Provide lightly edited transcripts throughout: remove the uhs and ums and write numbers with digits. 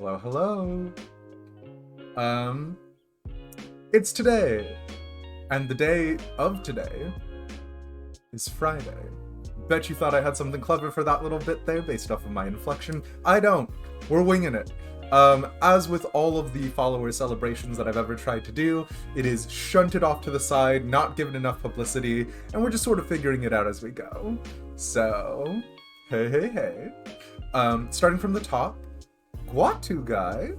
Hello, hello. Um, it's today, and the day of today is Friday. Bet you thought I had something clever for that little bit there based off of my inflection. I don't. We're winging it. As with all of the follower celebrations that I've ever tried to do, it is shunted off to the side, not given enough publicity, and we're just sort of figuring it out as we go. So, hey. Starting from the top, Guatu guy,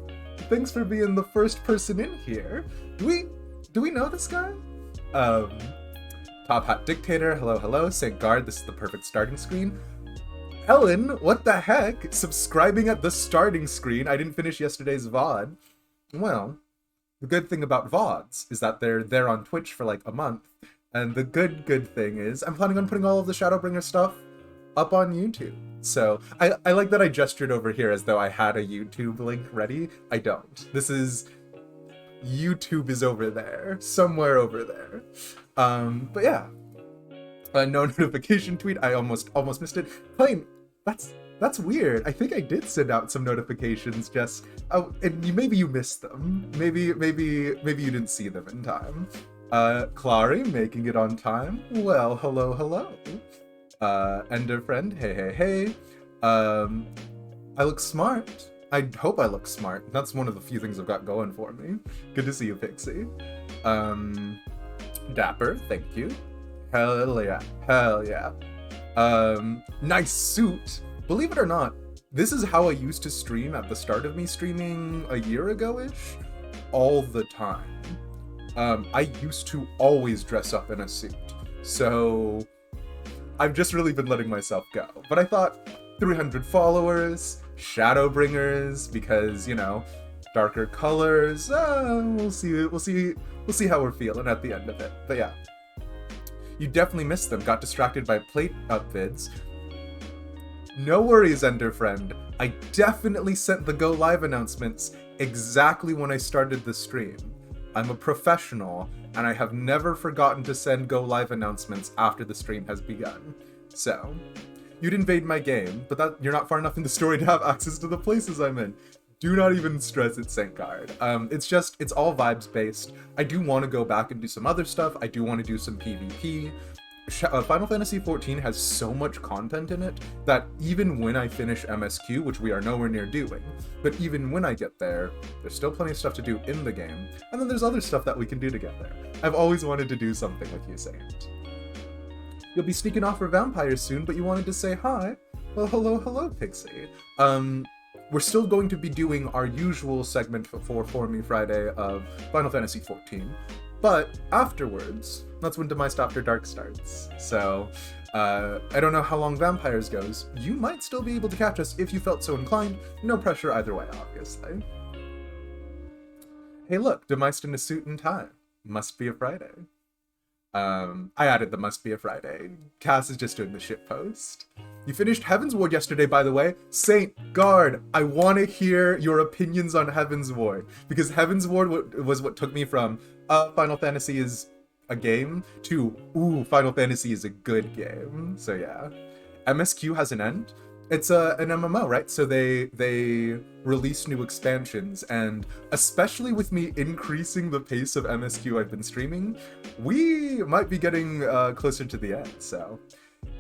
thanks for being the first person in here. Do we know this guy? Top Hat Dictator, hello, St. Guard, this is the perfect starting screen. Ellen, what the heck? Subscribing at the starting screen. I didn't finish yesterday's VOD. Well, the good thing about VODs is that they're there on Twitch for like a month. And the good thing is I'm planning on putting all of the Shadowbringer stuff up on YouTube. So I like that I gestured over here as though I had a YouTube link ready. I don't. This is... YouTube is over there. Somewhere over there. But yeah. No notification tweet. I almost missed it. Plain, that's weird. I think I did send out some notifications. Just and maybe you missed them. Maybe you didn't see them in time. Clary making it on time. Well, hello. Ender friend. Hey. I look smart. I hope I look smart. That's one of the few things I've got going for me. Good to see you, Pixie. Dapper. Thank you. Hell yeah. Nice suit. Believe it or not, this is how I used to stream at the start of me streaming a year ago-ish. All the time. I used to always dress up in a suit. So I've just really been letting myself go. But I thought 300 followers, Shadowbringers, because, you know, darker colors, we'll see how we're feeling at the end of it. But yeah. You definitely missed them, got distracted by plate up vids. No worries, Ender friend. I definitely sent the go live announcements exactly when I started the stream. I'm a professional, and I have never forgotten to send go live announcements after the stream has begun. So, you'd invade my game, but you're not far enough in the story to have access to the places I'm in. Do not even stress it, St. Guard. It's all vibes based. I do want to go back and do some other stuff. I do want to do some PvP. Final Fantasy XIV has so much content in it that even when I finish MSQ, which we are nowhere near doing, but even when I get there, there's still plenty of stuff to do in the game. And then there's other stuff that we can do together. I've always wanted to do something with you, Saint. You'll be sneaking off for vampires soon, but you wanted to say hi? Well, hello, Pixie. We're still going to be doing our usual segment for Me Friday of Final Fantasy XIV, but afterwards, that's when Demised After Dark starts. So, I don't know how long Vampires goes. You might still be able to catch us if you felt so inclined. No pressure either way, obviously. Hey look, Demised in a suit and tie. Must be a Friday. I added the must be a Friday. Cass is just doing the shitpost. You finished Heaven's Ward yesterday, by the way. Saint Guard, I want to hear your opinions on Heaven's Ward, because Heaven's Ward was what took me from Final Fantasy is a game to Final Fantasy is a good game. So yeah, MSQ has an end. It's an MMO, right? So they release new expansions, and especially with me increasing the pace of MSQ I've been streaming, we might be getting closer to the end. So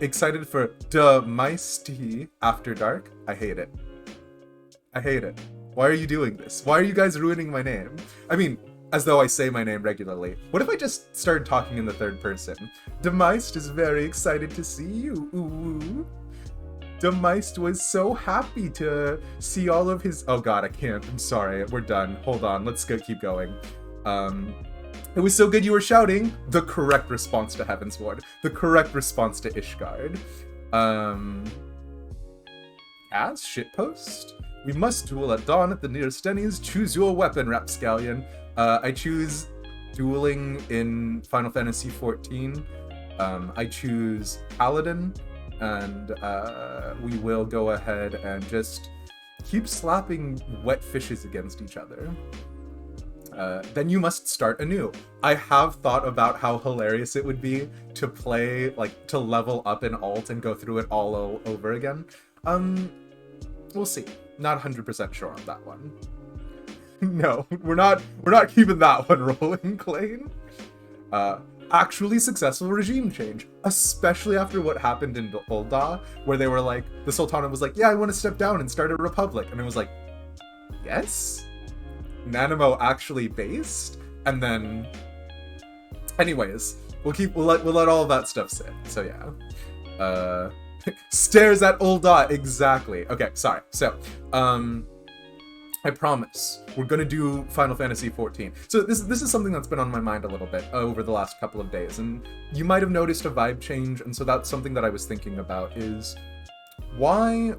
excited for Demised After Dark. I hate it. Why are you doing this? Why are you guys ruining my name? I mean, as though I say my name regularly. What if I just started talking in the third person? Demised is very excited to see you. Ooh. Demised was so happy to see all of his... Oh god, I can't. I'm sorry. We're done. Hold on. Let's keep going. It was so good you were shouting. The correct response to Heaven's Ward. The correct response to Ishgard. As shitpost? We must duel at dawn at the nearest Denny's. Choose your weapon, Rapscallion. I choose dueling in Final Fantasy XIV. I choose Paladin. And we will go ahead and just keep slapping wet fishes against each other. Then you must start anew. I have thought about how hilarious it would be to play, like, to level up in alt and go through it all over again. We'll see. not 100% sure on that one. No, we're not keeping that one rolling, Clayne. Actually successful regime change, especially after what happened in Ul'dah, where they were like, the Sultana was like, yeah, I want to step down and start a republic, and it was like, yes? Nanimo actually based? And then, anyways, we'll let all of that stuff sit. So yeah, stares at Ul'dah, exactly. Okay, sorry. So, I promise we're gonna do Final Fantasy XIV. So this is something that's been on my mind a little bit over the last couple of days, and you might have noticed a vibe change, and so that's something that I was thinking about is why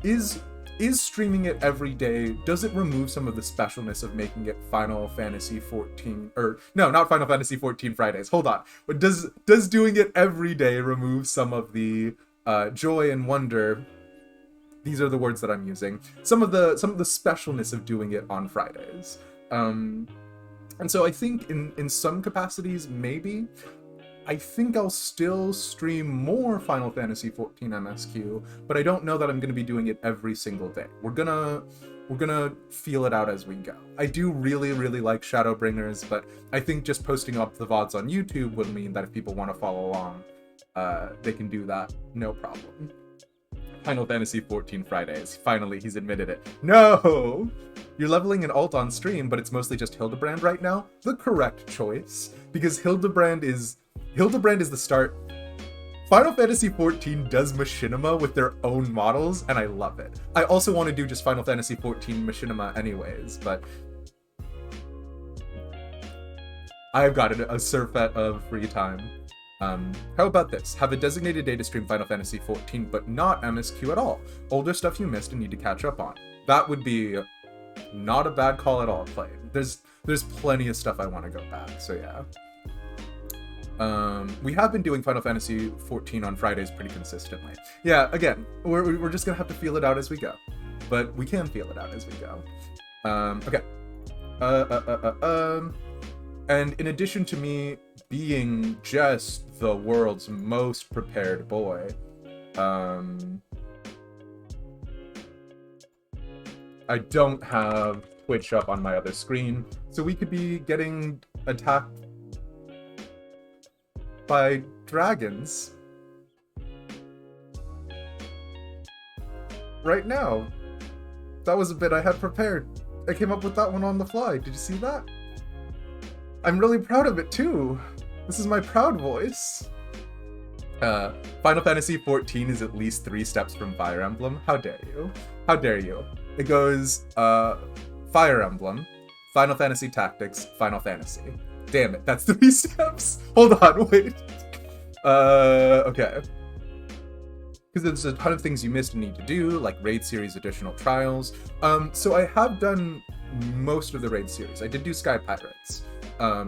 is streaming it every day, does it remove some of the specialness of making it Final Fantasy XIV, or no, not Final Fantasy XIV Fridays, hold on, but does doing it every day remove some of the joy and wonder, these are the words that I'm using, some of the specialness of doing it on Fridays? And so I think in some capacities, maybe. I think I'll still stream more Final Fantasy XIV MSQ, but I don't know that I'm going to be doing it every single day. We're gonna feel it out as we go. I do really, really like Shadowbringers, but I think just posting up the VODs on YouTube would mean that if people want to follow along, they can do that, no problem. Final Fantasy XIV Fridays. Finally, he's admitted it. No! You're leveling an alt on stream, but it's mostly just Hildebrand right now? The correct choice. Because Hildebrand is the start. Final Fantasy XIV does machinima with their own models, and I love it. I also want to do just Final Fantasy XIV machinima anyways, but I've got a surfeit of free time. How about this? Have a designated day to stream Final Fantasy XIV, but not MSQ at all. Older stuff you missed and need to catch up on. That would be not a bad call at all, Clay. There's plenty of stuff I want to go back, so yeah. We have been doing Final Fantasy XIV on Fridays pretty consistently. Yeah, again, we're just gonna have to feel it out as we go. But we can feel it out as we go. Okay. And in addition to me being just the world's most prepared boy, I don't have Twitch up on my other screen, so we could be getting attacked by dragons right now. That was a bit I had prepared. I came up with that one on the fly. Did you see that? I'm really proud of it too. This is my proud voice. Final Fantasy XIV is at least 3 steps from Fire Emblem. How dare you? How dare you? It goes Fire Emblem, Final Fantasy Tactics, Final Fantasy. Damn it, that's 3 steps. Hold on, wait. Okay. Because there's a ton of things you missed and need to do, like raid series, additional trials. So I have done most of the raid series. I did do Sky Pirates.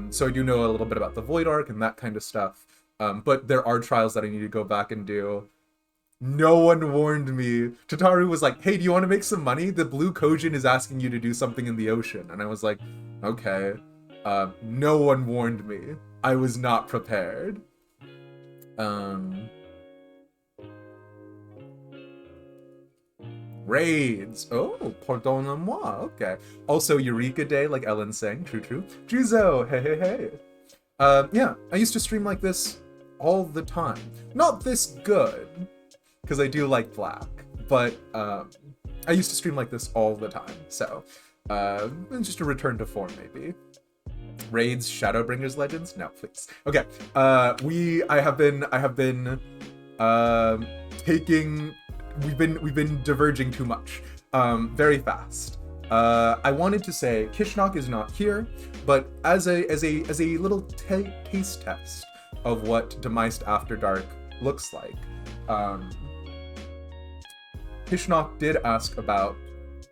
So I do know a little bit about the Void Arc and that kind of stuff. But there are trials that I need to go back and do. No one warned me. Tataru was like, hey, do you want to make some money? The Blue Kojin is asking you to do something in the ocean. And I was like, okay. No one warned me. I was not prepared. Raids. Oh, pardonnez-moi. Okay. Also, Eureka Day, like Ellen's saying. True, true. Juzo. Hey, hey, hey. Yeah, I used to stream like this all the time. Not this good, because I do like black, but I used to stream like this all the time. So, just a return to form, maybe. Raids, Shadowbringers Legends? No, please. Okay. I have been we've been diverging too much. Very fast. I wanted to say Kishnok is not here, but as a little taste test of what Demised After Dark looks like, Kishnok did ask about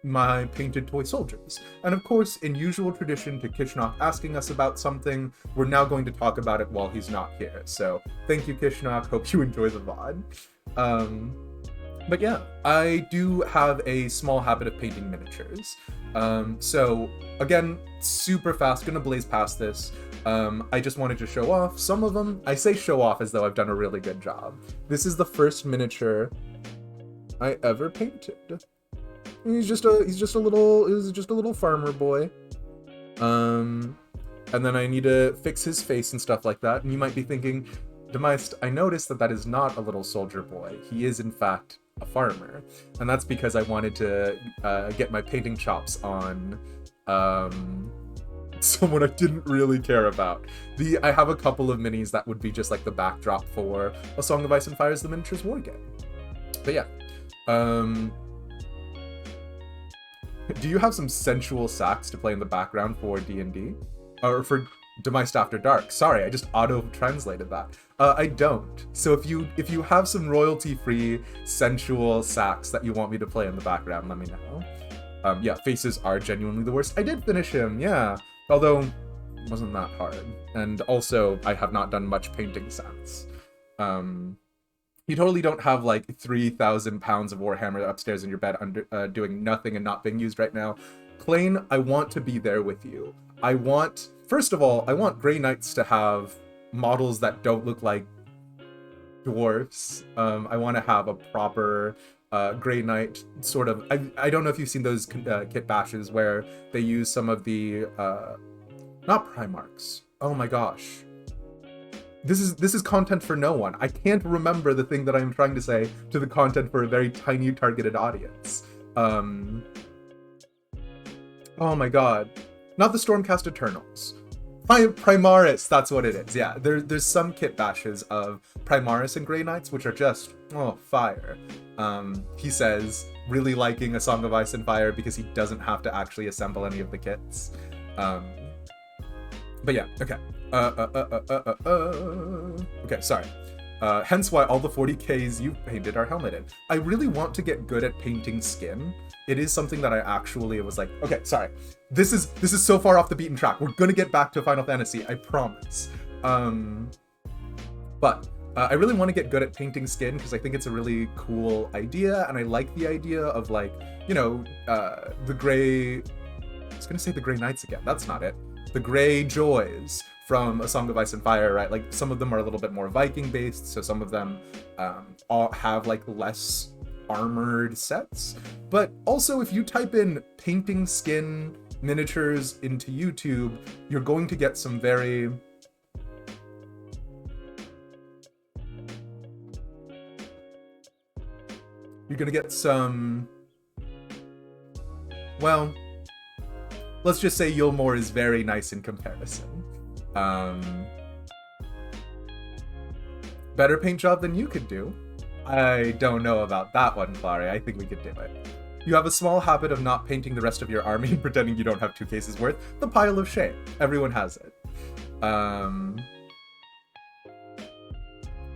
my painted toy soldiers. And of course, in usual tradition to Kishnok asking us about something, we're now going to talk about it while he's not here. So thank you, Kishnok. Hope you enjoy the VOD. But yeah, I do have a small habit of painting miniatures. So again, super fast, gonna blaze past this. I just wanted to show off some of them. I say show off as though I've done a really good job. This is the first miniature I ever painted. He's just a little farmer boy. And then I need to fix his face and stuff like that. And you might be thinking, Demeist, I noticed that is not a little soldier boy. He is, in fact, a farmer. And that's because I wanted to get my painting chops on someone I didn't really care about. I have a couple of minis that would be just like the backdrop for A Song of Ice and Fire's The Miniatures War game. But yeah. Do you have some sensual sax to play in the background for D&D? Or for Demeist After Dark? Sorry, I just auto-translated that. I don't. So if you have some royalty-free sensual sax that you want me to play in the background, let me know. Yeah, faces are genuinely the worst. I did finish him, yeah. Although, it wasn't that hard. And also, I have not done much painting since. You totally don't have like 3,000 pounds of Warhammer upstairs in your bed doing nothing and not being used right now. Klain, I want to be there with you. First of all, I want Grey Knights to have models that don't look like dwarfs. I want to have a proper Grey Knight sort of... I don't know if you've seen those kit bashes where they use some of the... not Primarchs. Oh my gosh. This is content for no one. I can't remember the thing that I'm trying to say to the content for a very tiny targeted audience. Oh my god. Not the Stormcast Eternals. Primaris, that's what it is. Yeah, there's some kit bashes of Primaris and Grey Knights, which are just, oh, fire. He says, really liking A Song of Ice and Fire because he doesn't have to actually assemble any of the kits. But yeah, okay. Okay, sorry. Hence why all the 40Ks you painted are helmeted. I really want to get good at painting skin. It is something that I actually was like, okay, sorry. This is so far off the beaten track. We're gonna get back to Final Fantasy, I promise. But I really want to get good at painting skin because I think it's a really cool idea, and I like the idea of, like, you know, the Grey... I was gonna say the Grey Knights again. That's not it. The Grey Joys from A Song of Ice and Fire, right? Like, some of them are a little bit more Viking-based, so some of them all have, like, less armored sets. But also, if you type in painting skin miniatures into YouTube, you're going to get some very... You're gonna get some... Well... Let's just say Eulmore is very nice in comparison. Better paint job than you could do. I don't know about that one, Clary. I think we could do it. You have a small habit of not painting the rest of your army and pretending you don't have 2 cases worth. The pile of shame. Everyone has it.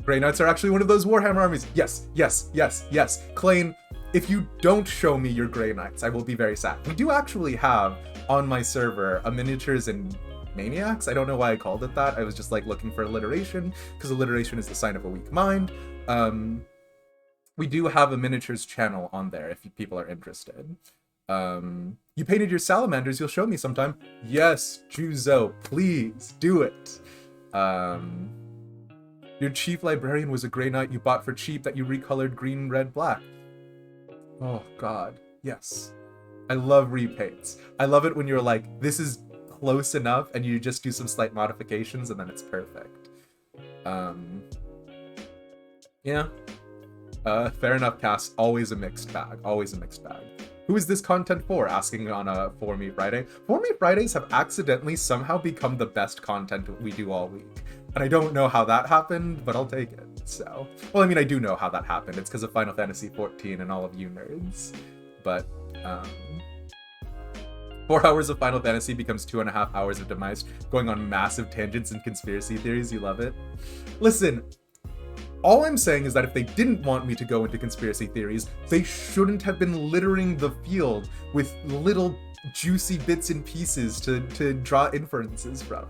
Grey Knights are actually one of those Warhammer armies. Yes, yes, yes, yes. Klain, if you don't show me your Grey Knights, I will be very sad. We do actually have on my server a miniatures and maniacs. I don't know why I called it that. I was just like looking for alliteration because alliteration is the sign of a weak mind. We do have a miniatures channel on there if people are interested. You painted your salamanders, you'll show me sometime. Yes, Juzo, please do it. Your chief librarian was a Grey Knight you bought for cheap that you recolored green, red, black. Oh god, yes. I love repaints. I love it when you're like, this is close enough and you just do some slight modifications and then it's perfect. Yeah. Fair enough, Cass. Always a mixed bag. Always a mixed bag. Who is this content for? Asking on a For Me Friday. For Me Fridays have accidentally somehow become the best content we do all week. And I don't know how that happened, but I'll take it. So, well, I mean, I do know how that happened. It's because of Final Fantasy XIV and all of you nerds. But, 4 hours of Final Fantasy becomes 2.5 hours of Demeist, going on massive tangents and conspiracy theories. You love it? Listen, all I'm saying is that if they didn't want me to go into conspiracy theories, they shouldn't have been littering the field with little juicy bits and pieces to draw inferences from.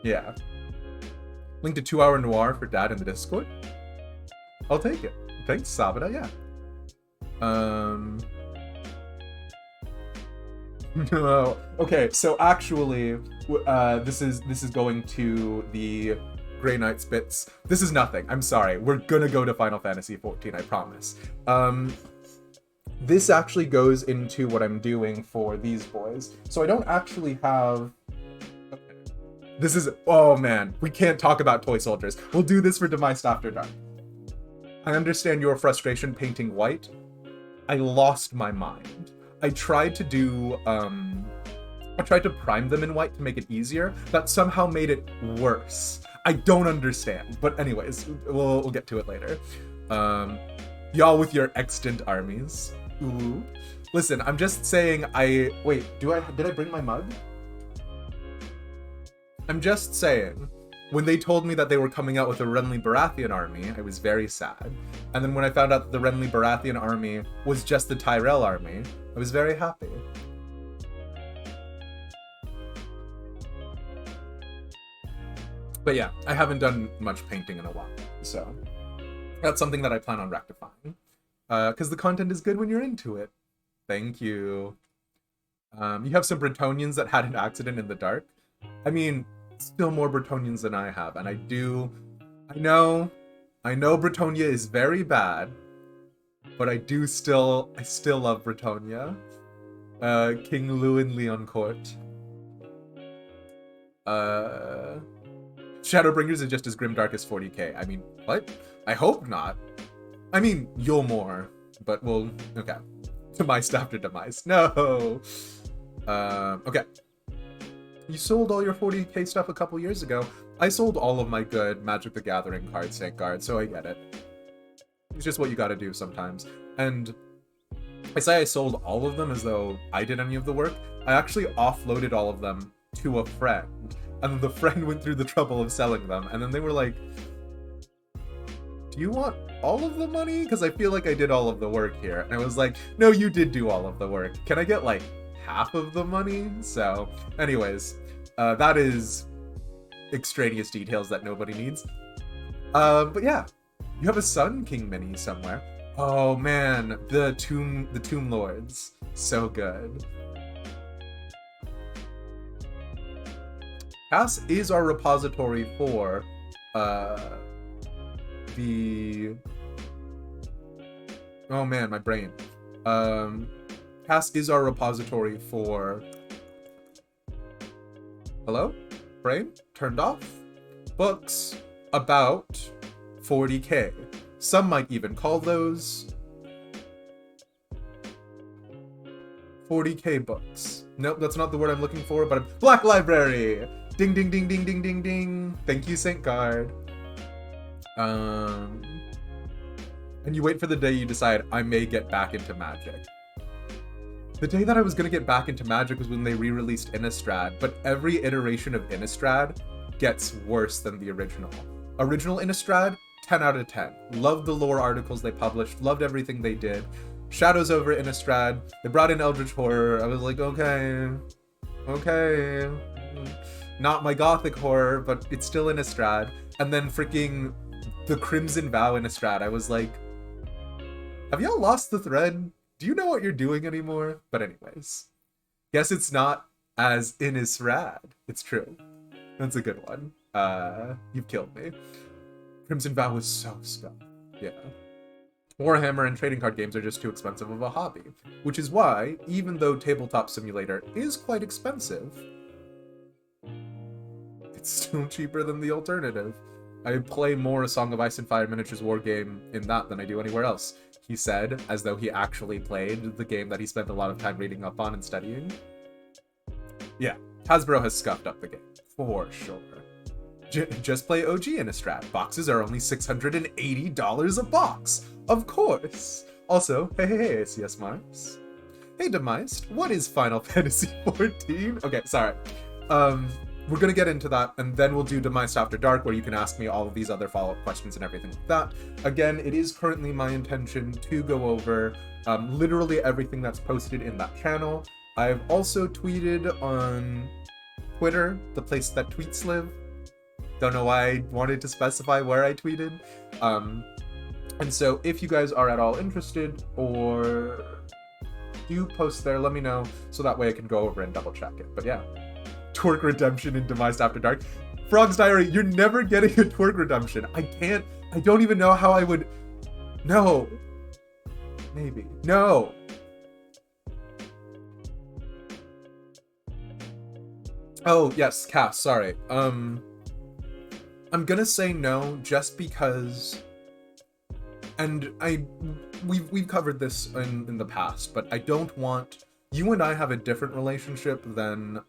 Yeah. Link to 2 Hour Noir for Dad in the Discord. I'll take it. Thanks, Sabada, yeah. No. Okay, so actually, this is going to the Grey Knights bits. This is nothing. I'm sorry. We're gonna go to Final Fantasy XIV, I promise. this actually goes into what I'm doing for these boys. So I don't actually have... Okay. This is... Oh man, we can't talk about toy soldiers. We'll do this for Demised After Dark. I understand your frustration painting white. I lost my mind. I tried to do... I tried to prime them in white to make it easier. That somehow made it worse. I don't understand. But anyways, we'll get to it later. Y'all with your extant armies. Ooh. Listen, I'm just saying wait, did I bring my mug? I'm just saying, when they told me that they were coming out with a Renly Baratheon army, I was very sad. And then when I found out that the Renly Baratheon army was just the Tyrell army, I was very happy. But yeah, I haven't done much painting in a while, so that's something that I plan on rectifying. Because the content is good when you're into it. Thank you. You have some Bretonians that had an accident in the dark. I mean, still more Bretonians than I have, and I know Bretonia is very bad, but I still love Bretonia. King Lewin Leoncourt. Shadowbringers is just as grimdark as 40k. I mean, what? I hope not. I mean, Eulmore, but we'll... Okay. Demised after Demised. No! Okay. You sold all your 40k stuff a couple years ago. I sold all of my good Magic the Gathering cards, thank God, so I get it. It's just what you gotta do sometimes. And I say I sold all of them as though I did any of the work. I actually offloaded all of them to a friend. And the friend went through the trouble of selling them. And then they were like, do you want all of the money? Because I feel like I did all of the work here. And I was like, no, you did do all of the work. Can I get like half of the money? So anyways, that is extraneous details that nobody needs. But yeah, you have a Sun King mini somewhere. Oh man, the Tomb Lords. So good. Cass is our repository for the... Oh man, my brain. Cass is our repository for... Hello? Brain? Turned off? Books about 40k. Some might even call those 40k books. Nope, that's not the word I'm looking for, but Black Library! Ding, ding, ding, ding, ding, ding, ding. Thank you, Saint Guard. And you wait for the day you decide, I may get back into Magic. The day that I was gonna get back into Magic was when they re-released Innistrad, but every iteration of Innistrad gets worse than the original. Original Innistrad, 10 out of 10. Loved the lore articles they published, loved everything they did. Shadows over Innistrad, they brought in Eldritch Horror, I was like, okay. Not my Gothic horror, but it's still Innistrad. And then freaking the Crimson Vow Innistrad, I was like, have y'all lost the thread? Do you know what you're doing anymore? But anyways, guess it's not as Innistrad. It's true. That's a good one. You've killed me. Crimson Vow was so scuffed. Yeah. Warhammer and trading card games are just too expensive of a hobby, which is why, even though Tabletop Simulator is quite expensive, it's still cheaper than the alternative. I play more a Song of Ice and Fire Miniatures war game in that than I do anywhere else, he said, as though he actually played the game that he spent a lot of time reading up on and studying. Yeah, Hasbro has scuffed up the game, for sure. Just play OG Innistrad. Boxes are only $680 a box. Of course. Also, hey, CS Mars. Hey, Demised, what is Final Fantasy XIV? Okay, sorry. We're gonna get into that, and then we'll do Demised After Dark, where you can ask me all of these other follow-up questions and everything like that. Again, it is currently my intention to go over literally everything that's posted in that channel. I've also tweeted on Twitter, the place that tweets live. Don't know why I wanted to specify where I tweeted. And so if you guys are at all interested or do post there, let me know so that way I can go over and double check it. But yeah, Twerk Redemption in Demised After Dark. Frog's Diary, you're never getting a Twerk Redemption. I don't even know how I would... No. Maybe. No. Oh, yes, Cass, sorry. I'm gonna say no just because, and we've covered this in the past, but I don't want, you and I have a different relationship than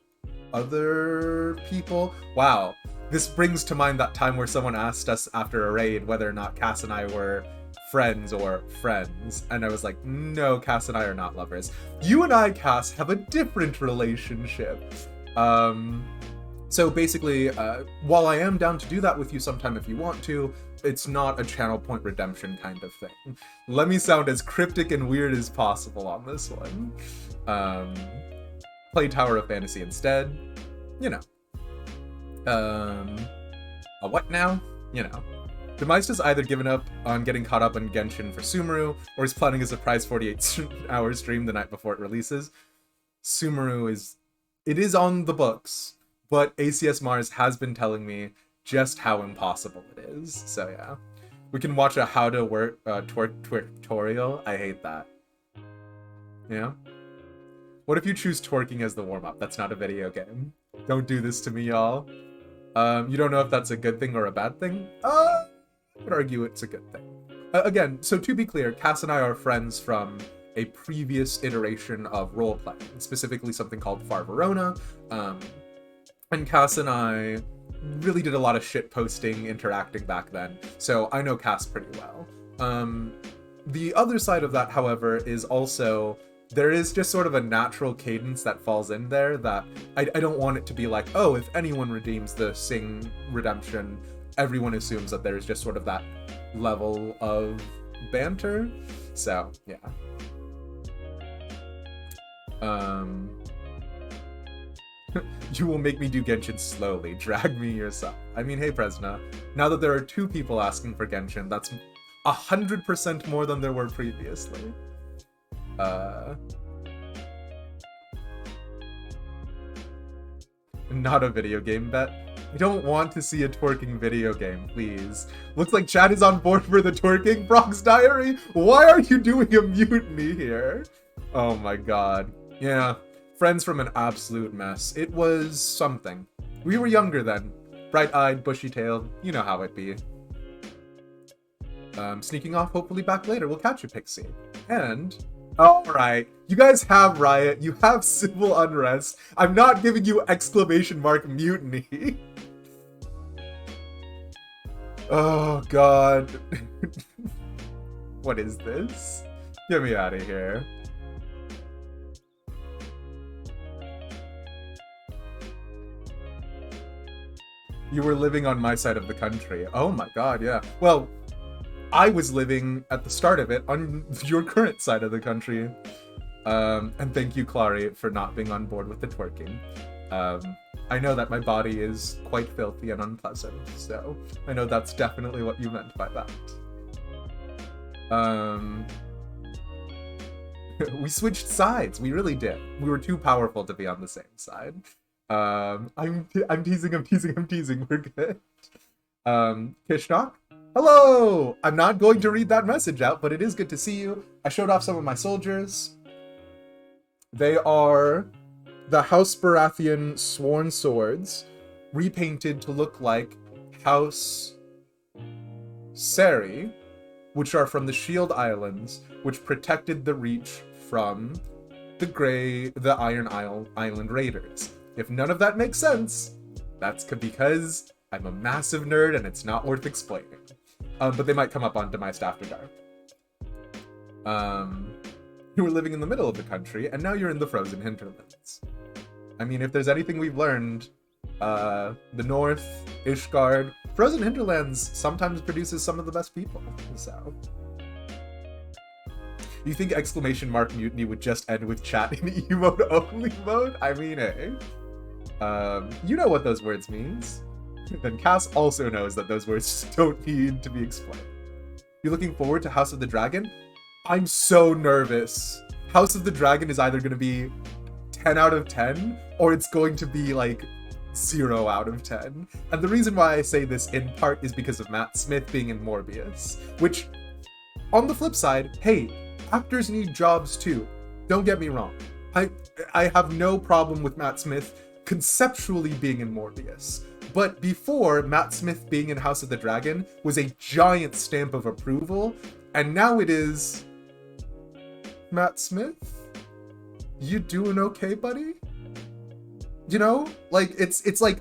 other people. Wow. This brings to mind that time where someone asked us after a raid whether or not Cass and I were friends or friends, and I was like, no, Cass and I are not lovers. You and I, Cass, have a different relationship. So basically, while I am down to do that with you sometime if you want to, it's not a channel point redemption kind of thing. Let me sound as cryptic and weird as possible on this one. Play Tower of Fantasy instead. You know. A what now? You know. Demise has either given up on getting caught up on Genshin for Sumeru, or is planning a surprise 48-hour stream the night before it releases. Sumeru is on the books, but ACS Mars has been telling me just how impossible it is. So yeah. We can watch a how to work tutorial. I hate that. Yeah? What if you choose twerking as the warm-up? That's not a video game. Don't do this to me, y'all. You don't know if that's a good thing or a bad thing? I would argue it's a good thing. Again, so to be clear, Cass and I are friends from a previous iteration of role-playing, specifically something called Far Verona. And Cass and I really did a lot of shit posting, interacting back then, so I know Cass pretty well. The other side of that, however, is also there is just sort of a natural cadence that falls in there that I don't want it to be like, oh, if anyone redeems the Sing redemption, everyone assumes that there's just sort of that level of banter. So, yeah. You will make me do Genshin slowly. Drag me yourself. I mean, hey, Presna. Now that there are 2 people asking for Genshin, that's 100% more than there were previously. Not a video game bet. I don't want to see a twerking video game, please. Looks like Chad is on board for the twerking. Brock's Diary? Why are you doing a mutiny here? Oh my god. Yeah, friends from an absolute mess. It was something. We were younger then. Bright-eyed, bushy-tailed. You know how it be. Sneaking off, hopefully back later. We'll catch you, Pixie. And... alright, you guys have riot, you have civil unrest. I'm not giving you exclamation mark mutiny. Oh god. What is this? Get me out of here. You were living on my side of the country. Oh my god, yeah. Well, I was living at the start of it on your current side of the country. And thank you, Clary, for not being on board with the twerking. I know that my body is quite filthy and unpleasant, so I know that's definitely what you meant by that. We switched sides, we really did. We were too powerful to be on the same side. I'm teasing, we're good. Kishnock? Hello! I'm not going to read that message out, but it is good to see you. I showed off some of my soldiers. They are the House Baratheon Sworn Swords, repainted to look like House Seri, which are from the Shield Islands, which protected the Reach from the Iron Island Raiders. If none of that makes sense, that's because I'm a massive nerd and it's not worth explaining. But they might come up on Demise After Dark. You were living in the middle of the country, and now you're in the frozen hinterlands. I mean, if there's anything we've learned, the North, Ishgard, frozen hinterlands sometimes produces some of the best people, so... You think exclamation mark mutiny would just end with chat in emote only mode? I mean, hey. You know what those words means. Then Cass also knows that those words don't need to be explained. You looking forward to House of the Dragon? I'm so nervous. House of the Dragon is either going to be 10 out of 10, or it's going to be like 0 out of 10. And the reason why I say this in part is because of Matt Smith being in Morbius, which, on the flip side, hey, actors need jobs too. Don't get me wrong. I have no problem with Matt Smith conceptually being in Morbius. But before, Matt Smith being in House of the Dragon was a giant stamp of approval, and now it is... Matt Smith? You doing okay, buddy? You know? Like, it's like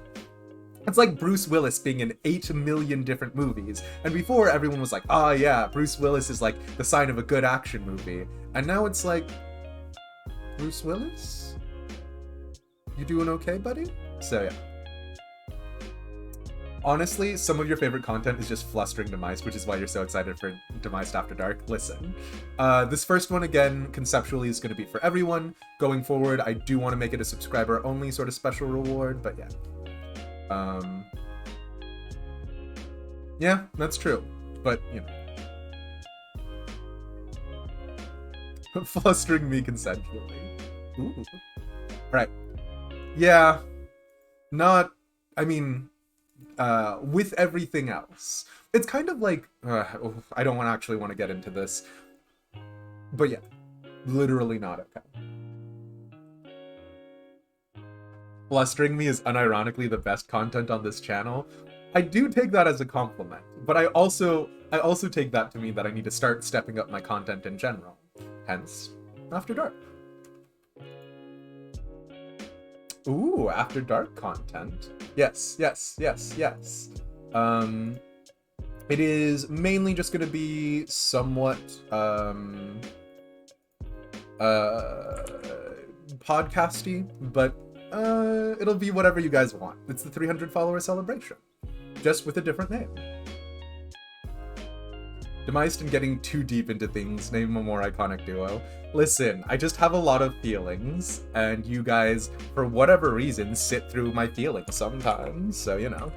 Bruce Willis being in 8 million different movies. And before, everyone was like, oh yeah, Bruce Willis is like the sign of a good action movie. And now it's like, Bruce Willis? You doing okay, buddy? So yeah. Honestly, some of your favorite content is just flustering Demised, which is why you're so excited for Demised After Dark. Listen, this first one, again, conceptually is going to be for everyone. Going forward, I do want to make it a subscriber-only sort of special reward, but yeah. Yeah, that's true. But, you know. Flustering me consensually. Ooh. Right. Yeah. Not... I mean... with everything else. It's kind of like... I don't actually want to get into this. But yeah. Literally not okay. Flustering me is unironically the best content on this channel. I do take that as a compliment, but I also take that to mean that I need to start stepping up my content in general. Hence, After Dark. Ooh, After Dark content. Yes. It is mainly just going to be somewhat podcasty, but it'll be whatever you guys want. It's the 300 follower celebration, just with a different name. Demised and getting too deep into things, name a more iconic duo. Listen, I just have a lot of feelings, and you guys, for whatever reason, sit through my feelings sometimes, so you know.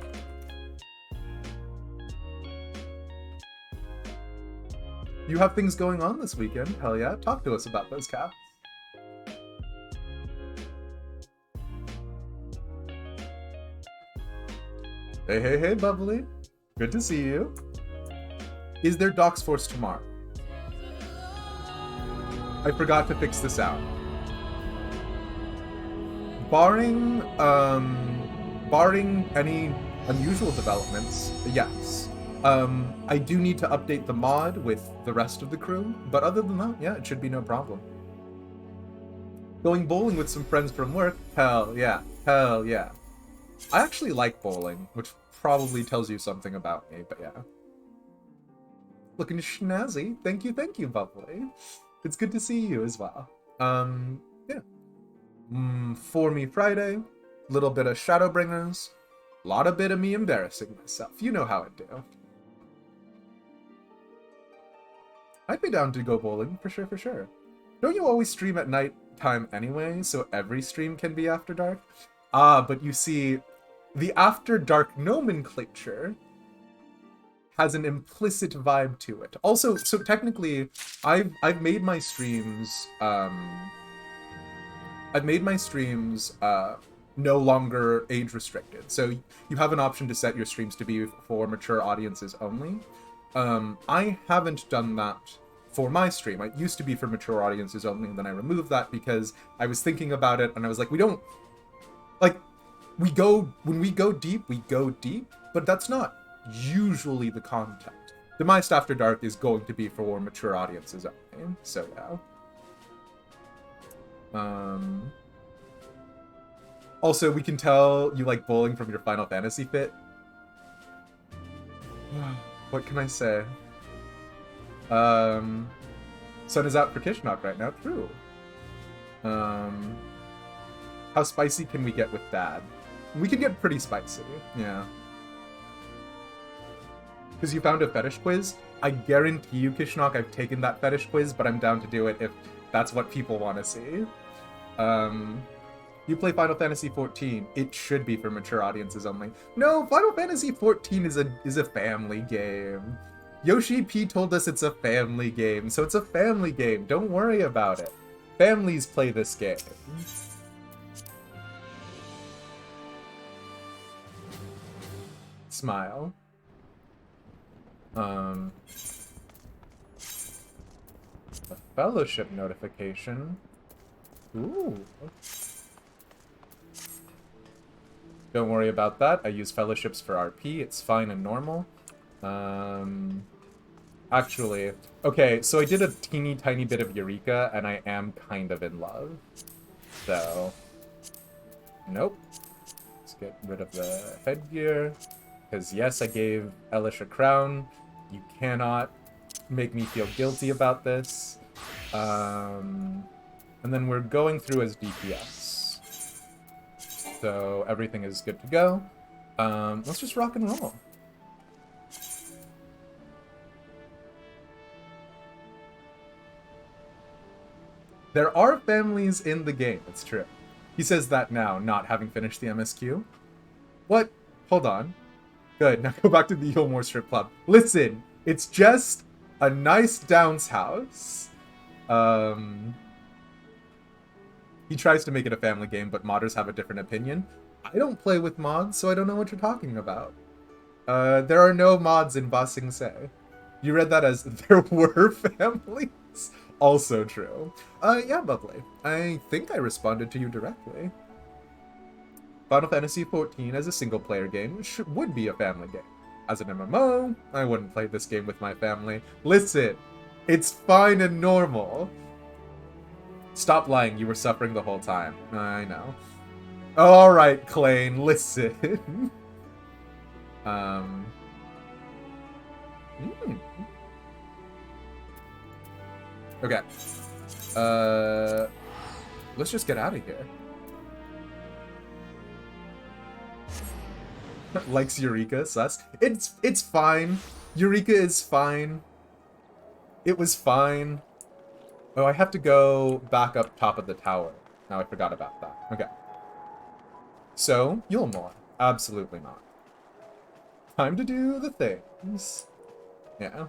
You have things going on this weekend, hell yeah, talk to us about those casts. Hey, Bubbly. Good to see you. Is there Docs Force tomorrow? I forgot to fix this out. Barring any unusual developments, yes. I do need to update the mod with the rest of the crew, but other than that, yeah, it should be no problem. Going bowling with some friends from work? Hell yeah. I actually like bowling, which probably tells you something about me, but yeah. Looking snazzy. Thank you, Bubbly. It's good to see you as well. Yeah. For me Friday, little bit of Shadowbringers, lot of bit of me embarrassing myself. You know how I do. I'd be down to go bowling, for sure. Don't you always stream at night time anyway, so every stream can be After Dark? Ah, but you see, the After Dark nomenclature has an implicit vibe to it. Also, so technically, I've made my streams no longer age restricted. So you have an option to set your streams to be for mature audiences only. I haven't done that for my stream. It used to be for mature audiences only, and then I removed that because I was thinking about it and I was like, when we go deep, but that's not usually the content. Demised After Dark is going to be for mature audiences only, so yeah. Also, we can tell you like bowling from your Final Fantasy fit. What can I say? Sun is out for Kishnok right now, true. How spicy can we get with Dad? We can get pretty spicy, yeah. Because you found a fetish quiz? I guarantee you, Kishnok, I've taken that fetish quiz, but I'm down to do it if that's what people want to see. You play Final Fantasy XIV. It should be for mature audiences only. No, Final Fantasy XIV is a family game. Yoshi P told us it's a family game, so it's a family game. Don't worry about it. Families play this game. Smile. A fellowship notification. Ooh. Don't worry about that. I use fellowships for RP. It's fine and normal. Actually, okay, so I did a teeny tiny bit of Eureka, and I am kind of in love. So, nope. Let's get rid of the headgear. Because yes, I gave Elish a crown. You cannot make me feel guilty about this. And then we're going through as DPS. So everything is good to go. Let's just rock and roll. There are families in the game, it's true. He says that now, not having finished the MSQ. What? Hold on. Good, now go back to the Eulmore Strip Club. Listen, it's just a nice Downs house. He tries to make it a family game, but modders have a different opinion. I don't play with mods, so I don't know what you're talking about. There are no mods in Ba Sing Se. You read that as there were families? Also true. Yeah, Bubbly. I think I responded to you directly. Final Fantasy XIV as a single-player game would be a family game. As an MMO, I wouldn't play this game with my family. Listen, it's fine and normal. Stop lying, you were suffering the whole time. I know. Alright, Klain, listen. Okay. Let's just get out of here. Likes Eureka, sus. It's fine. Eureka is fine. It was fine. Oh, I have to go back up top of the tower. Now I forgot about that. Okay. So, Eulmore. Absolutely not. Time to do the things. Yeah.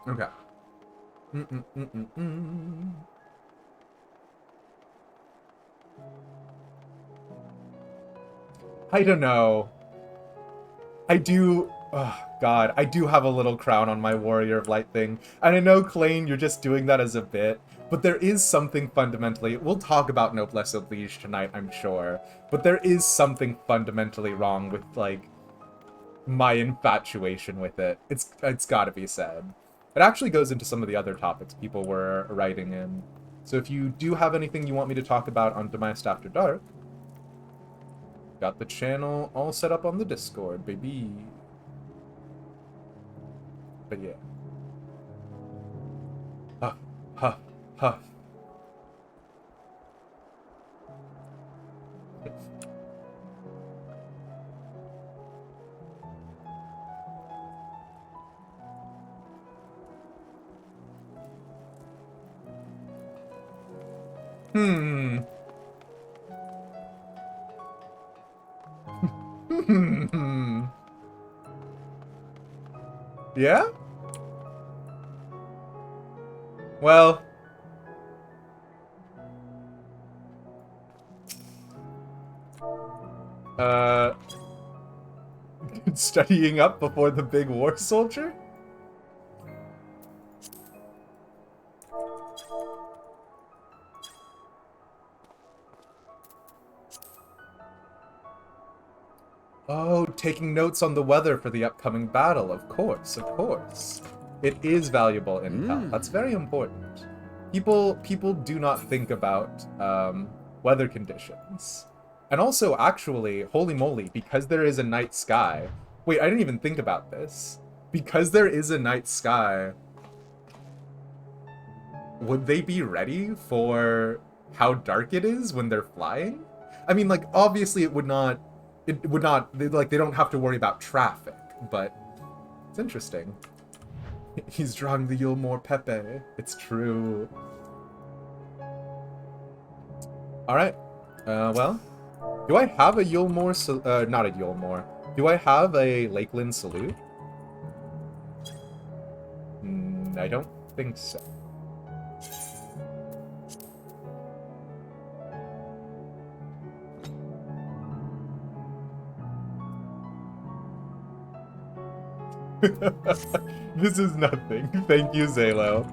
Okay. I don't know. I do... Oh, God. I do have a little crown on my Warrior of Light thing. And I know, Klain, you're just doing that as a bit. But there is something fundamentally... We'll talk about Noblesse Oblige tonight, I'm sure. But there is something fundamentally wrong with, like, my infatuation with it. It's gotta be said. It actually goes into some of the other topics people were writing in. So if you do have anything you want me to talk about on Demised After Dark, got the channel all set up on the Discord, baby. But yeah. Huff, huff, huff. Yeah? Well... Studying up before the big war soldier? Oh, taking notes on the weather for the upcoming battle. Of course, of course. It is valuable intel. That's very important. People do not think about weather conditions. And also, actually, holy moly, because there is a night sky... Wait, I didn't even think about this. Because there is a night sky, would they be ready for how dark it is when they're flying? I mean, like, obviously it would not... they don't have to worry about traffic, but it's interesting. He's drawing the Eulmore Pepe. It's true. Alright. Well, do I have a Eulmore... not a Eulmore. Do I have a Lakeland Salute? I don't think so. This is nothing. Thank you, Zalo.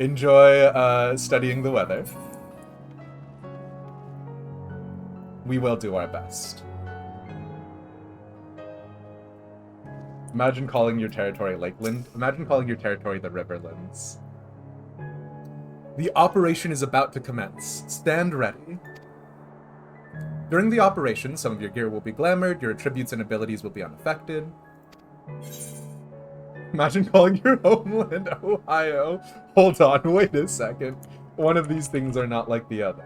Enjoy studying the weather. We will do our best. Imagine calling your territory Lakeland. Imagine calling your territory the Riverlands. The operation is about to commence. Stand ready. During the operation, some of your gear will be glamored, your attributes and abilities will be unaffected. Imagine calling your homeland Ohio. Hold on, wait a second. One of these things are not like the other.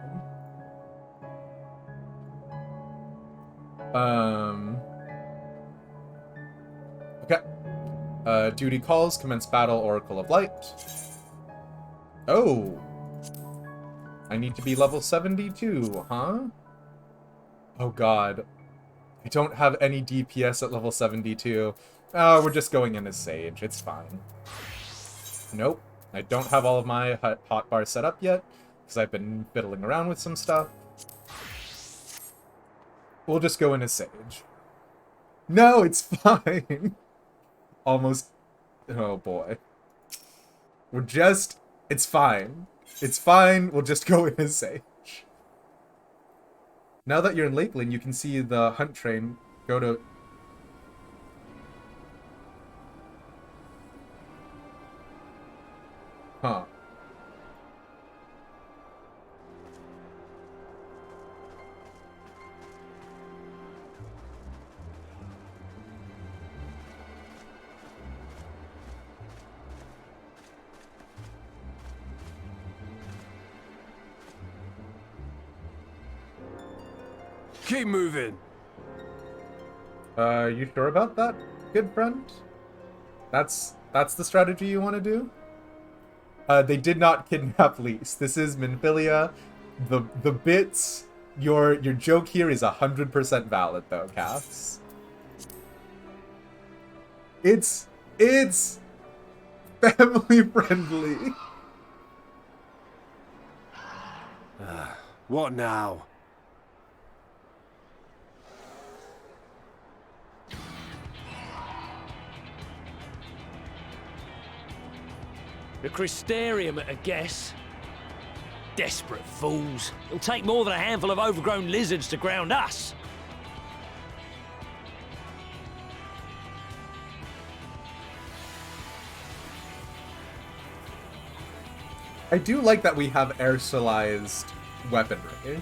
Okay. Duty calls, commence battle, Oracle of Light. Oh. I need to be level 72, huh? Oh god. I don't have any DPS at level 72. Oh, we're just going in as Sage. It's fine. Nope. I don't have all of my hotbar set up yet, because I've been fiddling around with some stuff. We'll just go in as Sage. No, it's fine. Almost. Oh boy. We're just. It's fine. It's fine. We'll just go in as Sage. Now that you're in Lakeland, you can see the hunt train go to. Huh. Keep moving. You sure about that, good friend? That's the strategy you want to do? They did not kidnap Lise. This is Minfilia. The bits. Your joke here is 100% valid though, Cass. It's family friendly. What now? The Crystarium at a guess. Desperate fools. It'll take more than a handful of overgrown lizards to ground us. I do like that we have aerosolized weaponry.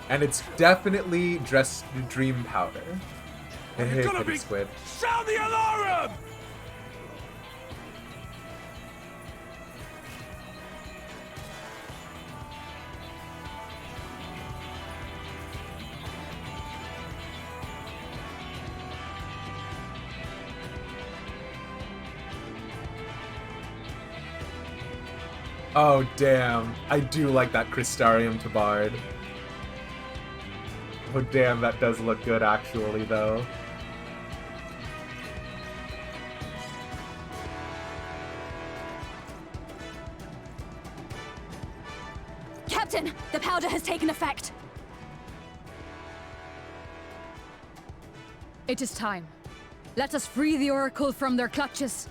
And it's definitely just dream powder. Hey, pretty squid. Sound the alarm! Oh, damn. I do like that Crystarium Tabard. Oh, damn, that does look good, actually, though. Captain, the powder has taken effect. It is time. Let us free the Oracle from their clutches.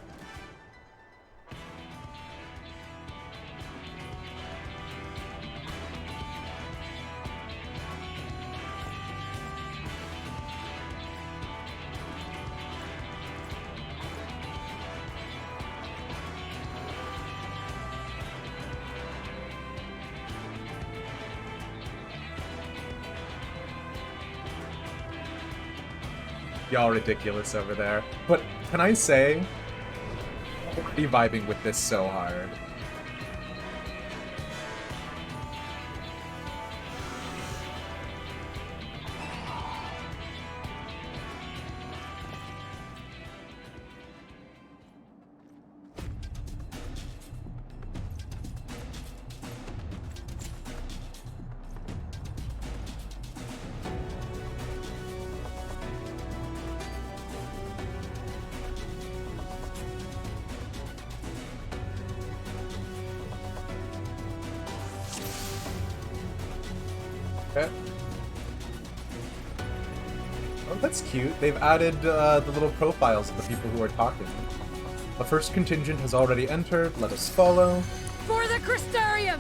Y'all ridiculous over there. But can I say, I'm already vibing with this so hard. Okay. Oh, that's cute. They've added the little profiles of the people who are talking. The first contingent has already entered. Let us follow. For the Crystarium!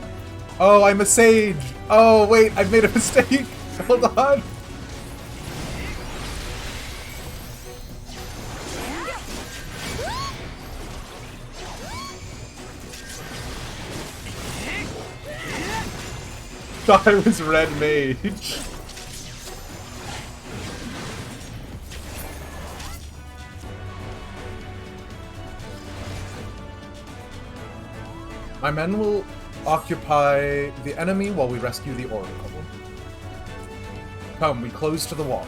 Oh, I'm a sage! Oh, wait, I've made a mistake! Hold on! Thought I was red mage. My men will occupy the enemy while we rescue the Oracle. Come, we close to the wall.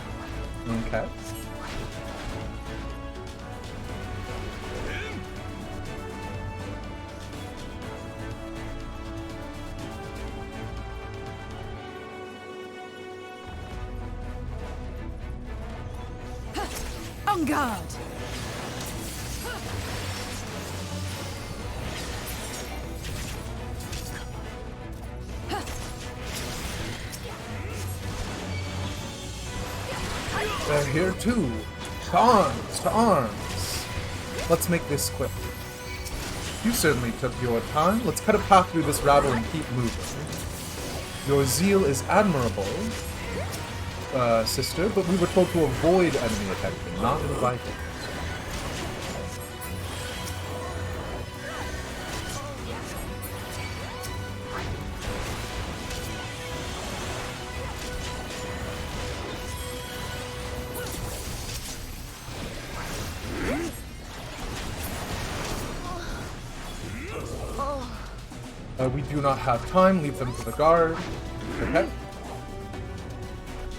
Okay. On guard! They're here too. To arms, to arms. Let's make this quick. You certainly took your time. Let's cut a path through this rabble and keep moving. Your zeal is admirable, sister, but we were told to avoid enemy attention, not invite it. We do not have time. Leave them to the guard. Okay.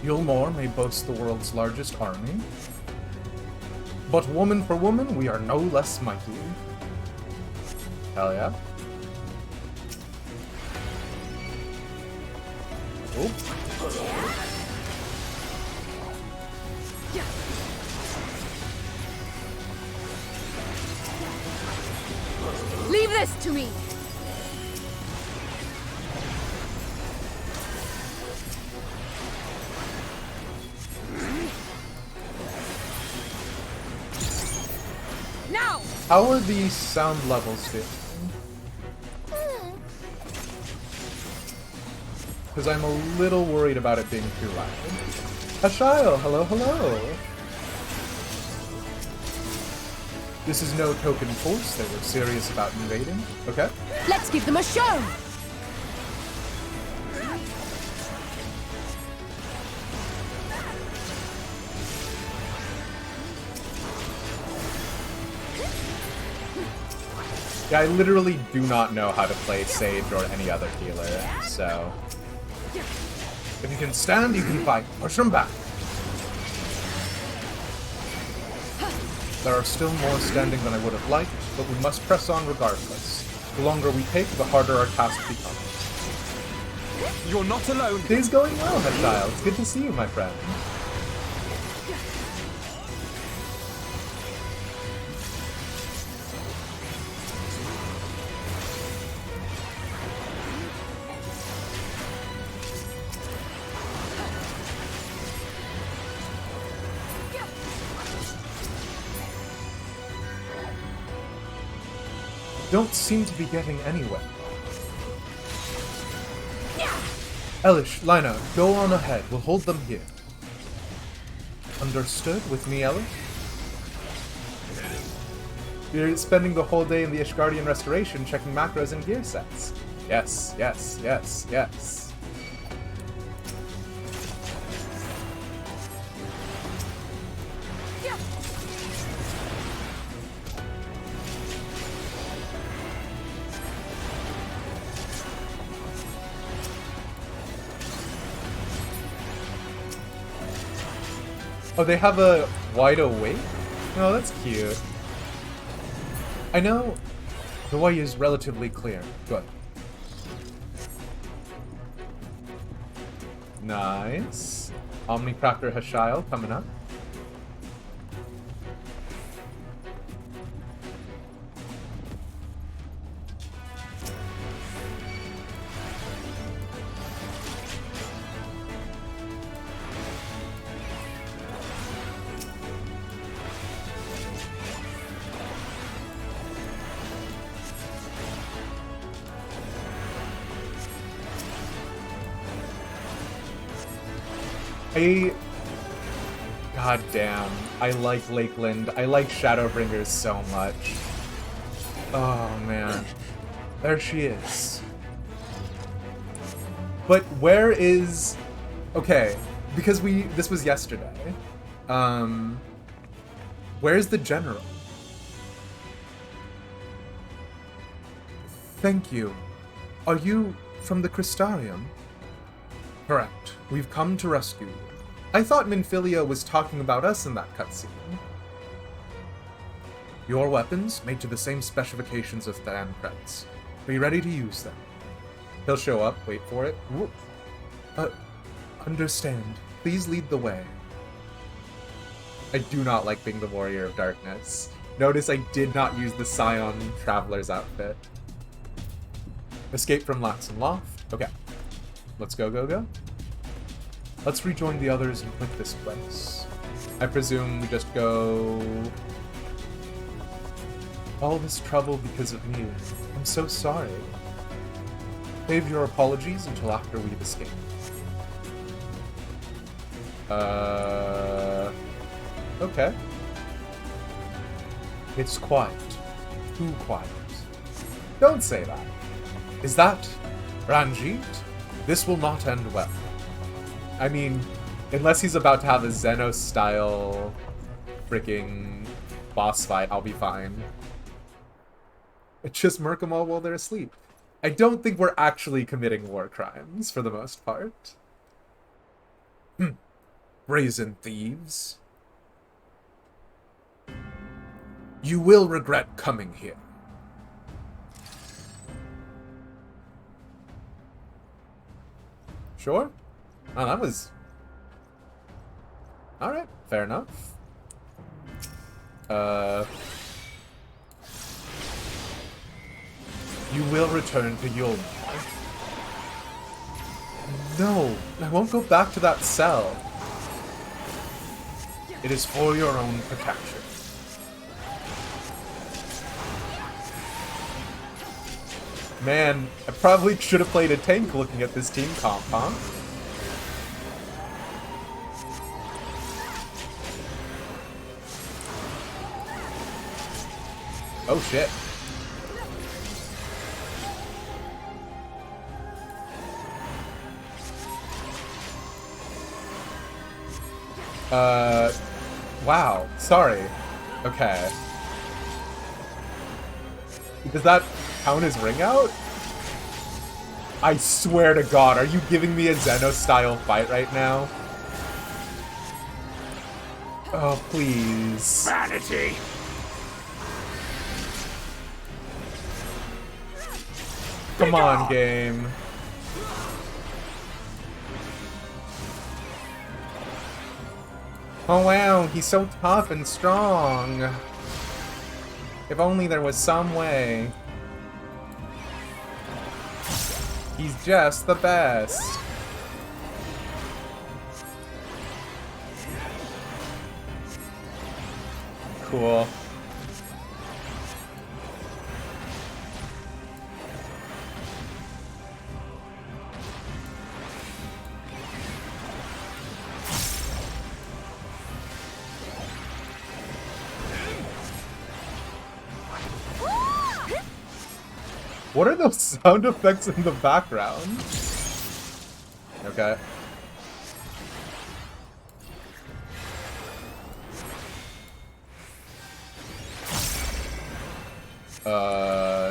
Eulmore may boast the world's largest army, but woman for woman, we are no less mighty. Hell yeah. Oh. Leave this to me! Now! How are the sound levels feeling? Because I'm a little worried about it being too loud. Ashiel, hello, hello! This is no token force. They were serious about invading. Okay. Let's give them a show! Yeah, I literally do not know how to play Sage or any other healer, so... If you can stand, you can fight. Push them back. There are still more standing than I would have liked, but we must press on regardless. The longer we take, the harder our task becomes. You're not alone. Day's going well, Ashiel. It's good to see you, my friend. Don't seem to be getting anywhere. Elish, Lina, go on ahead. We'll hold them here. Understood with me, Elish? You're spending the whole day in the Ishgardian Restoration checking macros and gear sets. Yes, yes, yes, yes. Oh, they have a wide awake? Oh, that's cute. I know the way is relatively clear. Good. Nice. Omnicracker Ashiel coming up. God damn. I like Lakeland. I like Shadowbringers so much. Oh, man. There she is. But where is... Okay, because this was yesterday. Where's the general? Thank you. Are you from the Crystarium? Correct. We've come to rescue you. I thought Minfilia was talking about us in that cutscene. Your weapons, made to the same specifications as Thancred's. Be ready to use them. He'll show up, wait for it. Understand. Please lead the way. I do not like being the Warrior of Darkness. Notice I did not use the Scion Traveler's outfit. Escape from Laxon Loft. Okay. Let's go, go, go. Let's rejoin the others and quit this place. I presume we just go... All this trouble because of me. I'm so sorry. Save your apologies until after we've escaped. Okay. It's quiet. Too quiet. Don't say that. Is that Ranjit? This will not end well. I mean, unless he's about to have a Xenos-style freaking boss fight, I'll be fine. Just murk them all while they're asleep. I don't think we're actually committing war crimes, for the most part. Brazen thieves. You will regret coming here. Sure? Oh, that was... Alright, fair enough. You will return to Eulmore. No, I won't go back to that cell. It is for your own protection. Man, I probably should have played a tank looking at this team comp, huh? Oh shit. Wow. Sorry. Okay. Does that count as ring out? I swear to God, are you giving me a Xeno-style fight right now? Oh, please. Vanity! Come on, game. Oh wow, he's so tough and strong. If only there was some way. He's just the best. Cool. What are those sound effects in the background? Okay.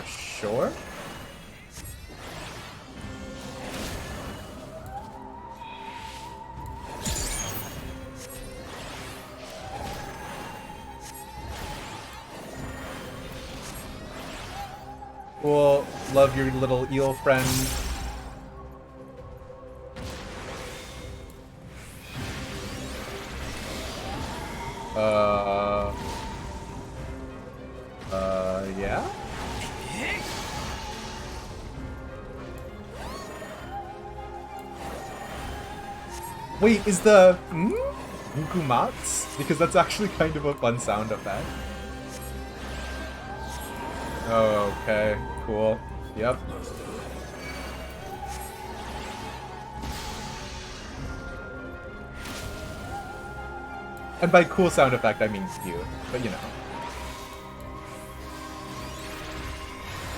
Sure? Cool. Love your little eel friend. Yeah? Wait, is the Wukumats? Because that's actually kind of a fun sound effect. Oh, okay. Cool. Yep. And by cool sound effect, I mean cute, but you know.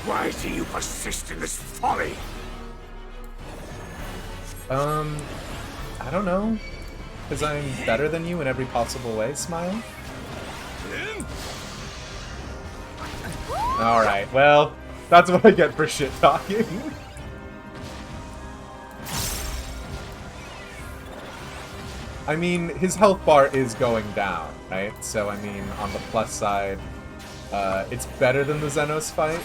Why do you persist in this folly? I don't know. Because I'm better than you in every possible way, Smile? Alright, well, that's what I get for shit-talking. I mean, his health bar is going down, right? So, I mean, on the plus side, it's better than the Xenos fight.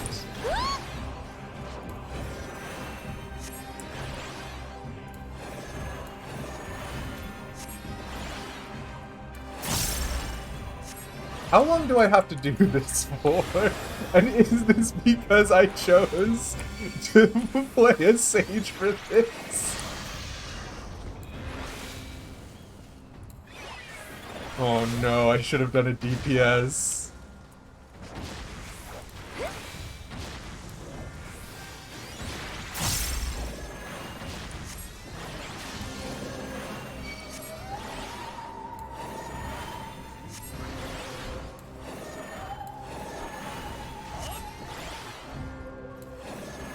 How long do I have to do this for? And is this because I chose to play a Sage for this? Oh no, I should have done a DPS.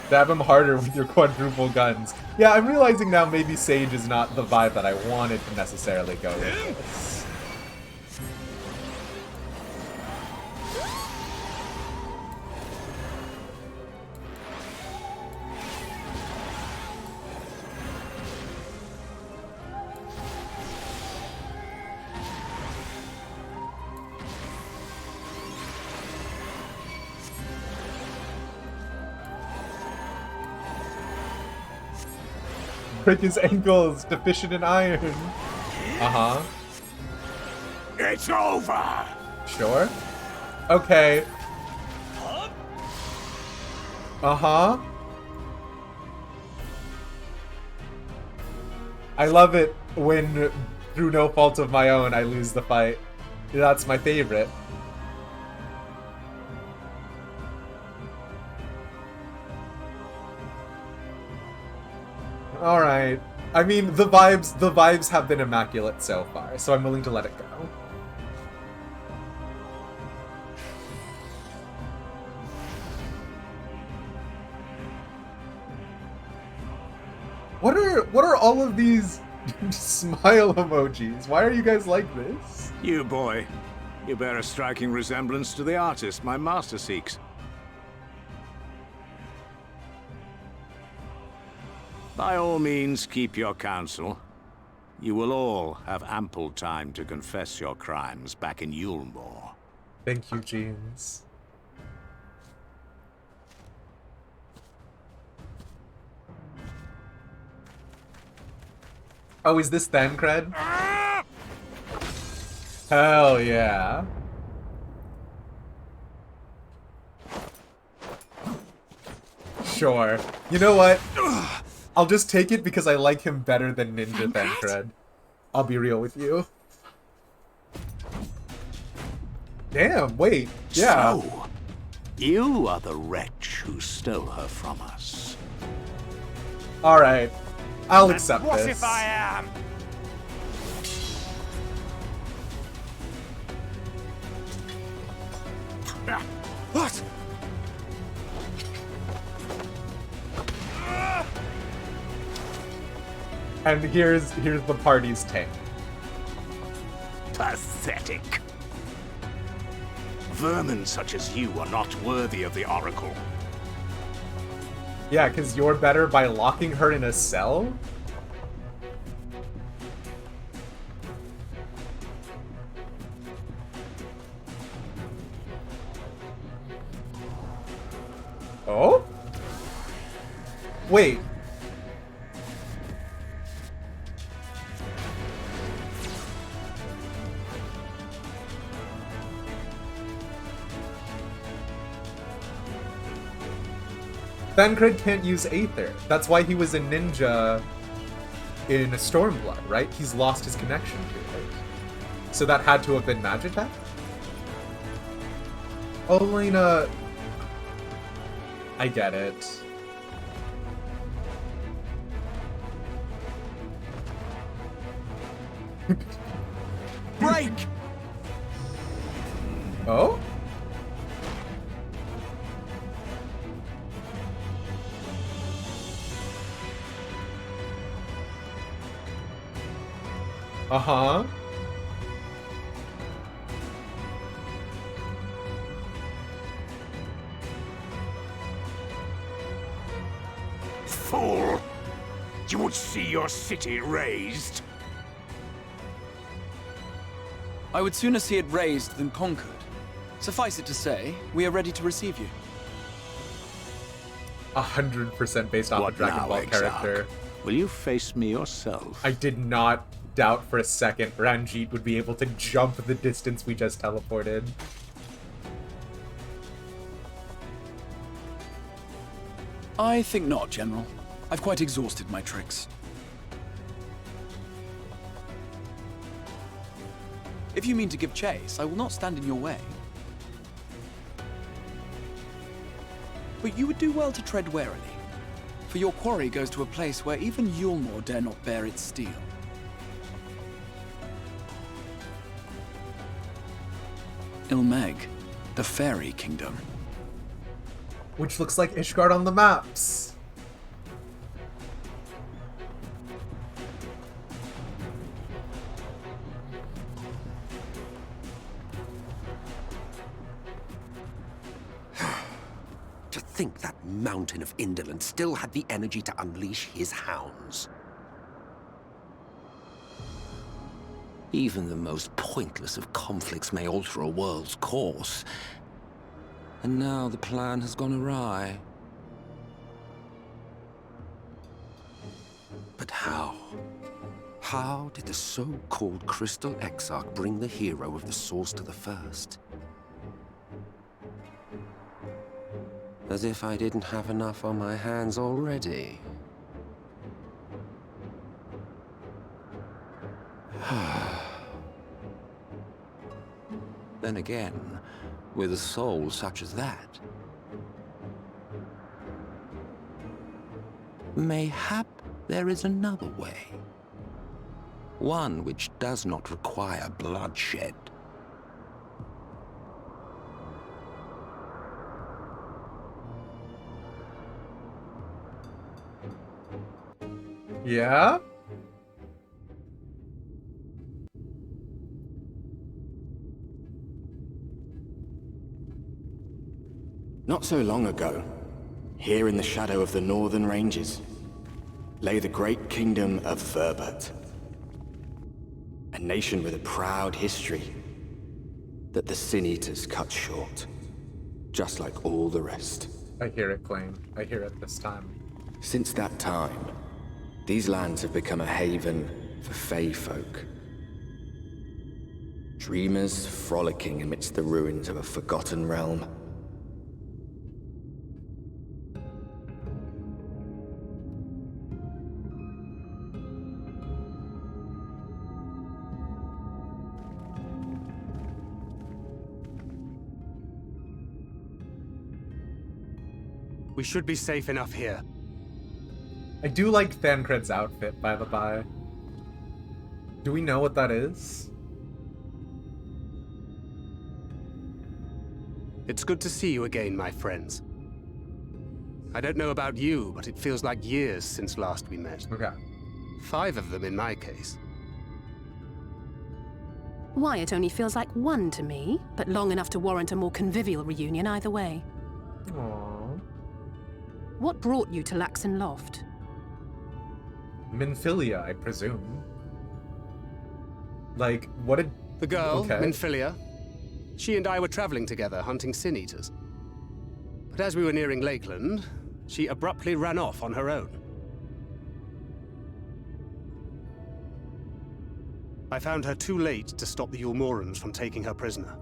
Dab him harder with your quadruple guns. Yeah, I'm realizing now maybe Sage is not the vibe that I wanted to necessarily go with this. Break his ankles, deficient in iron. Uh-huh. It's over! Sure. Okay. Uh-huh. I love it when, through no fault of my own, I lose the fight. That's my favorite. Alright. I mean, the vibes have been immaculate so far, so I'm willing to let it go. What are all of these smile emojis? Why are you guys like this? You boy, you bear a striking resemblance to the artist my master seeks. By all means, keep your counsel. You will all have ample time to confess your crimes back in Eulmore. Thank you, Jeans. Oh, is this Thancred? Hell yeah. Sure. You know what? I'll just take it because I like him better than Ninja Thancred. I'll be real with you. Damn, wait. Yeah. So, you are the wretch who stole her from us. Alright. I'll accept What this. if I am? What? And here's the party's take. Pathetic. Vermin such as you are not worthy of the Oracle. Yeah, because you're better by locking her in a cell? Oh? Wait. Thancred can't use Aether. That's why he was a ninja in Stormblood, right? He's lost his connection to it. So that had to have been Magitech? Olena... I get it. break! Oh? Uh-huh. Fool! You would see your city razed. I would sooner see it razed than conquered. Suffice it to say, we are ready to receive you. 100% based off What a Dragon now, Ball Exarch? character. Will you face me yourself? I did not doubt for a second Ranjit would be able to jump the distance we just teleported. I think not, General. I've quite exhausted my tricks. If you mean to give chase, I will not stand in your way. But you would do well to tread warily, for your quarry goes to a place where even Eulmore dare not bear its steel. Ilmeg, the Fairy Kingdom. Which looks like Ishgard on the maps. To think that mountain of indolence still had the energy to unleash his hounds. Even the most pointless of conflicts may alter a world's course. And now the plan has gone awry. But how? How did the so-called Crystal Exarch bring the hero of the Source to the First? As if I didn't have enough on my hands already. Then again, with a soul such as that, mayhap there is another way. One which does not require bloodshed. Yeah? Not so long ago, here in the shadow of the northern ranges, lay the great kingdom of Verbert. A nation with a proud history that the Sin Eaters cut short, just like all the rest. I hear it, Queen. I hear it this time. Since that time, these lands have become a haven for Fey folk. Dreamers frolicking amidst the ruins of a forgotten realm. We should be safe enough here. I do like Thancred's outfit, by the by. Do we know what that is? It's good to see you again, my friends. I don't know about you, but it feels like years since last we met. Okay. 5 of them in my case. Why, it only feels like 1 to me, but long enough to warrant a more convivial reunion either way. Aww. What brought you to Laxon Loft? Minfilia, I presume. Like, what did... The girl, Okay. Minfilia. She and I were traveling together, hunting Sin Eaters. But as we were nearing Lakeland, she abruptly ran off on her own. I found her too late to stop the Eulmorans from taking her prisoner.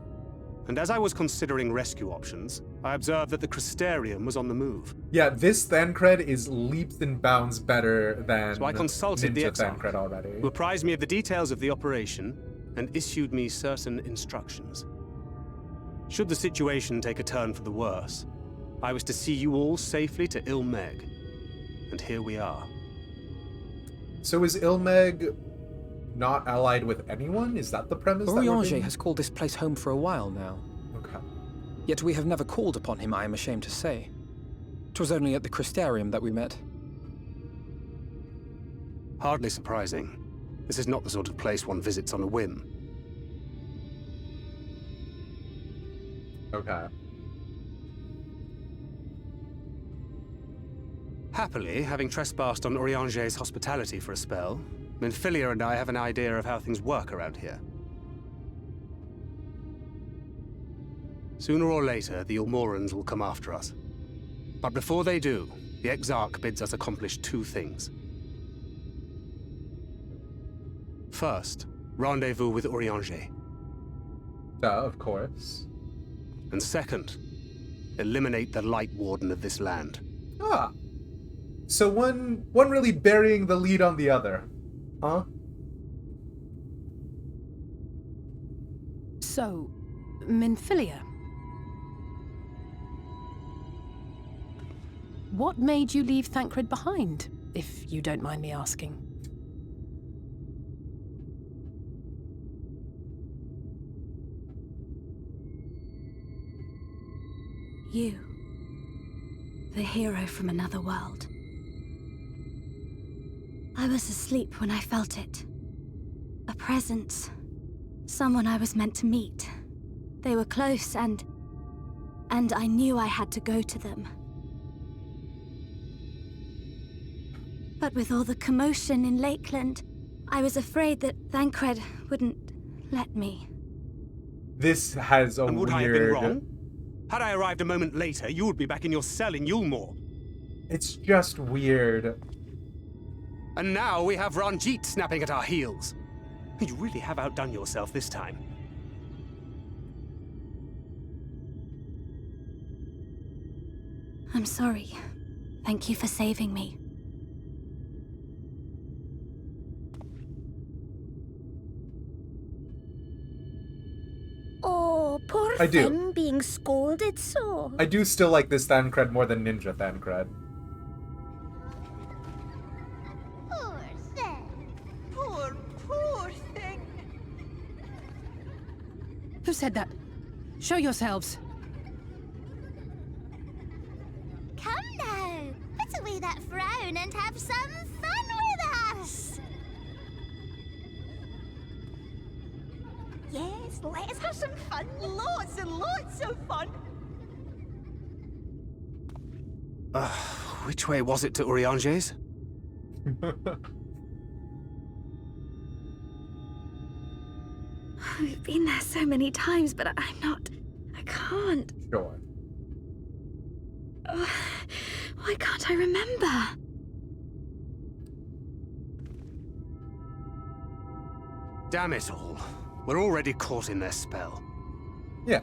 And as I was considering rescue options, I observed that the Crystarium was on the move. Yeah, this Thancred is leaps and bounds better than So I consulted the Ninja Exarch, Thancred already. who apprised me of the details of the operation and issued me certain instructions. Should the situation take a turn for the worse, I was to see you all safely to Ilmeg. And here we are. So is Ilmeg not allied with anyone? Is that the premise? Orianger has called this place home for a while now. Okay. Yet we have never called upon him, I am ashamed to say. 'Twas only at the Crystarium that we met. Hardly surprising. This is not the sort of place one visits on a whim. Okay. Happily, having trespassed on Orianger's hospitality for a spell, Minfilia and I have an idea of how things work around here. Sooner or later, the Eulmorans will come after us. But before they do, the Exarch bids us accomplish two things. First, rendezvous with Orianger. Of course. And second, eliminate the Light Warden of this land. Ah. So one really burying the lead on the other. Huh? So, Minfilia. What made you leave Thancred behind, if you don't mind me asking? You. The hero from another world. I was asleep when I felt it. A presence. Someone I was meant to meet. They were close and I knew I had to go to them. But with all the commotion in Lakeland, I was afraid that Thancred wouldn't let me. This has a and would weird... I have been wrong? Had I arrived a moment later, you would be back in your cell in Eulmore. It's just weird. And now we have Ranjit snapping at our heels. You really have outdone yourself this time. I'm sorry. Thank you for saving me. Oh, poor I do. Finn being scolded so. I do still like this Thancred more than Ninja Thancred. Poor thing. Poor thing. Who said that? Show yourselves. Come now, put away that frown and have some fun with us. Yes, let us have some fun. Lots and lots of fun. Which way was it to Orianger's? We've been there so many times, but I can't. Sure. Why can't I remember? Damn it all. We're already caught in their spell. Yeah.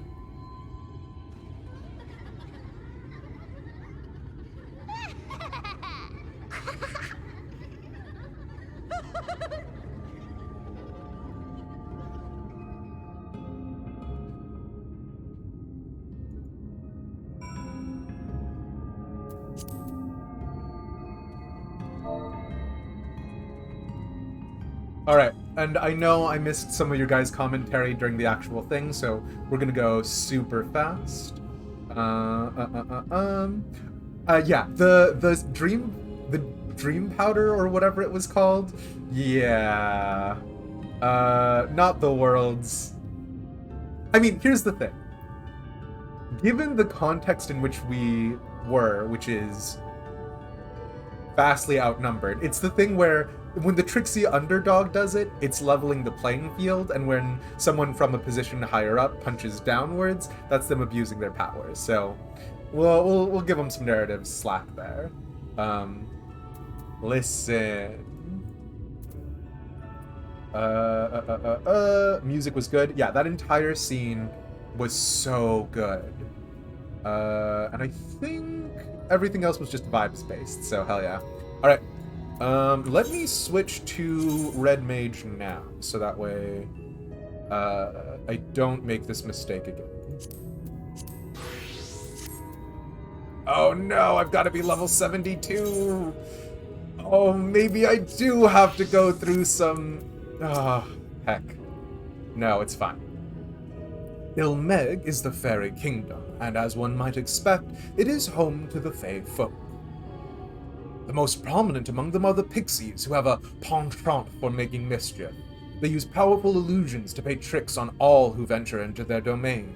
Alright, and I know I missed some of your guys' commentary during the actual thing, so we're gonna go super fast. Yeah, the dream powder or whatever it was called. Yeah. Not the world's. I mean, here's the thing. Given the context in which we were, which is vastly outnumbered, it's the thing where when the tricksy underdog does it, it's leveling the playing field, and when someone from a position higher up punches downwards, that's them abusing their powers. So we'll give them some narrative slack there. Listen. Music was good. Yeah, that entire scene was so good. And I think everything else was just vibes based, so hell yeah. Alright. Let me switch to Red Mage now, so that way I don't make this mistake again. Oh no, I've got to be level 72! Oh, maybe I do have to go through some Ah, heck. No, it's fine. Ilmeg is the fairy kingdom, and as one might expect, it is home to the Fae folk. The most prominent among them are the pixies, who have a penchant for making mischief. They use powerful illusions to play tricks on all who venture into their domain.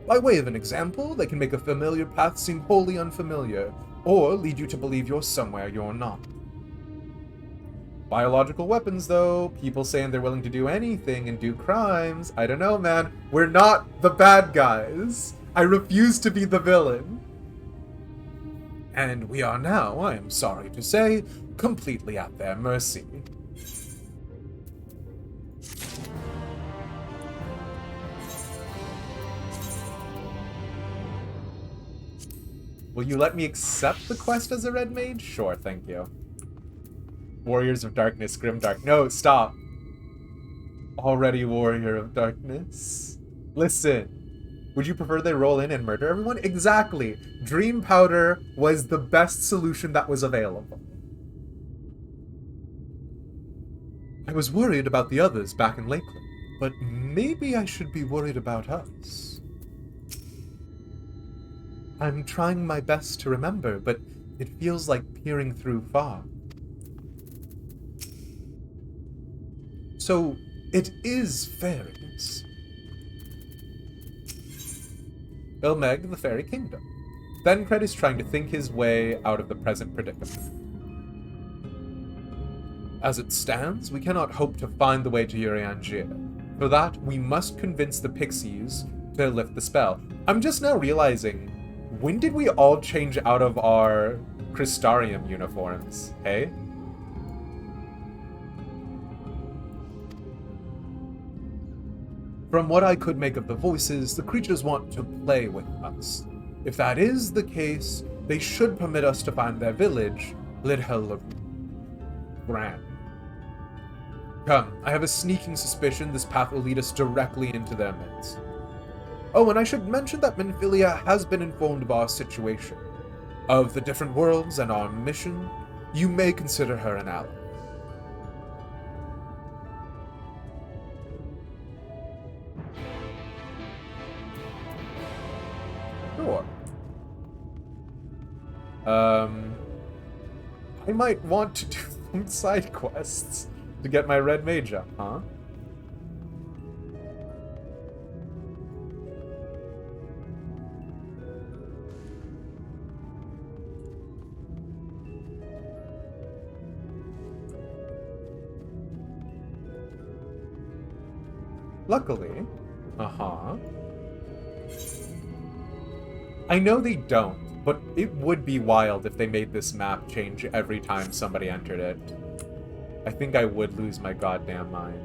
By way of an example, they can make a familiar path seem wholly unfamiliar, or lead you to believe you're somewhere you're not. Biological weapons, though, people saying they're willing to do anything and do crimes. I don't know, man. We're not the bad guys. I refuse to be the villain. And we are now, I am sorry to say, completely at their mercy. Will you let me accept the quest as a red mage? Sure, thank you. Warriors of Darkness, Grimdark. No, stop. Already Warrior of Darkness. Listen. Would you prefer they roll in and murder everyone? Exactly. Dream Powder was the best solution that was available. I was worried about the others back in Lakeland, but maybe I should be worried about us. I'm trying my best to remember, but it feels like peering through fog. So, it is fairies. Ilmeg, the Fairy Kingdom. Thancred is trying to think his way out of the present predicament. As it stands, we cannot hope to find the way to Urianger. For that, we must convince the Pixies to lift the spell. I'm just now realizing, when did we all change out of our Crystarium uniforms, hey? From what I could make of the voices, the creatures want to play with us. If that is the case, they should permit us to find their village, Lidhel Gran. Come, I have a sneaking suspicion this path will lead us directly into their midst. Oh, and I should mention that Minfilia has been informed of our situation. Of the different worlds and our mission, you may consider her an ally. Sure. I might want to do some side quests to get my red mage up, huh? Luckily, I know they don't, but it would be wild if they made this map change every time somebody entered it. I think I would lose my goddamn mind.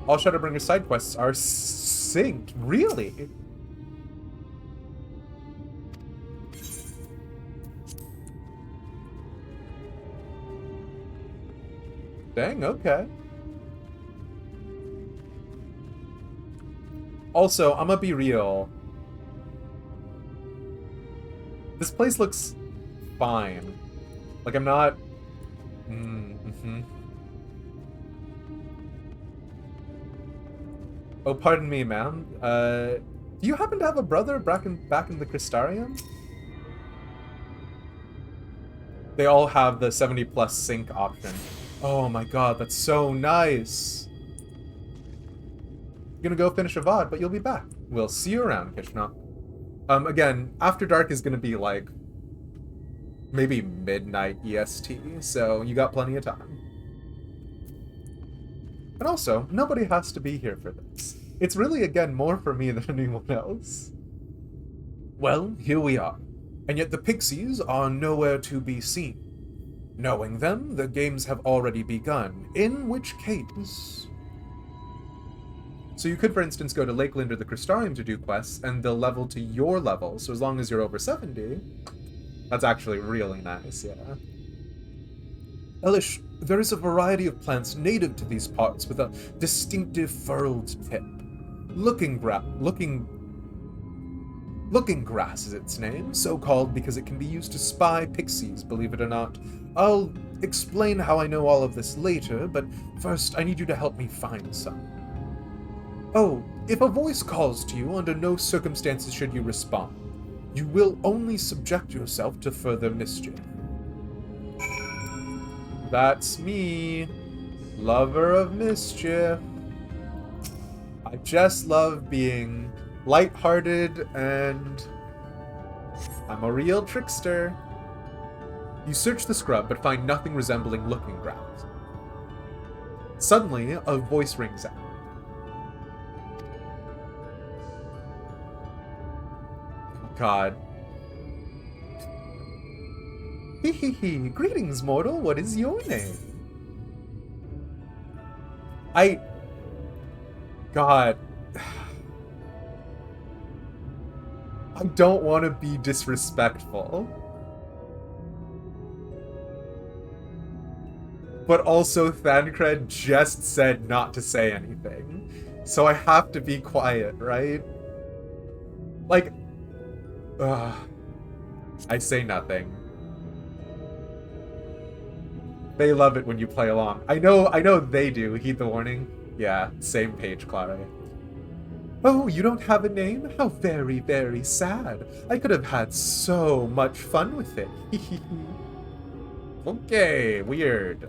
All Shadowbringer side quests are synced, really? Dang, okay. Also, I'm gonna be real. This place looks fine. Like, I'm not... Oh, pardon me, ma'am. Do you happen to have a brother back in the Crystarium? They all have the 70+ sync option. Oh my god, that's so nice! You're gonna go finish a VOD, but you'll be back. We'll see you around, Kishna. Again, After Dark is gonna be like... maybe midnight EST, so you got plenty of time. And also, nobody has to be here for this. It's really, again, more for me than anyone else. Well, here we are. And yet the Pixies are nowhere to be seen. Knowing them, the games have already begun, in which case... So you could, for instance, go to Lakeland or the Crystarium to do quests, and they'll level to your level, so as long as you're over 70... That's actually really nice, yeah. Elish, there is a variety of plants native to these parts with a distinctive furled tip. Looking Looking Grass is its name, so called because it can be used to spy pixies, believe it or not. I'll explain how I know all of this later, but first I need you to help me find some. Oh, if a voice calls to you, under no circumstances should you respond. You will only subject yourself to further mischief. That's me, lover of mischief. I just love being lighthearted, and I'm a real trickster. You search the scrub, but find nothing resembling Looking Grass. Suddenly, a voice rings out. God. Hee. Greetings, mortal. What is your name? God. I don't want to be disrespectful. But also, Thancred just said not to say anything. So I have to be quiet, right? Like, I say nothing. They love it when you play along. I know they do. Heed the warning. Yeah, same page, Clara. Oh, you don't have a name? How very, very sad. I could have had so much fun with it. Okay, weird.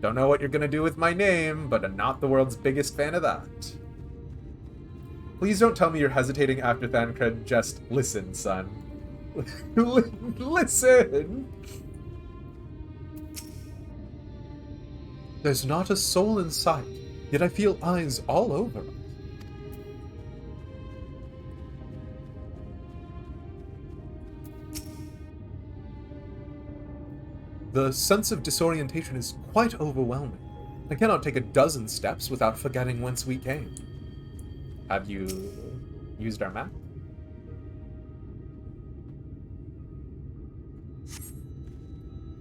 Don't know what you're gonna do with my name, but I'm not the world's biggest fan of that. Please don't tell me you're hesitating after Thancred. Just listen, son. Listen! There's not a soul in sight, yet I feel eyes all over us. The sense of disorientation is quite overwhelming. I cannot take a dozen steps without forgetting whence we came. Have you used our map?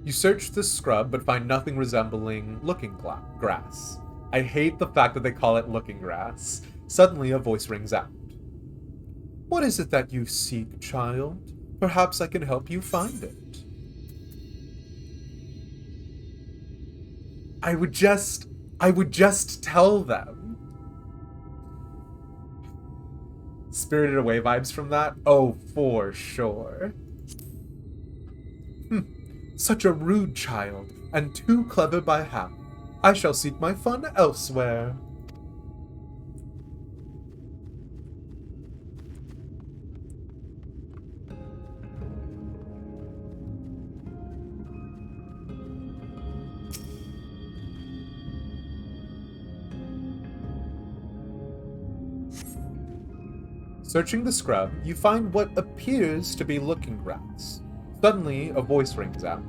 You search the scrub, but find nothing resembling Looking Grass. I hate the fact that they call it Looking Grass. Suddenly, a voice rings out. What is it that you seek, child? Perhaps I can help you find it. I would just tell them. Spirited Away vibes from that? Oh, for sure. Such a rude child, and too clever by half. I shall seek my fun elsewhere. Searching the scrub, you find what appears to be Looking Grass. Suddenly, a voice rings out.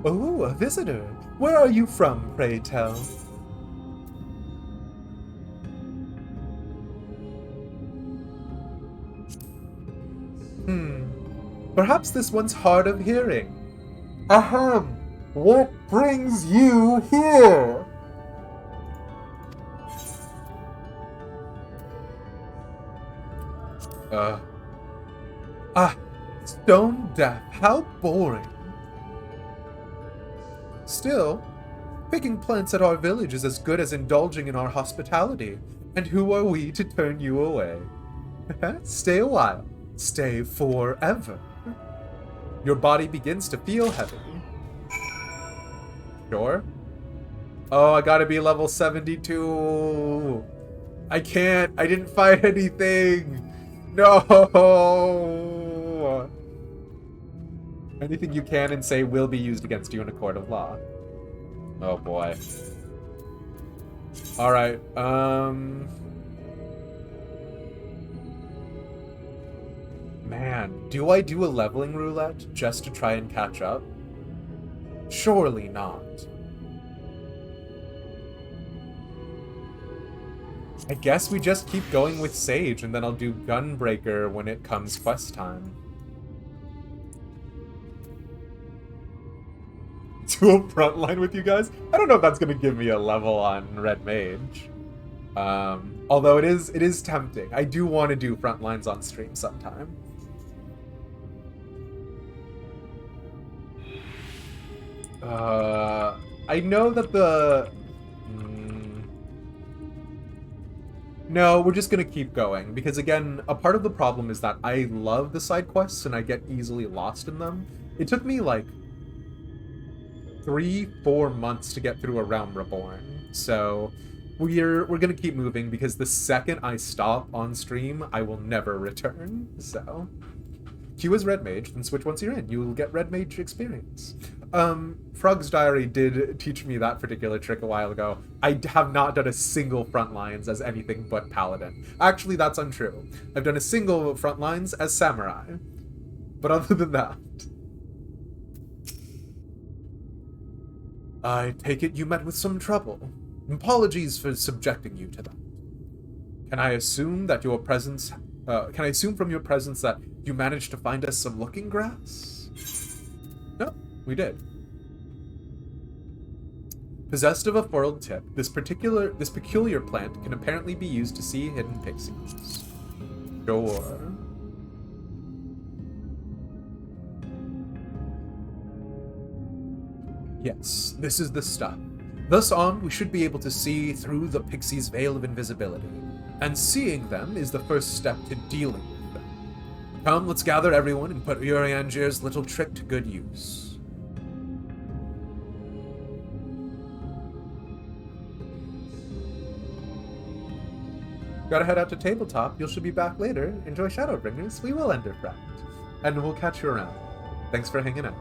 Oh, a visitor. Where are you from, pray tell? Perhaps this one's hard of hearing. Ahem! What brings you here? Stone deaf. How boring. Still, picking plants at our village is as good as indulging in our hospitality. And who are we to turn you away? Stay a while. Stay forever. Your body begins to feel heavy. Sure. Oh, I gotta be level 72. I can't. I didn't find anything. No. Anything you can and say will be used against you in a court of law. Oh boy. Alright, Man, do I do a leveling roulette just to try and catch up? Surely not. I guess we just keep going with Sage, and then I'll do Gunbreaker when it comes quest time. Do a front line with you guys? I don't know if that's gonna give me a level on Red Mage. Although it is tempting. I do want to do front lines on stream sometime. I know that the... No, we're just gonna keep going, because again, a part of the problem is that I love the side quests and I get easily lost in them. It took me like 3-4 months to get through A Realm Reborn, so we're gonna keep moving, because the second I stop on stream, I will never return, so... Q is Red Mage, then switch once you're in. You will get Red Mage experience. Frog's Diary did teach me that particular trick a while ago. I have not done a single front lines as anything but Paladin. Actually, that's untrue. I've done a single front lines as Samurai. But other than that... I take it you met with some trouble. Apologies for subjecting you to that. Can I assume from your presence that you managed to find us some looking grass? No, we did. Possessed of a foiled tip, this peculiar plant can apparently be used to see hidden pixies. Sure. Yes, this is the stuff. Thus on, we should be able to see through the pixie's veil of invisibility. And seeing them is the first step to dealing with them. Come, let's gather everyone and put Urianger's little trick to good use. Gotta head out to tabletop. You should be back later. Enjoy Shadowbringers. We will end our friend. And we'll catch you around. Thanks for hanging out.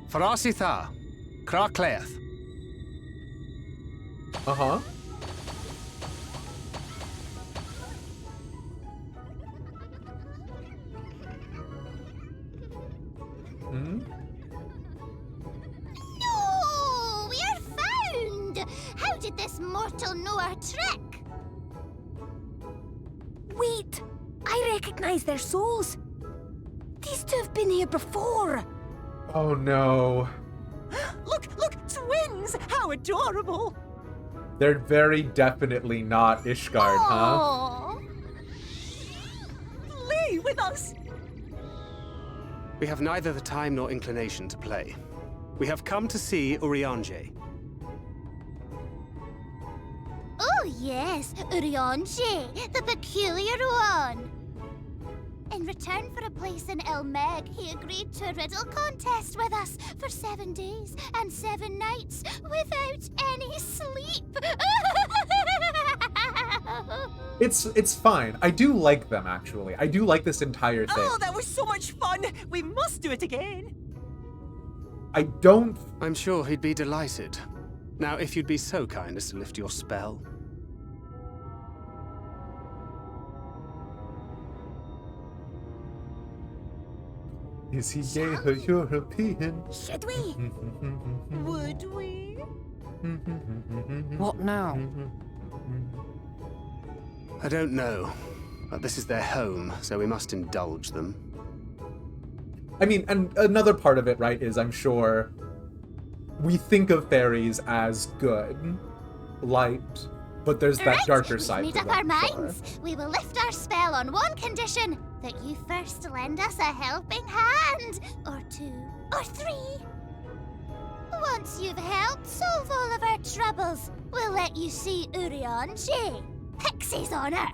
Farasitha, Krakleth. Uh-huh. Hmm? No! We're found! How did this mortal know our trick? Wait! I recognize their souls. These two have been here before. Oh no. Look, twins! How adorable! They're very definitely not Ishgard, huh? Aww. Play with us! We have neither the time nor inclination to play. We have come to see Urianger. Oh yes, Urianger, the peculiar one. In return for a place in Eulmore, he agreed to a riddle contest with us for 7 days and 7 nights without any sleep. It's fine. I do like them, actually. I do like this entire thing. Oh, that was so much fun! We must do it again! I'm sure he'd be delighted. Now, if you'd be so kind as to lift your spell. Is he gay or European? Should we? Would we? What now? I don't know, but this is their home, so we must indulge them. I mean, and another part of it, right, is I'm sure we think of fairies as good, light, but there's that darker side to them. We've made up our minds. We will lift our spell on one condition: that you first lend us a helping hand, or 2, or 3. Once you've helped solve all of our troubles, we'll let you see Urianger. Pixie's honor.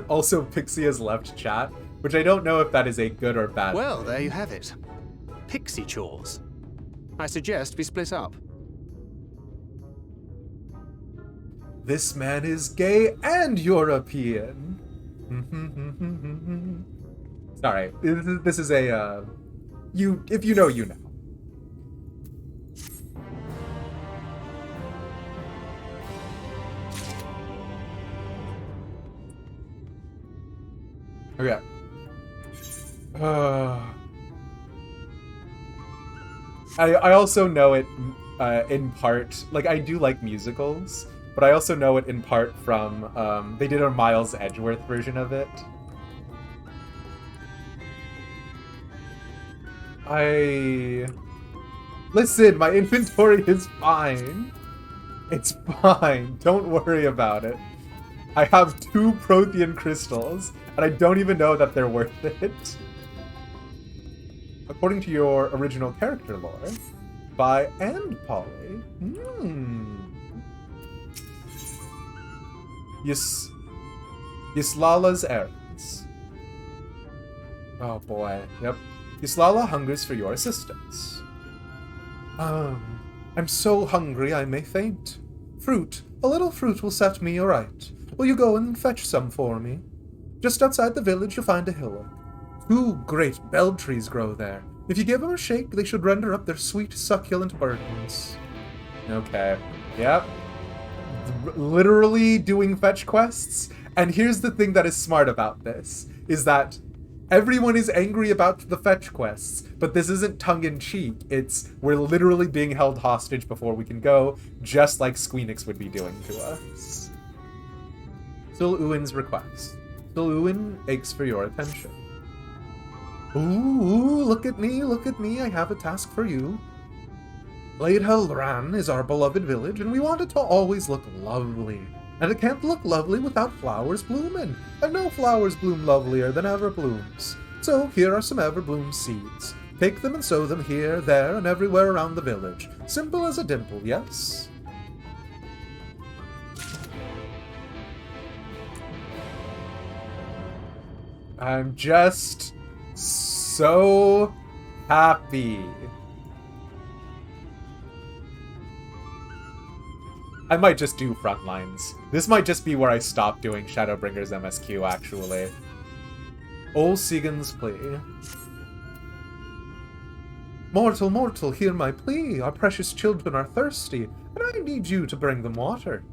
Also, Pixie has left chat, which I don't know if that is a good or bad Well, thing. there you have it. Pixie chores. I suggest we split up. This man is gay and European. Sorry, this is a, if you know, you know. Okay. I also know it in part, like, I do like musicals, but I also know it in part from, they did a Miles Edgeworth version of it. Listen, my inventory is fine. It's fine. Don't worry about it. I have 2 Prothean crystals, and I don't even know that they're worth it. According to your original character lore, by and Polly. Yislala's errands. Oh boy, yep. Yislala hungers for your assistance. I'm so hungry I may faint. Fruit, a little fruit will set me aright. Will you go and fetch some for me? Just outside the village you'll find a hillock. 2 great bell trees grow there. If you give them a shake, they should render up their sweet, succulent burdens. Okay. Yep. Literally doing fetch quests. And here's the thing that is smart about this, is that everyone is angry about the fetch quests, but this isn't tongue-in-cheek. It's, we're literally being held hostage before we can go, just like Squeenix would be doing to us. Sul Uin's request. Sul Uin aches for your attention. Ooh, look at me, I have a task for you. Glade Helran is our beloved village, and we want it to always look lovely. And it can't look lovely without flowers blooming, and no flowers bloom lovelier than Everblooms. So here are some Everbloom seeds. Take them and sow them here, there, and everywhere around the village. Simple as a dimple, yes? I'm just so happy. I might just do Frontlines. This might just be where I stop doing Shadowbringer's MSQ, actually. Ol Sigan's plea. Mortal, mortal, hear my plea. Our precious children are thirsty, and I need you to bring them water.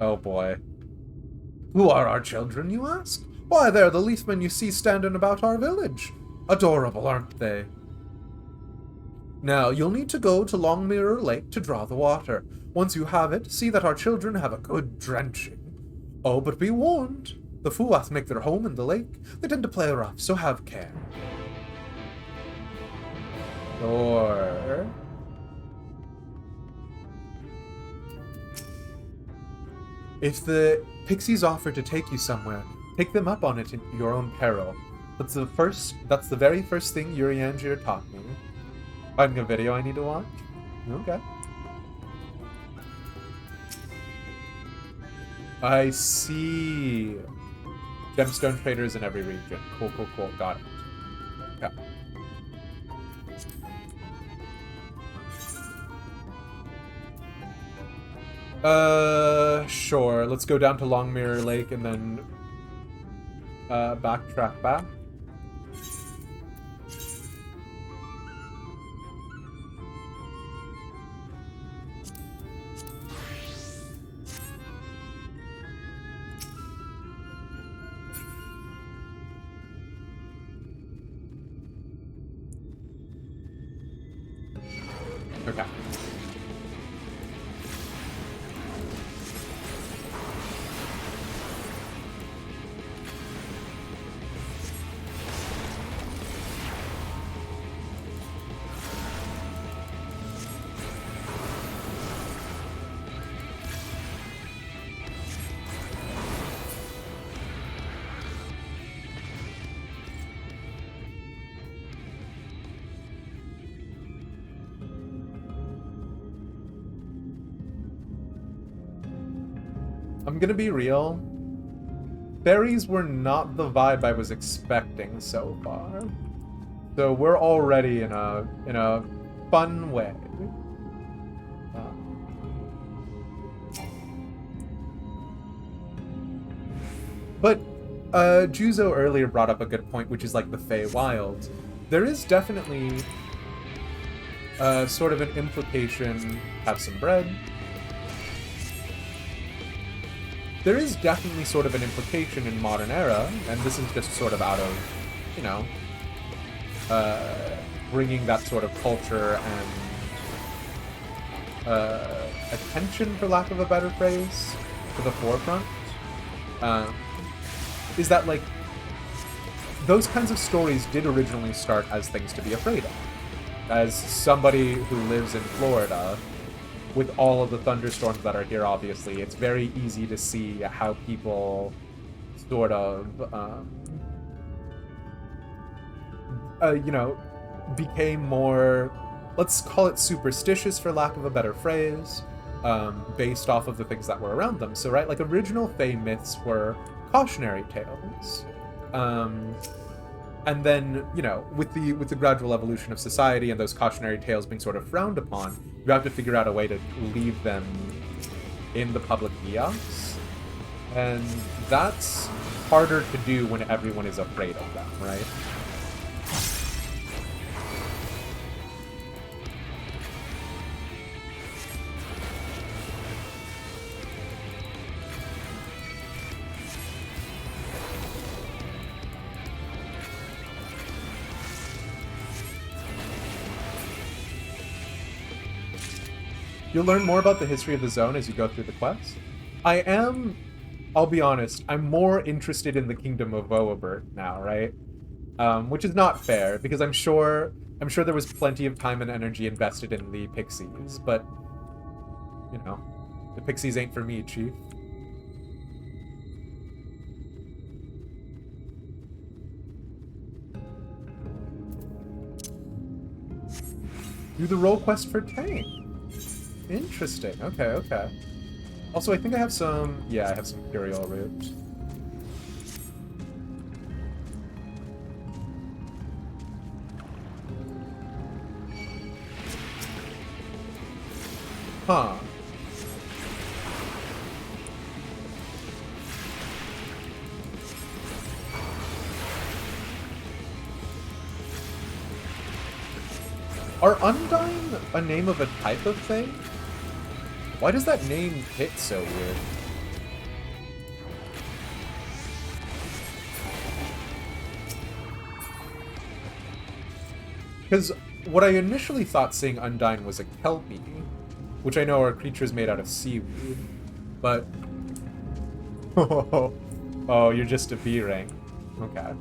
Oh boy. Who are our children, you ask? Why, they're the leafmen you see standing about our village. Adorable, aren't they? Now, you'll need to go to Longmirror Lake to draw the water. Once you have it, see that our children have a good drenching. Oh, but be warned. The Fuath make their home in the lake. They tend to play rough, so have care. Or... if the pixies offer to take you somewhere, take them up on it at your own peril. That's the very first thing Urianger taught me. Finding a video I need to watch? Okay. I see. Gemstone traders in every region. Cool, cool, cool. Got it. Okay. Sure. Let's go down to Longmirror Lake and then backtrack back. Okay. I'm gonna be real. Berries were not the vibe I was expecting so far. So we're already in a fun way. But Juzo earlier brought up a good point, which is like the Feywild. There is definitely sort of an implication. Have some bread. There is definitely sort of an implication in modern era, and this is just sort of out of, you know, bringing that sort of culture attention, for lack of a better phrase, to the forefront, is that, like, those kinds of stories did originally start as things to be afraid of. As somebody who lives in Florida, with all of the thunderstorms that are here, obviously, it's very easy to see how people sort of, you know, became more, let's call it superstitious, for lack of a better phrase, based off of the things that were around them. So, right, like, original Fae myths were cautionary tales. And then, you know, with the gradual evolution of society and those cautionary tales being sort of frowned upon, you have to figure out a way to leave them in the public eos. And that's harder to do when everyone is afraid of them, right? You'll learn more about the history of the zone as you go through the quest. I'll be honest, I'm more interested in the kingdom of Voabert now, right? Which is not fair, because I'm sure there was plenty of time and energy invested in the Pixies, but, you know, the Pixies ain't for me, Chief. Do the role quest for Tang. Interesting. Okay, okay. Also, I think I have some... Yeah, I have some Curial root. Huh. Are Undyne a name of a type of thing? Why does that name hit so weird? Because what I initially thought saying Undyne was a Kelpie, which I know are creatures made out of seaweed, but... Oh, you're just a B rank. Okay.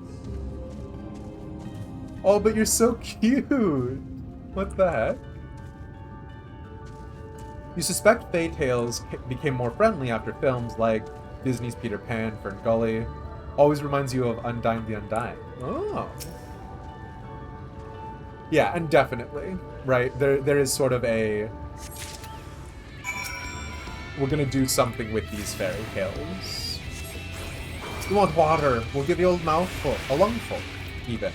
Oh, but you're so cute! What the heck? You suspect Fae Tales became more friendly after films like Disney's Peter Pan, Ferngully. Always reminds you of Undyne the Undying. Oh. Yeah, and definitely, right? There is sort of a... We're gonna do something with these fairy tales. You want water? We'll give you a mouthful, a lungful, even.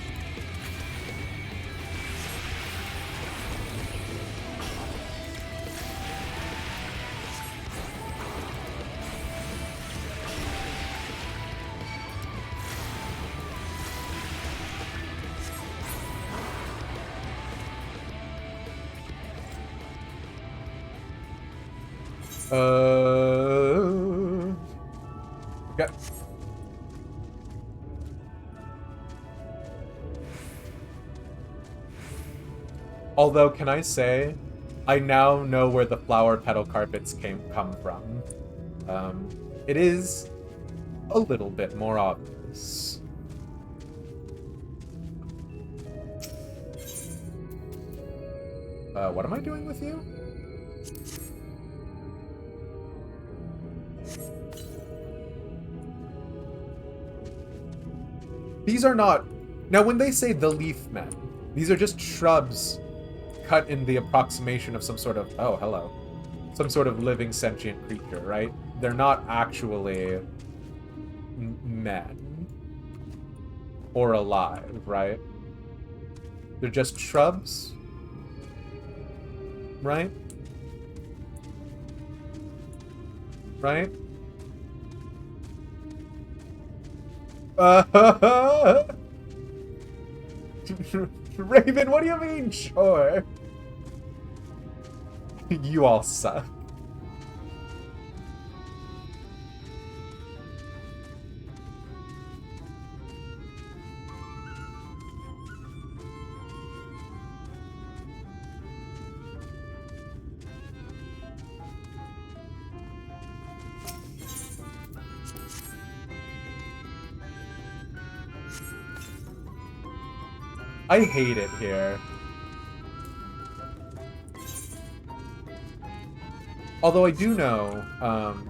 Okay. Although, can I say, I now know where the flower petal carpets come from. It is a little bit more obvious. What am I doing with you? These are not... Now, when they say the leaf men, these are just shrubs cut in the approximation of some sort of... Oh, hello. Some sort of living sentient creature, right? They're not actually men. Or alive, right? They're just shrubs? Right? Right? Raven, what do you mean, sure? You all suck. I hate it here. Although I do know,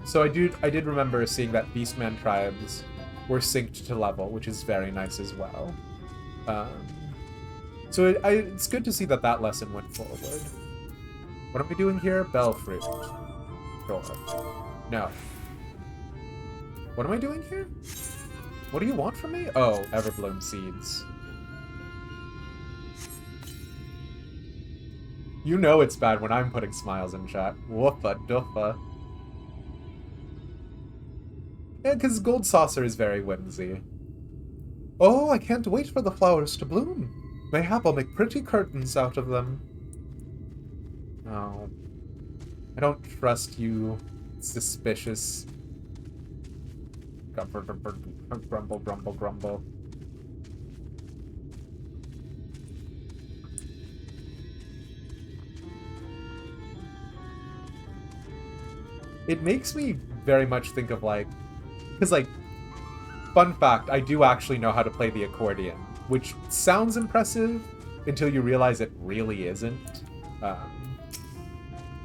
so I did remember seeing that Beastman tribes were synced to level, which is very nice as well. So it's good to see that that lesson went forward. What am I doing here? Bellfruit. Sure. No. What am I doing here? What do you want from me? Oh, Everbloom seeds. You know it's bad when I'm putting smiles in chat. Woofa doofa. Yeah, because Gold Saucer is very whimsy. Oh, I can't wait for the flowers to bloom. Mayhap I'll make pretty curtains out of them. Oh. I don't trust you, suspicious. Grumble, grumble, grumble. It makes me very much think of, like... Because, like, fun fact, I do actually know how to play the accordion, which sounds impressive until you realize it really isn't.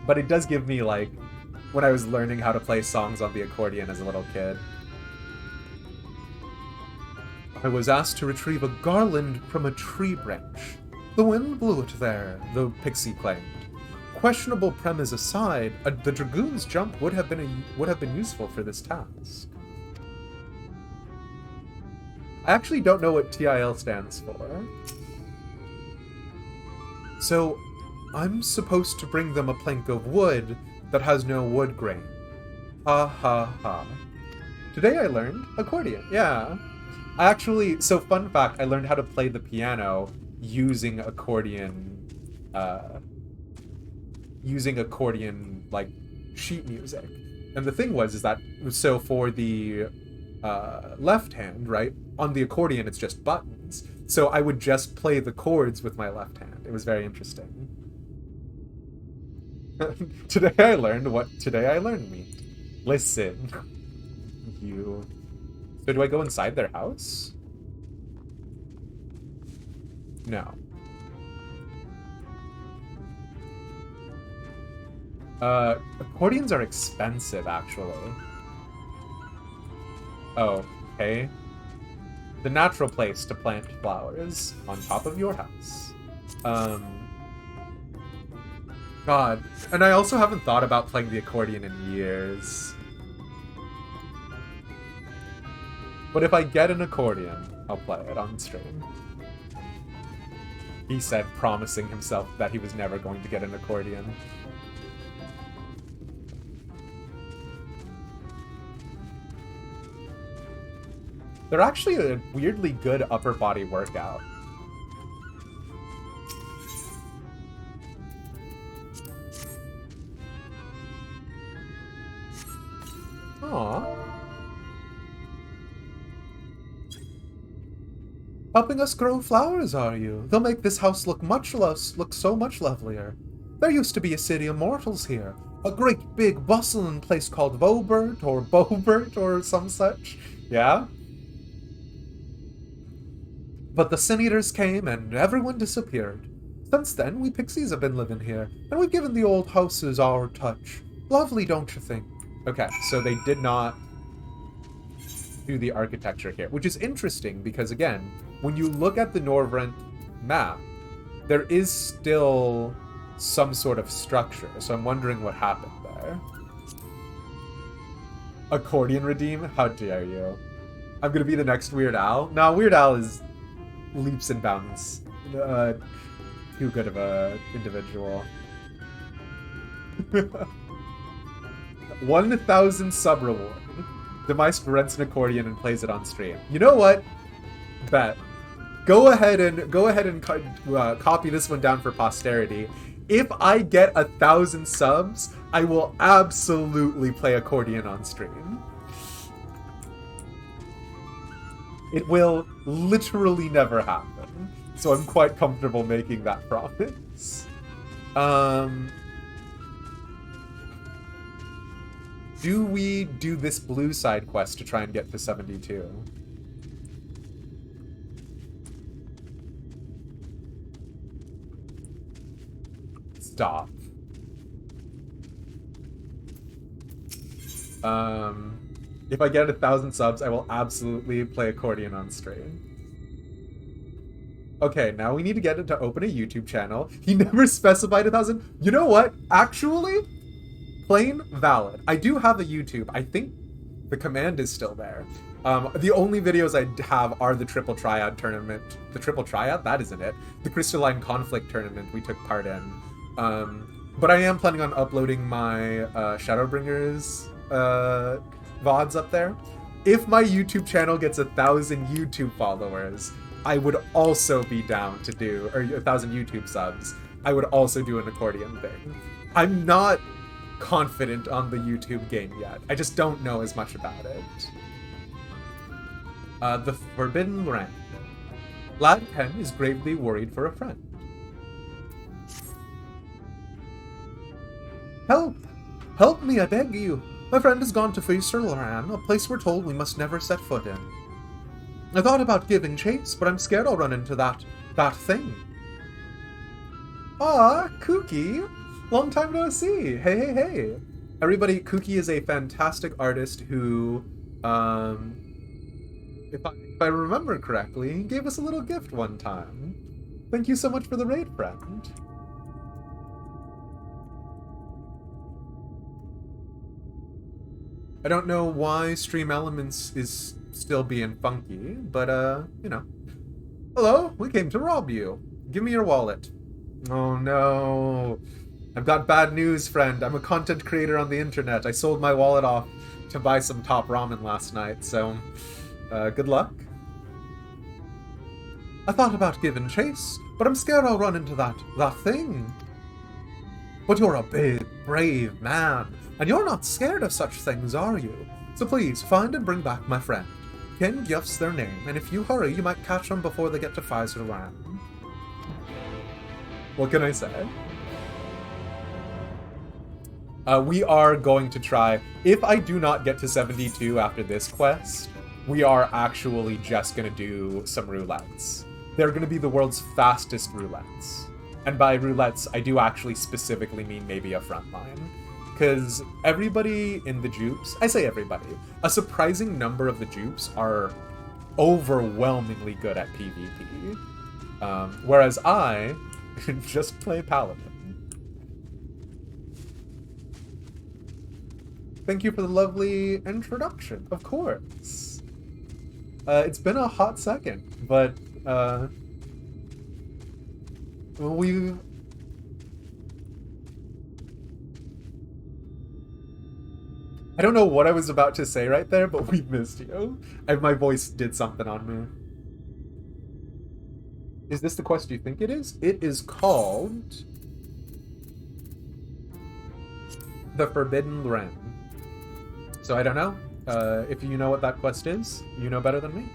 But it does give me, like, when I was learning how to play songs on the accordion as a little kid. I was asked to retrieve a garland from a tree branch. The wind blew it there, the pixie claimed. Questionable premise aside, the dragoon's jump would have been useful for this task. I actually don't know what TIL stands for. So, I'm supposed to bring them a plank of wood that has no wood grain. Ha ha ha. Today I learned accordion, yeah. So fun fact, I learned how to play the piano using accordion, like, sheet music. And the thing is that, so for the left hand, right, on the accordion it's just buttons. So I would just play the chords with my left hand. It was very interesting. Today I learned meat. Listen. You. So do I go inside their house? No. Accordions are expensive, actually. Oh, okay. The natural place to plant flowers on top of your house. God. And I also haven't thought about playing the accordion in years. But if I get an accordion, I'll play it on stream. He said, promising himself that he was never going to get an accordion. They're actually a weirdly good upper body workout. Aww. Helping us grow flowers, are you? They'll make this house look so much lovelier. There used to be a city of mortals here. A great big bustling place called Vobert or Bobert or some such. Yeah? But the Sin Eaters came and everyone disappeared. Since then, we pixies have been living here, and we've given the old houses our touch. Lovely, don't you think? Okay, so they did not do the architecture here, which is interesting because, again, when you look at the Norvrent map, there is still some sort of structure, so I'm wondering what happened there. Accordion redeem? How dare you? I'm gonna be the next Weird Al? No, Weird Al is leaps and bounds. Too good of a individual. 1,000 sub reward. Demise rents an accordion and plays it on stream. You know what? Bet. Go ahead and copy this one down for posterity. If I get 1,000 subs, I will absolutely play accordion on stream. It will literally never happen. So I'm quite comfortable making that promise. Do we do this blue side quest to try and get to 72? stop. If I get 1,000 subs, I will absolutely play accordion on stream. Okay, now we need to get it to open a YouTube channel. He never specified 1,000. You know what? Actually, plain valid. I do have a YouTube. I think the command is still there. The only videos I have are the Triple Triad tournament. The Triple Triad? That isn't it. The Crystalline Conflict tournament we took part in. But I am planning on uploading my Shadowbringers VODs up there. If my YouTube channel gets 1,000 YouTube followers, I would also be down to do, or 1,000 YouTube subs, I would also do an accordion thing. I'm not confident on the YouTube game yet. I just don't know as much about it. The Forbidden Land. Lad Ken is gravely worried for a friend. Help! Help me, I beg you! My friend has gone to Faisalran, a place we're told we must never set foot in. I thought about giving chase, but I'm scared I'll run into that thing. Ah, Kooky! Long time no see! Hey, hey, hey! Everybody, Kooky is a fantastic artist who, if I remember correctly, gave us a little gift one time. Thank you so much for the raid, friend. I don't know why Stream Elements is still being funky, but, you know. Hello, we came to rob you. Give me your wallet. Oh no. I've got bad news, friend. I'm a content creator on the internet. I sold my wallet off to buy some top ramen last night, so, good luck. I thought about giving chase, but I'm scared I'll run into that thing. But you're a big, brave man, and you're not scared of such things, are you? So please, find and bring back my friend. Ken Gift's their name, and if you hurry, you might catch them before they get to Faisalran. What can I say? We are going to try... If I do not get to 72 after this quest, we are actually just going to do some roulettes. They're going to be the world's fastest roulettes. And by roulettes, I do actually specifically mean maybe a frontline. Because everybody in the dupes, I say everybody, a surprising number of the dupes are overwhelmingly good at PvP. Whereas I just play Paladin. Thank you for the lovely introduction, of course. It's been a hot second, but we've... I don't know what I was about to say right there, but we missed you. My voice did something on me. Is this the quest you think it is? It is called... The Forbidden Land. So I don't know. If you know what that quest is, you know better than me.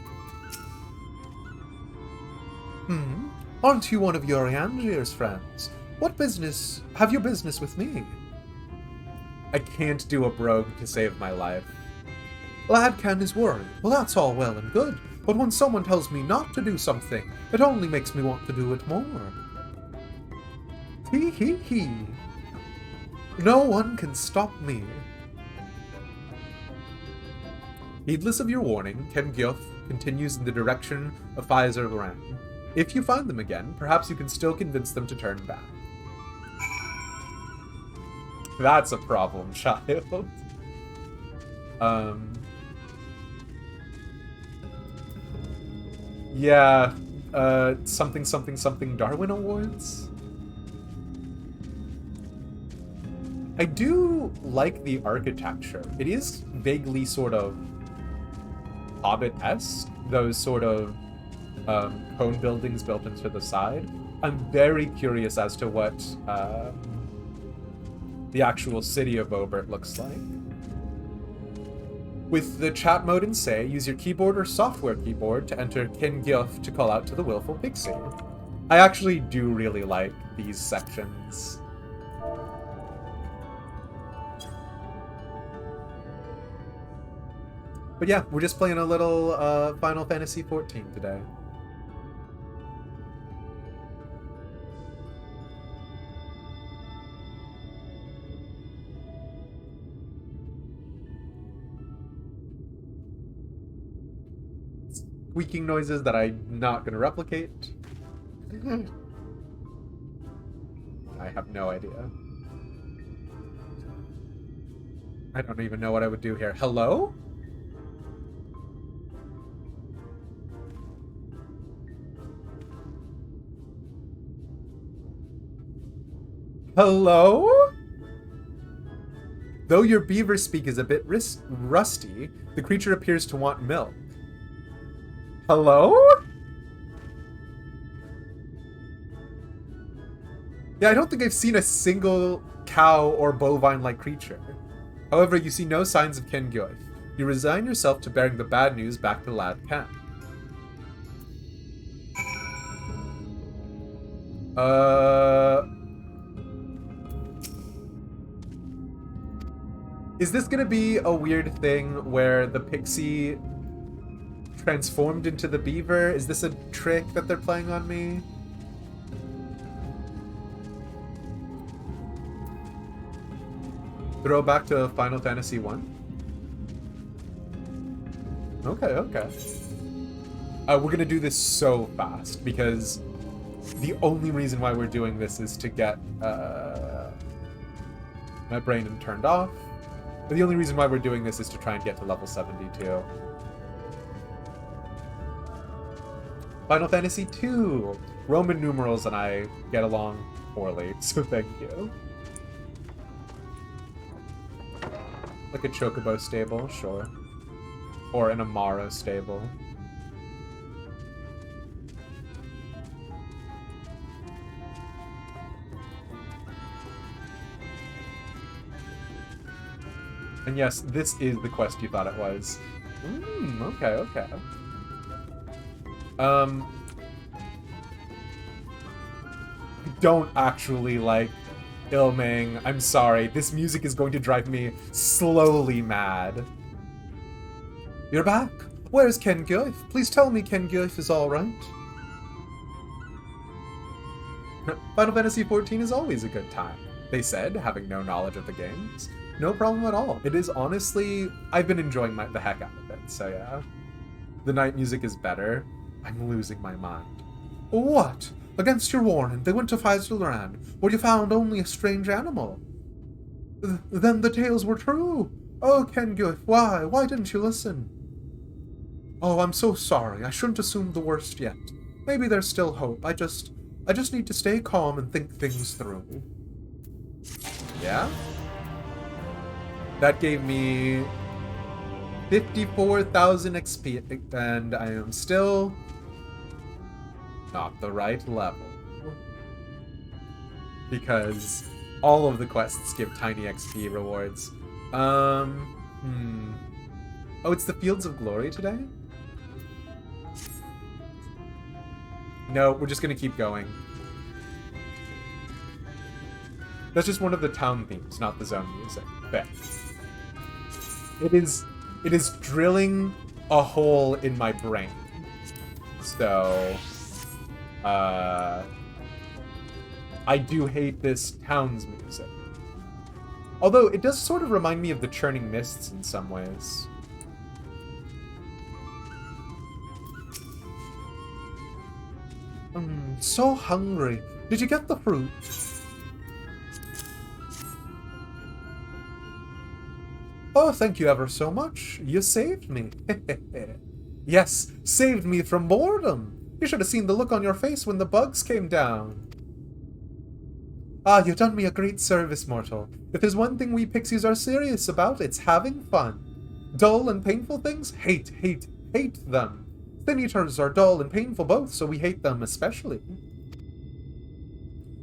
Aren't you one of Urianger's friends? What business... Have you business with me? I can't do a brogue to save my life. Ladcan is worried. Well, that's all well and good, but when someone tells me not to do something, it only makes me want to do it more. Hee hee hee. No one can stop me. Heedless of your warning, Ken Gyoth continues in the direction of Faisalran. If you find them again, perhaps you can still convince them to turn back. That's a problem, child. Yeah, something something something Darwin Awards? I do like the architecture. It is vaguely sort of Hobbit-esque, those sort of cone buildings built into the side. I'm very curious as to what the actual city of Obert looks like. With the chat mode in Say, use your keyboard or software keyboard to enter Ken Gyoth to call out to the Willful Pixie. I actually do really like these sections. But yeah, we're just playing a little Final Fantasy XIV today. squeaking noises that I'm not going to replicate. I have no idea. I don't even know what I would do here. Hello? Hello? Though your beaver speak is a bit rusty, the creature appears to want milk. Hello? Yeah, I don't think I've seen a single cow or bovine-like creature. However, you see no signs of Kengyoth. You resign yourself to bearing the bad news back to Lad Camp. Is this gonna be a weird thing where the pixie transformed into the beaver? Is this a trick that they're playing on me? Throw back to Final Fantasy 1? Okay. We're gonna do this so fast because the only reason why we're doing this is to get my brain turned off. But the only reason why we're doing this is to try and get to level 72. Final Fantasy 2! Roman numerals and I get along poorly, so thank you. Like a Chocobo stable, sure. Or an Amaro stable. And yes, this is the quest you thought it was. Okay. Don't actually like Ilming. I'm sorry. This music is going to drive me slowly mad. You're back. Where's Kengyoth? Please tell me Kengyoth is alright. Final Fantasy XIV is always a good time, they said, having no knowledge of the games. No problem at all. It is honestly... I've been enjoying the heck out of it, so yeah. The night music is better. I'm losing my mind. What? Against your warning, they went to Faisalran, where you found only a strange animal. Then the tales were true. Oh, Kengyoth, why? Why didn't you listen? Oh, I'm so sorry. I shouldn't assume the worst yet. Maybe there's still hope. I just need to stay calm and think things through. Yeah? That gave me 54,000 XP, and I am still not the right level. Because all of the quests give tiny XP rewards. Oh, it's the Fields of Glory today? No, we're just gonna keep going. That's just one of the town themes, not the zone music. There. It is drilling a hole in my brain. So, I do hate this town's music. Although, it does sort of remind me of the Churning Mists in some ways. So hungry. Did you get the fruit? Oh, thank you ever so much. You saved me. Yes, saved me from boredom. You should have seen the look on your face when the bugs came down. Ah, you've done me a great service, mortal. If there's one thing we pixies are serious about, it's having fun. Dull and painful things? Hate them. Thin eaters are dull and painful both, so we hate them especially.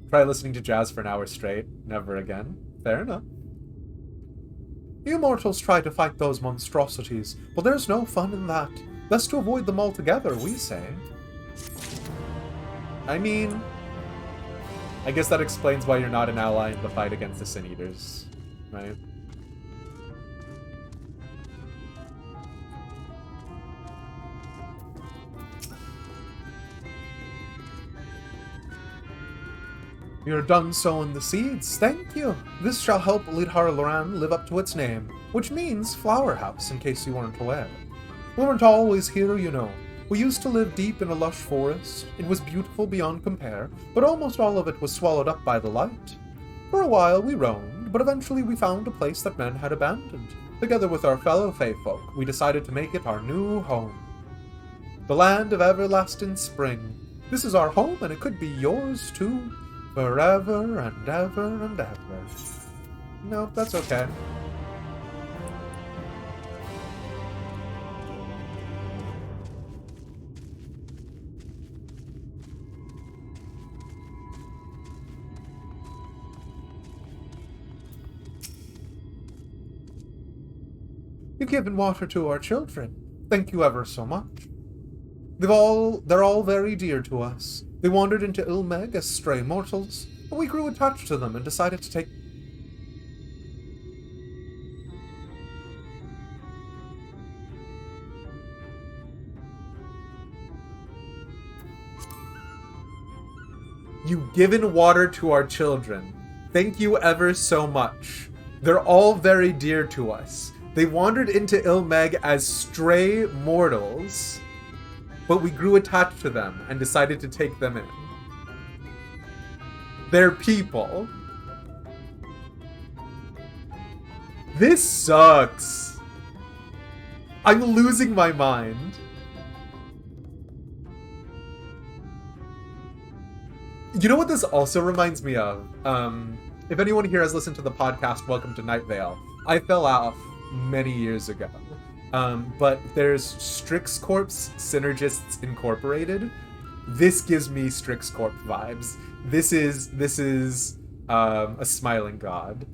Try listening to jazz for an hour straight. Never again. Fair enough. You mortals try to fight those monstrosities, but there's no fun in that. Best to avoid them altogether, we say. I mean, I guess that explains why you're not an ally in the fight against the Sin Eaters, right? You're done sowing the seeds, thank you. This shall help Lidhar Loran live up to its name, which means Flower House, in case you weren't aware. We weren't always here, you know. We used to live deep in a lush forest. It was beautiful beyond compare, but almost all of it was swallowed up by the light. For a while we roamed, but eventually we found a place that men had abandoned. Together with our fellow Fae folk, we decided to make it our new home. The land of everlasting spring. This is our home, and it could be yours too, forever and ever and ever. Nope, that's okay. You've given water to our children. Thank you ever so much. They're all very dear to us. They wandered into Eulmore as stray mortals, but we grew attached to them and decided to take... You've given water to our children. Thank you ever so much. They're all very dear to us. They wandered into Eulmore as stray mortals, but we grew attached to them and decided to take them in. They're people. This sucks. I'm losing my mind. You know what this also reminds me of? If anyone here has listened to the podcast, Welcome to Night Vale, I fell off many years ago. But there's Strix Corp Synergists Incorporated. This gives me Strix Corp vibes. This is a smiling god.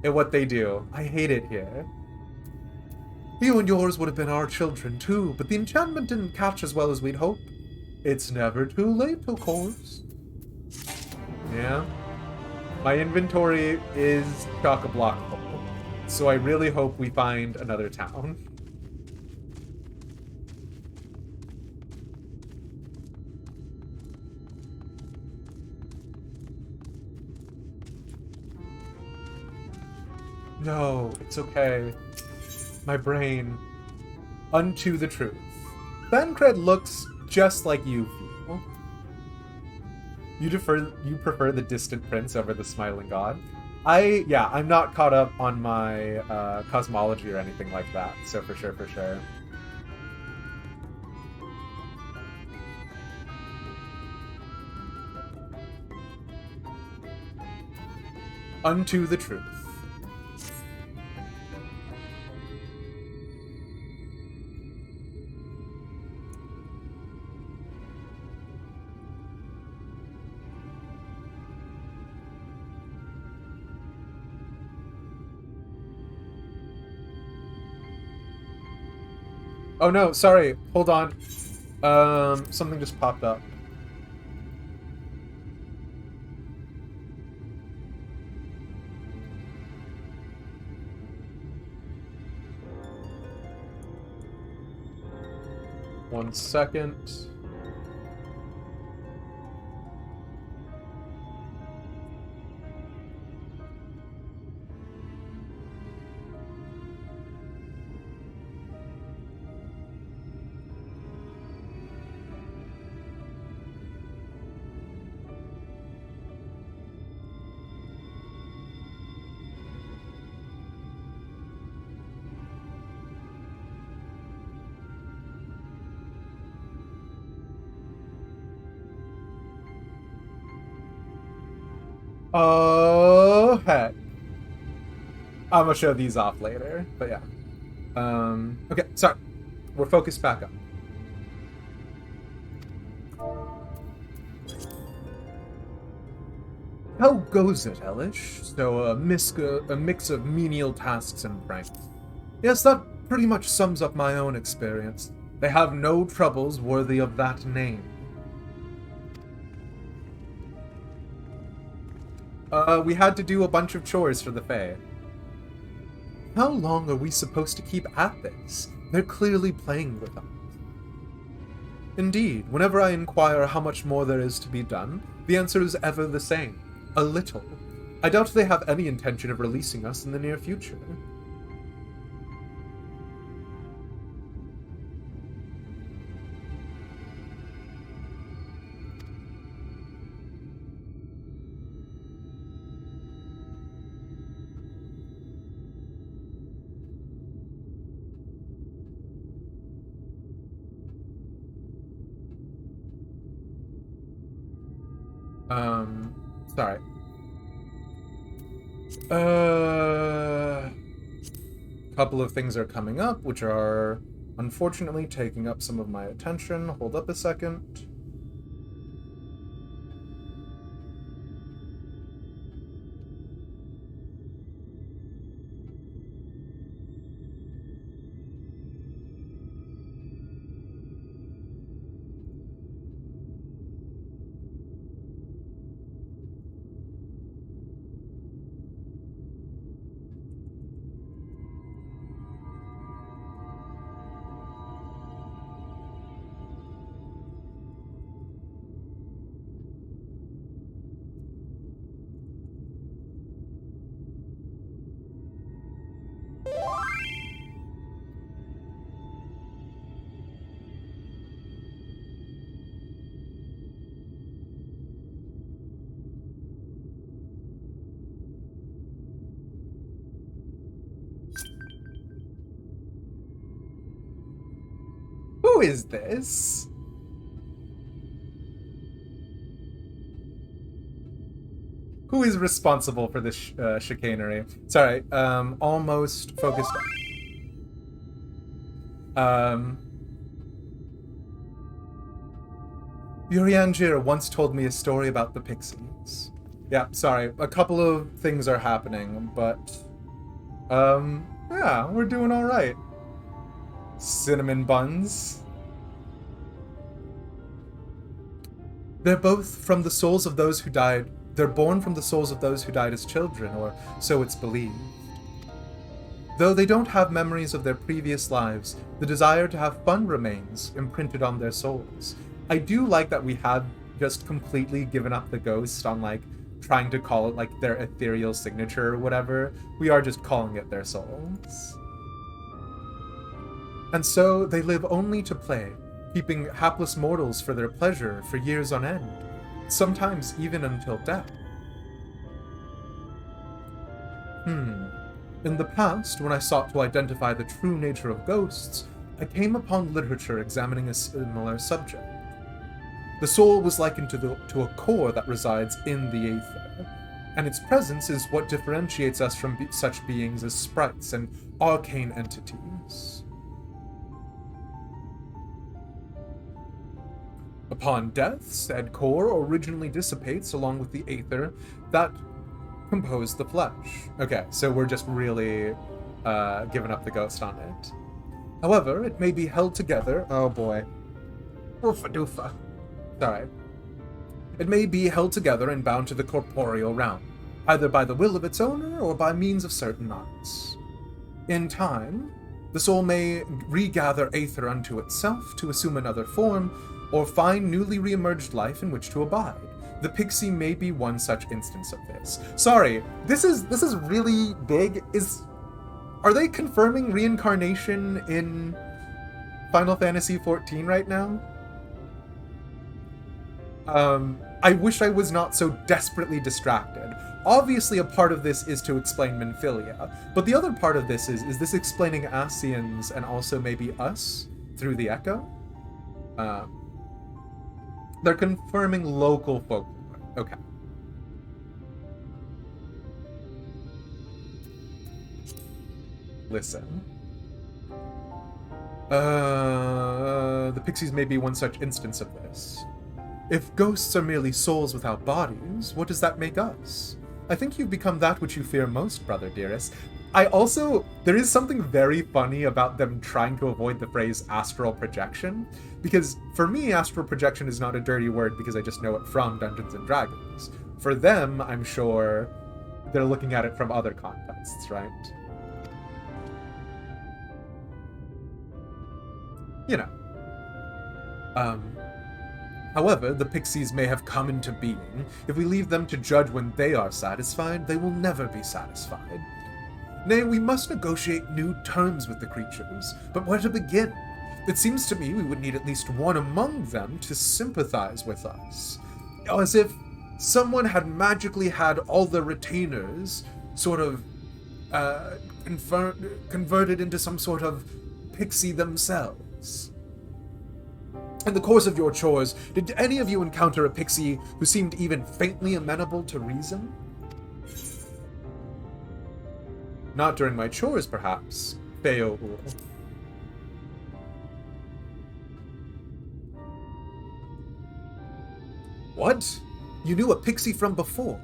And what they do. I hate it here. You and yours would have been our children too, but the enchantment didn't catch as well as we'd hoped. It's never too late, of course. Yeah. My inventory is chock-a-block full, so I really hope we find another town. No, it's okay. My brain. Unto the truth. Thancred looks just like you feel. You prefer the distant prince over the smiling god? I'm not caught up on my cosmology or anything like that, so for sure. Unto the truth. Oh no, sorry. Hold on. Something just popped up. One second. Oh, heck. I'm gonna show these off later, but yeah. Okay, sorry. We're focused back up. How goes it, Elish? So, a mix of menial tasks and pranks. Yes, that pretty much sums up my own experience. They have no troubles worthy of that name. We had to do a bunch of chores for the Fae. How long are we supposed to keep at this? They're clearly playing with us. Indeed, whenever I inquire how much more there is to be done, the answer is ever the same. A little. I doubt they have any intention of releasing us in the near future. Sorry. Couple of things are coming up, which are unfortunately taking up some of my attention. Hold up a second. Who is this? Who is responsible for this chicanery? Sorry, almost focused on. Urianger once told me a story about the pixies. Yeah, sorry, a couple of things are happening, but yeah, we're doing all right. Cinnamon buns. They're both from the souls of those who died. They're born from the souls of those who died as children, or so it's believed. Though they don't have memories of their previous lives, the desire to have fun remains imprinted on their souls. I do like that we have just completely given up the ghost on, like, trying to call it, like, their ethereal signature or whatever. We are just calling it their souls. And so they live only to play, keeping hapless mortals for their pleasure for years on end, sometimes even until death. In the past, when I sought to identify the true nature of ghosts, I came upon literature examining a similar subject. The soul was likened to a core that resides in the aether, and its presence is what differentiates us from such beings as sprites and arcane entities. Upon death, said core originally dissipates along with the aether that composed the flesh. Okay, so we're just really giving up the ghost on it. However, it may be held together. Oh boy. Oofa doofa. Sorry. It may be held together and bound to the corporeal realm, either by the will of its owner or by means of certain arts. In time, the soul may regather aether unto itself to assume another form, or find newly re-emerged life in which to abide. The pixie may be one such instance of this. Sorry, this is really big. Are they confirming reincarnation in Final Fantasy XIV right now? I wish I was not so desperately distracted. Obviously, a part of this is to explain Minfilia, but the other part of this is this explaining Ascians and also maybe us through the Echo? They're confirming local folklore. Okay. Listen. The pixies may be one such instance of this. If ghosts are merely souls without bodies, what does that make us? I think you've become that which you fear most, brother dearest. There is something very funny about them trying to avoid the phrase astral projection, because for me, astral projection is not a dirty word because I just know it from Dungeons & Dragons. For them, I'm sure they're looking at it from other contexts, right? You know. However, the pixies may have come into being. If we leave them to judge when they are satisfied, they will never be satisfied. Nay, we must negotiate new terms with the creatures, but where to begin? It seems to me we would need at least one among them to sympathize with us. As if someone had magically had all the retainers sort of converted into some sort of pixie themselves. In the course of your chores, did any of you encounter a pixie who seemed even faintly amenable to reason? Not during my chores, perhaps. Beowulf. What? You knew a pixie from before?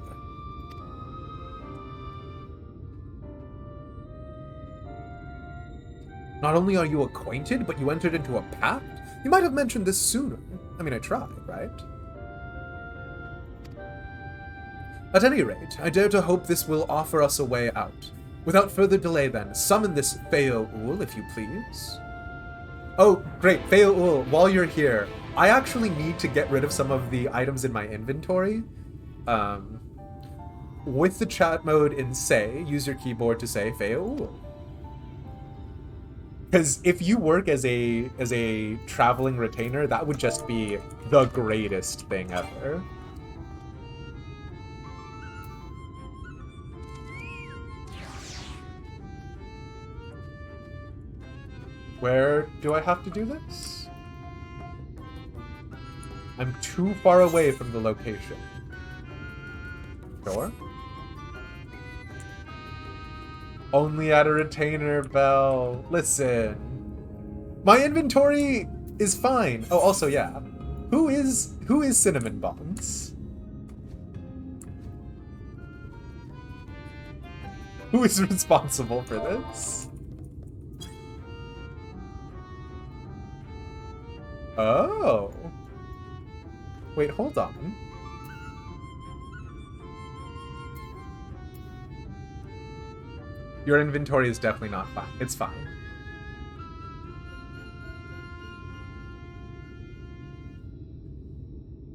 Not only are you acquainted, but you entered into a pact? You might have mentioned this sooner. I mean, I tried, right? At any rate, I dare to hope this will offer us a way out. Without further delay, then, summon this Beowulf, if you please. Oh, great, Beowulf, while you're here, I actually need to get rid of some of the items in my inventory. With the chat mode in say, use your keyboard to say Beowulf. Because if you work as a traveling retainer, that would just be the greatest thing ever. Where do I have to do this? I'm too far away from the location. Sure. Only at a retainer bell. Listen. My inventory is fine. Oh, also, yeah. Who is Cinnamon Buns? Who is responsible for this? Oh. Wait, hold on. Your inventory is definitely not fine. It's fine.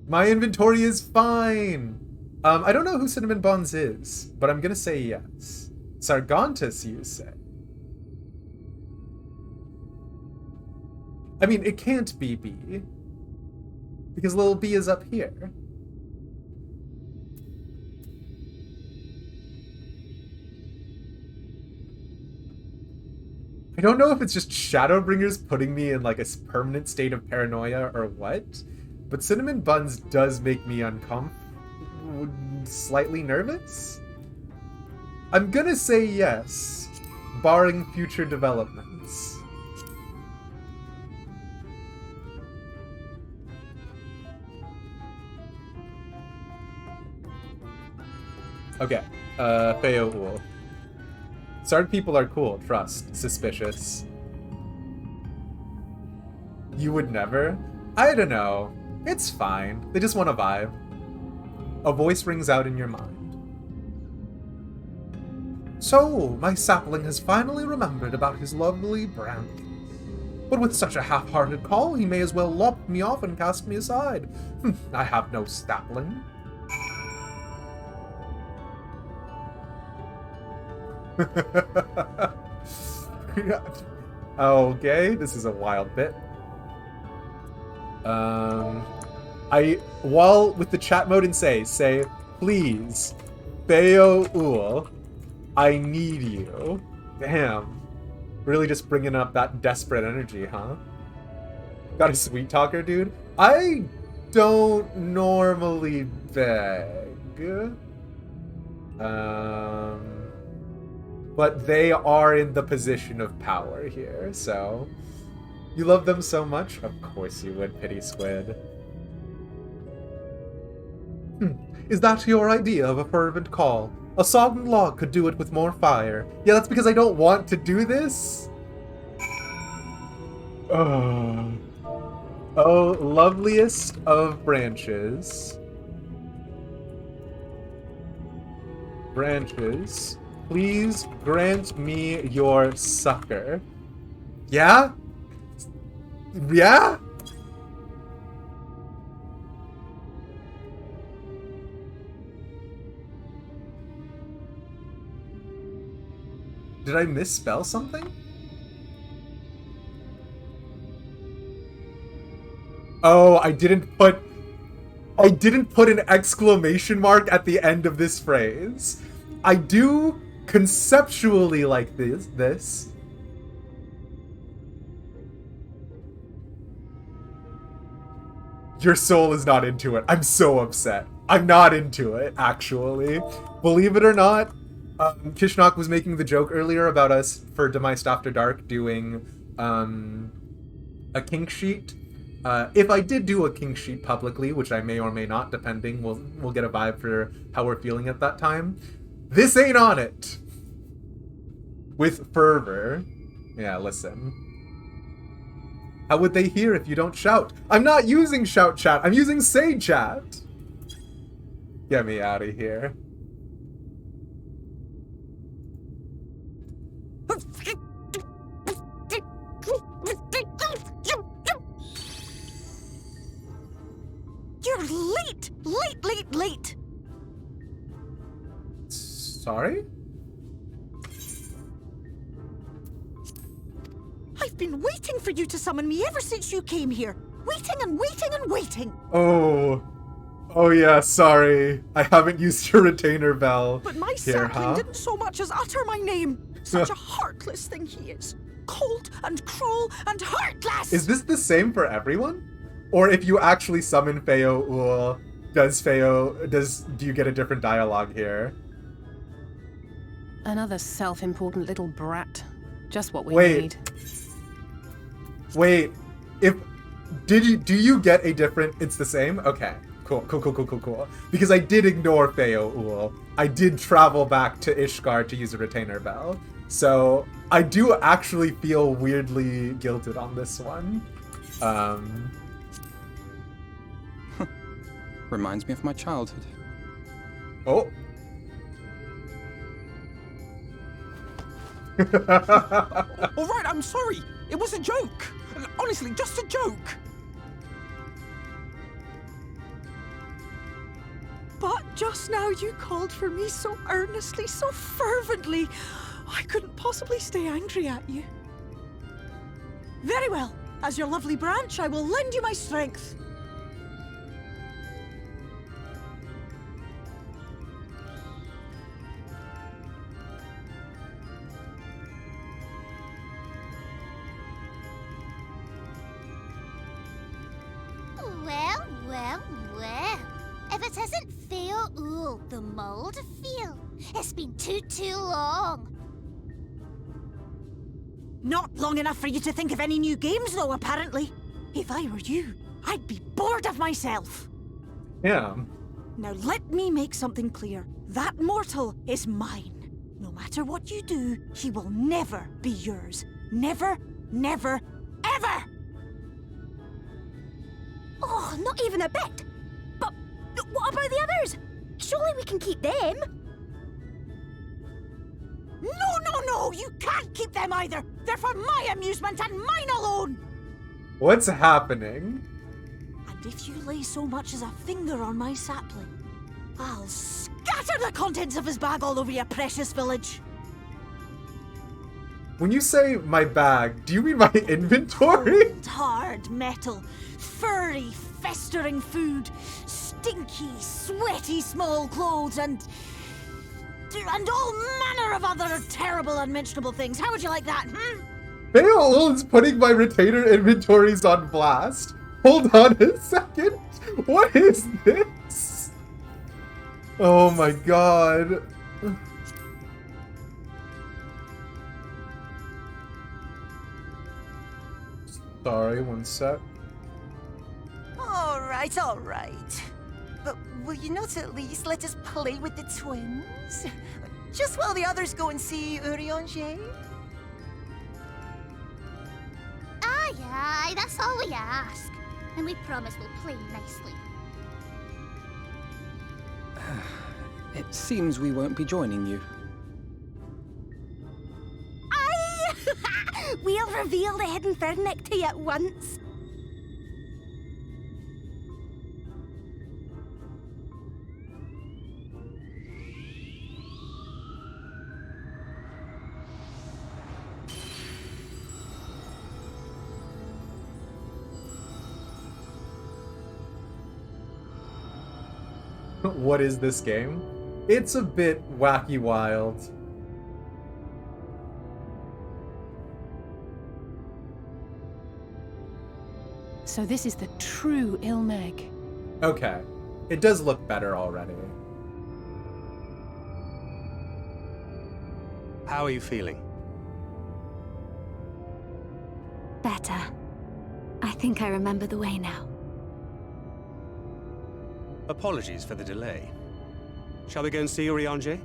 My inventory is fine! I don't know who Cinnamon Buns is, but I'm gonna say yes. Sargontus, you say? I mean, it can't be B. Because little B is up here. I don't know if it's just Shadowbringers putting me in like a permanent state of paranoia or what, but Cinnamon Buns does make me slightly nervous. I'm gonna say yes, barring future developments. Okay, Beowulf. Sarg people are cool, trust. Suspicious. You would never? I don't know. It's fine. They just want to vibe. A voice rings out in your mind. So, my sapling has finally remembered about his lovely brand. But with such a half-hearted call, he may as well lop me off and cast me aside. I have no sapling. Okay, this is a wild bit. While with the chat mode and say, please, Beowulf, I need you. Damn. Really just bringing up that desperate energy, huh? Got a sweet talker, dude? I don't normally beg. But they are in the position of power here, so... You love them so much? Of course you would, Pity Squid. Is that your idea of a fervent call? A sodden log could do it with more fire. Yeah, that's because I don't want to do this. Oh, loveliest of branches. Branches. Please grant me your succor. Yeah? Yeah? Did I misspell something? Oh, I didn't put an exclamation mark at the end of this phrase. I do conceptually like this. Your soul is not into it. I'm so upset. I'm not into it, actually. Believe it or not, Kishnok was making the joke earlier about us for Demised After Dark doing a kink sheet. If I did do a kink sheet publicly, which I may or may not, depending, we'll get a vibe for how we're feeling at that time. This ain't on it. With fervor. Yeah, listen. How would they hear if you don't shout? I'm not using shout chat. I'm using say chat. Get me out of here. You're late! Late! Sorry? I've been waiting for you to summon me ever since you came here. Waiting and waiting and waiting. Oh yeah, sorry. I haven't used your retainer bell. But my here, sapling didn't so much as utter my name. Such a heartless thing he is. Cold and cruel and heartless! Is this the same for everyone? Or if you actually summon Feo, do you get a different dialogue here? Another self-important little brat. Just what we need. Wait, do you get a different, it's the same? Okay, cool. Because I did ignore Feo. I did travel back to Ishgard to use a retainer bell. So I do actually feel weirdly guilted on this one. Reminds me of my childhood. Oh. All right, I'm sorry. It was a joke. Honestly, just a joke. But just now you called for me so earnestly, so fervently. I couldn't possibly stay angry at you. Very well. As your lovely branch, I will lend you my strength. Well. If it isn't Feo the Mold Feel, it's been too long. Not long enough for you to think of any new games, though, apparently. If I were you, I'd be bored of myself. Yeah. Now let me make something clear. That mortal is mine. No matter what you do, he will never be yours. Never, ever! Oh, not even a bit. But what about the others? Surely we can keep them. No, you can't keep them either. They're for my amusement and mine alone. What's happening? And if you lay so much as a finger on my sapling, I'll scatter the contents of his bag all over your precious village. When you say my bag, do you mean my inventory? Cold, hard metal, furry, festering food, stinky, sweaty small clothes, and all manner of other terrible, unmentionable things. How would you like that, Feo is putting my retainer inventories on blast. Hold on a second. What is this? Oh my god. Sorry, one sec. All right. But will you not at least let us play with the twins? Just while the others go and see Urianger? Aye, that's all we ask. And we promise we'll play nicely. It seems we won't be joining you. Aye! We'll reveal the hidden Fernic to you at once. What is this game? It's a bit wacky wild. So this is the true Eulmore. Okay. It does look better already. How are you feeling? Better. I think I remember the way now. Apologies for the delay. Shall we go and see Urianger?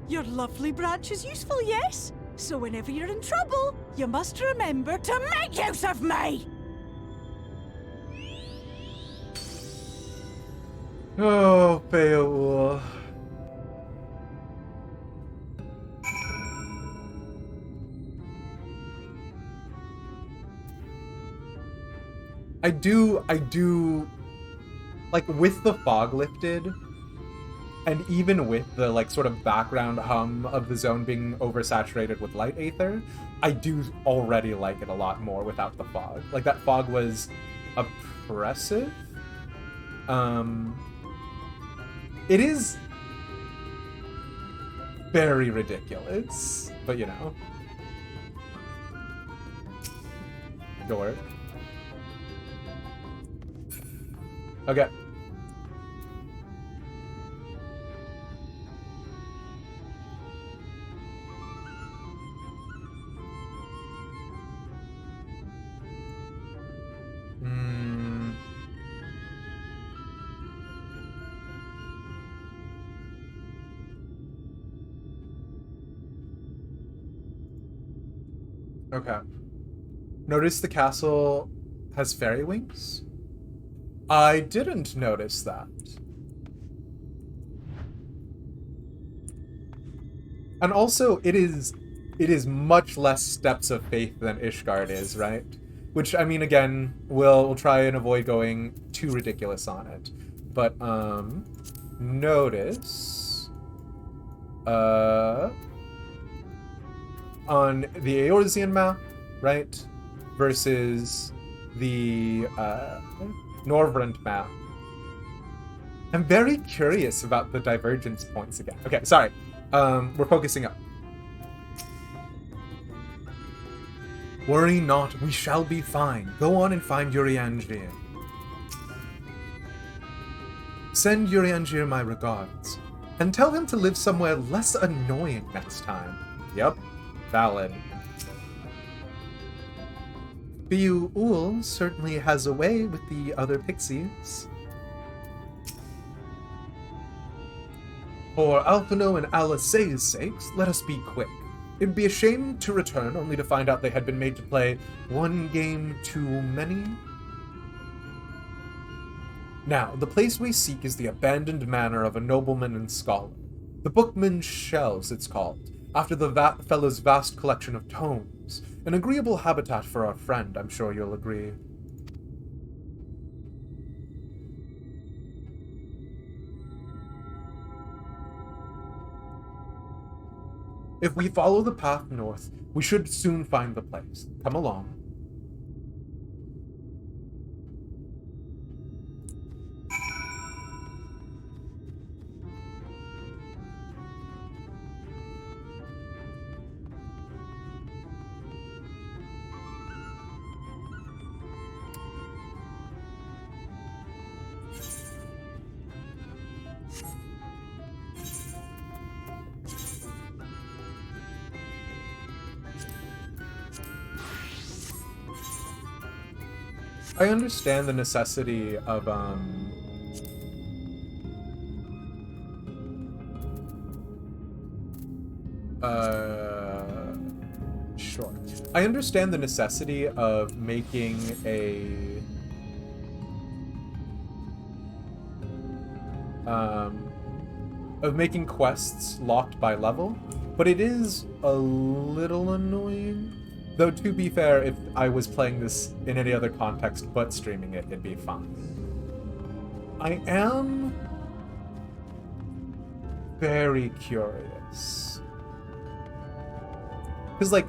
Your lovely branch is useful, yes? So whenever you're in trouble, you must remember to make use of me! Oh, Beowulf. I do, like, with the fog lifted, and even with the, like, sort of background hum of the zone being oversaturated with light aether, I do already like it a lot more without the fog. Like, that fog was oppressive. It is very ridiculous, but you know. Door. Okay. Okay. Notice the castle has fairy wings? I didn't notice that. And also, it is much less steps of faith than Ishgard is, right? Which, I mean, again, we'll try and avoid going too ridiculous on it. But, notice... on the Eorzean map, right? Versus the, Norvrent map. I'm very curious about the divergence points again. Okay, sorry. We're focusing up. Worry not, we shall be fine. Go on and find Urianger. Send Urianger my regards, and tell him to live somewhere less annoying next time. Yep, valid. Beowulf certainly has a way with the other pixies. For Alphino and Alice's sakes, let us be quick. It'd be a shame to return only to find out they had been made to play one game too many. Now, the place we seek is the abandoned manor of a nobleman and scholar. The Bookman's Shelves, it's called, after the fellow's vast collection of tomes. An agreeable habitat for our friend, I'm sure you'll agree. If we follow the path north, we should soon find the place. Come along. I understand the necessity of, sure. I understand the necessity of making quests locked by level, but it is a little annoying. Though, to be fair, if I was playing this in any other context but streaming it, it'd be fine. I am very curious. Because, like,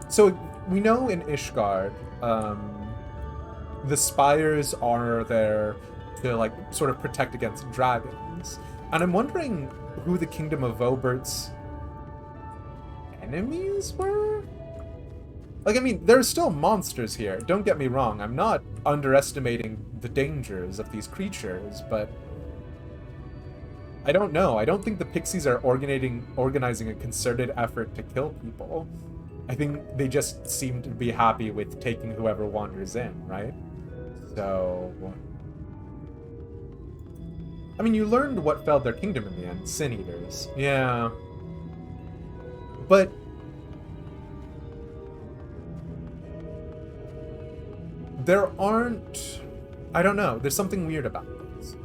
so we know in Ishgard, the spires are there to, like, sort of protect against dragons. And I'm wondering who the Kingdom of Vobert's enemies were? Like, I mean, there are still monsters here. Don't get me wrong. I'm not underestimating the dangers of these creatures, but I don't know. I don't think the pixies are organizing a concerted effort to kill people. I think they just seem to be happy with taking whoever wanders in, right? So... I mean, you learned what felled their kingdom in the end. Sin Eaters. Yeah. But... there aren't... I don't know. There's something weird about this.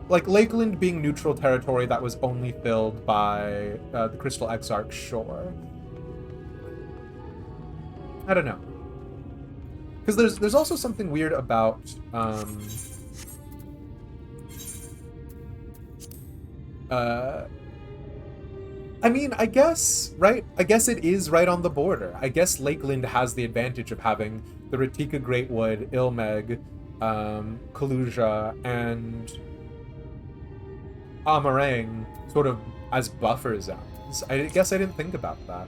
Like, Lakeland being neutral territory that was only filled by the Crystal Exarch, sure. I don't know. Because there's also something weird about... I mean, I guess, right? I guess it is right on the border. I guess Lakeland has the advantage of having the Ratika Greatwood, Ilmeg, Kaluja, and Amarang sort of as buffer zones. I guess I didn't think about that.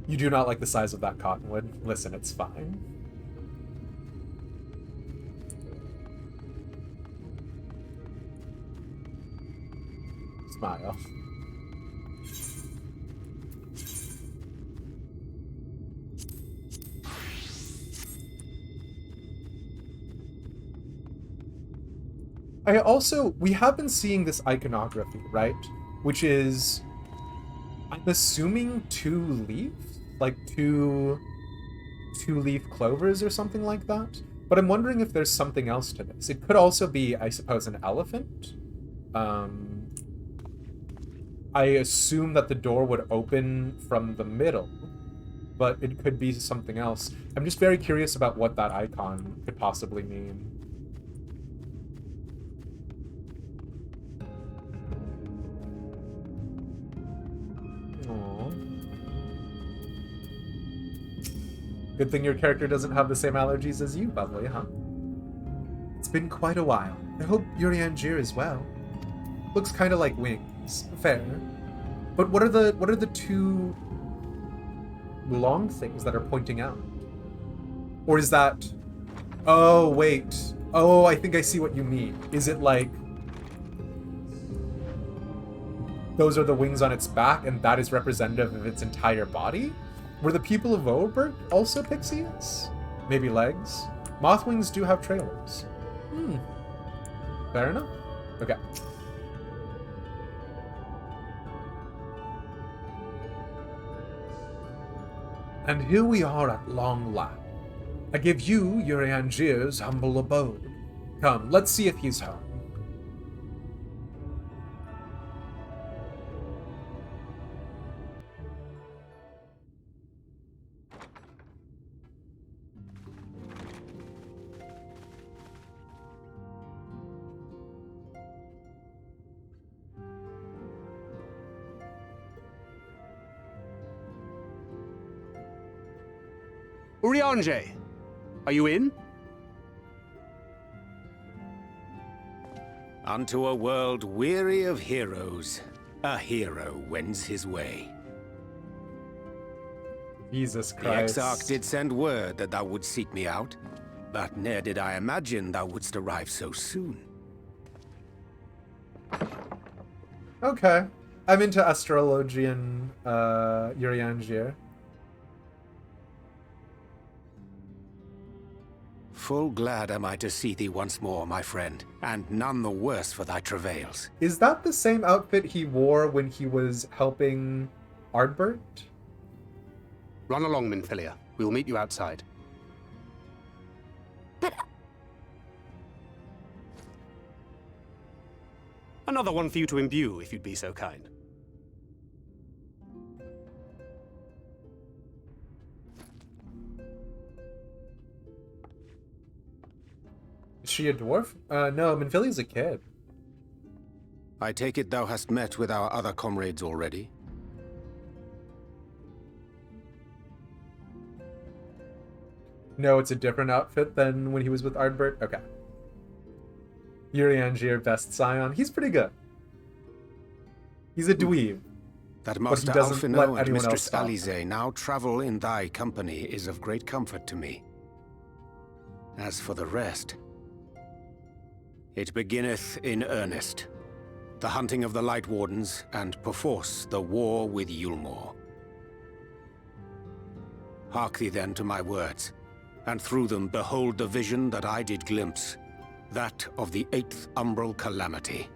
You do not like the size of that cottonwood? Listen, it's fine. Smile. We have been seeing this iconography, right? Which is, I'm assuming 2 leaves? Like 2 leaf clovers or something like that? But I'm wondering if there's something else to this. It could also be, I suppose, an elephant. I assume that the door would open from the middle, but it could be something else. I'm just very curious about what that icon could possibly mean. Aww. Good thing your character doesn't have the same allergies as you, Bubbly, huh? It's been quite a while. I hope Urianger is well. Looks kind of like wings. Fair. But what are the 2 long things that are pointing out? Or is that... Oh, wait. Oh, I think I see what you mean. Is it like... those are the wings on its back, and that is representative of its entire body? Were the people of Overberg also pixies? Maybe legs? Mothwings do have trailers. Fair enough. Okay. And here we are at long last. I give you Urianger's humble abode. Come, let's see if he's home. Urianger, are you in? Unto a world weary of heroes, a hero wends his way. Jesus The Christ. Exarch did send word that thou wouldst seek me out, but ne'er did I imagine thou wouldst arrive so soon. Okay. I'm into astrologian Urianger. Full glad am I to see thee once more, my friend, and none the worse for thy travails. Is that the same outfit he wore when he was helping Ardbert? Run along, Minfilia. We will meet you outside. But... Another one for you to imbue, if you'd be so kind. Is she a dwarf? No, Minfilia's a kid. I take it thou hast met with our other comrades already? No, it's a different outfit than when he was with Ardbert? Okay. Urianger, best scion. He's pretty good. He's a dweeb. That but he Master doesn't let Alphino and anyone else Mistress stop him. Alize now travel in thy company is of great comfort to me. As for the rest, it beginneth in earnest. The hunting of the Light Wardens, and perforce the war with Eulmore. Hark thee then to my words, and through them behold the vision that I did glimpse, that of the 8th Umbral Calamity.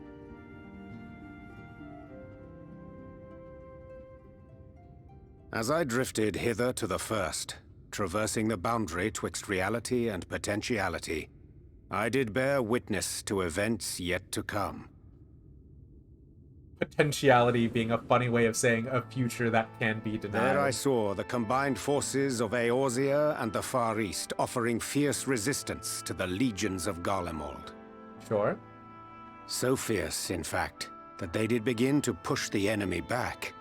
As I drifted hither to the first, traversing the boundary twixt reality and potentiality, I did bear witness to events yet to come. Potentiality being a funny way of saying a future that can be denied. There I saw the combined forces of Eorzea and the Far East offering fierce resistance to the legions of Garlemald. Sure. So fierce, in fact, that they did begin to push the enemy back.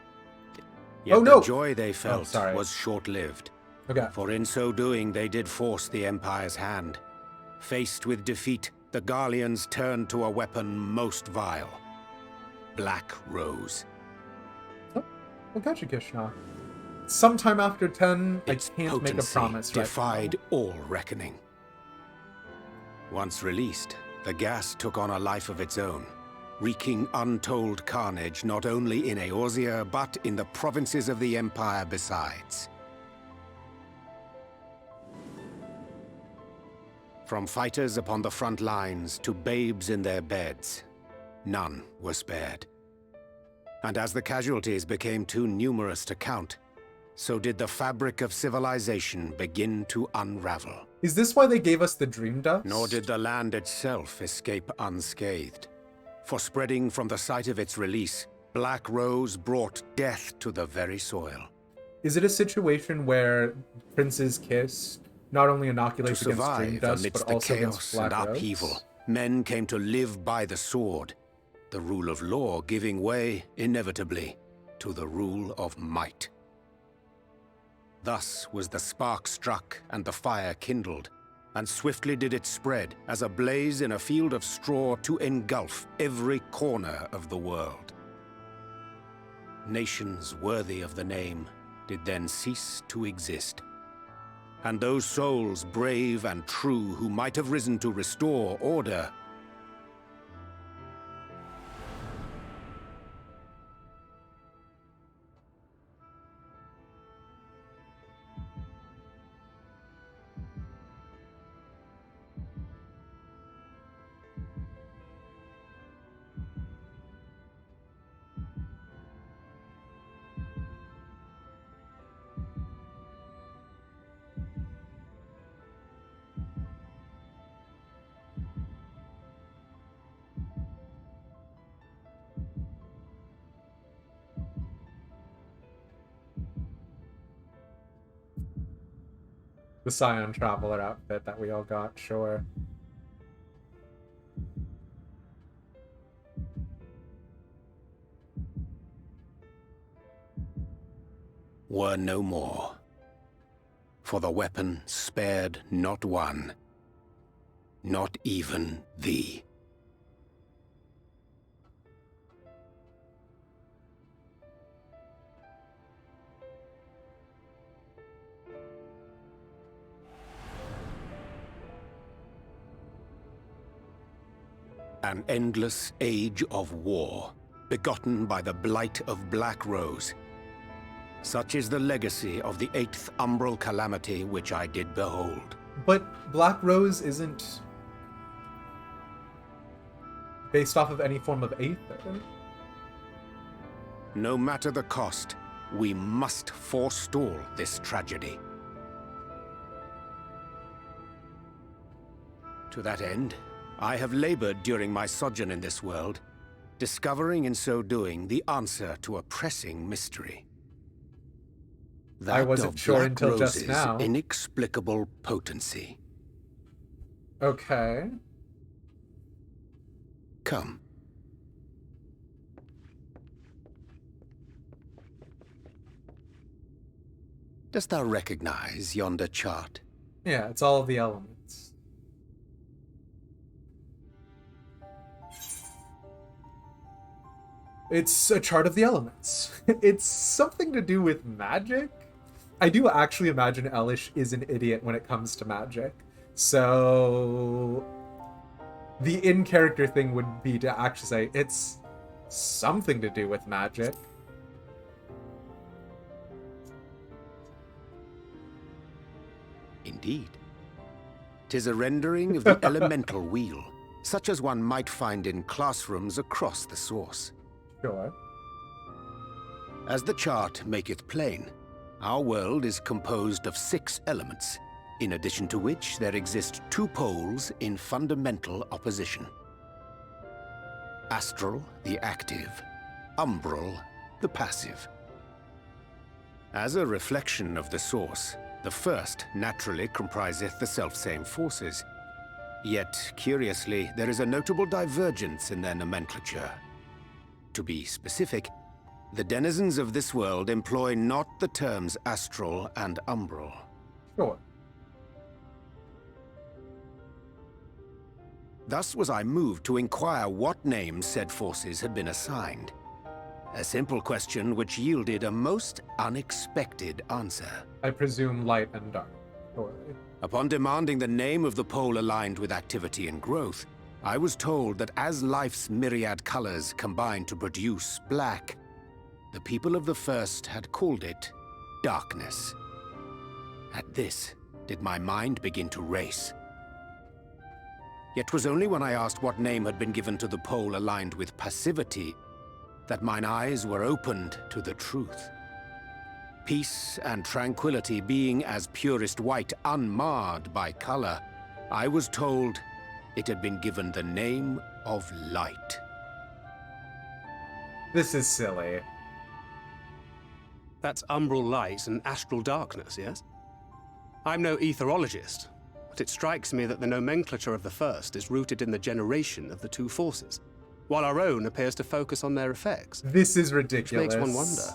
Yet the joy they felt was short-lived. Okay. For in so doing, they did force the Empire's hand. Faced with defeat, the Garleans turned to a weapon most vile. Black Rose. Oh, well, gotcha, Kishna. Sometime after 10, Its I can't make a promise right defied now. all reckoning. Once released, the gas took on a life of its own, wreaking untold carnage not only in Eorzea, but in the provinces of the Empire besides. From fighters upon the front lines to babes in their beds, none were spared. And as the casualties became too numerous to count, so did the fabric of civilization begin to unravel. Is this why they gave us the dream dust? Nor did the land itself escape unscathed. For spreading from the site of its release, Black Rose brought death to the very soil. Is it a situation where Prince's Kiss not only inoculates To against dream survive dust, amidst but the also chaos against Black and Rose? upheaval, men came to live by the sword, the rule of law giving way, inevitably, to the rule of might. Thus was the spark struck and the fire kindled, and swiftly did it spread as a blaze in a field of straw to engulf every corner of the world. Nations worthy of the name did then cease to exist. And those souls brave and true who might have risen to restore order The Scion Traveler outfit that we all got, sure. were no more. For the weapon spared not one, not even thee. An endless age of war, begotten by the blight of Black Rose. Such is the legacy of the 8th Umbral Calamity which I did behold. But Black Rose isn't based off of any form of aether. No matter the cost, we must forestall this tragedy. To that end, I have labored during my sojourn in this world, discovering in so doing the answer to a pressing mystery. That I wasn't of sure Black until just Rose's now. inexplicable potency. Okay. Come. Dost thou recognize yonder chart? Yeah, it's all of the elements. It's a chart of the elements. It's something to do with magic. I do actually imagine Elish is an idiot when it comes to magic. So the in-character thing would be to actually say it's something to do with magic. Indeed. 'Tis a rendering of the elemental wheel, such as one might find in classrooms across the source. Sure. As the chart maketh plain, our world is composed of 6 elements, in addition to which there exist 2 poles in fundamental opposition. Astral, the active; umbral, the passive. As a reflection of the source, the first naturally compriseth the selfsame forces. Yet, curiously, there is a notable divergence in their nomenclature. To be specific, the denizens of this world employ not the terms astral and umbral. Sure. Thus was I moved to inquire what names said forces had been assigned. A simple question which yielded a most unexpected answer. I presume light and dark. Surely. Upon demanding the name of the pole aligned with activity and growth, I was told that as life's myriad colors combine to produce black, the people of the first had called it darkness. At this, did my mind begin to race. Yet 'twas only when I asked what name had been given to the pole aligned with passivity that mine eyes were opened to the truth. Peace and tranquility being as purest white, unmarred by color, I was told it had been given the name of light. This is silly. That's umbral light and astral darkness, yes? I'm no etherologist, but it strikes me that the nomenclature of the first is rooted in the generation of the 2 forces, while our own appears to focus on their effects. This is ridiculous. Which makes one wonder,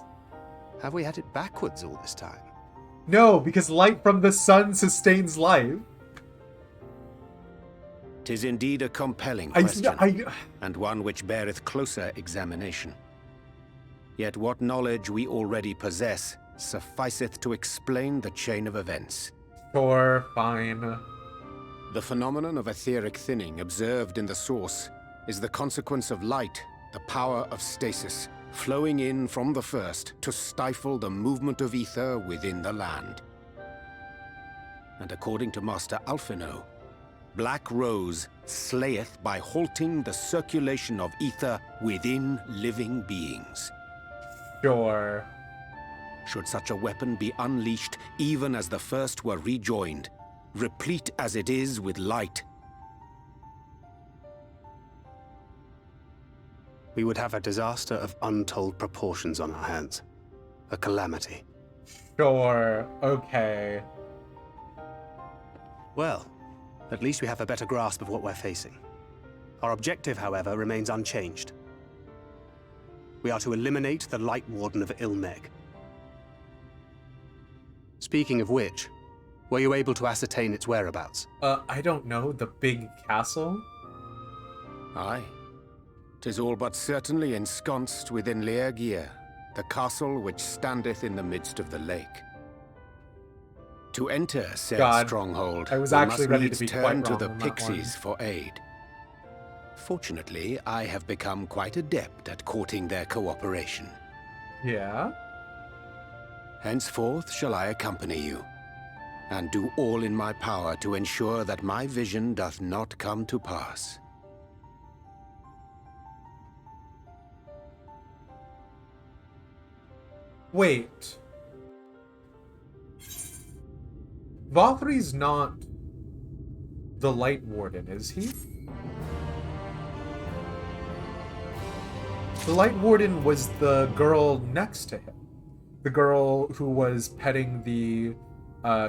have we had it backwards all this time? No, because light from the sun sustains life. 'Tis indeed a compelling question, and one which beareth closer examination. Yet what knowledge we already possess sufficeth to explain the chain of events. Sure, fine. The phenomenon of etheric thinning observed in the source is the consequence of light, the power of stasis, flowing in from the first to stifle the movement of ether within the land. And according to Master Alphino, Black Rose slayeth by halting the circulation of ether within living beings. Sure. Should such a weapon be unleashed even as the first were rejoined, replete as it is with light, we would have a disaster of untold proportions on our hands. A calamity. Sure, okay. Well, at least we have a better grasp of what we're facing. Our objective, however, remains unchanged. We are to eliminate the Light Warden of Eulmore. Speaking of which, were you able to ascertain its whereabouts? I don't know. The big castle? Aye. 'Tis all but certainly ensconced within Leargear, the castle which standeth in the midst of the lake. To enter said stronghold, I was we actually must ready needs to be turn quite to wrong the on that one. pixies for aid. Fortunately, I have become quite adept at courting their cooperation. Yeah? Henceforth shall I accompany you, and do all in my power to ensure that my vision doth not come to pass. Wait. Vothri's not the Light Warden, is he? The Light Warden was the girl next to him. The girl who was petting the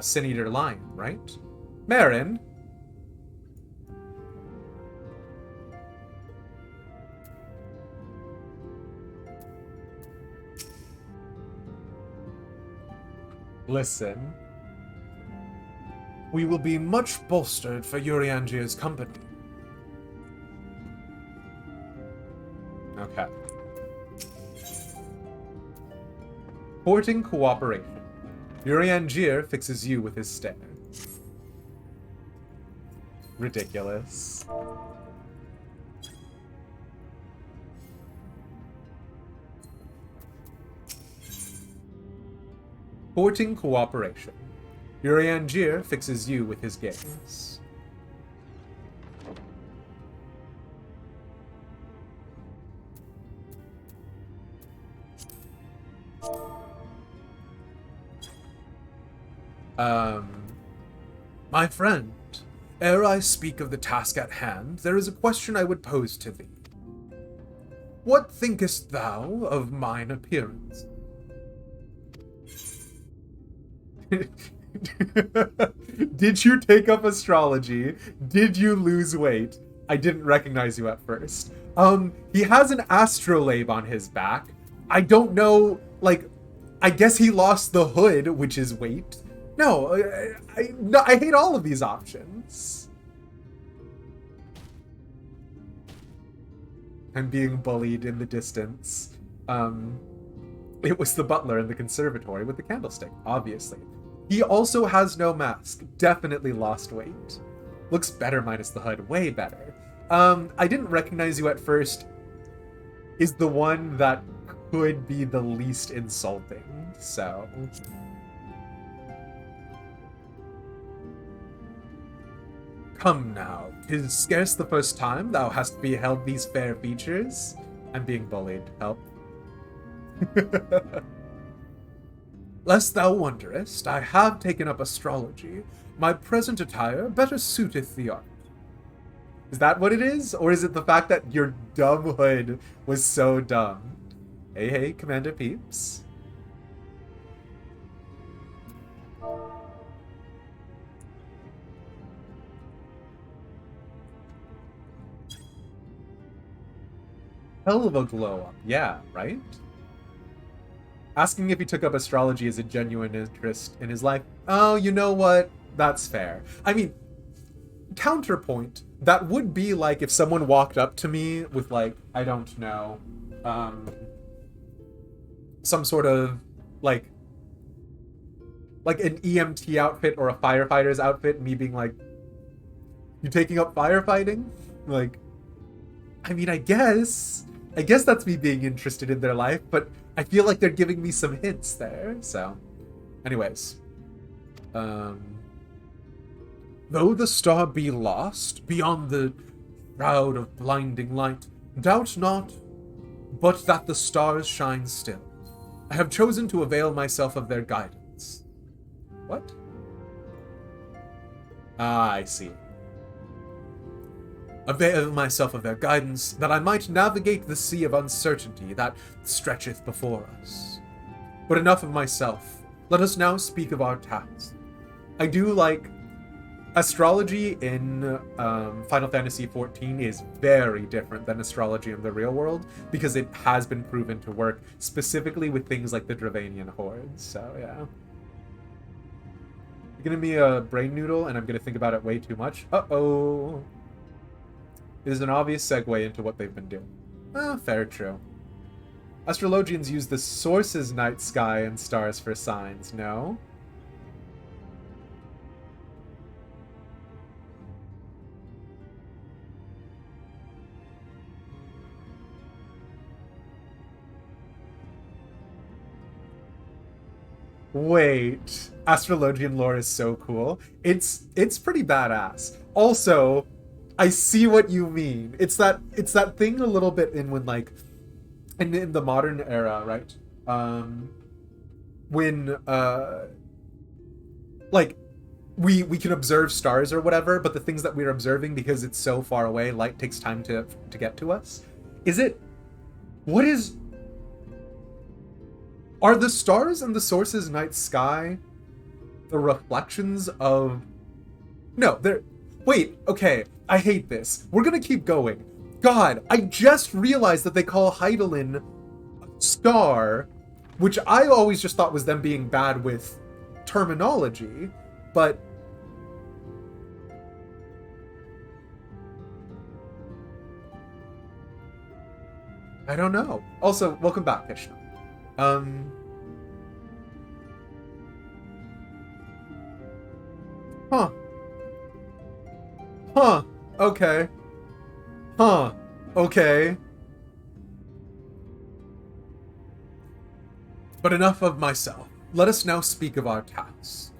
Sin-Eater lion, right? Marin? Listen. We will be much bolstered for Uriangia's company. Okay. Courting cooperation. Urianger fixes you with his stare. Ridiculous. Courting cooperation. Urianger fixes you with his gaze. My friend, ere I speak of the task at hand, there is a question I would pose to thee. What thinkest thou of mine appearance? Did you take up astrology? Did you lose weight? I didn't recognize you at first. He has an astrolabe on his back. I don't know, like, I guess he lost the hood, which is weight. No, I hate all of these options. I'm being bullied in the distance. It was the butler in the conservatory with the candlestick, obviously. He also has no mask. Definitely lost weight. Looks better minus the hood. Way better. I didn't recognize you at first is the one that could be the least insulting, so... Come now, 'tis scarce the first time thou hast beheld these fair features. I'm being bullied. Help. Lest thou wonderest, I have taken up astrology. My present attire better suiteth the art. Is that what it is? Or is it the fact that your dumb hood was so dumb? Hey, hey, Commander Peeps. Hell of a glow up. Yeah, right? Asking if he took up astrology is a genuine interest in his life. Oh, you know what? That's fair. I mean, counterpoint, that would be like if someone walked up to me with, like, I don't know, some sort of, like an EMT outfit or a firefighter's outfit, and me being like, you taking up firefighting? Like, I mean, I guess that's me being interested in their life, but I feel like they're giving me some hints there, so. Anyways. Though the star be lost, beyond the shroud of blinding light, doubt not, but that the stars shine still. I have chosen to avail myself of their guidance. What? Ah, I see. Avail myself of their guidance, that I might navigate the sea of uncertainty that stretcheth before us. But enough of myself. Let us now speak of our task. I do like... Astrology in Final Fantasy XIV is very different than astrology in the real world, because it has been proven to work, specifically with things like the Dravanian hordes, so yeah. You're gonna be a brain noodle, and I'm gonna think about it way too much. Uh-oh. It is an obvious segue into what they've been doing. Fair, true. Astrologians use the source's night sky and stars for signs, no? Wait, astrologian lore is so cool. It's pretty badass. Also, I see what you mean. It's that thing a little bit in when, like, in the modern era, right? When like we can observe stars or whatever, but the things that we're observing, because it's so far away, light takes time to get to us. Are the stars in the source's night sky the reflections of... No, they're... Wait, okay, I hate this. We're gonna keep going. God, I just realized that they call Hydaelyn a star, which I always just thought was them being bad with terminology, but... I don't know. Also, welcome back, Krishna. Huh. Okay. Huh. Okay. But enough of myself. Let us now speak of our task.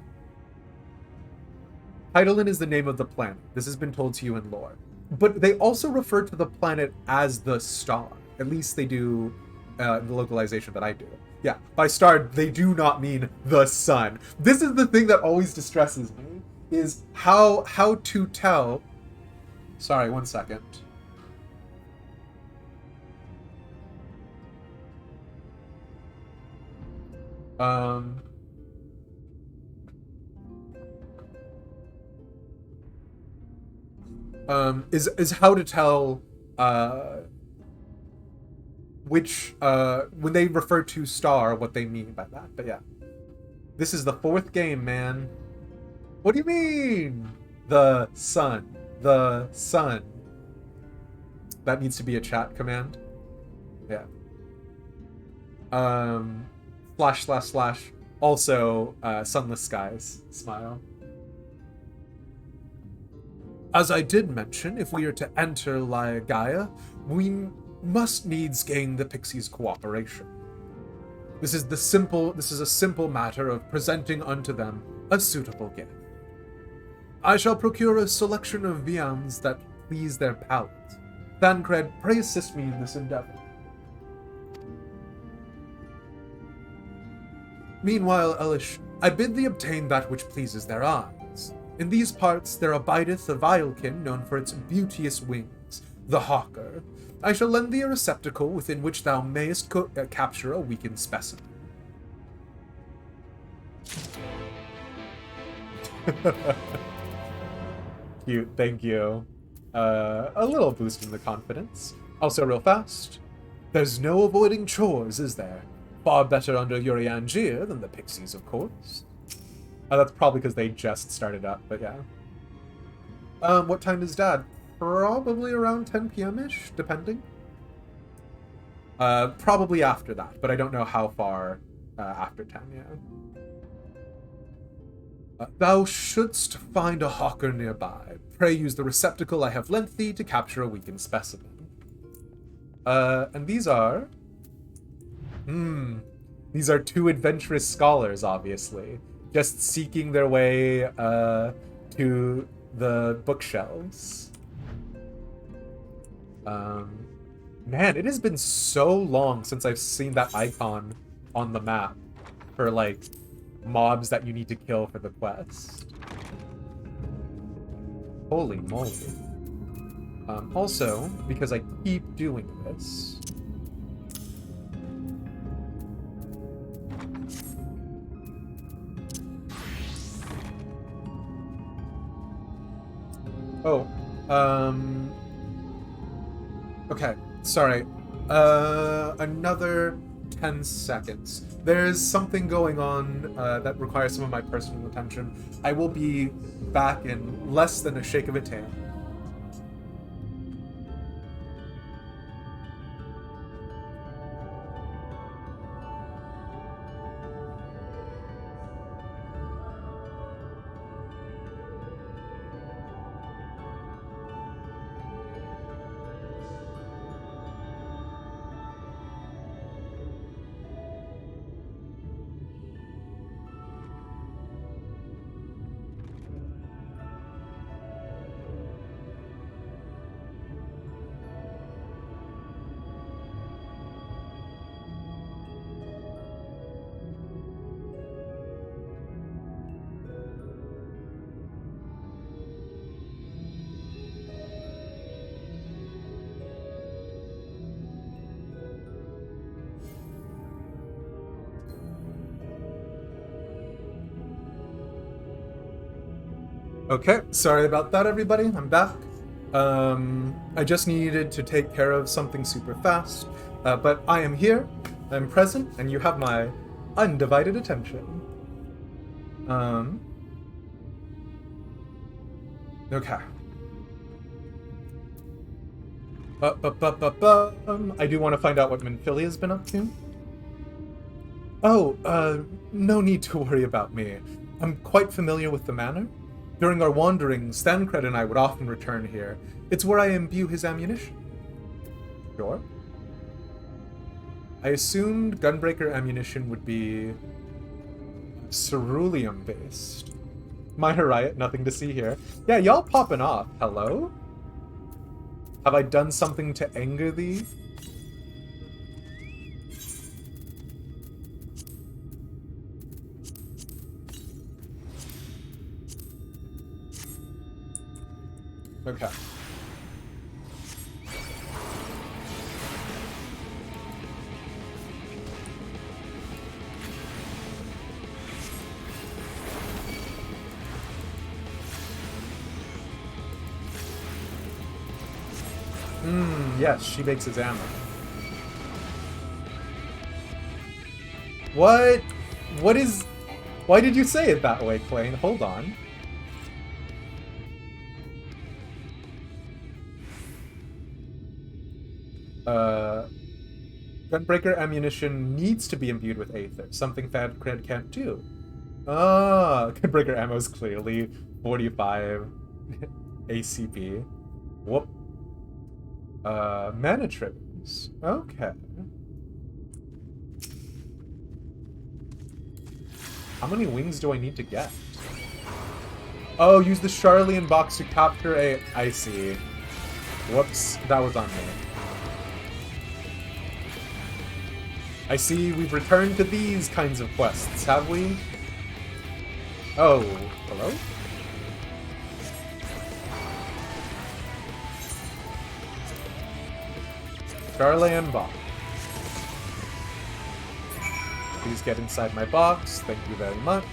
Heidelin is the name of the planet. This has been told to you in lore. But they also refer to the planet as the star. At least they do the localization that I do. Yeah, by star, they do not mean the sun. This is the thing that always distresses me, is how to tell... Sorry, one second. Is how to tell which when they refer to star, what they mean by that. But yeah, this is the 4th game, man. What do you mean? The sun. The sun. That needs to be a chat command. Yeah. / also sunless skies. Smile. As I did mention, if we are to enter Gaia, we must needs gain the Pixies' cooperation. This is a simple matter of presenting unto them a suitable gift. I shall procure a selection of viands that please their palate. Thancred, pray assist me in this endeavor. Meanwhile, Elish, I bid thee obtain that which pleases their eyes. In these parts there abideth a vilekin known for its beauteous wings, the hawker. I shall lend thee a receptacle within which thou mayest capture a weakened specimen. Cute, thank you. A little boost in the confidence. Also real fast, there's no avoiding chores, is there? Far better under Uriangir than the Pixies, of course. That's probably because they just started up, but yeah. What time is Dad? Probably around 10 p.m.-ish, depending. Probably after that, but I don't know how far after 10, yeah. Thou shouldst find a hawker nearby. Pray use the receptacle I have lent thee to capture a weakened specimen. And these are... These are 2 adventurous scholars, obviously. Just seeking their way to the bookshelves. Man, it has been so long since I've seen that icon on the map for, like, mobs that you need to kill for the quest. Holy moly. Also, because I keep doing this... Oh, okay, sorry. Another 10 seconds. There's something going on that requires some of my personal attention. I will be back in less than a shake of a tail. Okay, sorry about that, everybody. I'm back. I just needed to take care of something super fast, but I am here, I'm present, and you have my undivided attention. Okay. I do want to find out what Minfilia has been up to. Oh, no need to worry about me. I'm quite familiar with the manor. During our wanderings, Thancred and I would often return here. It's where I imbue his ammunition. Sure. I assumed Gunbreaker ammunition would be ceruleum-based. Minor riot, nothing to see here. Yeah, y'all popping off. Hello? Have I done something to anger thee? Okay. Yes, she makes his ammo. What? What is... Why did you say it that way, Clane? Hold on. Gunbreaker ammunition needs to be imbued with Aether, something Thancred can't do. Ah, Gunbreaker ammo is clearly 45 ACP. Whoop. Mana triggers. Okay. How many wings do I need to get? Oh, use the Charlian box to capture a... I see. Whoops, that was on me. I see we've returned to these kinds of quests, have we? Oh, hello? Charlian box. Please get inside my box. Thank you very much.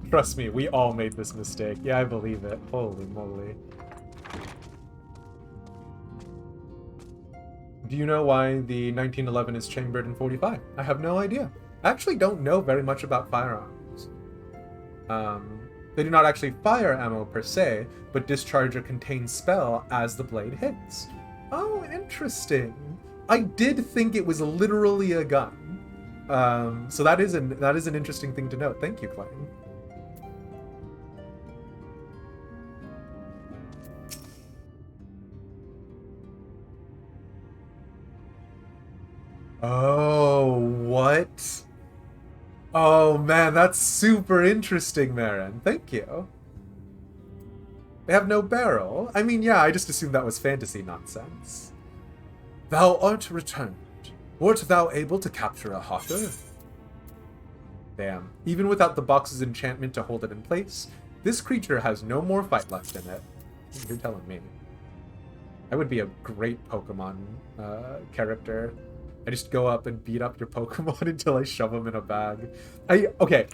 Trust me, we all made this mistake. Yeah, I believe it. Holy moly. Do you know why the 1911 is chambered in 45? I have no idea. I actually don't know very much about firearms. They do not actually fire ammo per se, but discharge a contained spell as the blade hits. Oh, interesting. I did think it was literally a gun. So that is an interesting thing to note. Thank you, Clayton. Oh, what? Oh man, that's super interesting, Marin. Thank you. They have no barrel? I mean, yeah, I just assumed that was fantasy nonsense. Thou art returned. Wert thou able to capture a hawker? Damn. Even without the box's enchantment to hold it in place, this creature has no more fight left in it. You're telling me. I would be a great Pokemon character. I just go up and beat up your Pokemon until I shove them in a bag. Okay,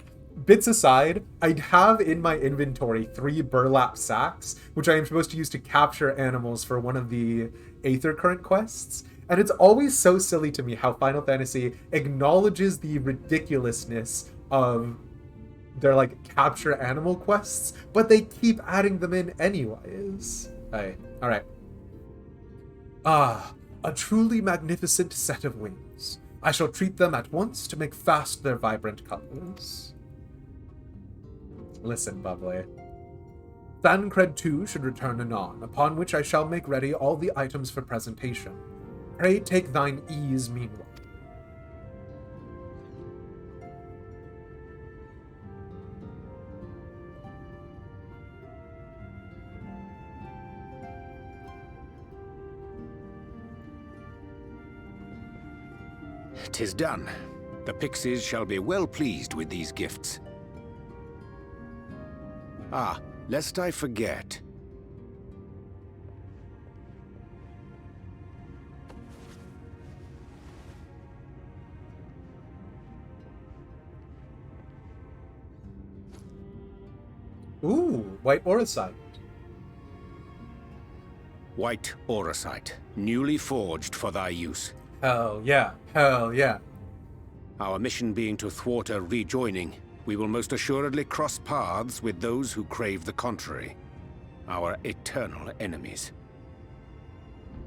bits aside, I'd have in my inventory 3 burlap sacks, which I am supposed to use to capture animals for one of the Aether Current quests. And it's always so silly to me how Final Fantasy acknowledges the ridiculousness of their, like, capture animal quests, but they keep adding them in anyways. Alright. Ah, a truly magnificent set of wings. I shall treat them at once to make fast their vibrant colors. Listen, Bubbly. Thancred too should return anon, upon which I shall make ready all the items for presentation. Pray take thine ease meanwhile. "'Tis done. The pixies shall be well pleased with these gifts. Ah, lest I forget. Ooh, white auracite. White auracite, newly forged for thy use. Hell yeah, hell yeah. Our mission being to thwart a rejoining, we will most assuredly cross paths with those who crave the contrary. Our eternal enemies.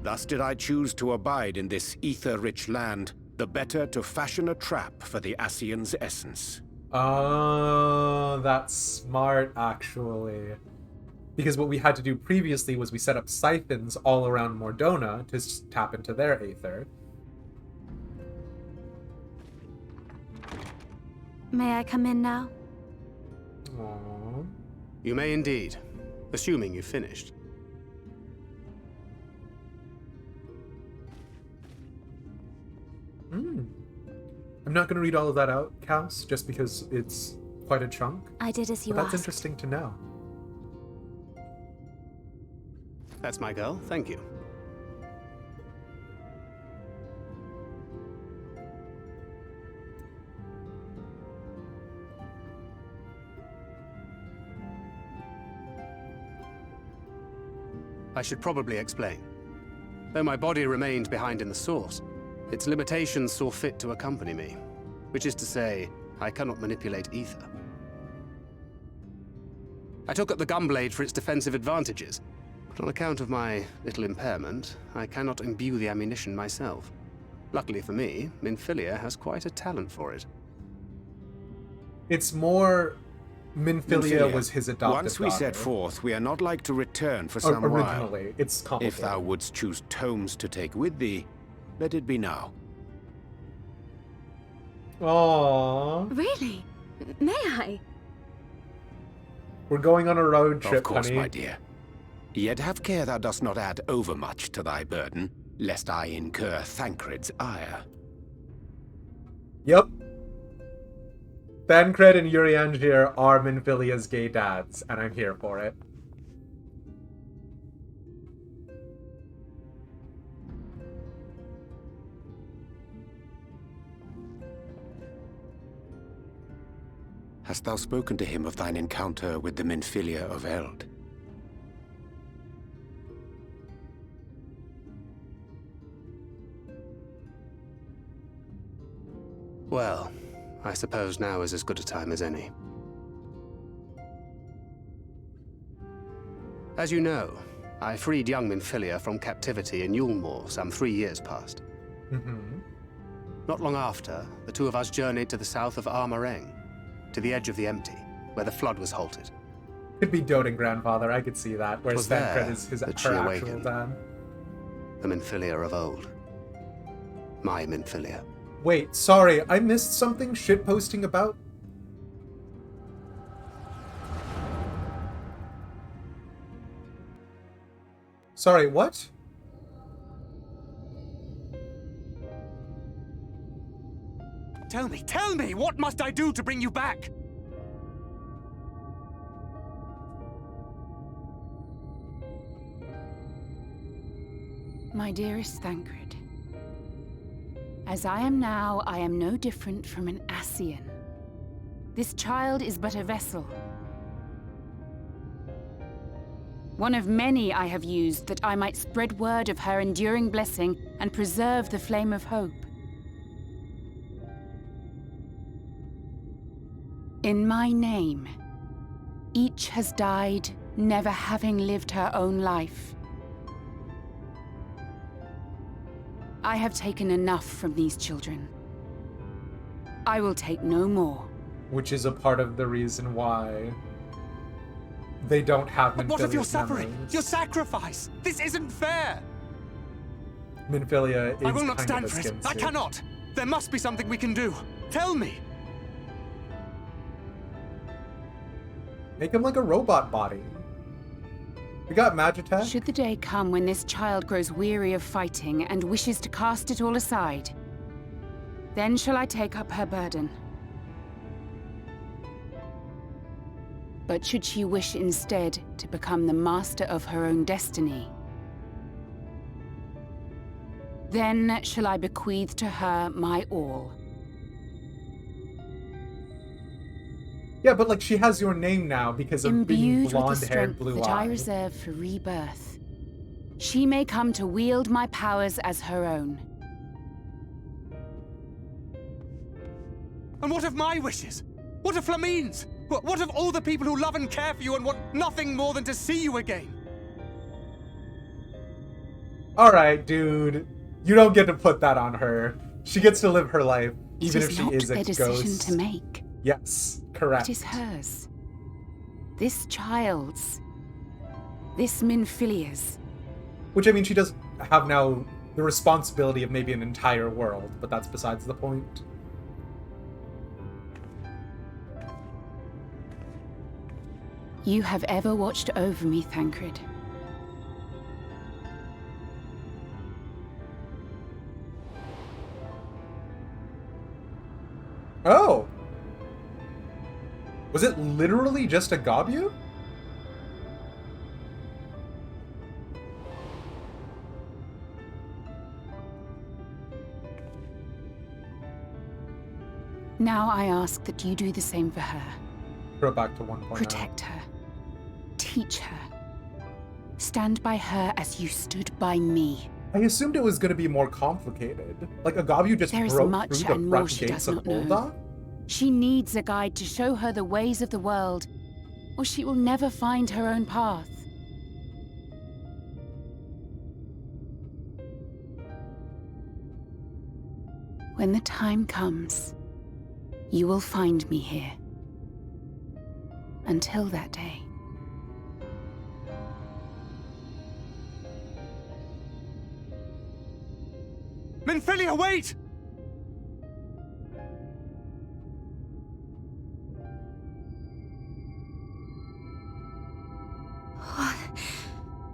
Thus did I choose to abide in this ether-rich land, the better to fashion a trap for the Ascian's essence. Oh, that's smart, actually. Because what we had to do previously was we set up siphons all around Mordona to tap into their aether. May I come in now? Aww. You may indeed, assuming you've finished. I'm not going to read all of that out, Cass, just because it's quite a chunk. I did as you but asked. that's interesting to know. That's my girl, thank you. I should probably explain. Though my body remained behind in the source, its limitations saw fit to accompany me, which is to say, I cannot manipulate ether. I took up the gunblade for its defensive advantages, but on account of my little impairment, I cannot imbue the ammunition myself. Luckily for me, Minfilia has quite a talent for it. It's more... Minfilia was his adopted Once we set daughter. forth, we are not like to return for some originally, while. it's complicated. If thou wouldst choose tomes to take with thee, let it be now. Aww. Really? May I? We're going on a road trip, Of course, honey. my dear. Yet have care thou dost not add overmuch to thy burden, lest I incur Thancred's ire. Yep. Thancred and Urianger are Minfilia's gay dads, and I'm here for it. Hast thou spoken to him of thine encounter with the Minfilia of Eld? Well, I suppose now is as good a time as any. As you know, I freed young Minfilia from captivity in Eulmore some 3 years past. Not long after, the two of us journeyed to the south of Armareng, to the edge of the Empty, where the flood was halted. Could be doting grandfather, I could see that, whereas Was there Thancred is her that she actual awakened. dad. The Minfilia of old. My Minfilia. Wait, sorry, I missed something shitposting about? Sorry, what? Tell me, what must I do to bring you back? My dearest Thancred, as I am now, I am no different from an Ascian. This child is but a vessel. One of many I have used that I might spread word of her enduring blessing and preserve the flame of hope. In my name, each has died, never having lived her own life. I have taken enough from these children. I will take no more. Which is a part of the reason why they don't have But what of your Minfilia's suffering? memories. Your sacrifice? This isn't fair! Minfilia is I will not kind stand of a for it. skin I suit. cannot! There must be something we can do. Tell me! Make him like a robot body. We got Magitech. Should the day come when this child grows weary of fighting and wishes to cast it all aside, then shall I take up her burden. But should she wish instead to become the master of her own destiny, then shall I bequeath to her my all. Yeah, but like she has your name now because of being Imbued with the blonde-haired, strength that I blue-eyed. reserve for rebirth, she may come to wield my powers as her own. And what of my wishes? What of Flamine's? What of all the people who love and care for you and want nothing more than to see you again? Alright, dude. You don't get to put that on her. She gets to live her life, even if she is a It is not their decision ghost. to make. Yes, correct. It is hers. This child's. This Minfilia's. Which, I mean, she does have now the responsibility of maybe an entire world, but that's besides the point. You have ever watched over me, Thancred. Oh! Was it literally just a Gabu? Now I ask that you do the same for her. Go back to 1.0. Protect her. Teach her. Stand by her as you stood by me. I assumed it was going to be more complicated. Like, a Gabu just There is broke much through the and more front she gates does of not know. Ul'dah? She needs a guide to show her the ways of the world, or she will never find her own path. When the time comes, you will find me here. Until that day. Minfilia, wait!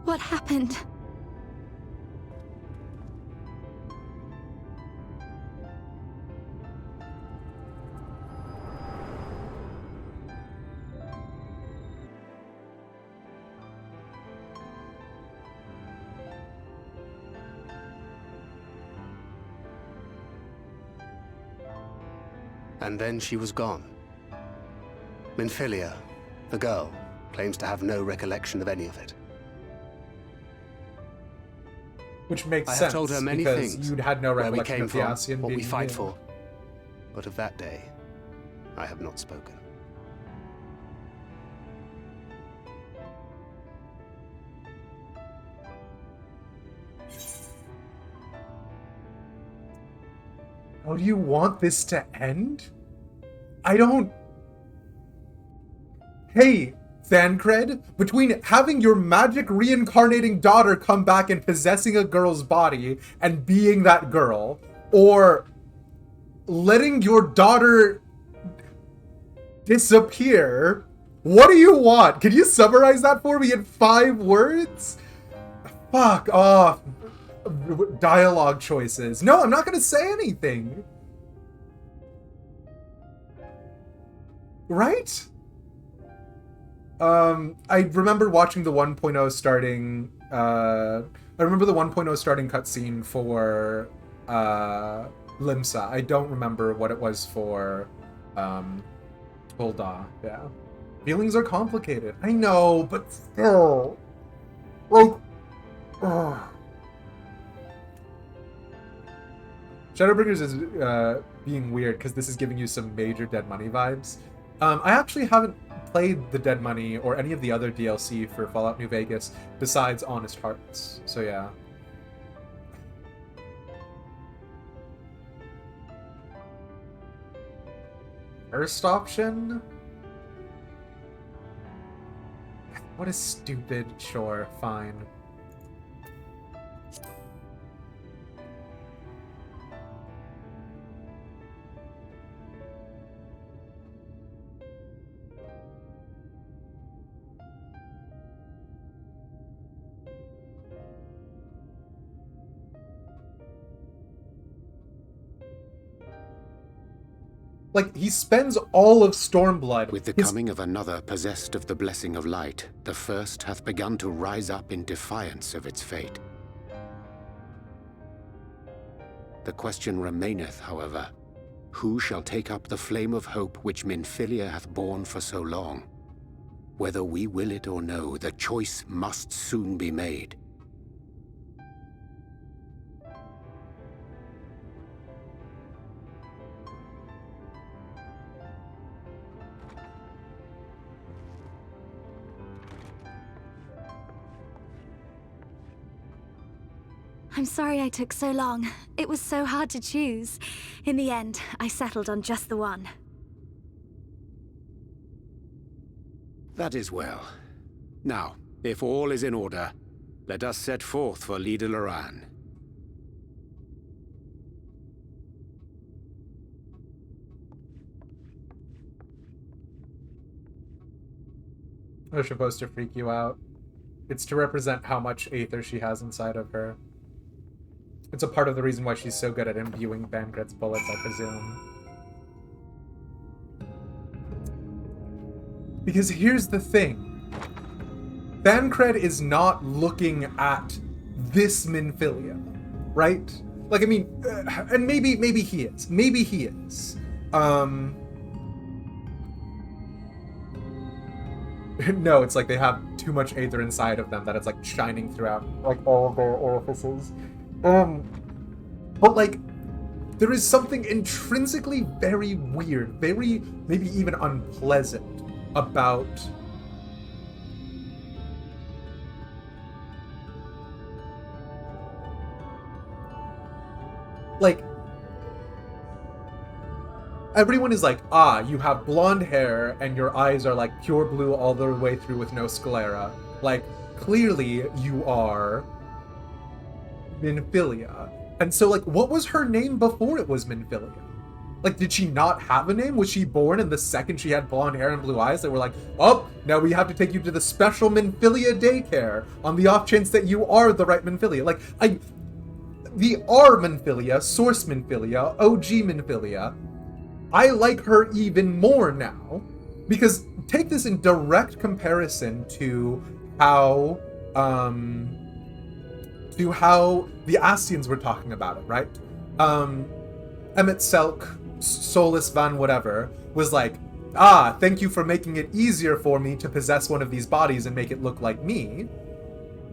What happened? And then she was gone. Minfilia, the girl, claims to have no recollection of any of it. Which makes I sense, have told her many because things. you'd had no Where we recollection came of the from, Ascian what we being fight here. for. But of that day, I have not spoken. How do you want this to end? I don't... Hey, Thancred, between having your magic reincarnating daughter come back and possessing a girl's body and being that girl, or letting your daughter disappear, what do you want? Can you summarize that for me in 5 words? Fuck off. Dialogue choices. No, I'm not gonna say anything. Right? I remember watching the 1.0 starting, I remember the 1.0 starting cutscene for, Limsa. I don't remember what it was for, Ul'dah, yeah. Feelings are complicated. I know, but still. Like, ugh. Shadowbringers is being weird because this is giving you some major Dead Money vibes. I actually haven't played the Dead Money or any of the other DLC for Fallout New Vegas besides Honest Hearts, so yeah. First option? What is stupid? Sure, fine. Like, he spends all of Stormblood. With the coming of another possessed of the blessing of light, the first hath begun to rise up in defiance of its fate. The question remaineth, however, who shall take up the flame of hope which Minfilia hath borne for so long? Whether we will it or no, the choice must soon be made. I'm sorry I took so long. It was so hard to choose. In the end, I settled on just the one. That is well. Now, if all is in order, let us set forth for Leader Loran. They're supposed to freak you out. It's to represent how much aether she has inside of her. It's a part of the reason why she's so good at imbuing Bancred's bullets, I presume. Because here's the thing. Bancred is not looking at this Minfilia, right? Like, I mean, and maybe he is. Maybe he is. No, it's like they have too much aether inside of them that it's like shining throughout like all of their orifices. But like, there is something intrinsically very weird, very maybe even unpleasant about like, everyone is like, ah, you have blonde hair and your eyes are like pure blue all the way through with no sclera. Like, clearly you are Minfilia. And so, like, what was her name before it was Minfilia? Like, did she not have a name? Was she born and the second she had blonde hair and blue eyes, they were like, oh, now we have to take you to the special Minfilia daycare on the off chance that you are the right Minfilia. Like, the R Minfilia, Source Minfilia, OG Minfilia, I like her even more now, because take this in direct comparison to how the Ascians were talking about it, right? Emmett Selk, Solus Van whatever, was like, ah, thank you for making it easier for me to possess one of these bodies and make it look like me,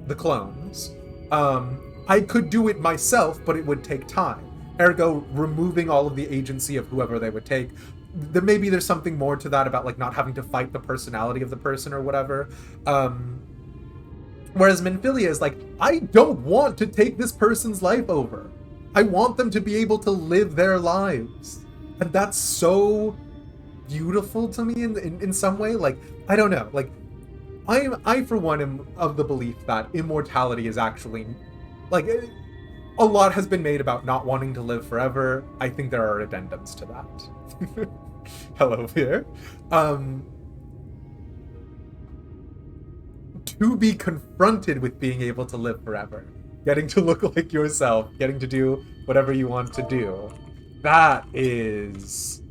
the clones. I could do it myself, but it would take time. Ergo, removing all of the agency of whoever they would take. Maybe there's something more to that about like not having to fight the personality of the person or whatever. Whereas Minfilia is like, I don't want to take this person's life over. I want them to be able to live their lives. And that's so beautiful to me in some way. Like, I don't know. Like, I for one am of the belief that immortality is actually, like, a lot has been made about not wanting to live forever. I think there are addendums to that. Hello, Pierre. To be confronted with being able to live forever, getting to look like yourself, getting to do whatever you want to do, that is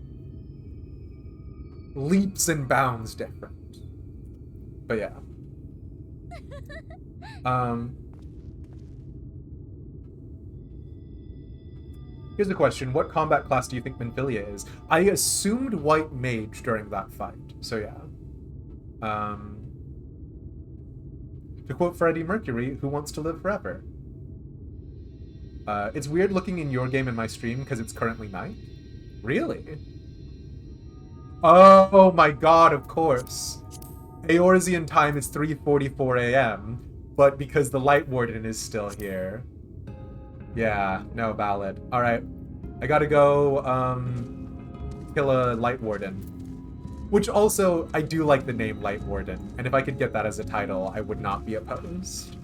leaps and bounds different. But yeah. Here's a question. What combat class do you think Minfilia is? I assumed white mage during that fight. So yeah. To quote Freddie Mercury, who wants to live forever? It's weird looking in your game in my stream because it's currently night. Really? Oh my god, of course. Eorzean time is 3:44 a.m., but because the Light Warden is still here. Yeah, no, valid. Alright. I gotta go, kill a Light Warden. Which also, I do like the name Light Warden, and if I could get that as a title, I would not be opposed.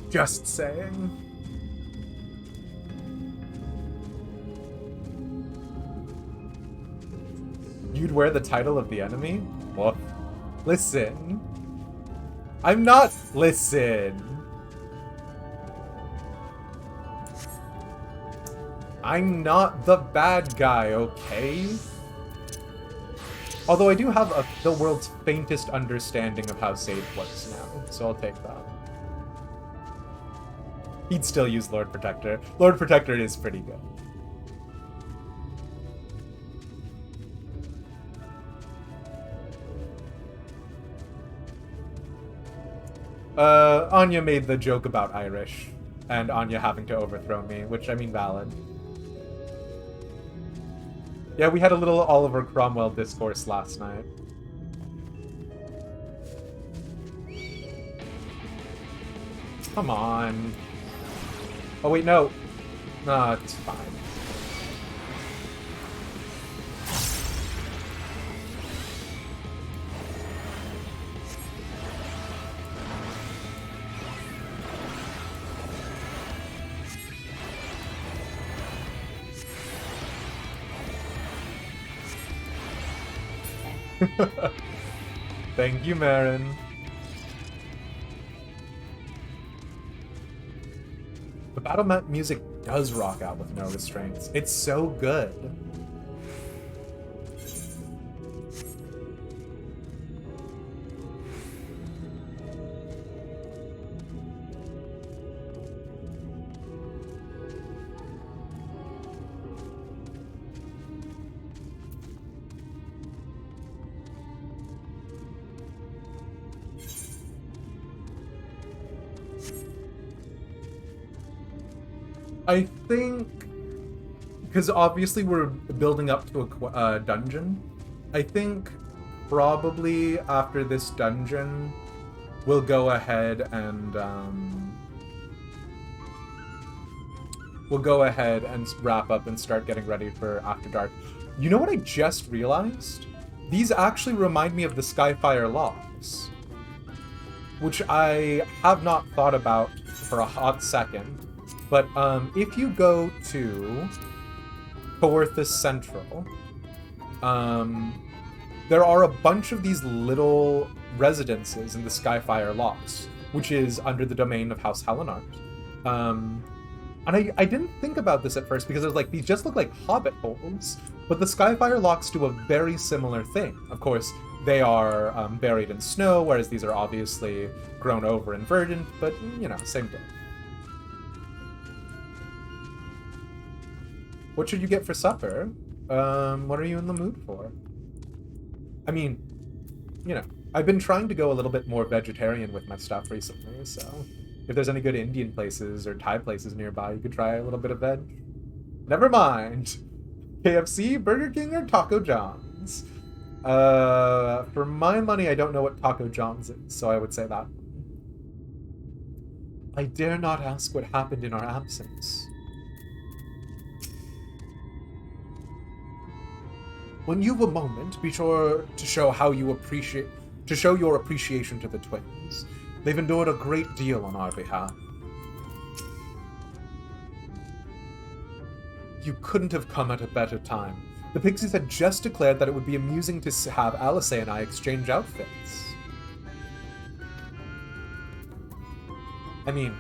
Just saying. You'd wear the title of the enemy? Well, listen. I'm not... Listen. I'm not the bad guy, okay? Although I do have the world's faintest understanding of how Sage works now, so I'll take that. He'd still use Lord Protector. Lord Protector is pretty good. Anya made the joke about Irish, and Anya having to overthrow me, which, I mean, valid. Yeah, we had a little Oliver Cromwell discourse last night. Come on. Oh, wait, no. No, it's fine. Thank you, Marin. The battle map music does rock out with no restraints. It's so good. I think, because obviously we're building up to a dungeon, I think probably after this dungeon, we'll go ahead and wrap up and start getting ready for After Dark. You know what I just realized? These actually remind me of the Skyfire locks, which I have not thought about for a hot second. But if you go to Coerthus Central, there are a bunch of these little residences in the Skyfire Locks, which is under the domain of House Hellenart. And I didn't think about this at first because I was like, these just look like hobbit holes. But the Skyfire Locks do a very similar thing. Of course, they are buried in snow, whereas these are obviously grown over and verdant, but, you know, same thing. What should you get for supper? What are you in the mood for? I mean, you know, I've been trying to go a little bit more vegetarian with my stuff recently, so if there's any good Indian places or Thai places nearby, you could try a little bit of veg. Never mind. KFC, Burger King, or Taco John's? For my money, I don't know what Taco John's is, so I would say that. I dare not ask what happened in our absence. When you've a moment, be sure to show your appreciation to the twins. They've endured a great deal on our behalf. You couldn't have come at a better time. The Pixies had just declared that it would be amusing to have Alice and I exchange outfits. I mean,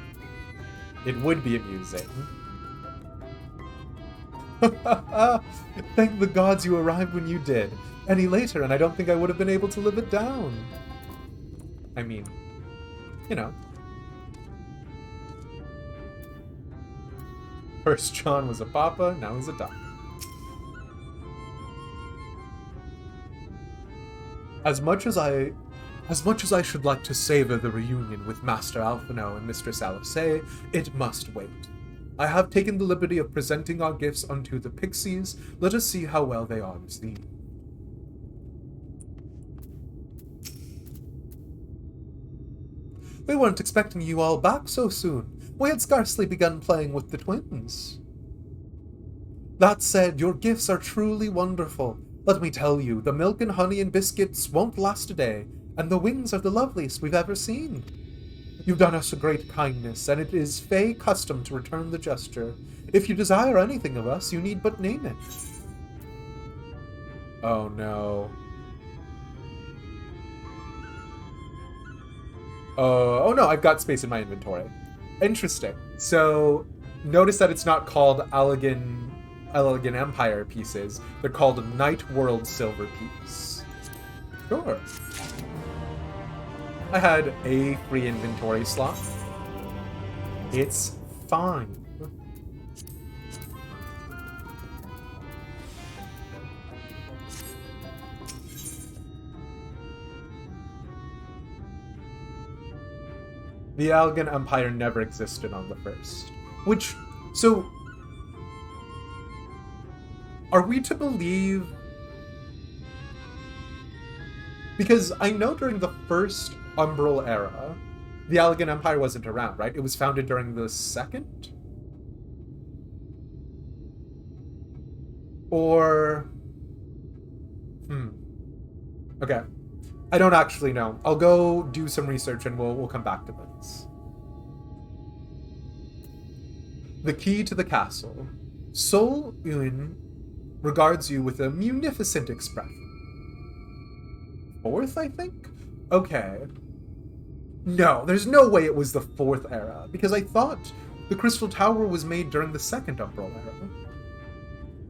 it would be amusing. Thank the gods you arrived when you did. Any later, and I don't think I would have been able to live it down. I mean, you know. First John was a papa, now he's a doc. As much as I should like to savor the reunion with Master Alphino and Mistress Alice, it must wait. I have taken the liberty of presenting our gifts unto the Pixies. Let us see how well they are received. We weren't expecting you all back so soon. We had scarcely begun playing with the twins. That said, your gifts are truly wonderful. Let me tell you, the milk and honey and biscuits won't last a day, and the wings are the loveliest we've ever seen. You've done us a great kindness, and it is Fey custom to return the gesture. If you desire anything of us, you need but name it. Oh no. Oh no, I've got space in my inventory. Interesting. So, notice that it's not called Elegant Empire pieces. They're called Night World Silver Piece. Sure. I had a free inventory slot. It's fine. The Algan Empire never existed on the first. Are we to believe... Because I know during the first Umbral era, the Allegan Empire wasn't around, right? It was founded during the second? Or... Okay. I don't actually know. I'll go do some research and we'll come back to this. The key to the castle. Sol Yun regards you with a munificent expression. Fourth, I think? Okay. No, there's no way it was the fourth era, because I thought the Crystal Tower was made during the second Umbral era.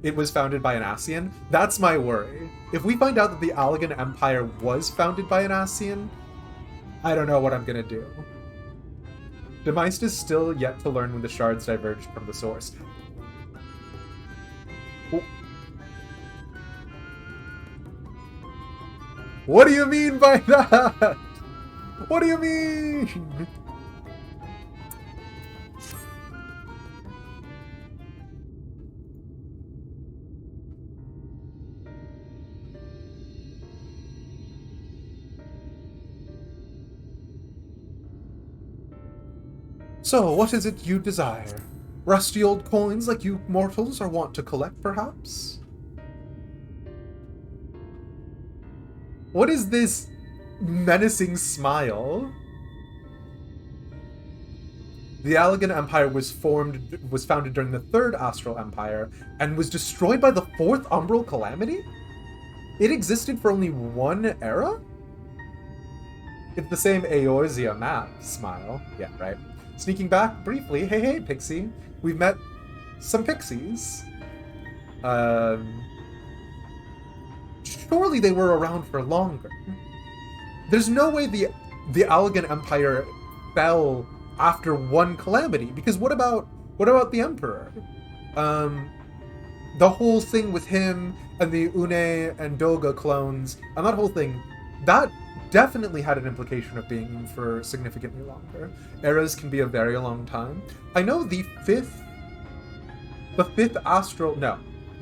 It was founded by an Ascian? That's my worry. If we find out that the Allegan Empire was founded by an Ascian, I don't know what I'm gonna do. Demeist is still yet to learn when the shards diverged from the source. What do you mean by that? What do you mean? So, what is it you desire? Rusty old coins like you mortals are wont to collect, perhaps? What is this menacing smile? The Allegan Empire was founded during the Third Astral Empire and was destroyed by the Fourth Umbral Calamity? It existed for only one era? It's the same Eorzea map smile. Yeah, right. Sneaking back briefly, hey Pixie, we've met some pixies. Surely they were around for longer. There's no way the Allegan Empire fell after one calamity, because what about the Emperor? The whole thing with him and the Une and Doga clones, and that whole thing, that definitely had an implication of being for significantly longer. Eras can be a very long time. I know the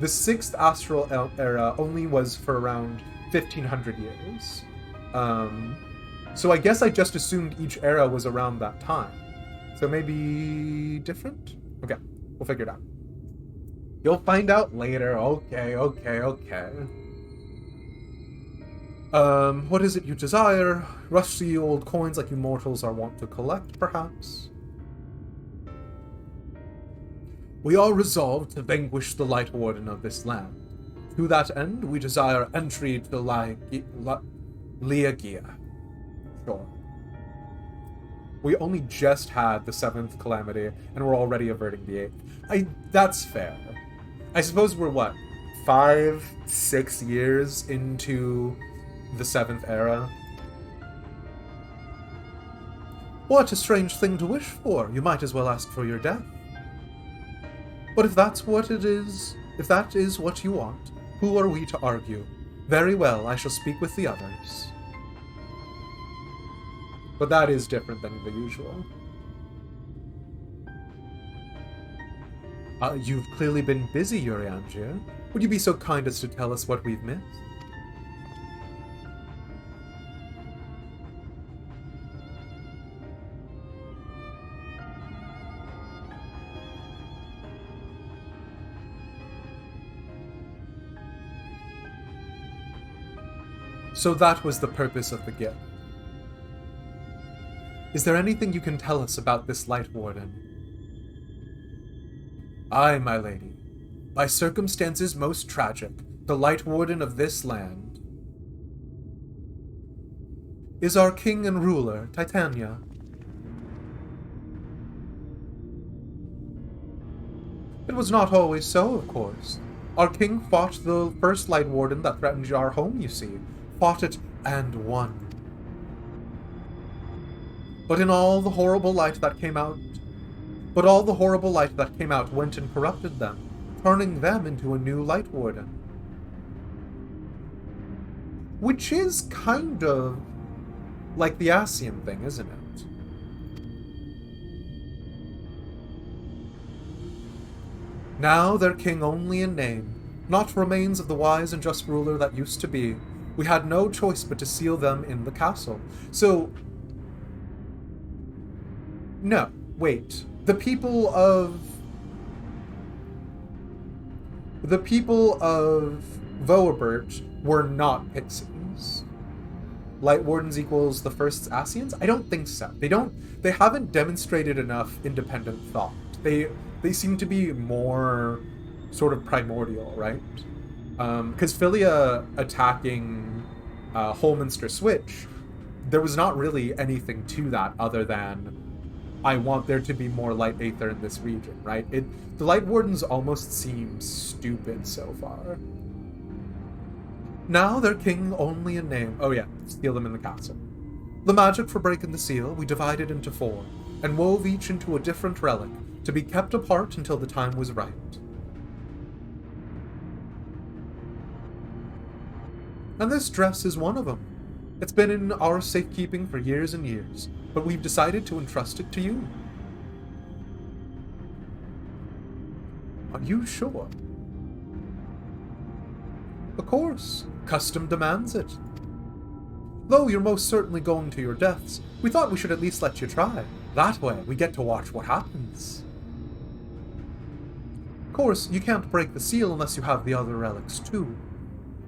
sixth astral era only was for around 1500 years. So I guess I just assumed each era was around that time. So maybe different? Okay, we'll figure it out. You'll find out later. Okay. What is it you desire? Rusty old coins like you mortals are wont to collect, perhaps? We are resolved to vanquish the Light Warden of this land. To that end, we desire entry to Liagia. Sure. We only just had the 7th calamity, and we're already averting the 8th. That's fair. I suppose we're, 5-6 years into the 7th era? What a strange thing to wish for. You might as well ask for your death. But if that's what it is, if that is what you want, who are we to argue? Very well, I shall speak with the others. But that is different than the usual. You've clearly been busy, Urianger. Would you be so kind as to tell us what we've missed? So that was the purpose of the gift. Is there anything you can tell us about this Light Warden? Aye, my lady. By circumstances most tragic, the Light Warden of this land is our king and ruler, Titania. It was not always so, of course. Our king fought the first Light Warden that threatened our home, you see. Fought it and won. But all the horrible light that came out went and corrupted them, turning them into a new Light Warden. Which is kind of like the Ascian thing, isn't it? Now they're king only in name, Not remains of the wise and just ruler that used to be. We had no choice but to seal them in the castle. So... No, wait. The people of Voabert were not pixies. Light Wardens equals the first Ascians? I don't think so. They haven't demonstrated enough independent thought. They seem to be more sort of primordial, right? Because Philia attacking Holminster Switch, there was not really anything to that other than I want there to be more light aether in this region, right? The Light Wardens almost seem stupid so far. Now they're king only in name. Oh yeah, steal them in the castle. The magic for breaking the seal we divided into 4, and wove each into a different relic, to be kept apart until the time was right. And this dress is one of them. It's been in our safekeeping for years and years, but we've decided to entrust it to you. Are you sure? Of course. Custom demands it. Though you're most certainly going to your deaths, we thought we should at least let you try. That way, we get to watch what happens. Of course, you can't break the seal unless you have the other relics too.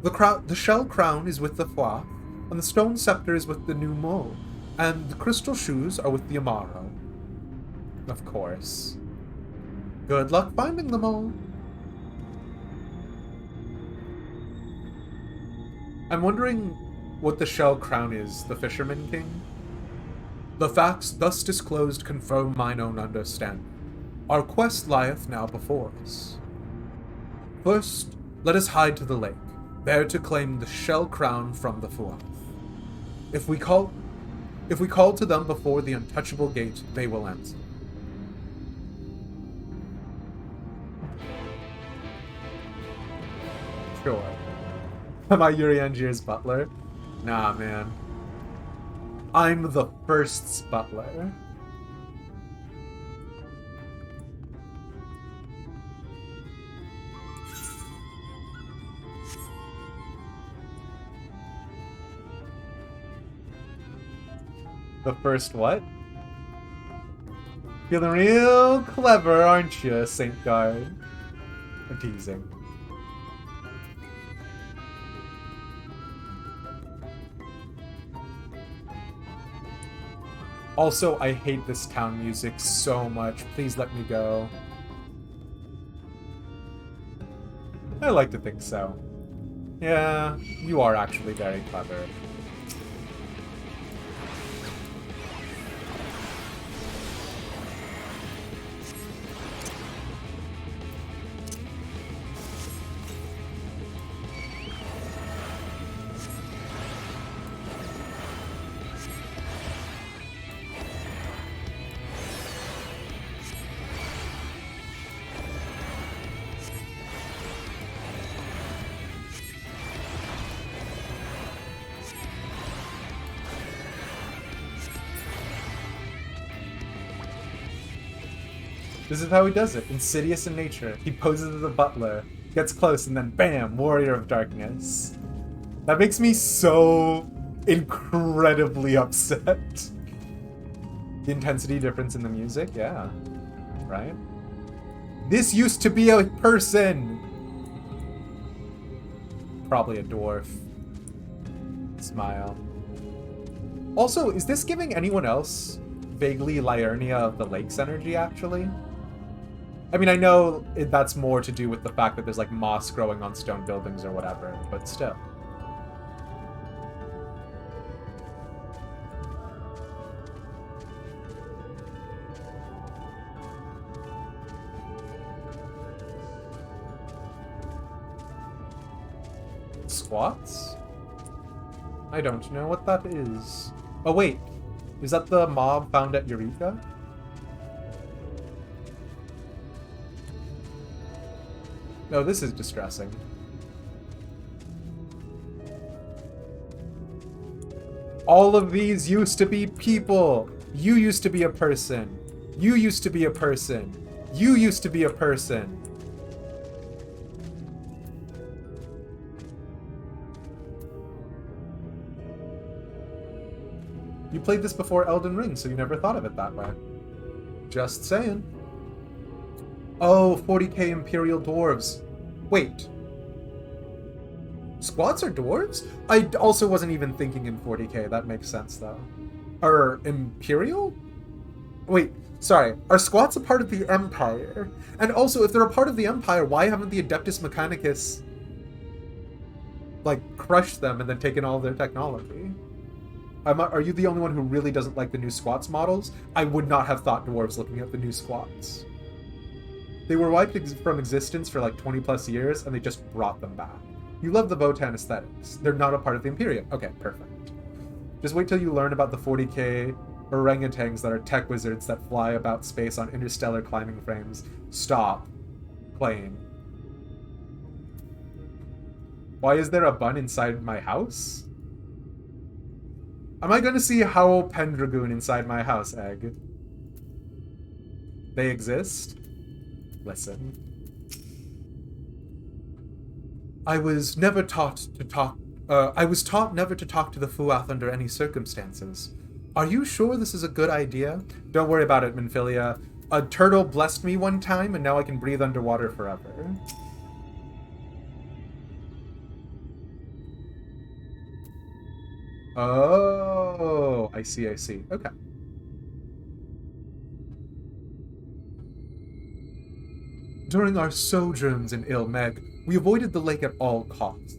The shell crown is with the Foif, and the stone scepter is with the Numo, and the crystal shoes are with the Amaro. Of course. Good luck finding them all. I'm wondering what the shell crown is, the Fisherman King? The facts thus disclosed confirm mine own understanding. Our quest lieth now before us. First, let us hide to the lake, there to claim the shell crown from the Foif. If we call to them before the untouchable gate, they will answer. Sure. Am I Uriangir's butler? Nah, man. I'm the first's butler. The first what? Feeling real clever, aren't you, Saint Guard? I'm teasing. Also, I hate this town music so much. Please let me go. I like to think so. Yeah, you are actually very clever. This is how he does it. Insidious in nature. He poses as a butler, gets close, and then bam, Warrior of Darkness. That makes me so incredibly upset. The intensity difference in the music, yeah. Right? This used to be a person! Probably a dwarf. Smile. Also, is this giving anyone else vaguely Liurnia of the Lakes energy, actually? I mean, I know that's more to do with the fact that there's, like, moss growing on stone buildings or whatever, but still. Squats? I don't know what that is. Oh, wait. Is that the mob found at Eureka? No, this is distressing. All of these used to be people. You used to be a person. You used to be a person. You used to be a person. You played this before Elden Ring, so you never thought of it that way. Just saying. Oh, 40k Imperial Dwarves. Wait. Squats are dwarves? I also wasn't even thinking in 40k. That makes sense, though. Are Imperial? Wait, sorry. Are squats a part of the Empire? And also, if they're a part of the Empire, why haven't the Adeptus Mechanicus, like, crushed them and then taken all of their technology? Are you the only one who really doesn't like the new squats models? I would not have thought dwarves looking at the new squats. They were wiped from existence for like 20 plus years, and they just brought them back. You love the Votan aesthetics. They're not a part of the Imperium. Okay, perfect. Just wait till you learn about the 40k orangutans that are tech wizards that fly about space on interstellar climbing frames. Stop playing. Why is there a bun inside my house? Am I going to see Howl Pendragoon inside my house, Egg? They exist? Listen. I was taught never to talk to the Fuath under any circumstances. Are you sure this is a good idea? Don't worry about it, Minfilia. A turtle blessed me one time, and now I can breathe underwater forever. Oh, I see. Okay. During our sojourns in Eulmore, we avoided the lake at all costs.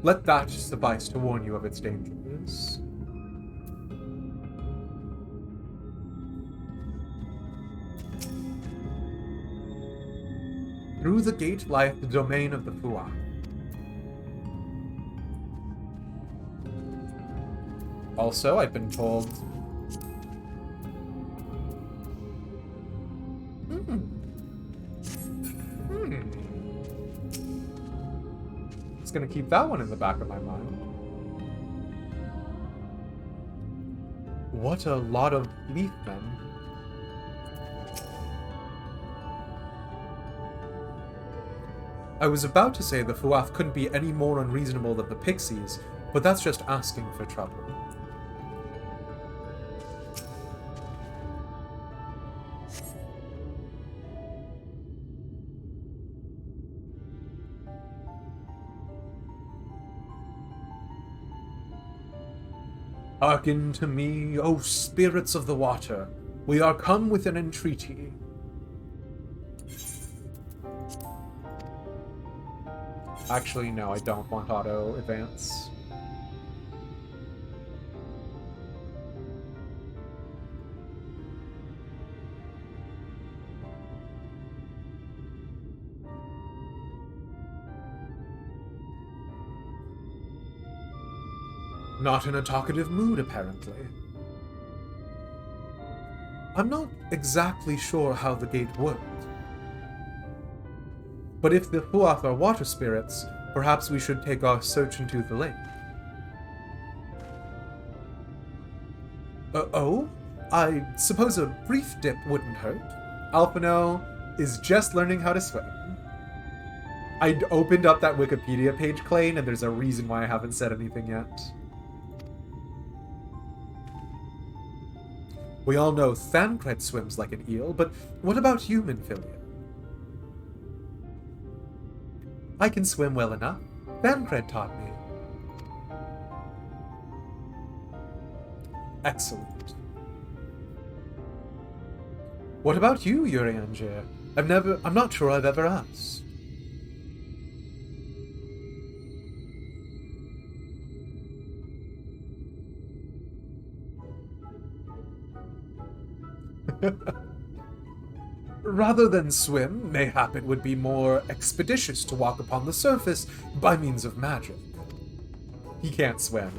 Let that suffice to warn you of its dangers. Through the gate lieth the domain of the Fuath. Also, I've been told... Just gonna keep that one in the back of my mind. What a lot of leafmen. I was about to say the Fuath couldn't be any more unreasonable than the Pixies, but that's just asking for trouble. Hearken to me, O spirits of the water. We are come with an entreaty. Actually, no, I don't want auto advance. Not in a talkative mood, apparently. I'm not exactly sure how the gate worked. But if the Fuath are water spirits, perhaps we should take our search into the lake. Oh? I suppose a brief dip wouldn't hurt. Alphino is just learning how to swim. I opened up that Wikipedia page, Clayne, and there's a reason why I haven't said anything yet. We all know Thancred swims like an eel, but what about you, Minfilia? I can swim well enough. Thancred taught me. Excellent. What about you, Urianger? I'm not sure I've ever asked. Rather than swim, mayhap it would be more expeditious to walk upon the surface by means of magic. He can't swim.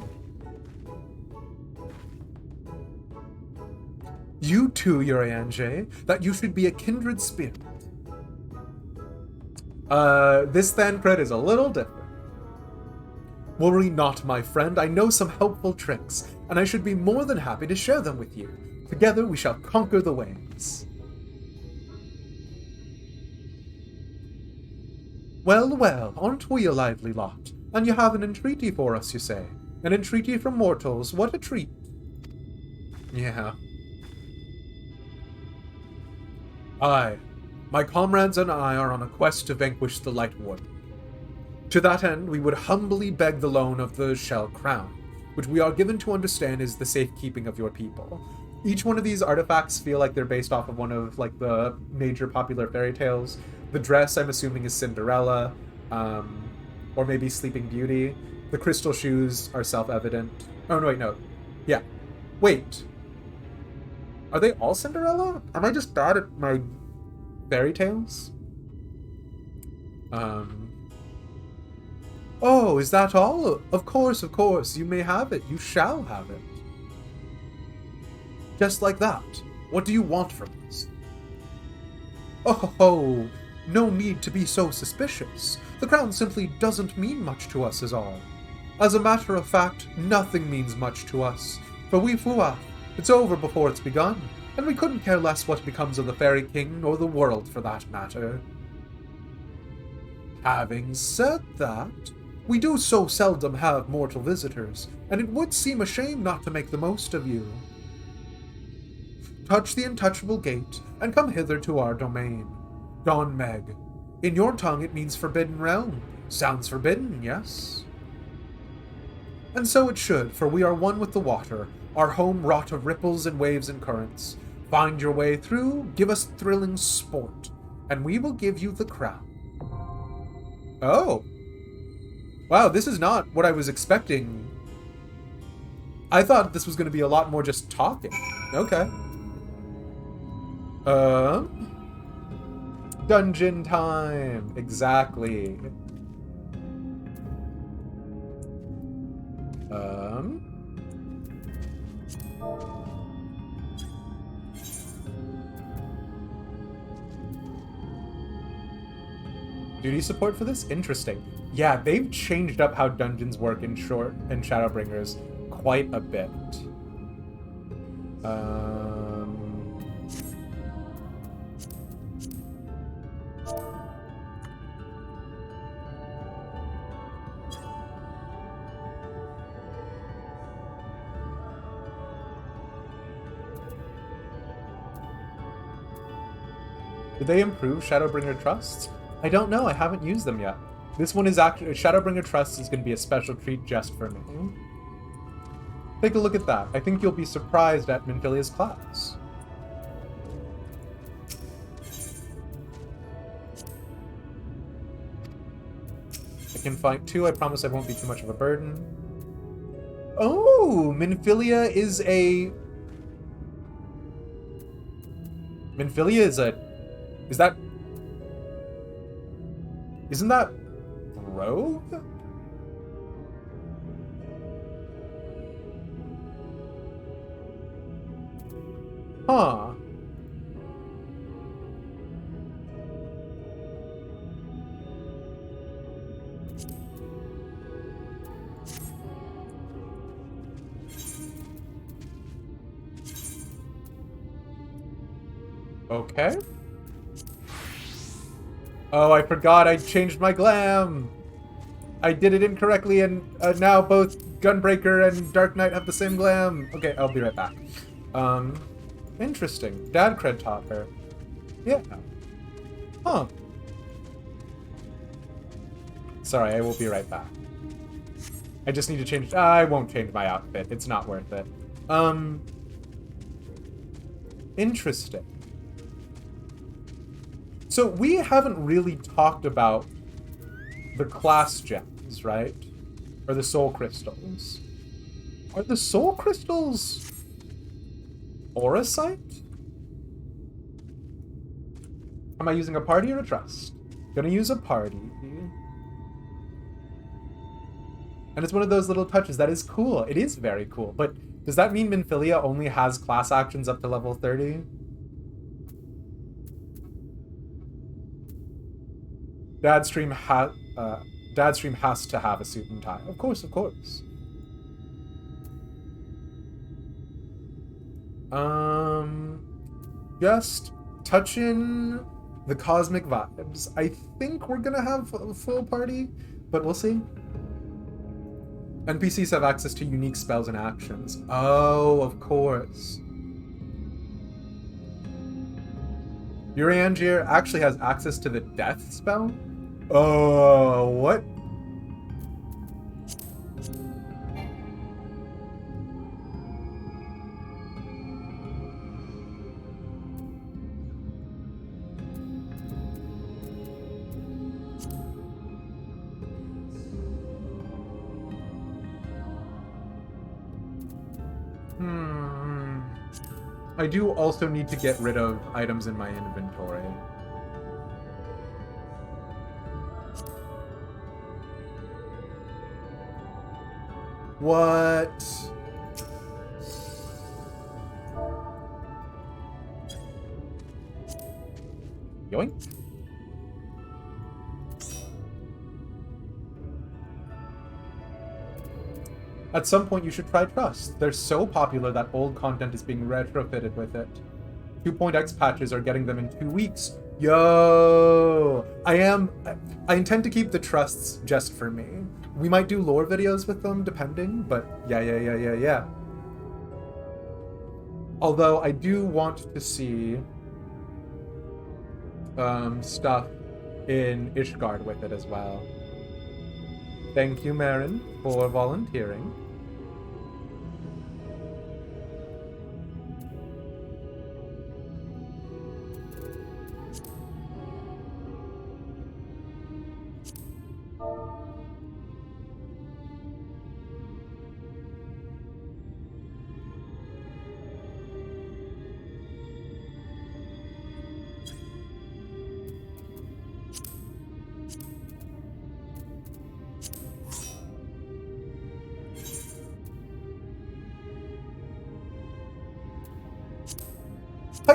You too, Urianger, that you should be a kindred spirit. This Thancred is a little different. Worry not, my friend, I know some helpful tricks, and I should be more than happy to share them with you. Together we shall conquer the waves. Well, well, aren't we a lively lot? And you have an entreaty for us, you say? An entreaty from mortals, what a treat. Yeah. My comrades and I are on a quest to vanquish the Light Warden. To that end, we would humbly beg the loan of the Shell Crown, which we are given to understand is the safekeeping of your people. Each one of these artifacts feel like they're based off of one of like the major popular fairy tales. The dress, I'm assuming, is Cinderella, or maybe Sleeping Beauty. The crystal shoes are self-evident. Oh, no, wait, no. Yeah. Wait. Are they all Cinderella? Am I just bad at my fairy tales? Oh, is that all? Of course, of course. You may have it. You shall have it. Just like that. What do you want from us? Oh, no need to be so suspicious. The crown simply doesn't mean much to us is all. As a matter of fact, nothing means much to us. For we Fuath, it's over before it's begun, and we couldn't care less what becomes of the Fairy King or the world for that matter. Having said that, we do so seldom have mortal visitors, and it would seem a shame not to make the most of you. Touch the untouchable gate, and come hither to our domain. Don Meg. In your tongue it means forbidden realm. Sounds forbidden, yes? And so it should, for we are one with the water, our home wrought of ripples and waves and currents. Find your way through, give us thrilling sport, and we will give you the crown. Oh. Wow, this is not what I was expecting. I thought this was going to be a lot more just talking. Okay. Dungeon time. Exactly. Duty support for this? Interesting. Yeah, they've changed up how dungeons work in Shadowbringers quite a bit. Did they improve Shadowbringer Trusts? I don't know, I haven't used them yet. This one is actually, Shadowbringer Trusts is going to be a special treat just for me. Take a look at that. I think you'll be surprised at Minfilia's class. I can fight 2, I promise I won't be too much of a burden. Oh, Minfilia is a... Minfilia is a... Is that... Isn't that... Rogue? Huh. Okay. Oh, I forgot I changed my glam. I did it incorrectly, and now both Gunbreaker and Dark Knight have the same glam. Okay, I'll be right back. Interesting. Dad Cred taught her. Yeah. Huh. Sorry, I will be right back. I just need to change... I won't change my outfit. It's not worth it. Interesting. So we haven't really talked about the class gems, right? Or the soul crystals. Are the soul crystals Auracite? Am I using a party or a trust? Gonna use a party. And it's one of those little touches that is cool. It is very cool. But does that mean Minfilia only has class actions up to level 30? Dad's stream has to have a suit and tie. Of course, of course. Just touching the cosmic vibes. I think we're gonna have a full party, but we'll see. NPCs have access to unique spells and actions. Oh, of course. Urianger actually has access to the death spell? Oh, what? I do also need to get rid of items in my inventory. What? Yoink. At some point, you should try Trust. They're so popular that old content is being retrofitted with it. 2.x patches are getting them in 2 weeks. Yo! I intend to keep the Trusts just for me. We might do lore videos with them, depending, but yeah. Although, I do want to see stuff in Ishgard with it as well. Thank you, Marin, for volunteering.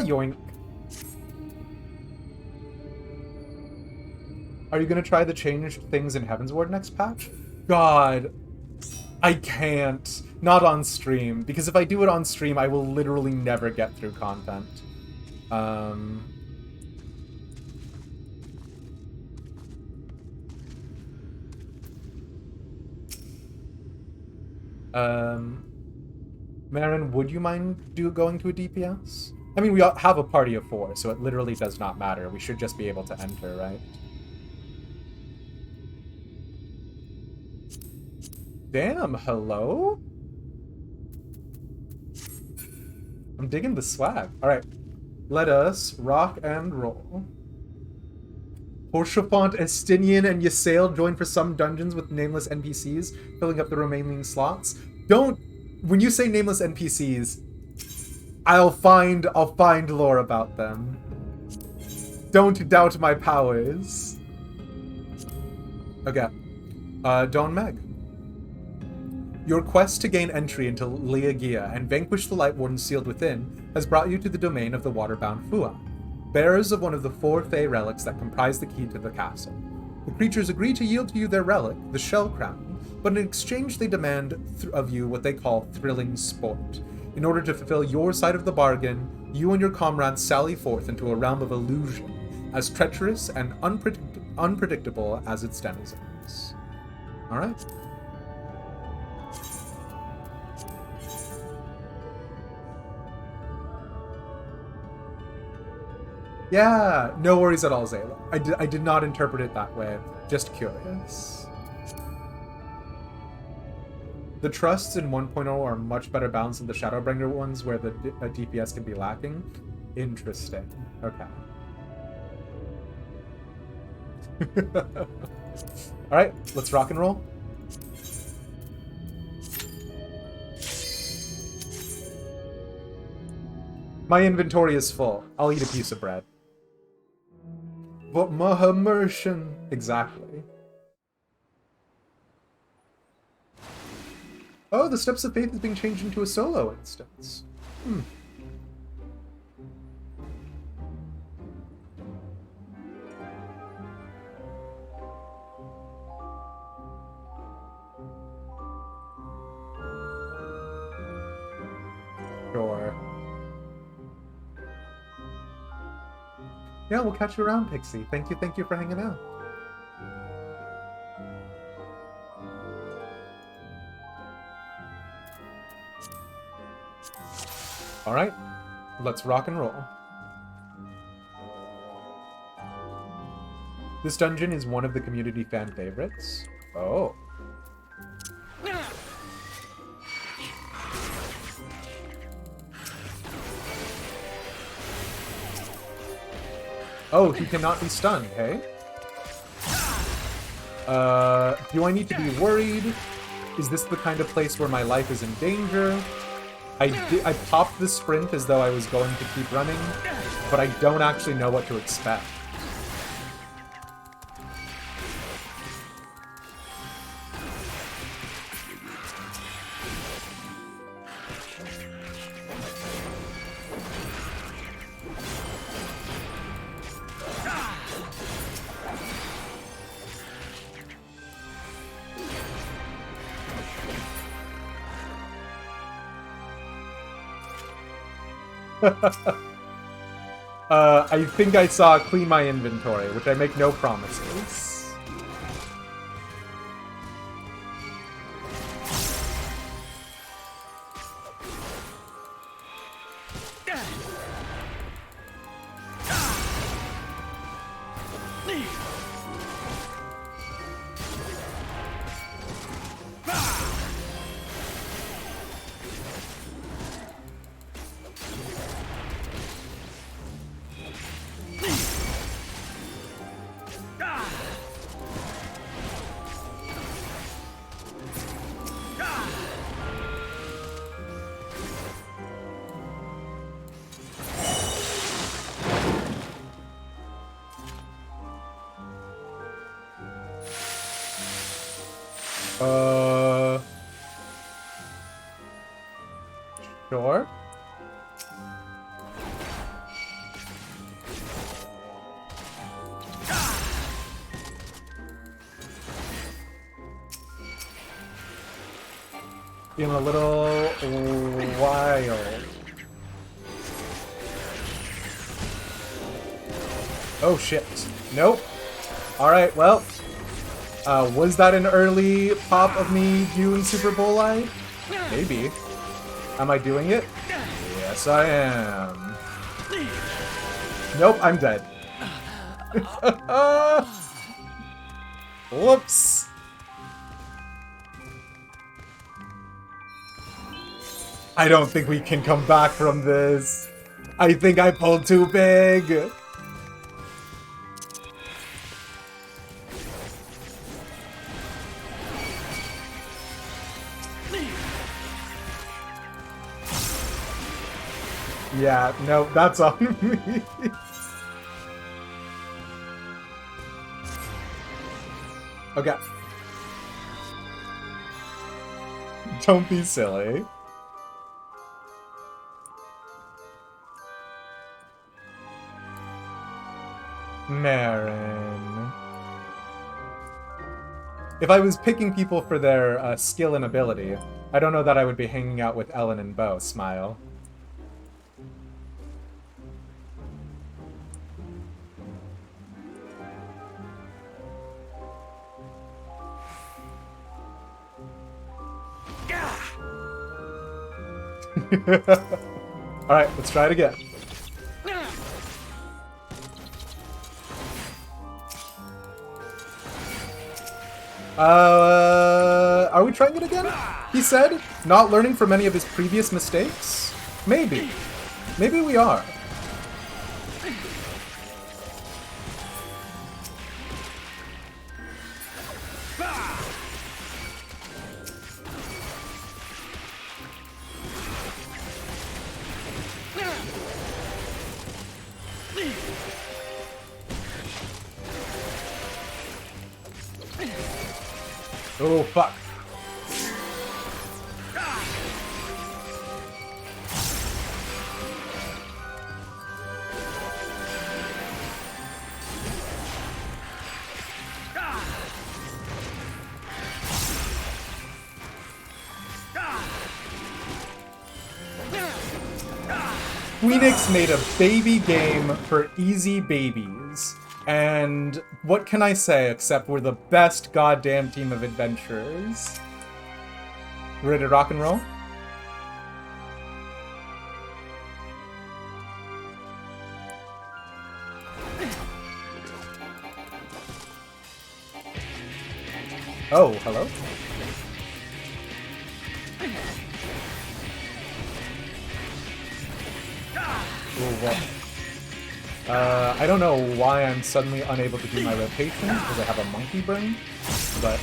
Yoink. Are you gonna try the changed things in Heavensward next patch? God, I can't. Not on stream, because if I do it on stream, I will literally never get through content. Marin, would you mind going to a DPS? I mean, we have a party of 4, so it literally does not matter. We should just be able to enter, right? Damn, hello? I'm digging the swag. Alright, let us rock and roll. Horshafont, Estinian, and Ysail join for some dungeons with nameless NPCs, filling up the remaining slots. Don't... When you say nameless NPCs, I'll find lore about them. Don't doubt my powers. Okay. Dawn Meg. Your quest to gain entry into Leagia and vanquish the Light Warden sealed within has brought you to the domain of the waterbound Fua, bearers of one of the 4 Fey relics that comprise the key to the castle. The creatures agree to yield to you their relic, the Shell Crown, but in exchange they demand of you what they call thrilling sport. In order to fulfill your side of the bargain, you and your comrades sally forth into a realm of illusion, as treacherous and unpredictable as its denizens. Alright. Yeah, no worries at all, Zayla. I did not interpret it that way. Just curious. The trusts in 1.0 are much better balanced than the Shadowbringer ones, where the DPS can be lacking. Interesting. Okay. Alright, let's rock and roll. My inventory is full. I'll eat a piece of bread. But my immersion... Exactly. Oh, the Steps of Faith is being changed into a solo instance. Sure. Yeah, we'll catch you around, Pixie. Thank you for hanging out. Alright, let's rock and roll. This dungeon is one of the community fan favorites. Oh. Oh, he cannot be stunned, hey? Do I need to be worried? Is this the kind of place where my life is in danger? I popped the sprint as though I was going to keep running, but I don't actually know what to expect. I think I saw clean my inventory, which I make no promises. Sure. Being a little wild. Oh shit. Nope. Alright, well. Was that an early pop of me doing Super Bowl Eye? Maybe. Am I doing it? Yes, I am. Nope, I'm dead. Whoops. I don't think we can come back from this. I think I pulled too big. Yeah, no, that's on me. Okay. Don't be silly. Marin. If I was picking people for their skill and ability, I don't know that I would be hanging out with Ellen and Bo. Smile. Alright, let's try it again. Are we trying it again? He said, not learning from any of his previous mistakes? Maybe. Maybe we are. Oh, fuck. Phoenix made a baby game for easy babies. And what can I say except we're the best goddamn team of adventurers? Ready to rock and roll? Oh, hello? Ooh, well. I don't know why I'm suddenly unable to do my rotations, because I have a monkey brain, but...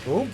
Ooh.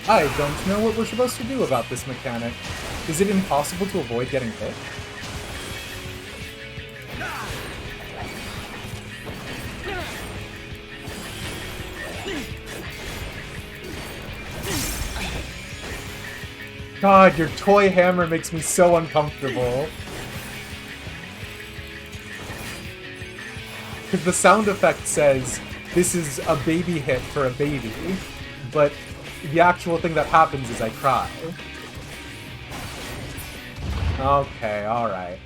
I don't know what we're supposed to do about this mechanic. Is it impossible to avoid getting hit? God, your toy hammer makes me so uncomfortable. Because the sound effect says, this is a baby hit for a baby, but the actual thing that happens is I cry. Okay, alright.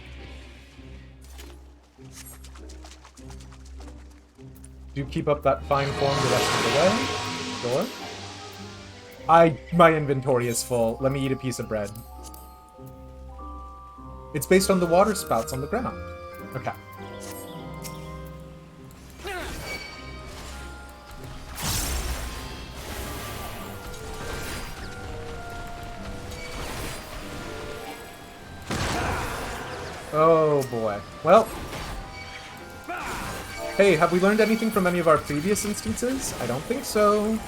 Do keep up that fine form the rest of the way. Sure. My inventory is full. Let me eat a piece of bread. It's based on the water spouts on the ground. Okay. Oh boy. Well. Hey, have we learned anything from any of our previous instances? I don't think so.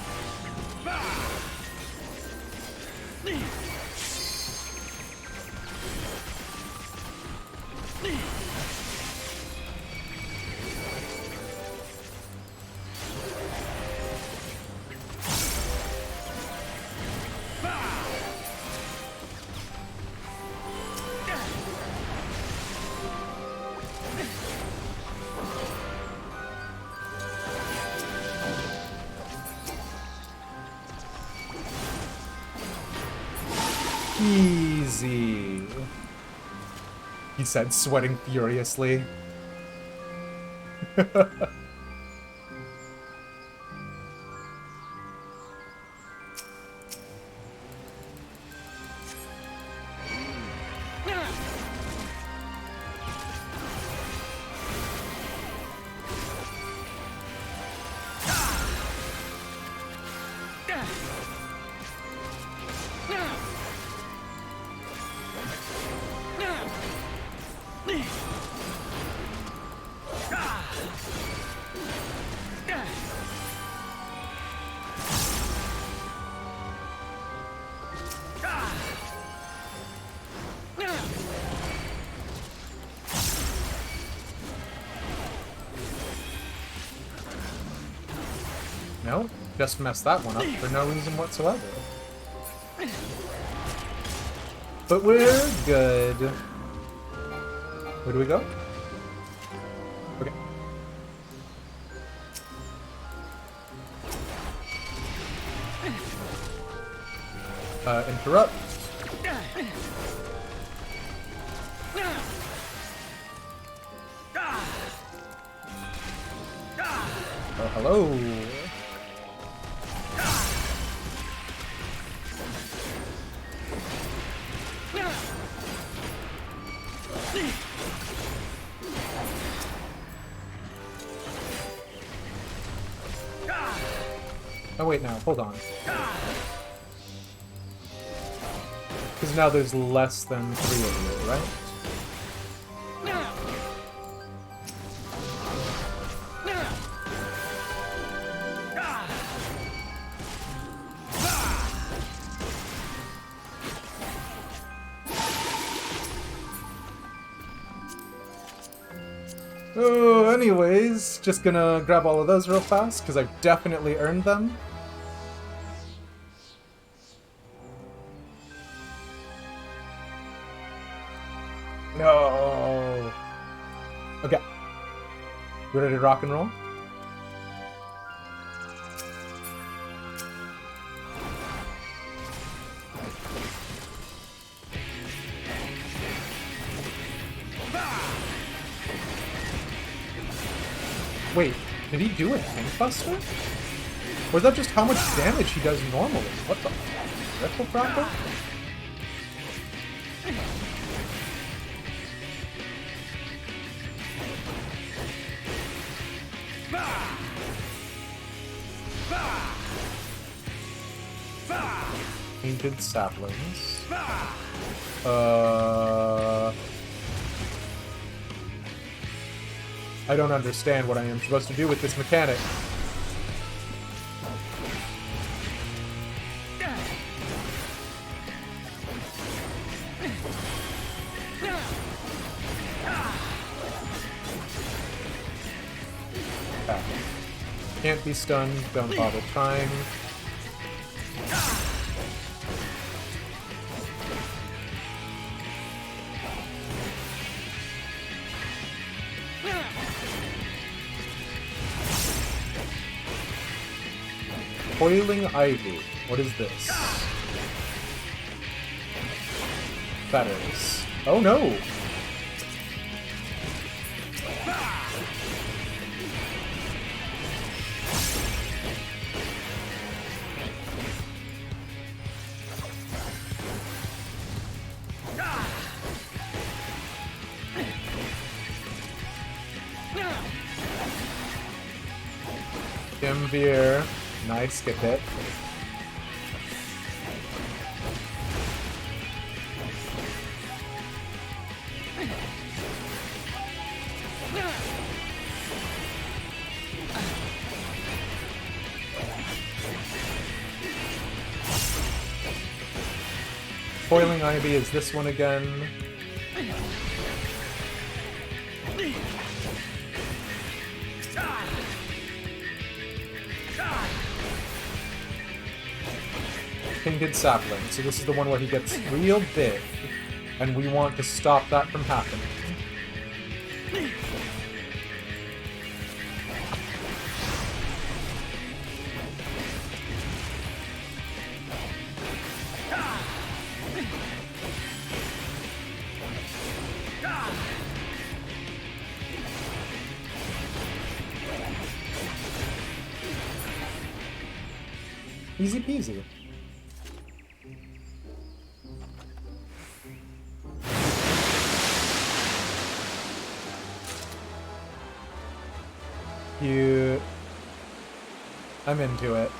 Easy, he said, sweating furiously. No, just messed that one up for no reason whatsoever. But we're good. Where do we go? Okay. Interrupt. Hello. Oh wait, now, hold on. Because now there's less than 3 of you, right? Oh, anyways, just gonna grab all of those real fast, because I've definitely earned them. No. Okay. You ready to rock and roll? Wait, did he do a Handbuster? Or is that just how much damage he does normally? What the? Retro Fractal? Painted saplings. I don't understand what I am supposed to do with this mechanic. Can't be stunned, don't bother trying. Coiling Ivy. What is this? Fetters. Oh no! Gimveer. Nice, get hit. Coiling Ivy is this one again. Painted sapling. So this is the one where he gets real big, and we want to stop that from happening. Easy peasy. Cute. I'm into it.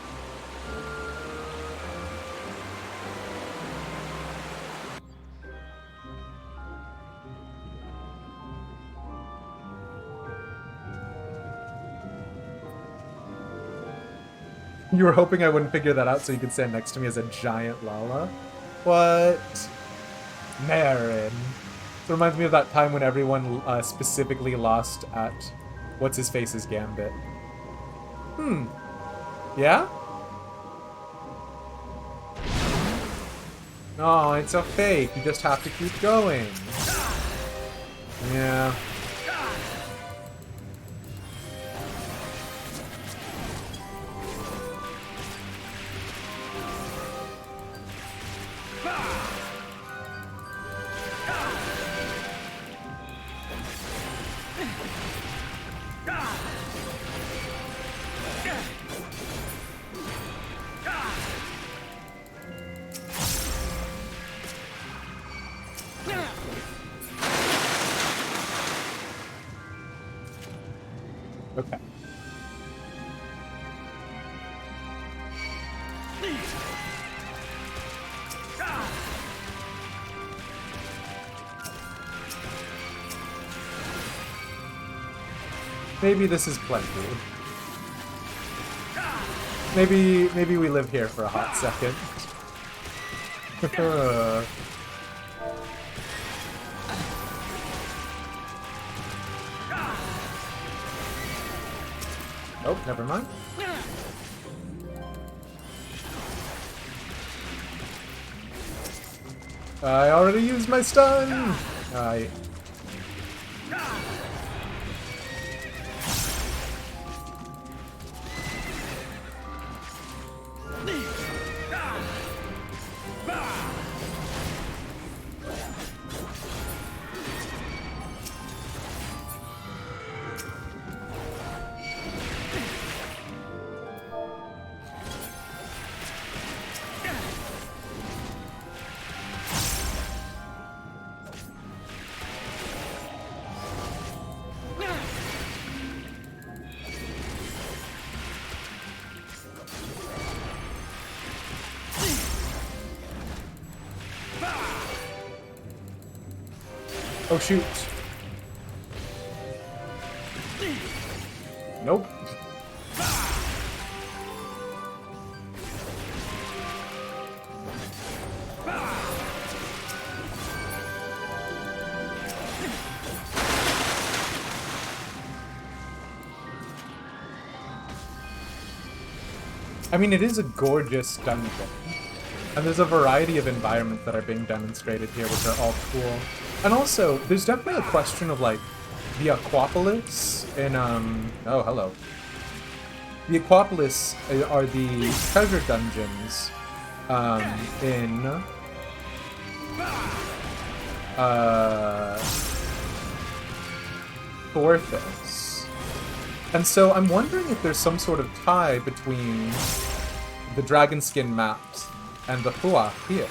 You were hoping I wouldn't figure that out so you could stand next to me as a giant Lala? What? Marin. It reminds me of that time when everyone specifically lost at What's-His-Face's Gambit. Yeah? Oh, it's a fake. You just have to keep going. Yeah. Maybe this is plenty. Maybe we live here for a hot second. Oh, never mind. I already used my stun! Oh shoot. Nope. I mean, it is a gorgeous dungeon. And there's a variety of environments that are being demonstrated here, which are all cool. And also, there's definitely a question of, like, the Aquapolis in, oh, hello. The Aquapolis are the treasure dungeons, in, Thorthis. And so I'm wondering if there's some sort of tie between the Dragonskin maps and the Hua here.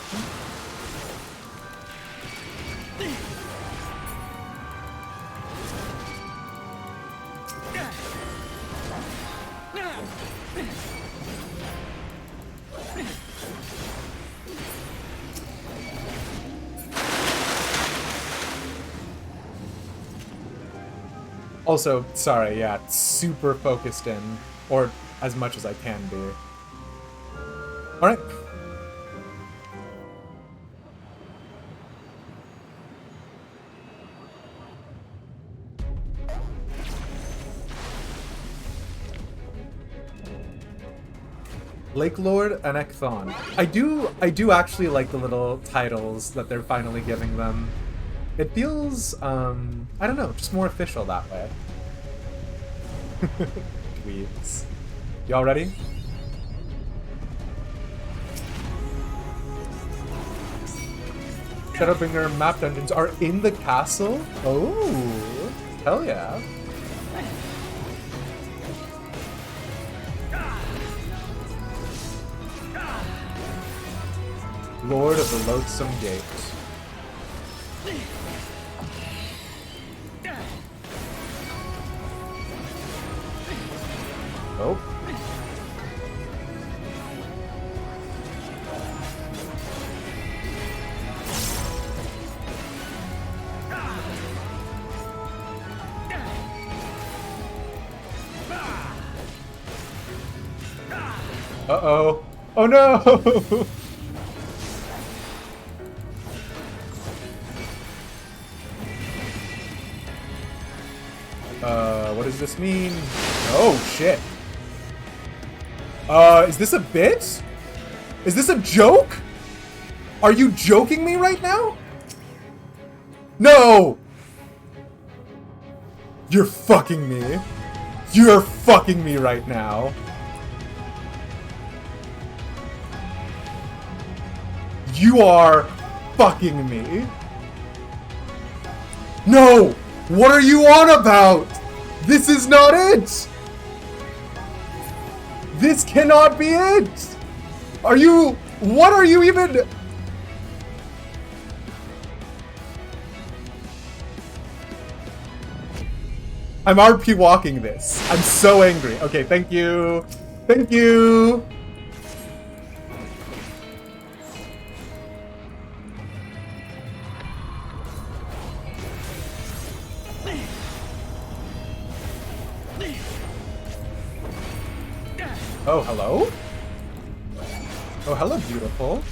Also, sorry, yeah, super focused in, or as much as I can be. Alright. Lake Lord and Ekthon. I do actually like the little titles that they're finally giving them. It feels, I don't know, just more official that way. Dweebs. Y'all ready? Shadowbringer map dungeons are in the castle? Oh, hell yeah. Lord of the Loathsome Gate. Oh. Uh-oh. Oh no! What does this mean? Oh, shit. Is this a bit? Is this a joke? Are you joking me right now? No! You're fucking me. You're fucking me right now. You are fucking me. No! What are you on about? This is not it! This cannot be it! Are you... What are you even... I'm RP walking this. I'm so angry. Okay, thank you. Thank you. Hello? Oh, hello, beautiful.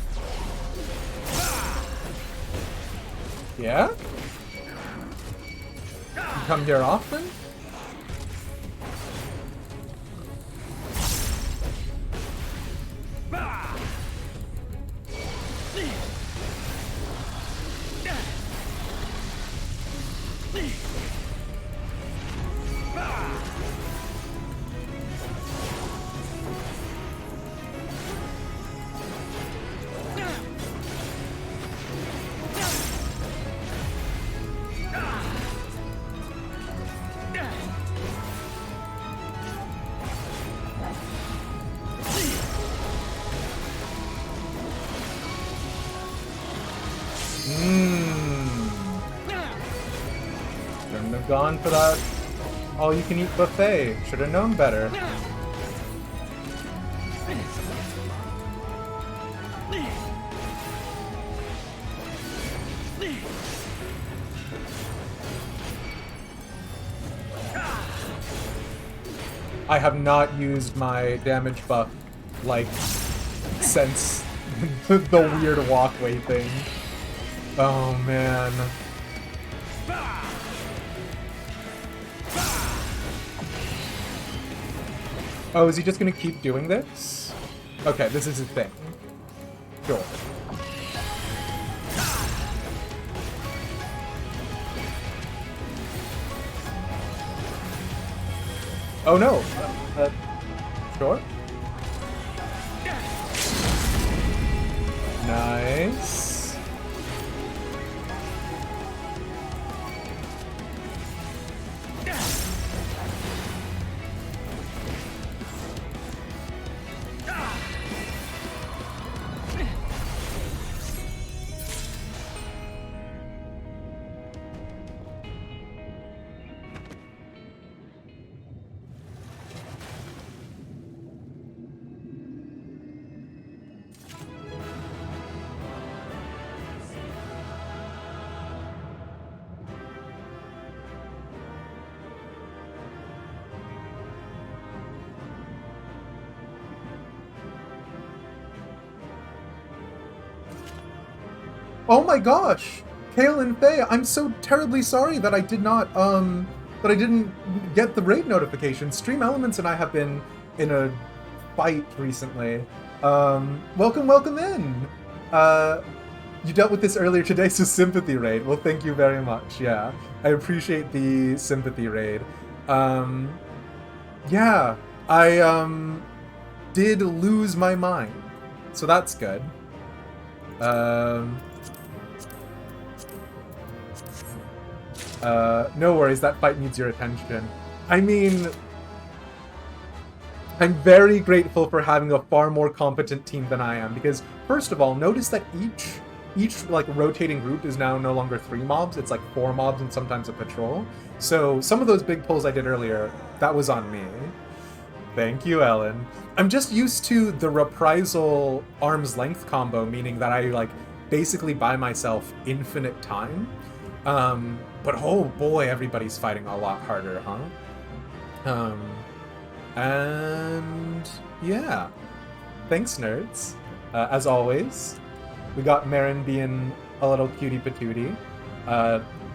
Yeah? You come here often? Shouldn't have gone for that all-you-can-eat buffet. Should have known better. I have not used my damage buff, like, since the weird walkway thing. Oh, man. Oh, is he just gonna keep doing this? Okay, this is his thing. Sure. Oh no! Sure. Nice. Oh my gosh! Kale and Faye, I'm so terribly sorry that I did not, that I didn't get the raid notification. Stream Elements and I have been in a fight recently. Welcome in! You dealt with this earlier today, so sympathy raid. Well, thank you very much, yeah. I appreciate the sympathy raid. Yeah, I, did lose my mind. So that's good. No worries, that fight needs your attention. I mean, I'm very grateful for having a far more competent team than I am, because first of all, notice that each like rotating group is now no longer 3 mobs, it's like 4 mobs and sometimes a patrol. So some of those big pulls I did earlier, that was on me. Thank you, Ellen. I'm just used to the reprisal arm's length combo, meaning that I like basically buy myself infinite time. But oh boy, everybody's fighting a lot harder, huh? And yeah. Thanks, nerds. As always, we got Marin being a little cutie patootie.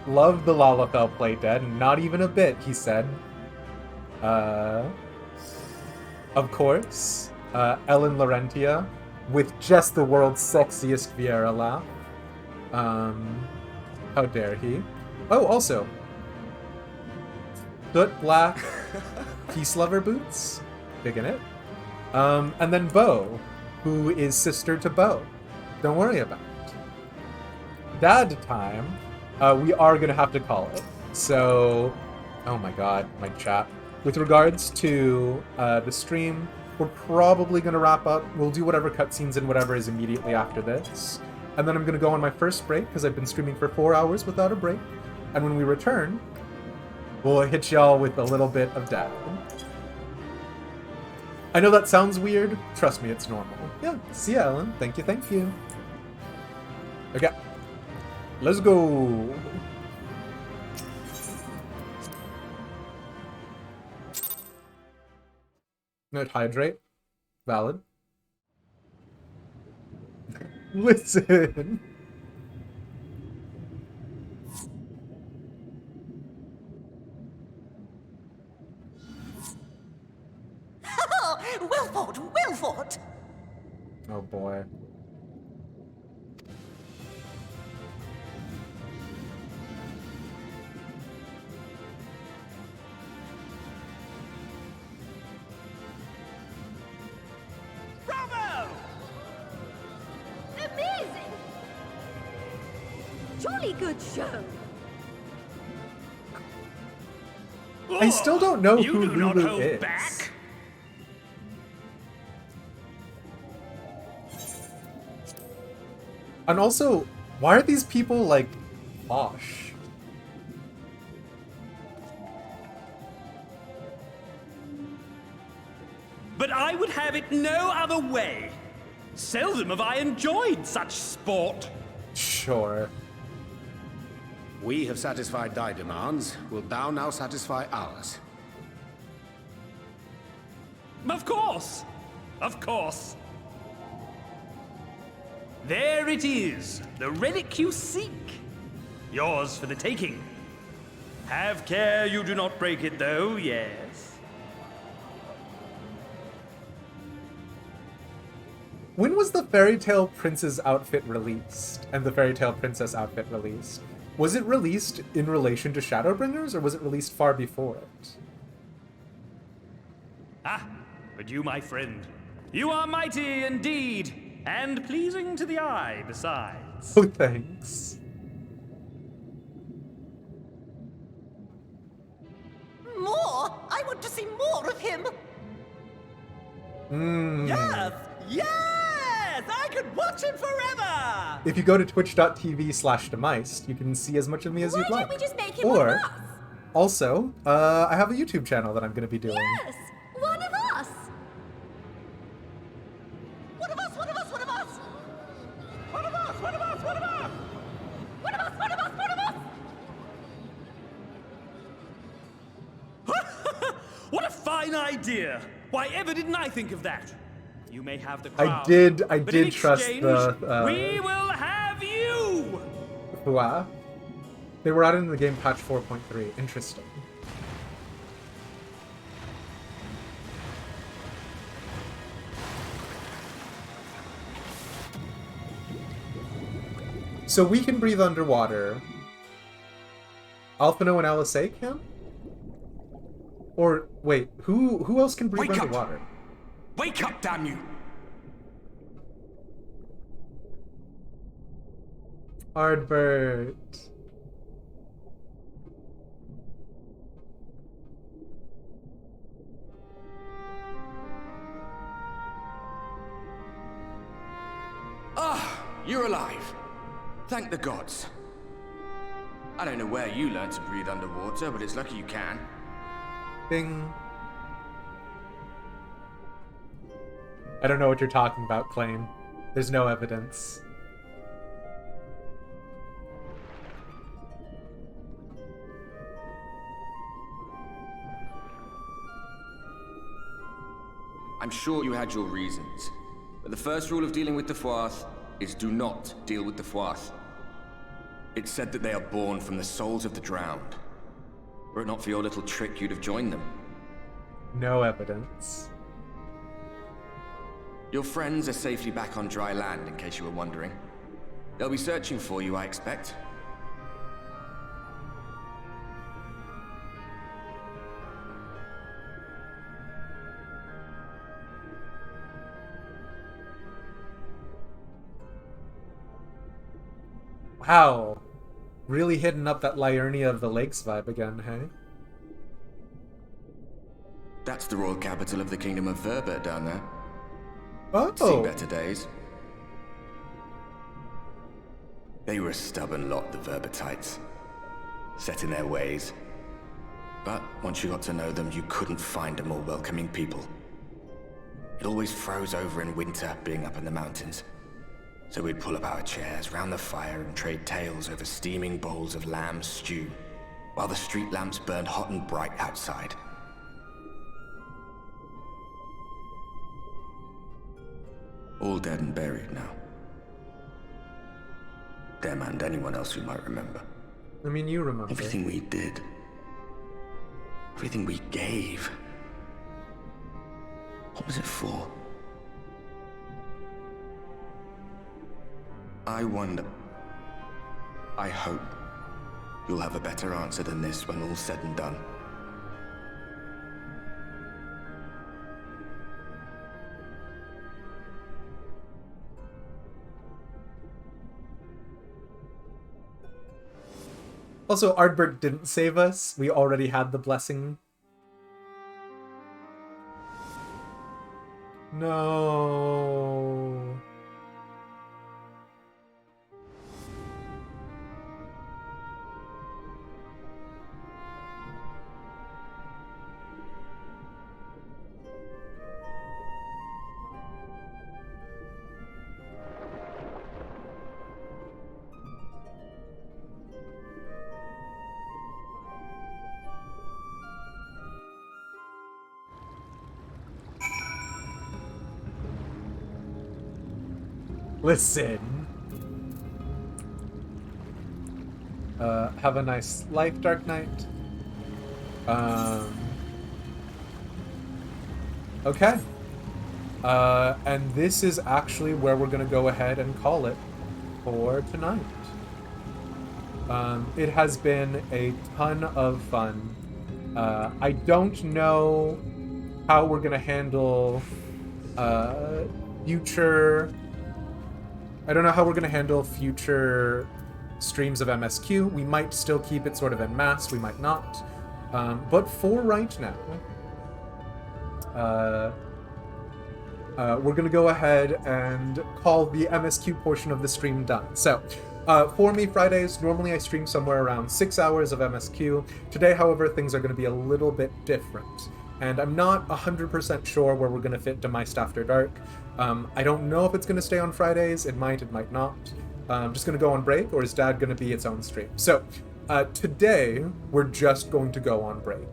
Love the Lalafell playdead, not even a bit, he said. Of course, Ellen Laurentia with just the world's sexiest Vieira laugh. How dare he? Oh, also, Soot Black Peace Lover boots, digging it. And then Bo, who is sister to Bo. Don't worry about it. Dad time, we are gonna have to call it. So, oh my god, my chat. With regards to the stream, we're probably gonna wrap up. We'll do whatever cutscenes and whatever is immediately after this. And then I'm gonna go on my first break, because I've been streaming for 4 hours without a break. And when we return, we'll hit y'all with a little bit of Dad. I know that sounds weird. Trust me, it's normal. Yeah, see ya, Ellen. Thank you, thank you. Okay. Let's go. Note hydrate. Valid. Listen. Wilford! Wilford! Oh boy. Bravo! Amazing! Jolly good show. I still don't know You who do not Lulu hold is. back. And also, why are these people like posh? But I would have it no other way. Seldom have I enjoyed such sport. Sure. We have satisfied thy demands. Wilt thou now satisfy ours? Of course. Of course. There it is, the relic you seek. Yours for the taking. Have care you do not break it, though, yes. When was the Fairy Tale Prince's outfit released? And the Fairy Tale Princess outfit released? Was it released in relation to Shadowbringers, or was it released far before it? Ah, but you, my friend, you are mighty indeed. And pleasing to the eye, besides. Oh, thanks. More? I want to see more of him! Yes! Yes! I could watch him forever! If you go to twitch.tv/demised, you can see as much of me as you'd like. Why don't we just make him one of us? Also, I have a YouTube channel that I'm going to be doing. Yes! One of us! One of us! One of us! One of us! One of us! One of us! One of us! One of us! One of us! One of us! What a fine idea! Why ever didn't I think of that? You may have the I crown. did but in trust exchange, the, we will have you! Hua. They were added in the game patch 4.3. Interesting. So we can breathe underwater. Alphino and LSA can? Or wait, who else can breathe underwater? Wake up, damn you! Ardbert. Ah, you're alive. Thank the gods. I don't know where you learned to breathe underwater, but it's lucky you can. Bing. I don't know what you're talking about, Claim. There's no evidence. I'm sure you had your reasons, but the first rule of dealing with the Fwath is do not deal with the Fwath. It's said that they are born from the souls of the drowned. Were it not for your little trick, you'd have joined them. No evidence. Your friends are safely back on dry land, in case you were wondering. They'll be searching for you, I expect. Wow. Really hitting up that Liurnia of the Lakes vibe again, hey? That's the royal capital of the Kingdom of Verbert down there. Oh. Seen better days. They were a stubborn lot, the Verbertites. Set in their ways. But once you got to know them, you couldn't find a more welcoming people. It always froze over in winter, being up in the mountains. So we'd pull up our chairs round the fire and trade tales over steaming bowls of lamb stew, while the street lamps burned hot and bright outside. All dead and buried now. Them and anyone else who might remember. I mean, you remember. Everything we did. Everything we gave. What was it for? I wonder. I hope you'll have a better answer than this when all's said and done. Also, Ardbert didn't save us. We already had the blessing. No. Listen. Have a nice life, Dark Knight. Okay. And this is actually where we're gonna go ahead and call it for tonight. It has been a ton of fun. I don't know how we're gonna handle future... I don't know how we're going to handle future streams of MSQ. We might still keep it sort of en masse, we might not. But for right now, we're going to go ahead and call the MSQ portion of the stream done. So, for me, Fridays, normally I stream somewhere around 6 hours of MSQ. Today, however, things are going to be a little bit different. And I'm not 100% sure where we're going to fit Demised After Dark. I don't know if it's going to stay on Fridays. It might not. I'm just going to go on break, or is Dad going to be its own stream? So, today, we're just going to go on break.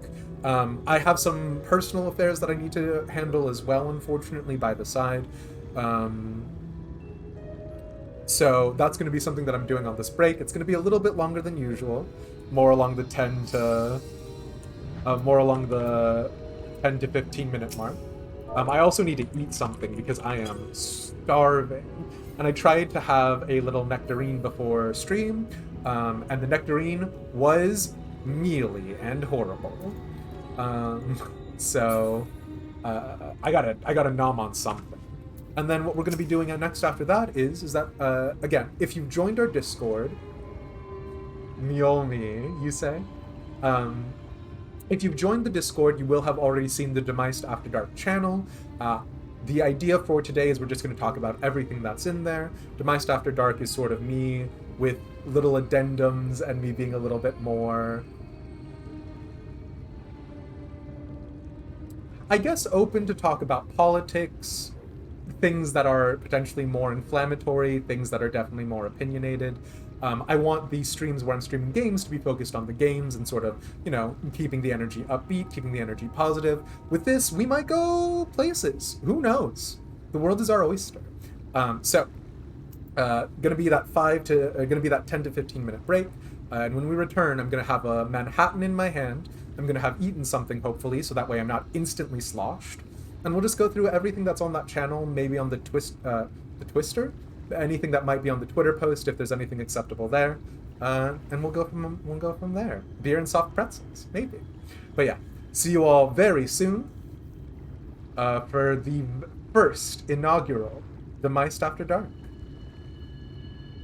I have some personal affairs that I need to handle as well, unfortunately, by the side. So, that's going to be something that I'm doing on this break. It's going to be a little bit longer than usual. More along the 10 to 15 minute mark. I also need to eat something because I am starving. And I tried to have a little nectarine before stream, and the nectarine was mealy and horrible. So I gotta nom on something. And then what we're gonna be doing next after that is that, again, if you've joined our Discord, Mjolnir, you say? If you've joined the Discord, you will have already seen the Demised After Dark channel. The idea for today is we're just going to talk about everything that's in there. Demised After Dark is sort of me with little addendums and me being a little bit more, I guess, open to talk about politics, things that are potentially more inflammatory, things that are definitely more opinionated. I want these streams where I'm streaming games to be focused on the games and sort of, keeping the energy upbeat, keeping the energy positive. With this, we might go places. Who knows? The world is our oyster. Gonna be that 10 to 15 minute break. And when we return, I'm gonna have a Manhattan in my hand. I'm gonna have eaten something, hopefully, so that way I'm not instantly sloshed. And we'll just go through everything that's on that channel, maybe on the Twister. Anything that might be on the Twitter post, if there's anything acceptable there, and we'll go from there. Beer and soft pretzels, maybe. But yeah, see you all very soon for the first inaugural Demised After Dark.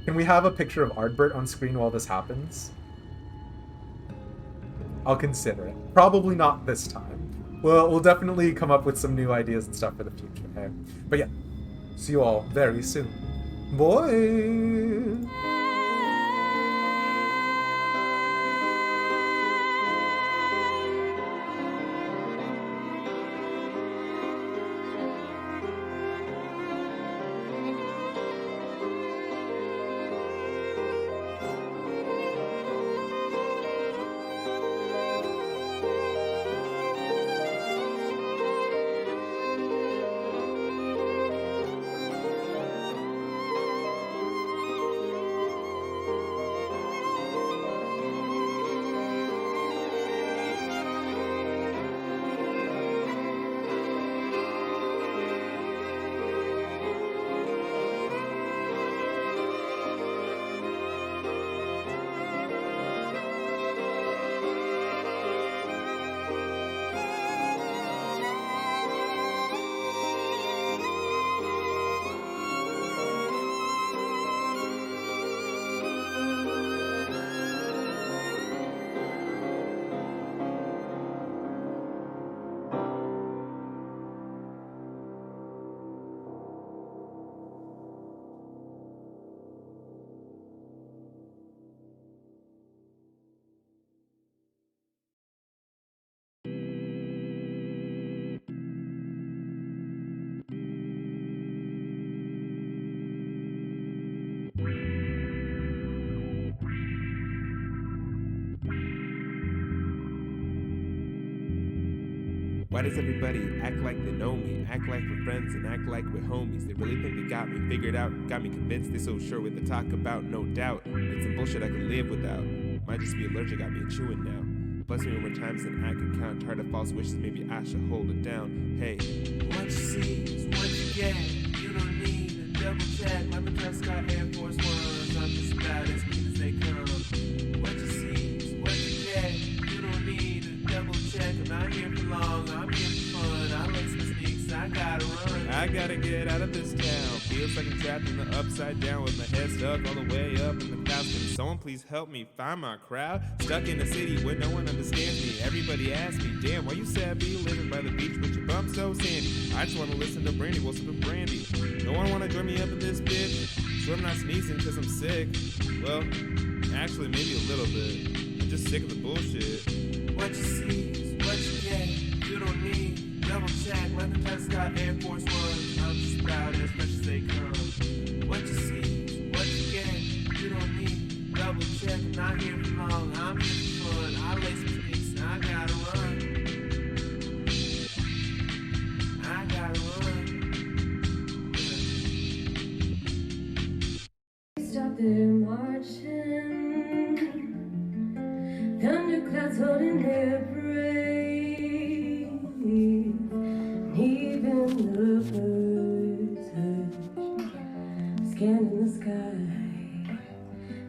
Can we have a picture of Ardbert on screen while this happens? I'll consider it. Probably not this time. We'll definitely come up with some new ideas and stuff for the future. Okay? But yeah, see you all very soon. Boy. Why does everybody act like they know me? Act like we're friends and act like we're homies. They really think they got me figured out, got me convinced they're so sure what they talk about, no doubt. It's some bullshit I could live without. Might just be allergic, got me chewing now. Plus me more times than I can count. Tired of false wishes, maybe I should hold it down. Hey, what you see is what you get. You don't need a double check. Like the Prescott Air Force Ones, I'm just about as clean as they come. What you see is what you get. You don't need a double check. I'm not here for long, I'm here for fun. I like some sneaks, I gotta run. I gotta get out of this town. Feels like I'm trapped in the upside down with my head stuck all the way up in the clouds. Can someone please help me find my crowd? Stuck in a city where no one understands me. Everybody asks me, damn, why you sad be living by the beach with your bum so sandy? I just wanna listen to Brandy, what's with Brandy? No one wanna join me up in this bitch? Sure I'm not sneezing cause I'm sick. Well, actually maybe a little bit. I'm just sick of the bullshit. What you see is what you get. You don't need double check. Like the Prescott Air Force Ones, I'm just about as fresh as they come. What you see is what you get. You don't need double check. I'm not here for long, I'm here for fun. I lay some sneaks, I gotta run. I gotta run. Stop their marching, thunderclouds holding their breath, and even the birds hush, scanning the sky,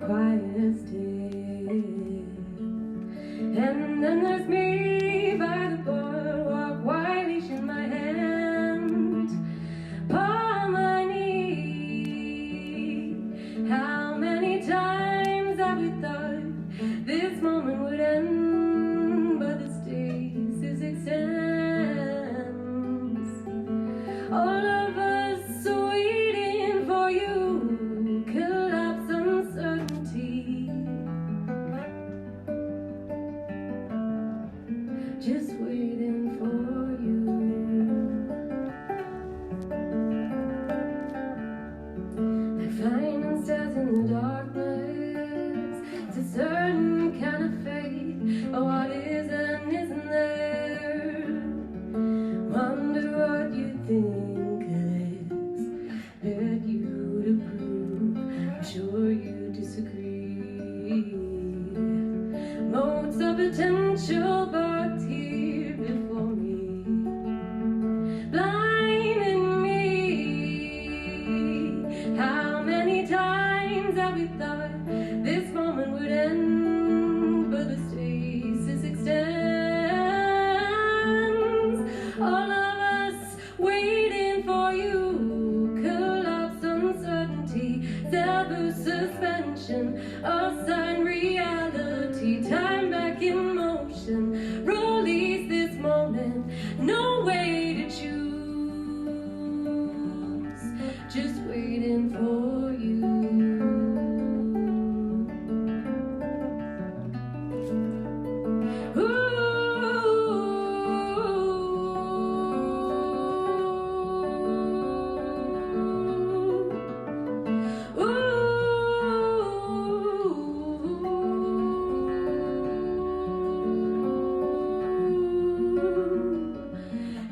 quiet as death. And then there's me by the boardwalk, white leash in my hand, paw on my knee. How many times have we thought this moment would end, but the stasis extends. All of us waiting for you, collapse uncertainty. Just waiting for you. They're finding stars in the darkness. It's a certain kind of fate. But what is and isn't there? Wonder what you think of this. Bet you to prove. I'm sure you disagree. Modes of potential but here before me, blinding me. How many times have we thought this moment would end, but the stasis extends. All of us waiting for you, collapse uncertainty, sever suspension, assign reality, time back in motion, release this moment, no way to choose, just waiting for you.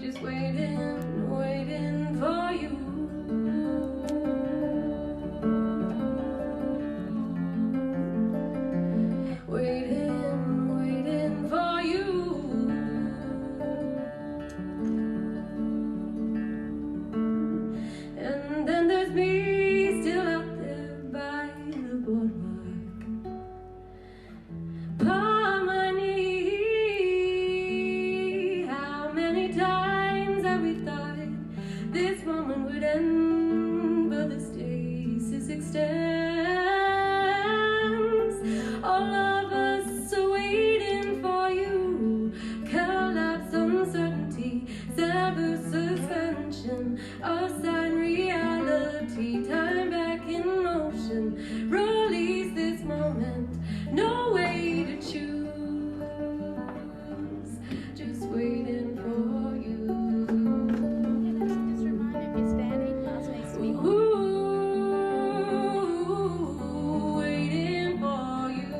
Just waiting, waiting for you. Waiting, waiting for you. And then there's me still out there by the boardwalk, paw on my knee. How many times have we thought this moment would end, but the stasis extends. All of us are waiting for you, collapse uncertainty, sever suspension, assign reality, time back in motion, release this moment, no way to choose, just waiting for you. Just remind him he's standing, that's nice to meet you. Waiting for you.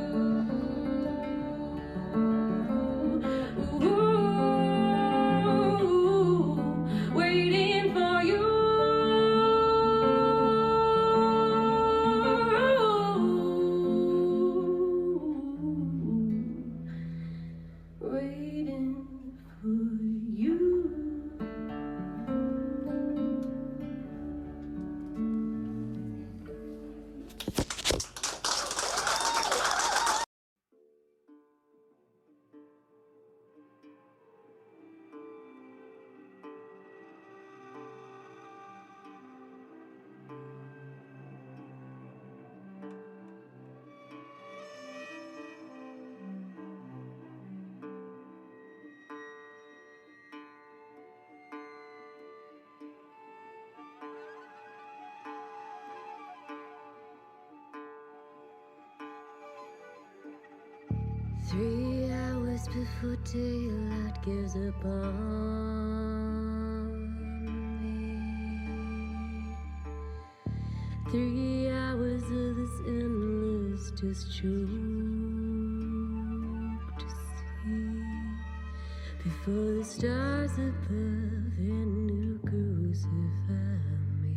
3 hours before daylight gives up on me. 3 hours of this endless disjoint to see before the stars above and new crucify me.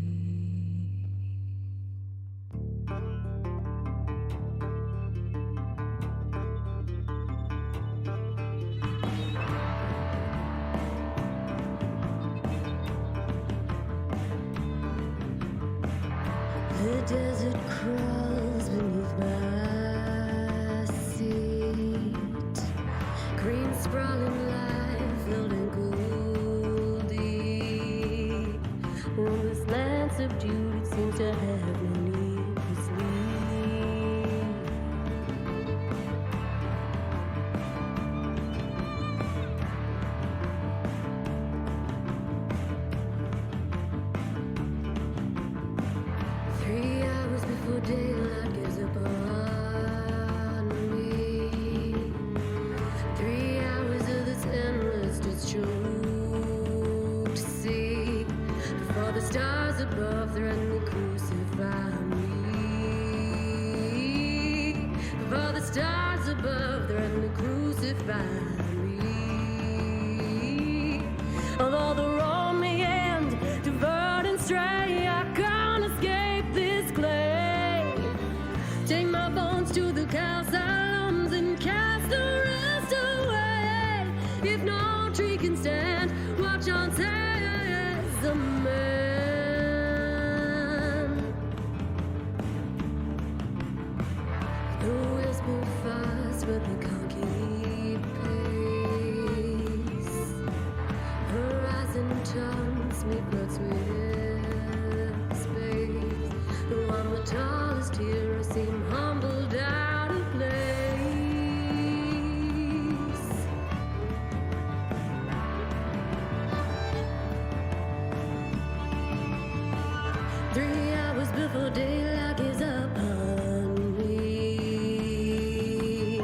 3 hours before daylight gives up on me. 3 hours of this endless disjoint to see before the stars above threaten to crucify me. Before the stars above threaten to crucify me. Although the road may end, divert and stray, I can't escape this clay. Take my bones to the catacombs and cast the rest away. If no tree can stand, watch on says a man. The wheels move fast, but they can't keep pace. Horizon turns, me floods with space. Though I'm the tallest here, I seem humbled out of place. 3 hours before daylight gives up on me.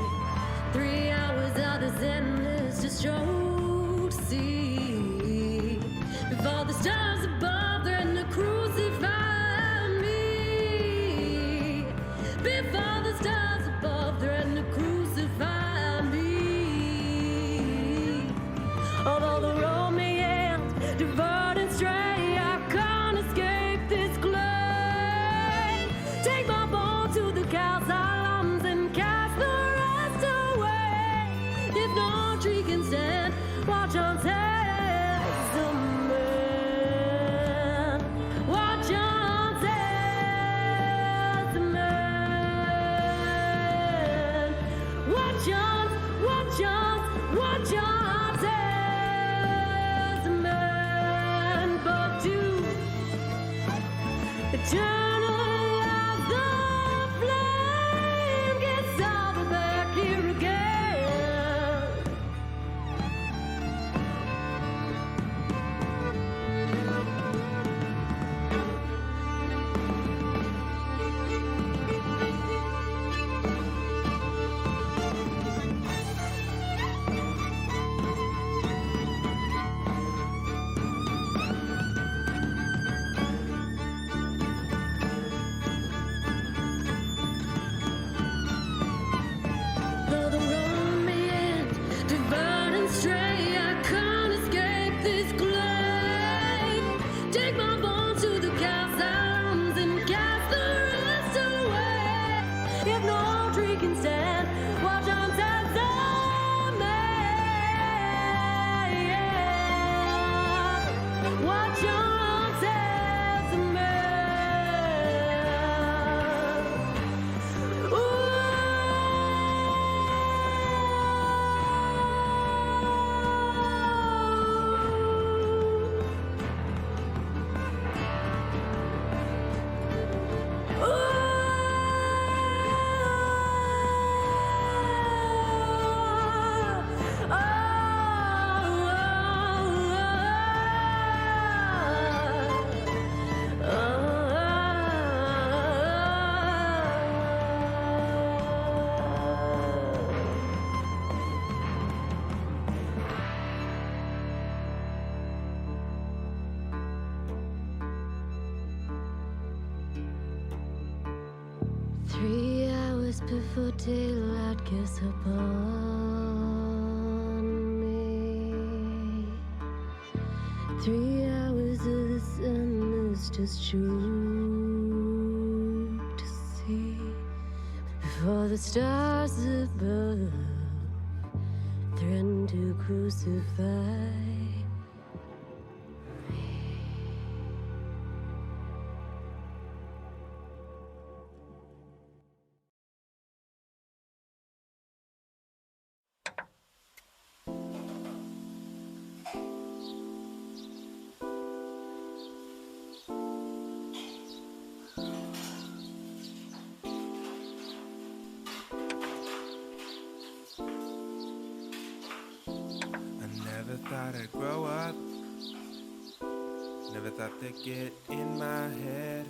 3 hours of this endless disjoint to see before the stars above threaten to crucify me. Before the stars above threaten to crucify me. Although the road may end, divert and stray, I can't escape this clay. Take my bone to the catacombs and cast the rest away. If no tree can stand, watch on says the man. Watch on says the man. Watch on says the man. But to eternal as the flame gets all back here again. just before daylight gets upon me. 3 hours of the sun is just true to see. Before the stars above threaten to crucify. Never thought I'd grow up. Never thought they'd get in my head.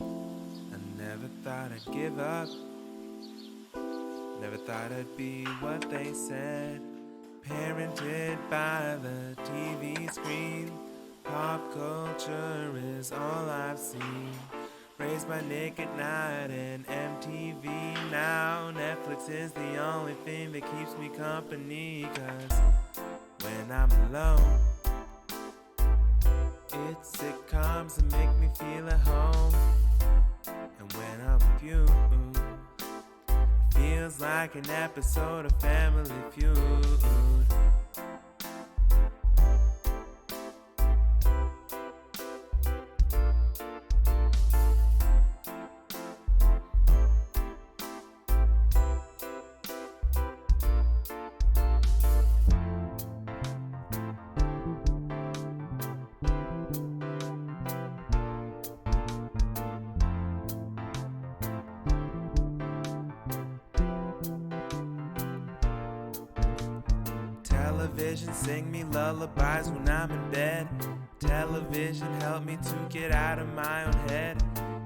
I never thought I'd give up. Never thought I'd be what they said. Parented by the TV screen. Pop culture is all I've seen. Raised by Nick at Night and MTV now. Netflix is the only thing that keeps me company, 'cause when I'm alone, it's sitcoms that make me feel at home. And when I'm with you, it feels like an episode of Family Feud. Television sing me lullabies when I'm in bed. Television help me to get out of my own head.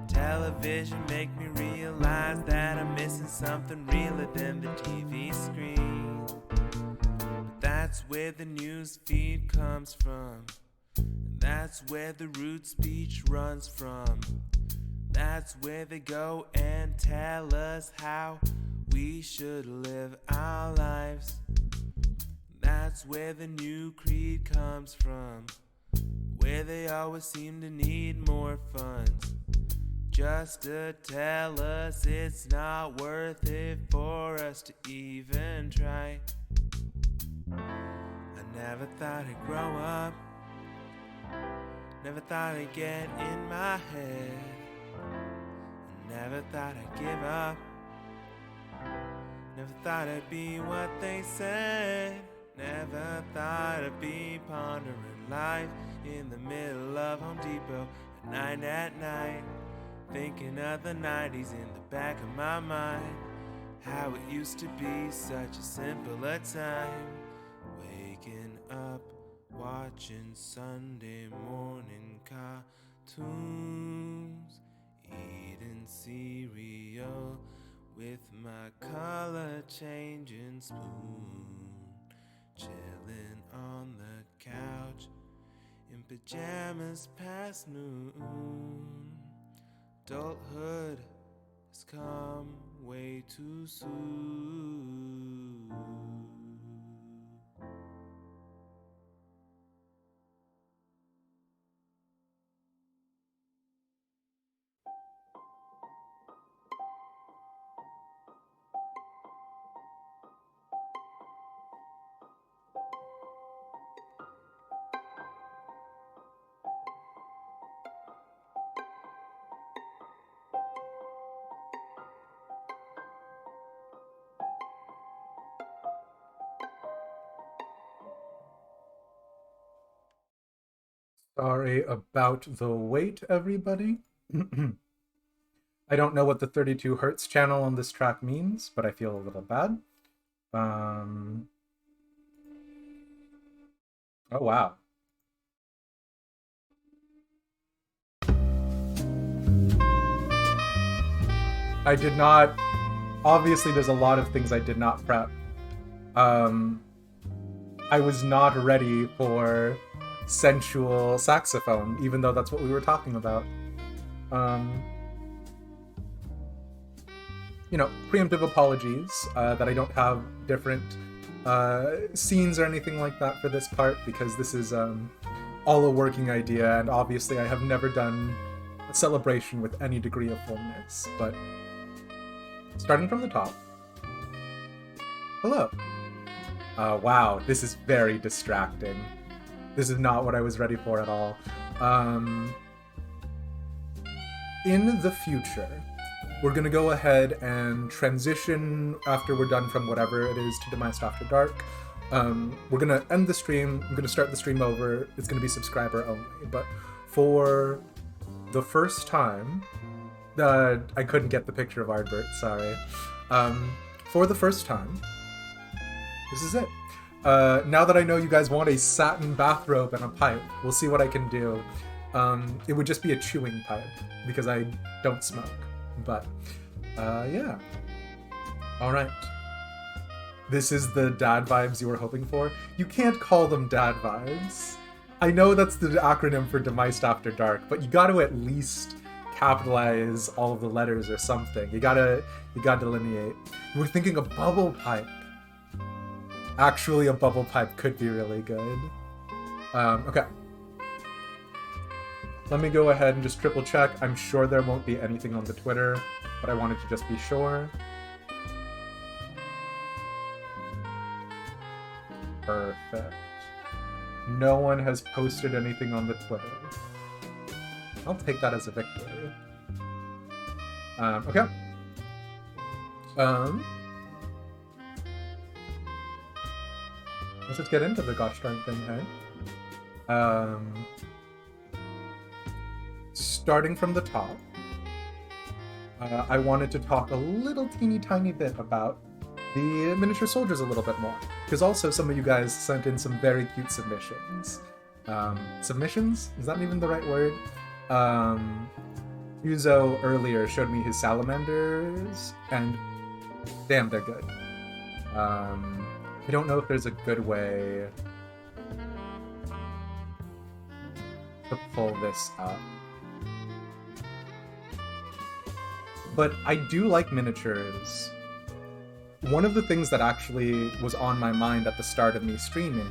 Television make me realize that I'm missing something realer than the TV screen. But that's where the news feed comes from. That's where the root speech runs from. That's where they go and tell us how we should live our lives. That's where the new creed comes from, where they always seem to need more funds, just to tell us it's not worth it for us to even try. I never thought I'd grow up, never thought I'd get in my head, I never thought I'd give up, never thought I'd be what they said. Never thought I'd be pondering life in the middle of Home Depot at night, thinking of the 90s in the back of my mind, how it used to be such a simpler time, waking up, watching Sunday morning cartoons, eating cereal with my color-changing spoon, chilling on the couch in pajamas past noon. Adulthood has come way too soon. Sorry about the wait, everybody. I don't know what the 32 hertz channel on this track means, but I feel a little bad. Oh, wow. I did not... Obviously, there's a lot of things I did not prep. I was not ready for sensual saxophone, even though that's what we were talking about. you know, preemptive apologies that I don't have different scenes or anything like that for this part, because this is all a working idea, and obviously I have never done a celebration with any degree of fullness. But starting from the top. Hello. Wow, this is very distracting. This is not what I was ready for at all. In the future, we're gonna go ahead and transition after we're done from whatever it is to Demised After Dark. We're gonna end the stream. I'm gonna start the stream over. It's gonna be subscriber only. But for the first time, I couldn't get the picture of Ardbert, sorry. For the first time, this is it. Now that I know you guys want a satin bathrobe and a pipe, we'll see what I can do. It would just be a chewing pipe, because I don't smoke. But, yeah. Alright. This is the dad vibes you were hoping for? You can't call them dad vibes. I know that's the acronym for Demised After Dark, but you gotta at least capitalize all of the letters or something. You gotta delineate. You were thinking a bubble pipe. Actually, a bubble pipe could be really good. Okay. Let me go ahead and just triple check. I'm sure there won't be anything on the Twitter, but I wanted to just be sure. Perfect. No one has posted anything on the Twitter. I'll take that as a victory. Okay. Let's just get into the gosh darn thing, hey? Starting from the top, I wanted to talk a little teeny tiny bit about the miniature soldiers a little bit more, because also some of you guys sent in some very cute submissions. Submissions? Is that even the right word? Uzo earlier showed me his salamanders, and damn, they're good. I don't know if there's a good way to pull this up. But I do like miniatures. One of the things that actually was on my mind at the start of me streaming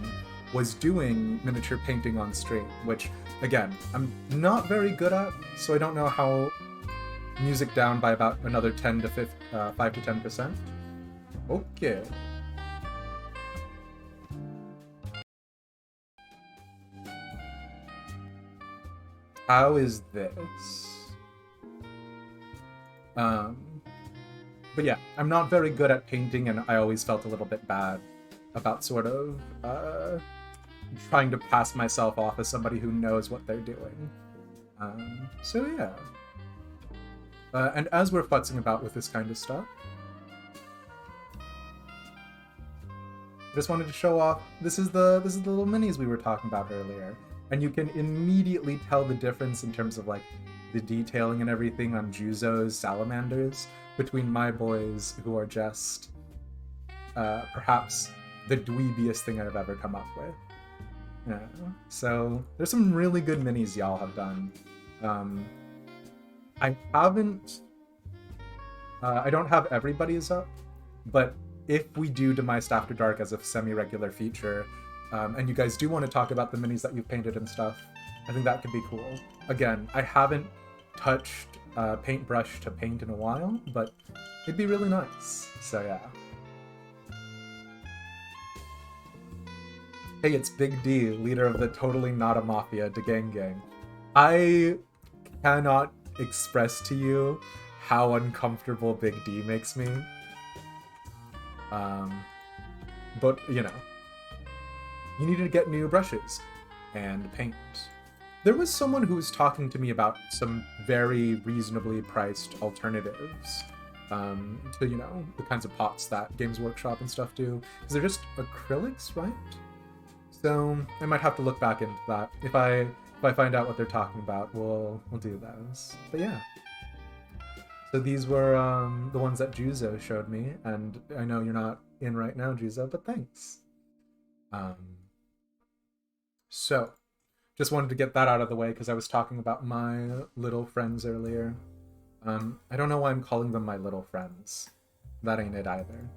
was doing miniature painting on stream, which, again, I'm not very good at, so I don't know how music down by about another 5 to 10%. Okay. How is this? But yeah, I'm not very good at painting, and I always felt a little bit bad about sort of trying to pass myself off as somebody who knows what they're doing. So yeah. And as we're futzing about with this kind of stuff, I just wanted to show off, this is the little minis we were talking about earlier. And you can immediately tell the difference in terms of like the detailing and everything on Juzo's salamanders between my boys, who are just perhaps the dweebiest thing I've ever come up with. Yeah. So there's some really good minis y'all have done. I don't have everybody's up, but if we do Demised After Dark as a semi-regular feature, and you guys do want to talk about the minis that you've painted and stuff, I think that could be cool. Again, I haven't touched paintbrush to paint in a while, but it'd be really nice. So yeah. Hey, it's Big D, leader of the Totally Not a Mafia, De Gang Gang. I cannot express to you how uncomfortable Big D makes me. But, you know, you need to get new brushes and paint. There was someone who was talking to me about some very reasonably priced alternatives to, you know, the kinds of pots that Games Workshop and stuff do. Because they're just acrylics, right? So I might have to look back into that. If I find out what they're talking about, we'll do those. But yeah. So these were the ones that Juzo showed me, and I know you're not in right now, Juzo, but thanks. So, just wanted to get that out of the way because I was talking about my little friends earlier. I don't know why I'm calling them my little friends. that ain't it either.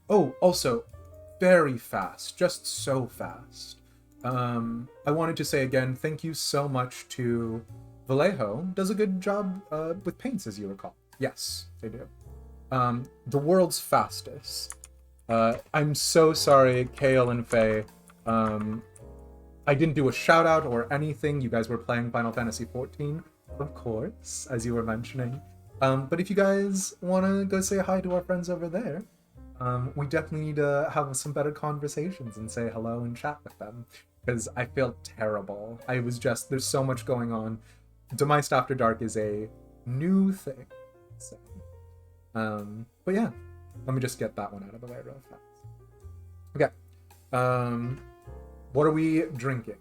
Oh, also, very fast, just so fast. I wanted to say again, thank you so much to Vallejo. Does a good job with paints, as you recall. Yes, they do. The world's fastest. I'm so sorry, Kale and Faye. I didn't do a shout out or anything. You guys were playing Final Fantasy XIV, of course, as you were mentioning. But if you guys want to go say hi to our friends over there, we definitely need to have some better conversations and say hello and chat with them, because I feel terrible. There's so much going on. Demised After Dark is a new thing. So, but yeah, let me just get that one out of the way real fast. Okay. What are we drinking?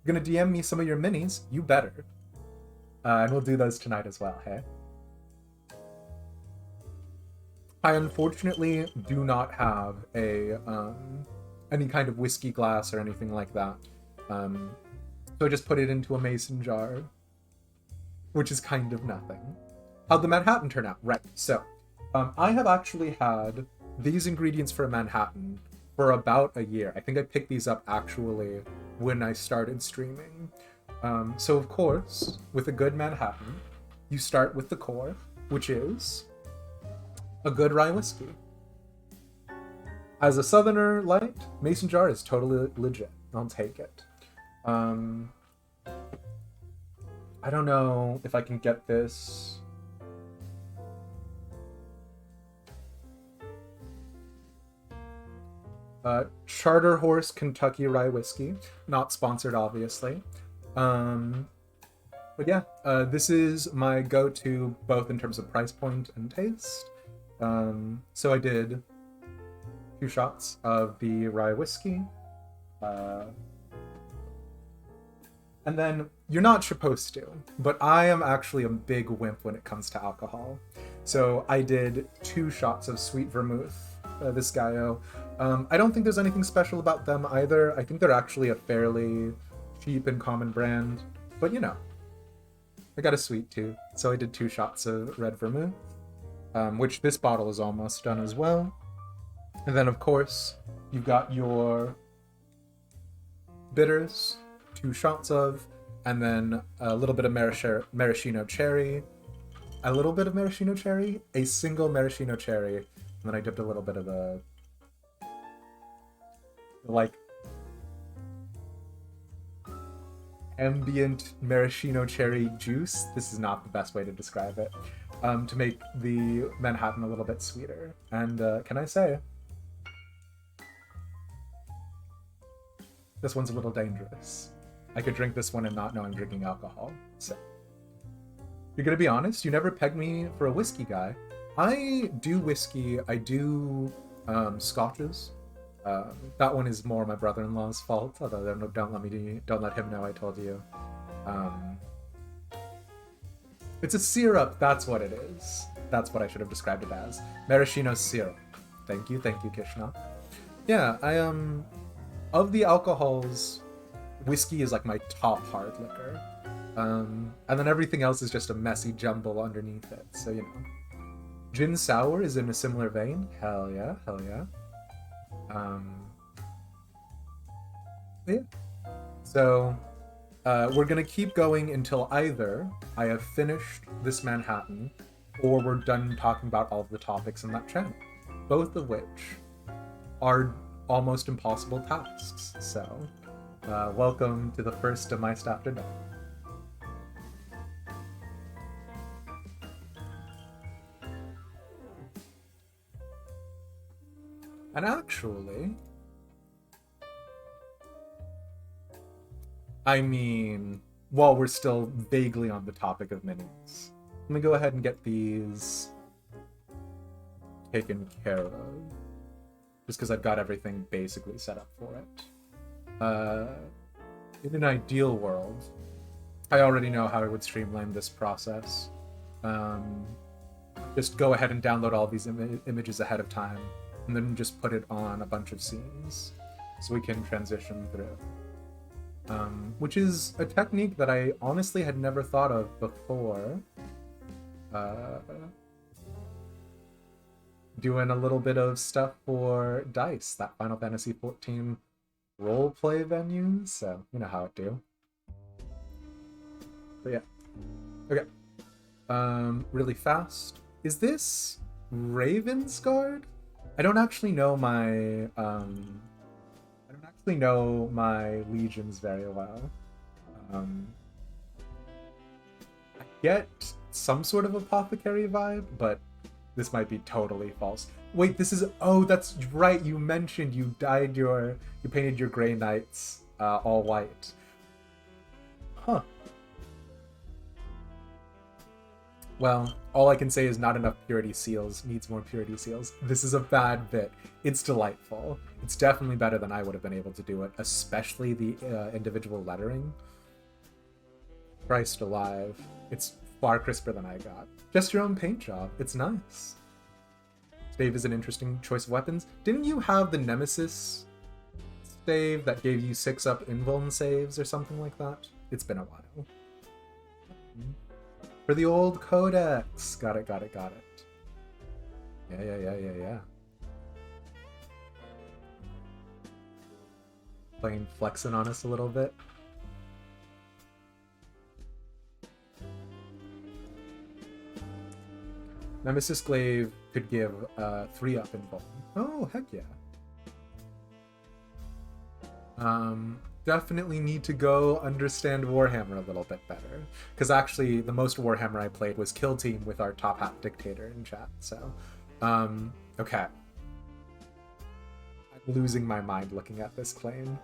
You're gonna DM me some of your minis? You better. And we'll do those tonight as well, hey? I unfortunately do not have a any kind of whiskey glass or anything like that. So I just put it into a mason jar, which is kind of nothing. How'd the Manhattan turn out? Right, so I have actually had these ingredients for a Manhattan for about a year. I think I picked these up actually when I started streaming. So of course, with a good Manhattan, you start with the core, which is a good rye whiskey. As a Southerner light, mason jar is totally legit. I'll take it. I don't know if I can get this. Charter Horse Kentucky Rye Whiskey. Not sponsored, obviously. But yeah, this is my go-to both in terms of price point and taste. So I did 2 shots of the rye whiskey. And then, you're not supposed to, but I am actually a big wimp when it comes to alcohol. So I did 2 shots of sweet vermouth, this Gaio. I don't think there's anything special about them either. I think they're actually a fairly cheap and common brand, but you know, I got a sweet tooth, so I did 2 shots of red vermouth, which this bottle is almost done as well. And then, of course, you've got your bitters, 2 shots of, and then a little bit of maraschino cherry, a little bit of maraschino cherry, a single maraschino cherry, and then I dipped a little bit of the, like, ambient maraschino cherry juice. This is not the best way to describe it, to make the Manhattan a little bit sweeter. And can I say, this one's a little dangerous. I could drink this one and not know I'm drinking alcohol. So, you're gonna be honest, you never pegged me for a whiskey guy. I do whiskey, I do scotches. That one is more my brother-in-law's fault, although don't let him know I told you. It's a syrup, that's what it is. That's what I should have described it as. Maraschino syrup. Thank you, Kishna. Yeah, of the alcohols, whiskey is like my top hard liquor. And then everything else is just a messy jumble underneath it, so you know. Gin sour is in a similar vein. Hell yeah, hell yeah. Yeah. So, we're gonna keep going until either I have finished this Manhattan, or we're done talking about all of the topics in that channel. Both of which are almost impossible tasks. So, welcome to the first of my After Dark. And actually, I mean, while we're still vaguely on the topic of minis, let me go ahead and get these taken care of. Just because I've got everything basically set up for it. In an ideal world, I already know how I would streamline this process. Just go ahead and download all these images ahead of time, and then just put it on a bunch of scenes, so we can transition through. Which is a technique that I honestly had never thought of before. doing a little bit of stuff for DICE, that Final Fantasy XIV roleplay venue, so you know how it do. But yeah. Okay. Really fast. Is this Ravensguard? I don't actually know my legions very well. I get some sort of apothecary vibe, but this might be totally false. Wait, this is... Oh, that's right. You mentioned you painted your Grey Knights all white. Huh. Well, all I can say is not enough purity seals. Needs more purity seals. This is a bad bit. It's delightful. It's definitely better than I would have been able to do it, especially the individual lettering. Christ alive. It's far crisper than I got. Just your own paint job. It's nice. Stave is an interesting choice of weapons. Didn't you have the Nemesis stave that gave you 6-up invuln saves or something like that? It's been a while. For the old codex. Got it. Yeah. Playing flexing on us a little bit. Nemesis Glaive could give 3-up invuln. Oh, heck yeah. Definitely need to go understand Warhammer a little bit better. Because actually, the most Warhammer I played was Kill Team with our top hat dictator in chat. So, okay. I'm losing my mind looking at this claim.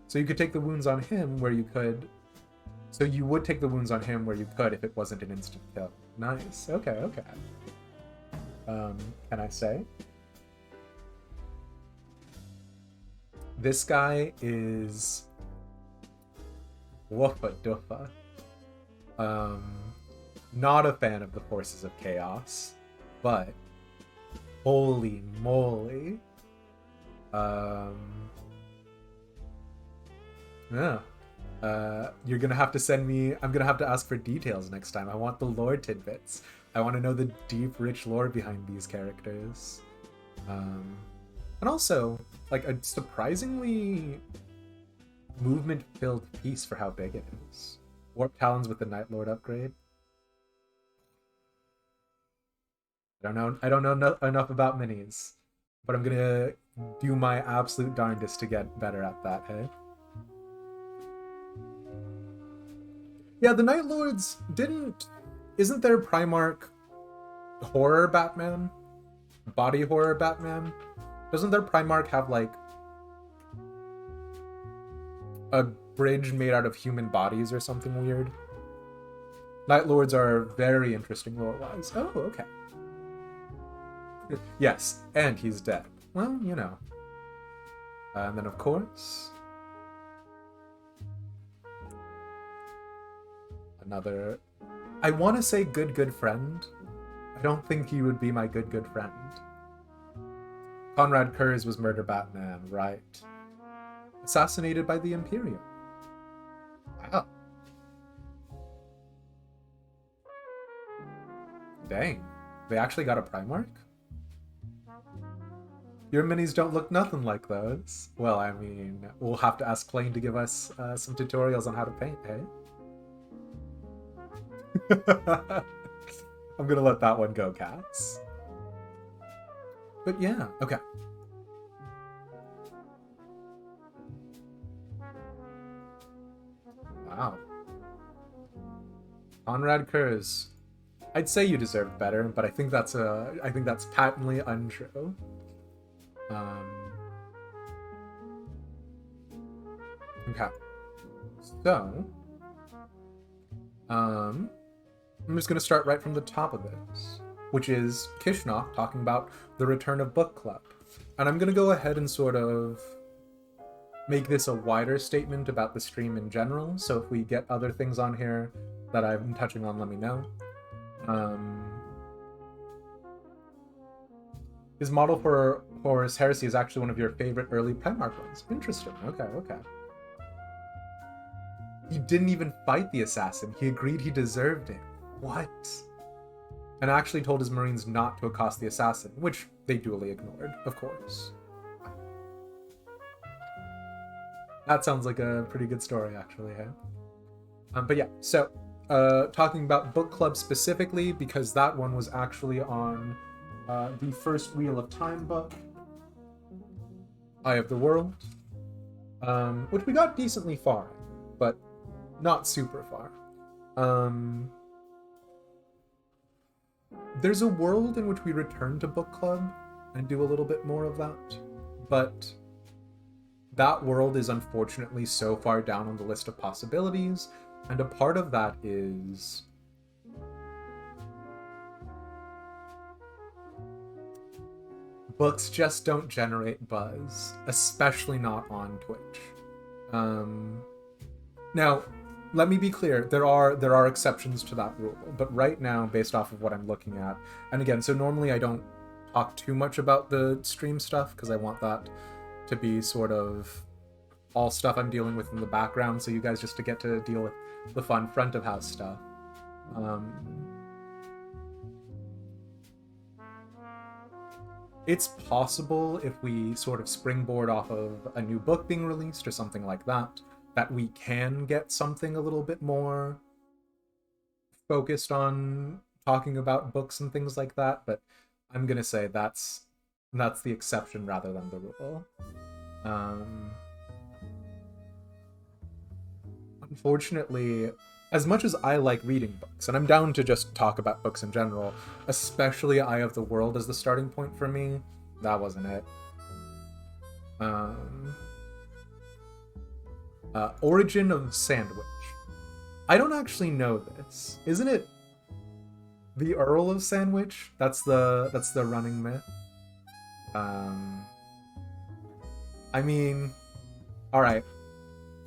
So you could take the wounds on him where you could... So you would take the wounds on him where you could if it wasn't an instant kill. Nice. Okay. Can I say? This guy is woofa doofa. Not a fan of the forces of chaos, but holy moly. Yeah. You're gonna have to send me... I'm gonna have to ask for details next time. I want the lore tidbits. I want to know the deep, rich lore behind these characters. And also, like, a surprisingly movement-filled piece for how big it is. Warp Talons with the Night Lord upgrade. I don't know enough about minis, but I'm gonna do my absolute darndest to get better at that, hey? Yeah, the Night Lords isn't there Primarch horror Batman? Body horror Batman? Doesn't their Primarch have, like, a bridge made out of human bodies or something weird? Night Lords are very interesting lore-wise. Oh, okay. Yes, and he's dead. Well, you know. And then, of course... Another... I want to say good friend. I don't think he would be my good friend. Conrad Kurz was Murder Batman, right? Assassinated by the Imperium. Wow. Dang. They actually got a Primarch? Your minis don't look nothing like those. Well, I mean, we'll have to ask Plane to give us some tutorials on how to paint, hey? I'm gonna let that one go, cats. But yeah, okay. Wow. Conrad Kurz. I'd say you deserved better, but I think that's patently untrue. Okay. So, I'm just gonna start right from the top of this, which is Kishnok talking about the return of book club. And I'm gonna go ahead and sort of make this a wider statement about the stream in general, so if we get other things on here that I'm touching on, let me know. His model for Horus Heresy is actually one of your favorite early Primarch ones. Interesting, okay. He didn't even fight the assassin, he agreed he deserved it. What? and actually told his Marines not to accost the assassin, which they duly ignored, of course. That sounds like a pretty good story, actually, hey? But yeah, so, talking about book club specifically, because that one was actually on the first Wheel of Time book, Eye of the World, which we got decently far, but not super far. There's a world in which we return to book club and do a little bit more of that, but that world is unfortunately so far down on the list of possibilities, and a part of that is books just don't generate buzz, especially not on Twitch. Now, let me be clear, there are exceptions to that rule, but right now, based off of what I'm looking at, and again, so normally I don't talk too much about the stream stuff, because I want that to be sort of all stuff I'm dealing with in the background, so you guys just to get to deal with the fun front of house stuff. It's possible if we sort of springboard off of a new book being released or something like that, that we can get something a little bit more focused on talking about books and things like that, but I'm gonna say that's the exception rather than the rule. Unfortunately, as much as I like reading books, and I'm down to just talk about books in general, especially Eye of the World as the starting point for me, that wasn't it. Origin of Sandwich. I don't actually know this. Isn't it the Earl of Sandwich? That's the running myth. I mean, all right.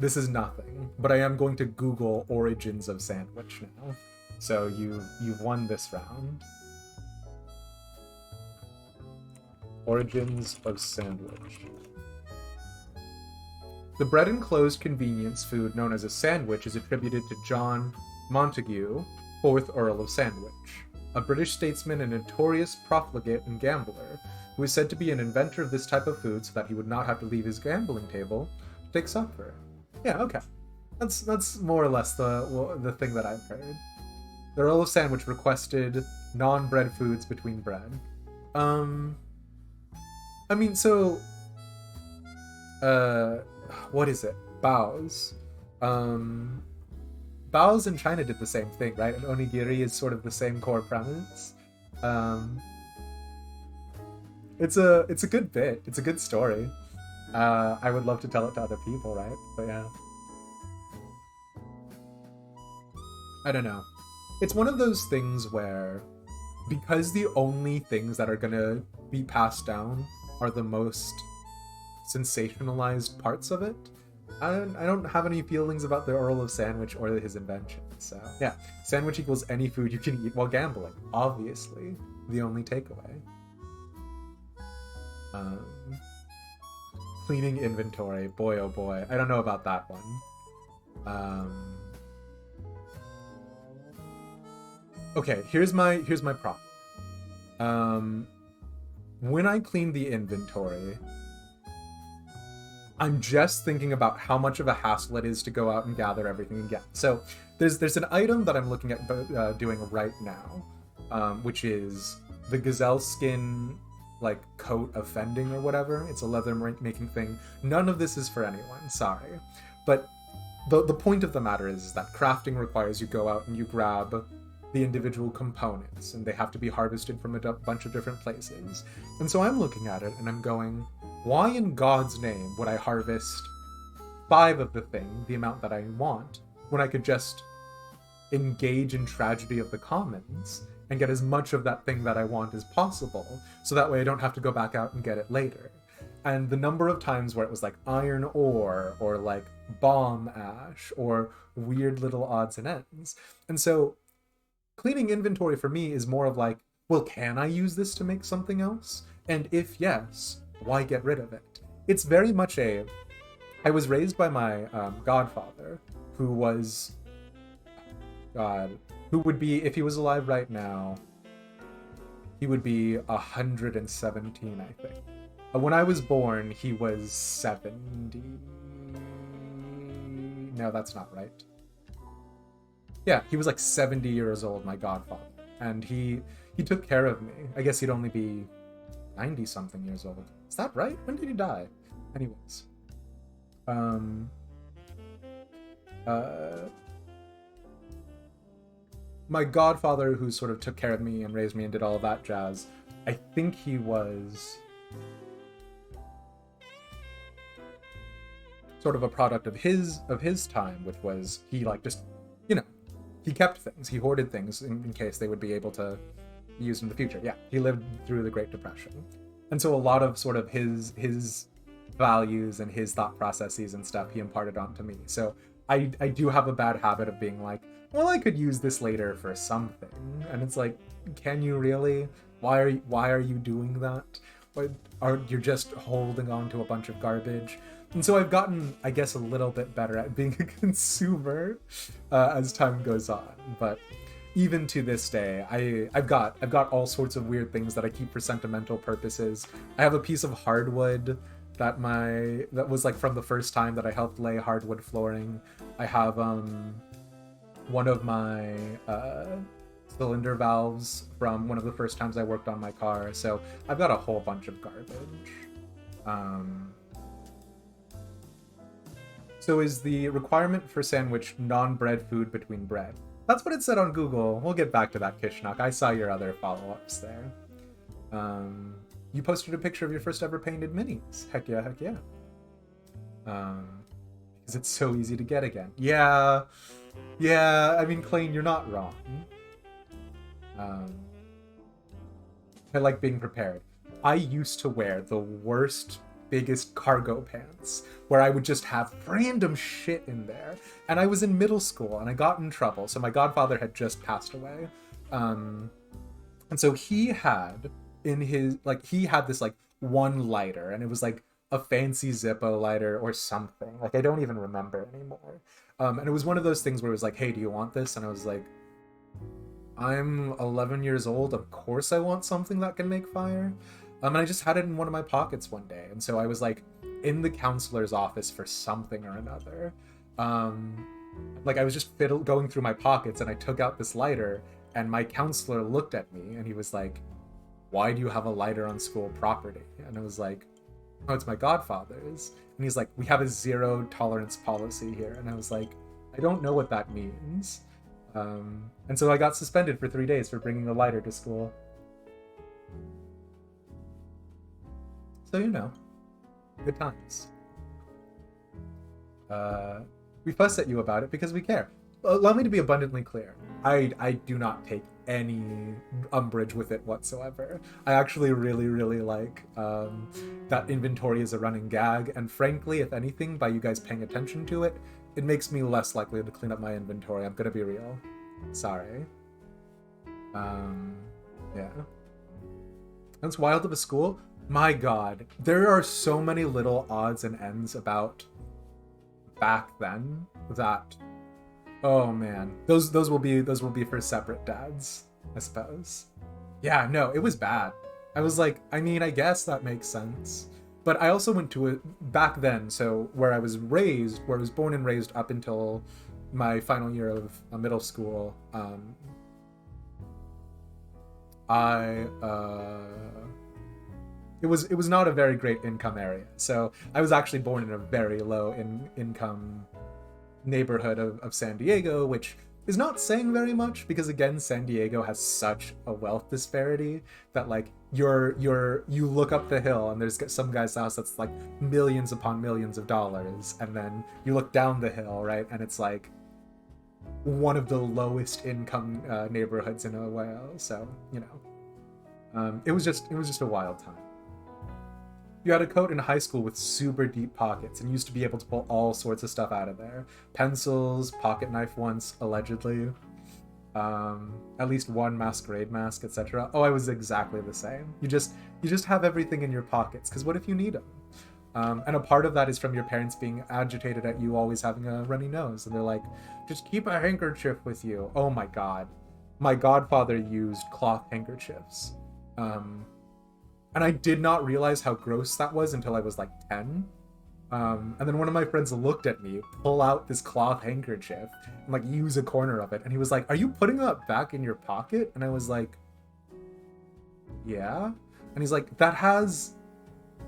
This is nothing, but I am going to Google Origins of Sandwich now. So you've won this round. Origins of Sandwich. The bread-enclosed convenience food known as a sandwich is attributed to John Montagu, 4th Earl of Sandwich, a British statesman and notorious profligate and gambler, who is said to be an inventor of this type of food so that he would not have to leave his gambling table to take supper. Yeah, okay. That's more or less the thing that I've heard. The Earl of Sandwich requested non-bread foods between bread. I mean, so what is it? Bao's. Bao's in China did the same thing, right? And onigiri is sort of the same core premise. It's a good bit. It's a good story. I would love to tell it to other people, right? But yeah. I don't know. It's one of those things where, because the only things that are gonna be passed down are the most sensationalized parts of it, I don't have any feelings about the Earl of Sandwich or his invention. So yeah, sandwich equals any food you can eat while gambling. Obviously, the only takeaway. Cleaning inventory, boy oh boy. I don't know about that one. Okay, here's my problem. When I clean the inventory, I'm just thinking about how much of a hassle it is to go out and gather everything again. So there's an item that I'm looking at doing right now, which is the gazelle skin like coat of fending or whatever. It's a leather making thing. None of this is for anyone, sorry. But the point of the matter is that crafting requires you go out and you grab the individual components, and they have to be harvested from a bunch of different places. And so I'm looking at it and I'm going, why in God's name would I harvest 5 of the thing, the amount that I want, when I could just engage in tragedy of the commons and get as much of that thing that I want as possible, so that way I don't have to go back out and get it later. And the number of times where it was like iron ore, or like bomb ash, or weird little odds and ends. And so cleaning inventory for me is more of like, well, can I use this to make something else? And if yes, why get rid of it? It's very much I was raised by my godfather, who was, God, who would be, if he was alive right now, He would be 117, I think. When I was born, he was 70. No, that's not right. Yeah, he was like 70 years old, my godfather. And he took care of me. I guess he'd only be 90-something years old. Is that right? When did he die? Anyways. My godfather, who sort of took care of me and raised me and did all of that jazz, I think he was sort of a product of his time, which was he like just, you know, he kept things, he hoarded things in case they would be able to be used in the future. Yeah, he lived through the Great Depression. And so a lot of sort of his values and his thought processes and stuff he imparted onto me. So I do have a bad habit of being like, well, I could use this later for something. And it's like, can you really? Why are you doing that? You're just holding on to a bunch of garbage? And so I've gotten, I guess, a little bit better at being a consumer as time goes on. But even to this day, I've got all sorts of weird things that I keep for sentimental purposes. I have a piece of hardwood that was like from the first time that I helped lay hardwood flooring. I have one of my cylinder valves from one of the first times I worked on my car. So I've got a whole bunch of garbage. So is the requirement for sandwich non-bread food between bread? That's what it said on Google. We'll get back to that, Kishnok. I saw your other follow-ups there. You posted a picture of your first ever painted minis. Heck yeah, heck yeah. Because it's so easy to get again. Yeah, I mean, Clayne, you're not wrong. I like being prepared. I used to wear the worst, biggest cargo pants where I would just have random shit in there. And I was in middle school and I got in trouble. So my godfather had just passed away. And so he had this like one lighter, and it was like a fancy Zippo lighter or something. Like I don't even remember anymore. And it was one of those things where it was like, hey, do you want this? And I was like, I'm 11 years old. Of course I want something that can make fire. And I just had it in one of my pockets one day. And so I was like in the counselor's office for something or another. Like I was just going through my pockets and I took out this lighter and my counselor looked at me and he was like, why do you have a lighter on school property? And I was like, oh, it's my godfather's. And he's like, we have a zero tolerance policy here. And I was like, I don't know what that means. And so I got suspended for 3 days for bringing a lighter to school. So, you know, good times. We fuss at you about it because we care. Allow me to be abundantly clear. I do not take any umbrage with it whatsoever. I actually really, really like that inventory is a running gag. And frankly, if anything, by you guys paying attention to it, it makes me less likely to clean up my inventory. I'm gonna be real. Sorry. Yeah. That's wild of a school. My God, there are so many little odds and ends about back then that, oh man, those will be for separate dads, I suppose. Yeah, no, it was bad. I was like, I mean, I guess that makes sense. But I also went to it back then, so where I was born and raised up until my final year of middle school, it was not a very great income area. So I was actually born in a very low income neighborhood of San Diego, which is not saying very much because again, San Diego has such a wealth disparity that like you look up the hill and there's some guy's house that's like millions upon millions of dollars, and then you look down the hill, right, and it's like one of the lowest income neighborhoods in a while. So you know, it was just a wild time. You had a coat in high school with super deep pockets and used to be able to pull all sorts of stuff out of there. Pencils, pocket knife once, allegedly. At least one masquerade mask, etc. Oh, I was exactly the same. You just have everything in your pockets, because what if you need them? And a part of that is from your parents being agitated at you always having a runny nose. And they're like, just keep a handkerchief with you. Oh my God. My godfather used cloth handkerchiefs. And I did not realize how gross that was until I was like 10. And then one of my friends looked at me, pull out this cloth handkerchief, and like use a corner of it. And he was like, "Are you putting that back in your pocket?" And I was like, "Yeah." And he's like, "That has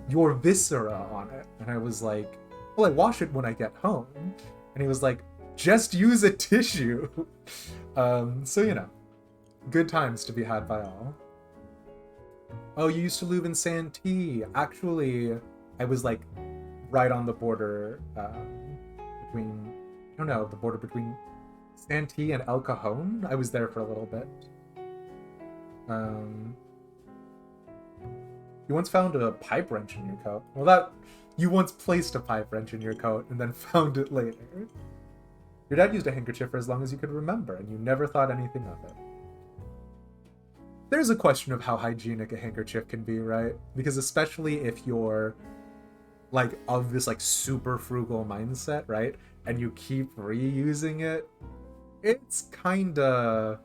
your viscera on it." And I was like, "Well, I wash it when I get home." And he was like, "Just use a tissue." So, you know, good times to be had by all. Oh, you used to live in Santee. Actually, I was like right on the border between, I don't know, the border between Santee and El Cajon. I was there for a little bit. You once found a pipe wrench in your coat. Well, you once placed a pipe wrench in your coat and then found it later. Your dad used a handkerchief for as long as you could remember, and you never thought anything of it. There's a question of how hygienic a handkerchief can be, right? Because especially if you're like of this like super frugal mindset, right? And you keep reusing it, it's kinda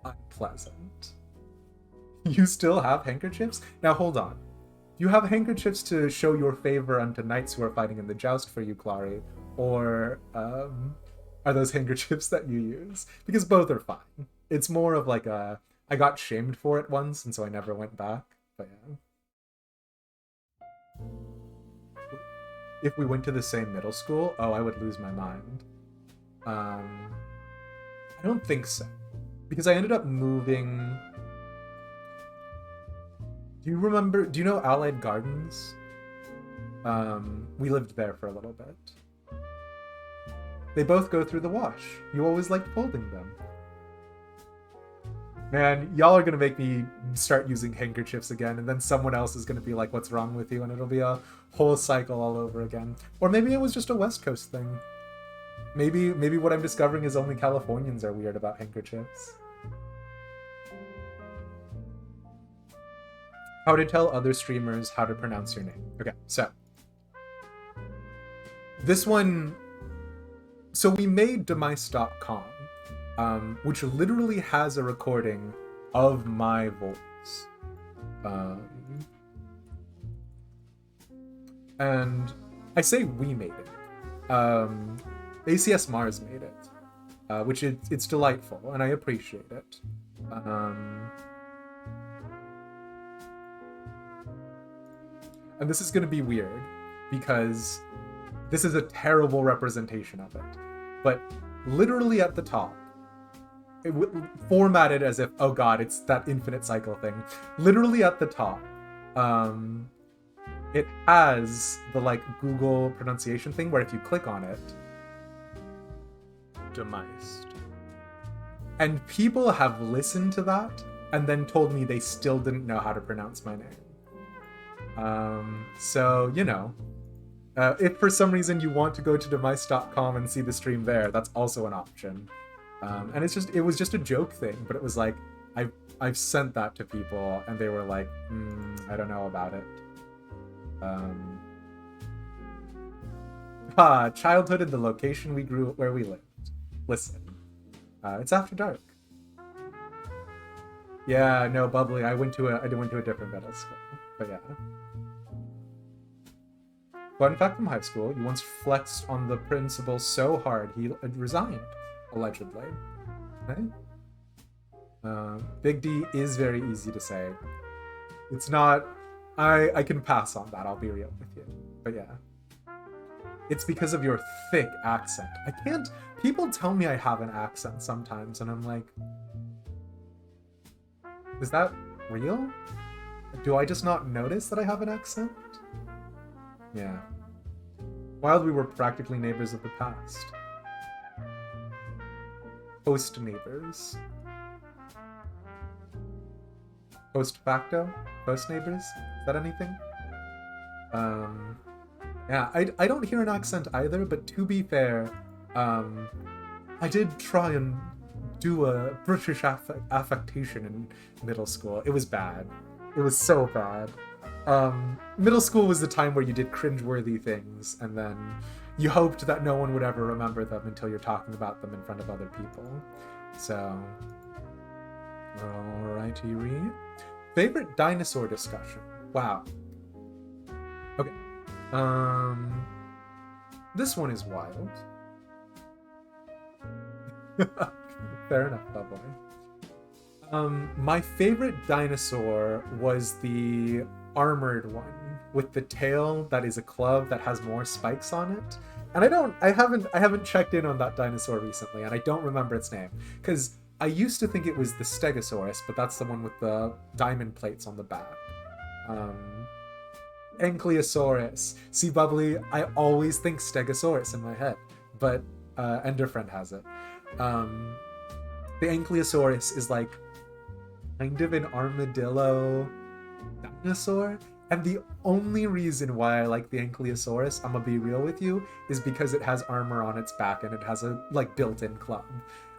unpleasant. You still have handkerchiefs? Now hold on. You have handkerchiefs to show your favor unto knights who are fighting in the joust for you, Clary, or are those handkerchiefs that you use? Because both are fine. It's more of like I got shamed for it once, and so I never went back. But yeah. If we went to the same middle school, oh, I would lose my mind. I don't think so. Because I ended up moving... Do you know Allied Gardens? We lived there for a little bit. They both go through the wash. You always liked folding them. Man, y'all are gonna make me start using handkerchiefs again, and then someone else is gonna be like, "What's wrong with you?" And it'll be a whole cycle all over again. Or maybe it was just a West Coast thing. Maybe what I'm discovering is only Californians are weird about handkerchiefs. How to tell other streamers how to pronounce your name. Okay, so this one. So we made demise.com. Which literally has a recording of my voice. And I say we made it. ACS Mars made it, which it's delightful, and I appreciate it. And this is going to be weird, because this is a terrible representation of it. But literally at the top, formatted as if, oh god, it's that infinite cycle thing. Literally at the top, it has the like Google pronunciation thing where if you click on it, demised. And people have listened to that and then told me they still didn't know how to pronounce my name. So, you know, if for some reason you want to go to demise.com and see the stream there, that's also an option. And it was just a joke thing, but it was like, I've sent that to people and they were like, I don't know about it. Childhood in the location where we lived. Listen, it's after dark. Yeah, no, Bubbly, I went to a different middle school, but yeah. Fun fact from high school, you once flexed on the principal so hard he resigned. Allegedly. Right? Big D is very easy to say. It's not... I can pass on that, I'll be real with you. But yeah. It's because of your thick accent. I can't... People tell me I have an accent sometimes, and I'm like... Is that real? Do I just not notice that I have an accent? Yeah. Wild, we were practically neighbors of the past. Post neighbors. Post facto? Post neighbors? Is that anything? Yeah, I don't hear an accent either, but to be fair, I did try and do a British affectation in middle school. It was bad. It was so bad. Middle school was the time where you did cringeworthy things, and then you hoped that no one would ever remember them until you're talking about them in front of other people. So, Alrighty. Favorite dinosaur discussion. Wow. Okay. This one is wild. Fair enough, Bubbly. My favorite dinosaur was the armored one with the tail that is a club that has more spikes on it. And I haven't checked in on that dinosaur recently, and I don't remember its name. Because I used to think it was the Stegosaurus, but that's the one with the diamond plates on the back. Ankylosaurus. See, Bubbly, I always think Stegosaurus in my head, but Enderfriend has it. The Ankylosaurus is like kind of an armadillo dinosaur, and the only reason why I like the Ankylosaurus, I'm gonna be real with you, is because it has armor on its back and it has a like built-in club.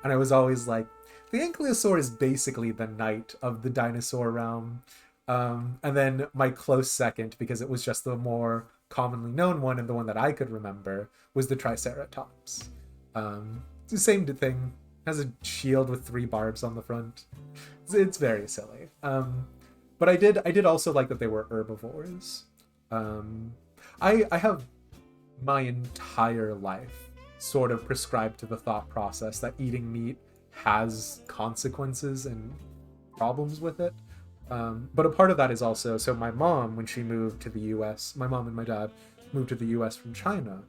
And I was always like, the Ankylosaur is basically the knight of the dinosaur realm. And then my close second, because it was just the more commonly known one and the one that I could remember, was the Triceratops. It's the same thing. Has a shield with 3 barbs on the front. It's very silly. But I did also like that they were herbivores. I have my entire life sort of prescribed to the thought process that eating meat has consequences and problems with it. But a part of that is also, so my mom, when she moved to the US, my mom and my dad moved to the US from China,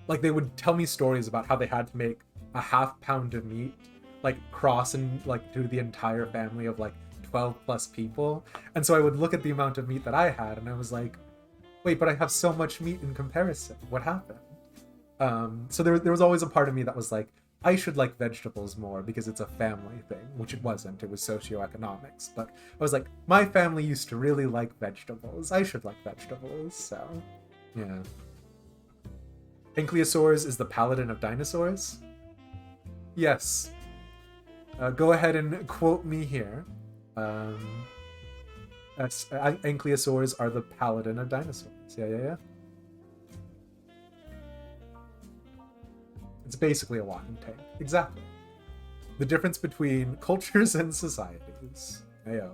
like they would tell me stories about how they had to make a half pound of meat, like cross and like through the entire family of like 12 plus people. And so I would look at the amount of meat that I had and I was like, wait, but I have so much meat in comparison. What happened? So there was always a part of me that was like, I should like vegetables more because it's a family thing, which it wasn't. It was socioeconomics. But I was like, my family used to really like vegetables. I should like vegetables. So, yeah. Ankylosaurus is the paladin of dinosaurs? Yes. Go ahead and quote me here. Ankylosaurs are the paladin of dinosaurs. Yeah. It's basically a walking tank. Exactly. The difference between cultures and societies. Ayo.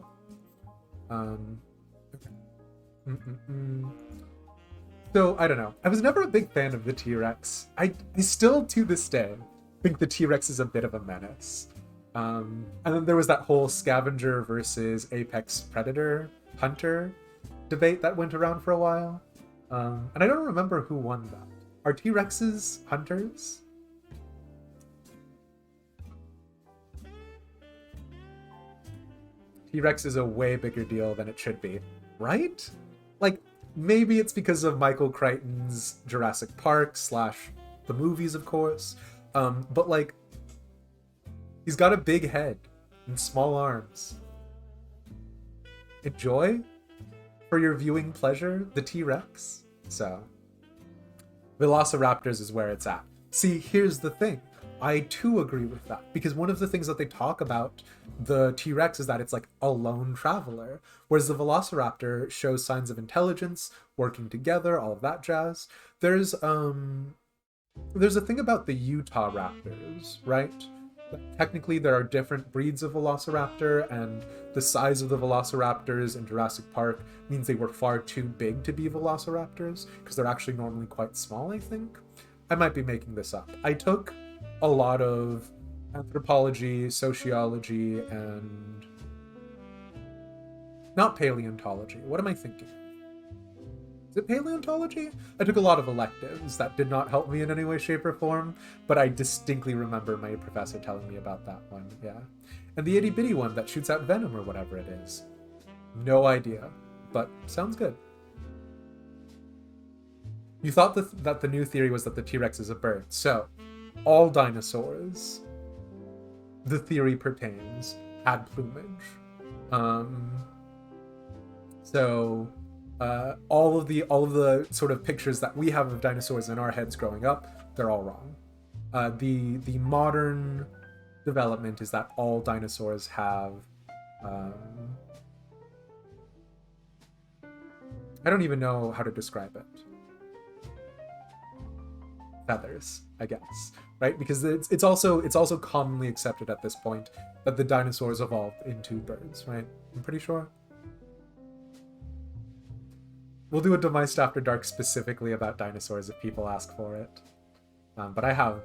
So, I don't know. I was never a big fan of the T-Rex. I still, to this day, think the T-Rex is a bit of a menace. And then there was that whole scavenger versus apex predator hunter debate that went around for a while. And I don't remember who won that. Are T-Rexes hunters? T-Rex is a way bigger deal than it should be, right? Like, maybe it's because of Michael Crichton's Jurassic Park / the movies, of course. But like, he's got a big head and small arms. Enjoy, for your viewing pleasure, the T-Rex. So, Velociraptors is where it's at. See, here's the thing. I too agree with that, because one of the things that they talk about the T-Rex is that it's like a lone traveler, whereas the Velociraptor shows signs of intelligence, working together, all of that jazz. There's a thing about the Utah Raptors, right? Technically, there are different breeds of Velociraptor, and the size of the Velociraptors in Jurassic Park means they were far too big to be Velociraptors, because they're actually normally quite small, I think. I might be making this up. I took a lot of anthropology, sociology, and not paleontology. What am I thinking? Is it paleontology? I took a lot of electives that did not help me in any way, shape, or form, but I distinctly remember my professor telling me about that one, yeah. And the itty-bitty one that shoots out venom or whatever it is. No idea, but sounds good. You thought that the new theory was that the T-Rex is a bird, so all dinosaurs, the theory pertains, had plumage. All of the sort of pictures that we have of dinosaurs in our heads growing up, they're all wrong. The modern development is that all dinosaurs have I don't even know how to describe it. Feathers, I guess. right? Because it's also commonly accepted at this point that the dinosaurs evolved into birds, right? I'm pretty sure. We'll do a Demised After Dark specifically about dinosaurs if people ask for it. But I have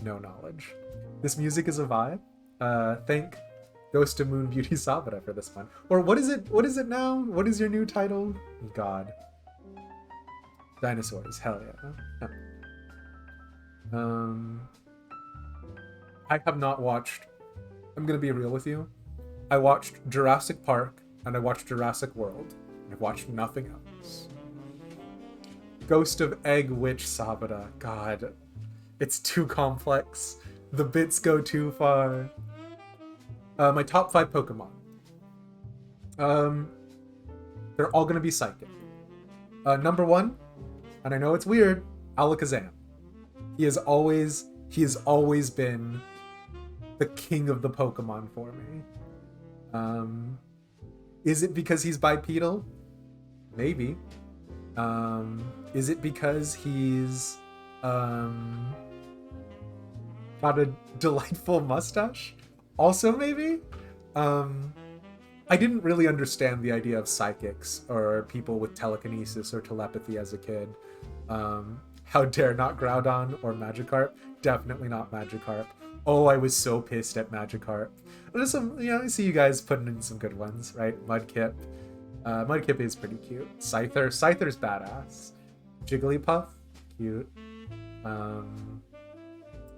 no knowledge. This music is a vibe. Thank Ghost of Moon Beauty Sabara for this one. Or what is it? What is it now? What is your new title? God. Dinosaurs. Hell yeah. I have not watched. I'm gonna be real with you. I watched Jurassic Park and I watched Jurassic World. I've watched nothing else. Ghost of Egg Witch Sabara. God. It's too complex. The bits go too far. My top 5 Pokemon. They're all gonna be psychic. Number 1, and I know it's weird, Alakazam. He has always been the king of the Pokemon for me. Is it because he's bipedal? Maybe. Is it because he's got a delightful mustache? Also maybe? I didn't really understand the idea of psychics or people with telekinesis or telepathy as a kid. How dare not Groudon or Magikarp? Definitely not Magikarp. Oh, I was so pissed at Magikarp. There's some, I see you guys putting in some good ones, right? Mudkip. Mudkip is pretty cute. Scyther's badass. Jigglypuff, cute.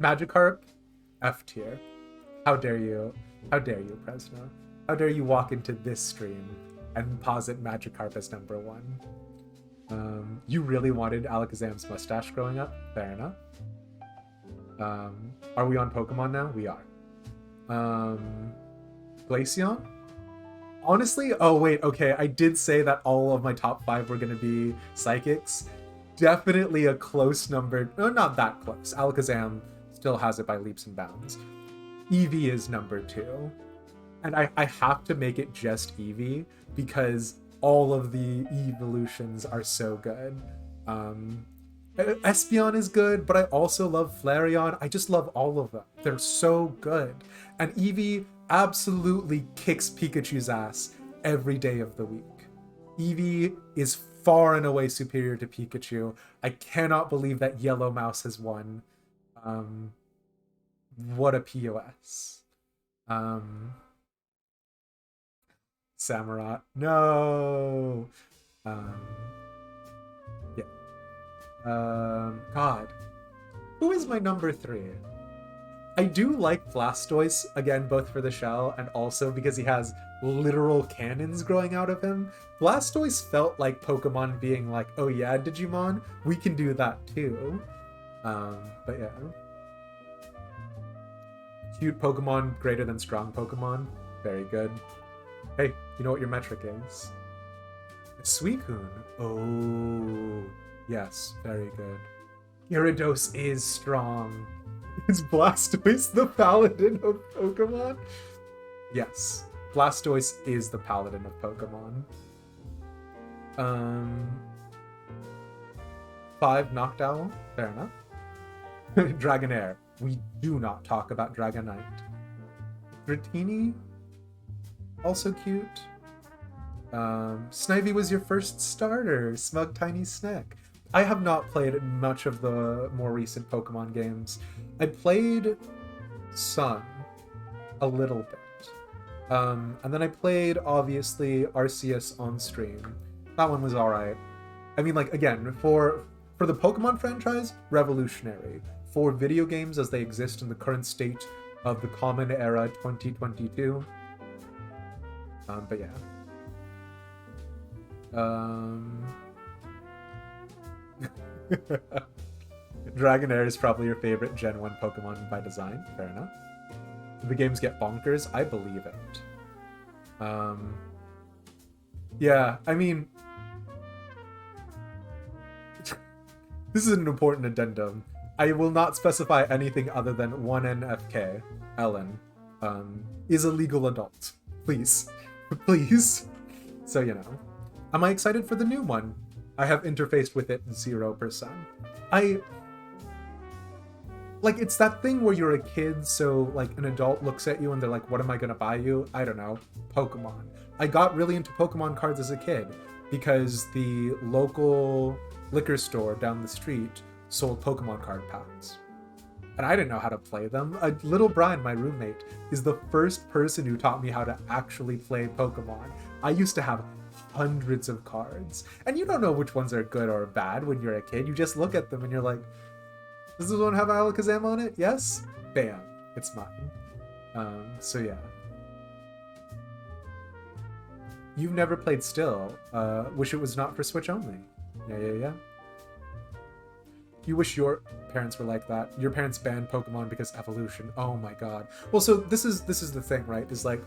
Magikarp, F tier. How dare you? How dare you, Presna? How dare you walk into this stream and posit Magikarp as number 1? You really wanted Alakazam's mustache growing up? Fair enough. Are we on Pokemon now? We are. Glaceon? Honestly, oh wait, okay, I did say that all of my top 5 were gonna be psychics. Definitely a close number. No, not that close. Alakazam still has it by leaps and bounds. Eevee is number 2. And I have to make it just Eevee because all of the evolutions are so good. Espeon is good, but I also love Flareon. I just love all of them. They're so good. And Eevee absolutely kicks Pikachu's ass every day of the week. Eevee is far and away superior to Pikachu. I cannot believe that Yellow Mouse has won. What a POS. Samurott. No. God. Who is my number 3? I do like Blastoise, again, both for the shell and also because he has literal cannons growing out of him. Blastoise felt like Pokemon being like, oh yeah, Digimon, we can do that too. But yeah. Cute Pokemon greater than strong Pokemon. Very good. Hey, you know what your metric is? Suicune. Oh, yes, very good. Gyarados is strong. Is Blastoise the paladin of Pokemon? Yes, Blastoise is the paladin of Pokemon. 5 Noctowl, fair enough. Dragonair. We do not talk about Dragonite. Dratini, also cute. Snivy was your first starter. Smug Tiny Snack. I have not played much of the more recent Pokemon games. I played Sun a little bit. And then I played, obviously, Arceus on stream. That one was alright. I mean, like, again, for the Pokemon franchise, revolutionary. For video games as they exist in the current state of the Common Era 2022. But yeah. Dragonair is probably your favorite Gen 1 Pokemon by design. Fair enough. Do the games get bonkers? I believe it. Yeah, I mean... This is an important addendum. I will not specify anything other than 1NFK, Ellen, is a legal adult. Please. Please. So, you know. Am I excited for the new one? I have interfaced with it 0%. like, it's that thing where you're a kid, so like an adult looks at you and they're like, what am I gonna buy you? I don't know, Pokemon. I got really into Pokemon cards as a kid because the local liquor store down the street sold Pokemon card packs. And I didn't know how to play them. Little Brian, my roommate, is the first person who taught me how to actually play Pokemon. I used to have hundreds of cards. And you don't know which ones are good or bad when you're a kid. You just look at them and you're like, does this one have Alakazam on it? Yes? Bam. It's mine. So yeah. You've never played Still. Wish it was not for Switch only. Yeah. You wish your parents were like that. Your parents banned Pokemon because evolution. Oh my god. Well, so this is the thing, right? Is like,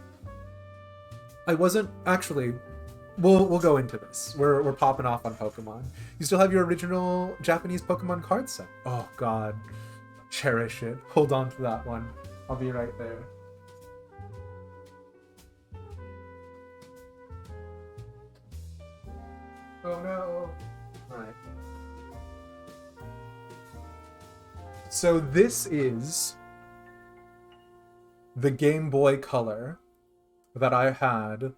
I wasn't actually. We'll go into this. We're popping off on Pokemon. You still have your original Japanese Pokemon card set. Oh god, cherish it. Hold on to that one. I'll be right there. Oh no. All right. So this is the Game Boy Color that I had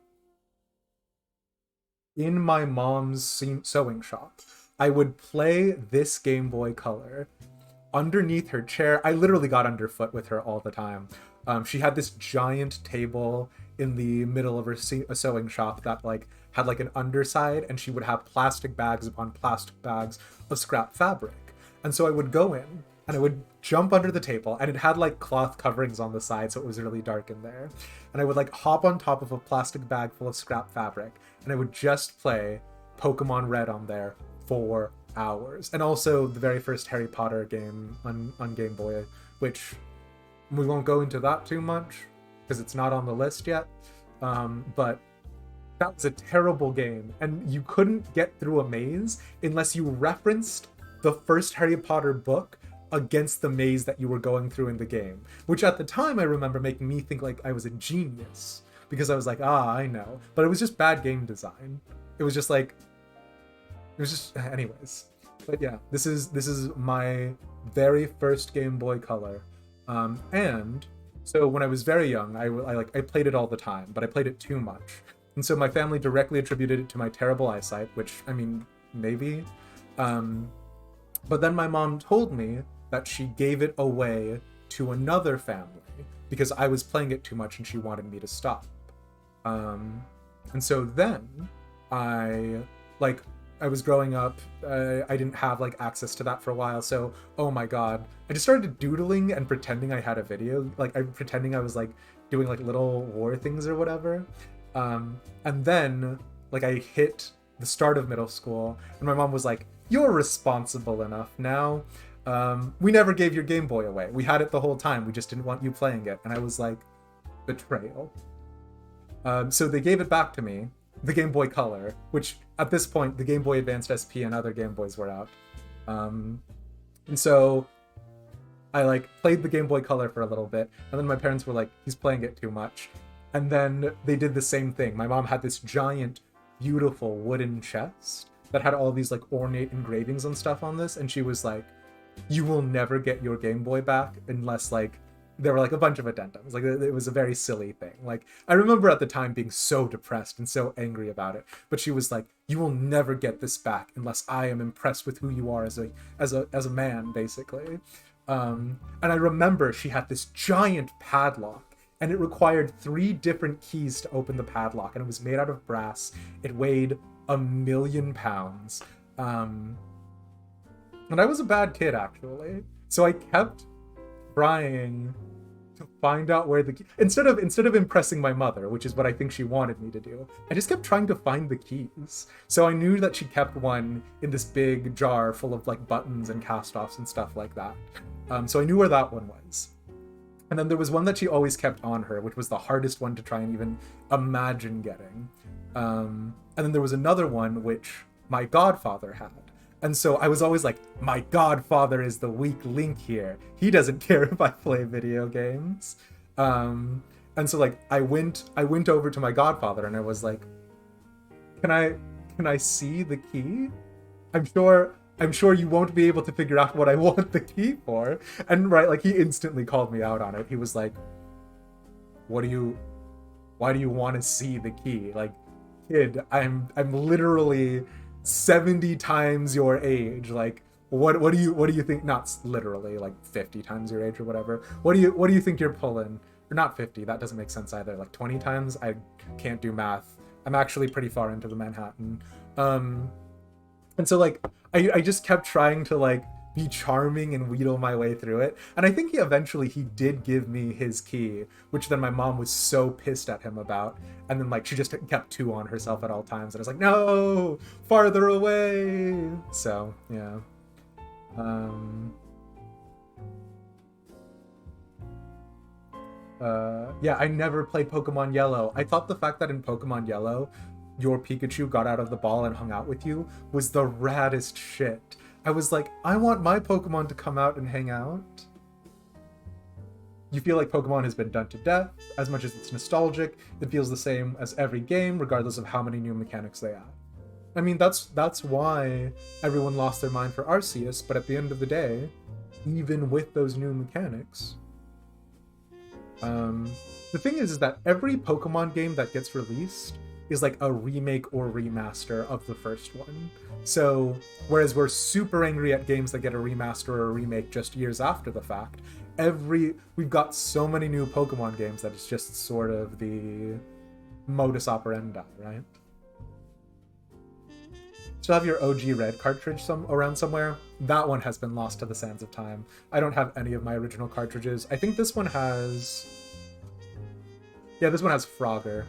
in my mom's sewing shop. I would play this Game Boy Color underneath her chair. I literally got underfoot with her all the time. She had this giant table in the middle of her sewing shop that like had like an underside, and she would have plastic bags upon plastic bags of scrap fabric. And so I would go in and I would jump under the table, and it had like cloth coverings on the side, so it was really dark in there. And I would like hop on top of a plastic bag full of scrap fabric, and I would just play Pokemon Red on there for hours. And also the very first Harry Potter game on Game Boy, which we won't go into that too much because it's not on the list yet. But that was a terrible game, and you couldn't get through a maze unless you referenced the first Harry Potter book against the maze that you were going through in the game, which at the time I remember making me think like I was a genius, because I was like, I know, but it was just bad game design. It was just like, it was just, anyways. But yeah, this is my very first Game Boy Color, and so when I was very young, I played it all the time, but I played it too much, and so my family directly attributed it to my terrible eyesight, which I mean, maybe, but then my mom told me that she gave it away to another family because I was playing it too much and she wanted me to stop. And so then I was growing up, I didn't have like access to that for a while, so oh my god, I just started doodling and pretending I had a video, like I'm pretending I was like doing like little war things or whatever. And then like I hit the start of middle school and my mom was like, you're responsible enough now. We never gave your Game Boy away. We had it the whole time. We just didn't want you playing it. And I was like, betrayal. So they gave it back to me, the Game Boy Color, which at this point, the Game Boy Advanced SP and other Game Boys were out. And so I like played the Game Boy Color for a little bit. And then my parents were like, he's playing it too much. And then they did the same thing. My mom had this giant, beautiful wooden chest that had all these like ornate engravings and stuff on this, and she was like, you will never get your Game Boy back unless like there were like a bunch of addendums. Like it was a very silly thing. Like I remember at the time being so depressed and so angry about it, but she was like, you will never get this back unless I am impressed with who you are as a man, basically. And I remember she had this giant padlock, and it required 3 different keys to open the padlock, and it was made out of brass. It weighed 1,000,000 pounds. And I was a bad kid, actually. So I kept trying to find out where the key... Instead of impressing my mother, which is what I think she wanted me to do, I just kept trying to find the keys. So I knew that she kept one in this big jar full of like buttons and cast-offs and stuff like that. So I knew where that one was. And then there was one that she always kept on her, which was the hardest one to try and even imagine getting. And then there was another one which my godfather had. And so I was always like, my godfather is the weak link here. He doesn't care if I play video games. And so like I went over to my godfather and I was like, can I see the key? I'm sure I'm sure you won't be able to figure out what I want the key for. And right, like he instantly called me out on it. He was like, why do you want to see the key? Like, kid, I'm literally 70 times your age. Like, what do you think? Not literally, like 50 times your age or whatever. What do you think you're pulling? Or not 50, that doesn't make sense either. Like 20 times? I can't do math. I'm actually pretty far into the Manhattan. And so like I just kept trying to like be charming and wheedle my way through it. And I think he did give me his key, which then my mom was so pissed at him about. And then like she just kept 2 on herself at all times. And I was like, no, farther away. So yeah. Yeah, I never played Pokemon Yellow. I thought the fact that in Pokemon Yellow, your Pikachu got out of the ball and hung out with you was the raddest shit. I was like, I want my Pokemon to come out and hang out. You feel like Pokemon has been done to death. As much as it's nostalgic, it feels the same as every game, regardless of how many new mechanics they add. I mean, that's why everyone lost their mind for Arceus, but at the end of the day, even with those new mechanics, the thing is that every Pokemon game that gets released is like a remake or remaster of the first one. So, whereas we're super angry at games that get a remaster or a remake just years after the fact, we've got so many new Pokemon games that it's just sort of the modus operandi, right? Still have your OG Red cartridge around somewhere? That one has been lost to the sands of time. I don't have any of my original cartridges. I think this one has... Yeah, this one has Frogger.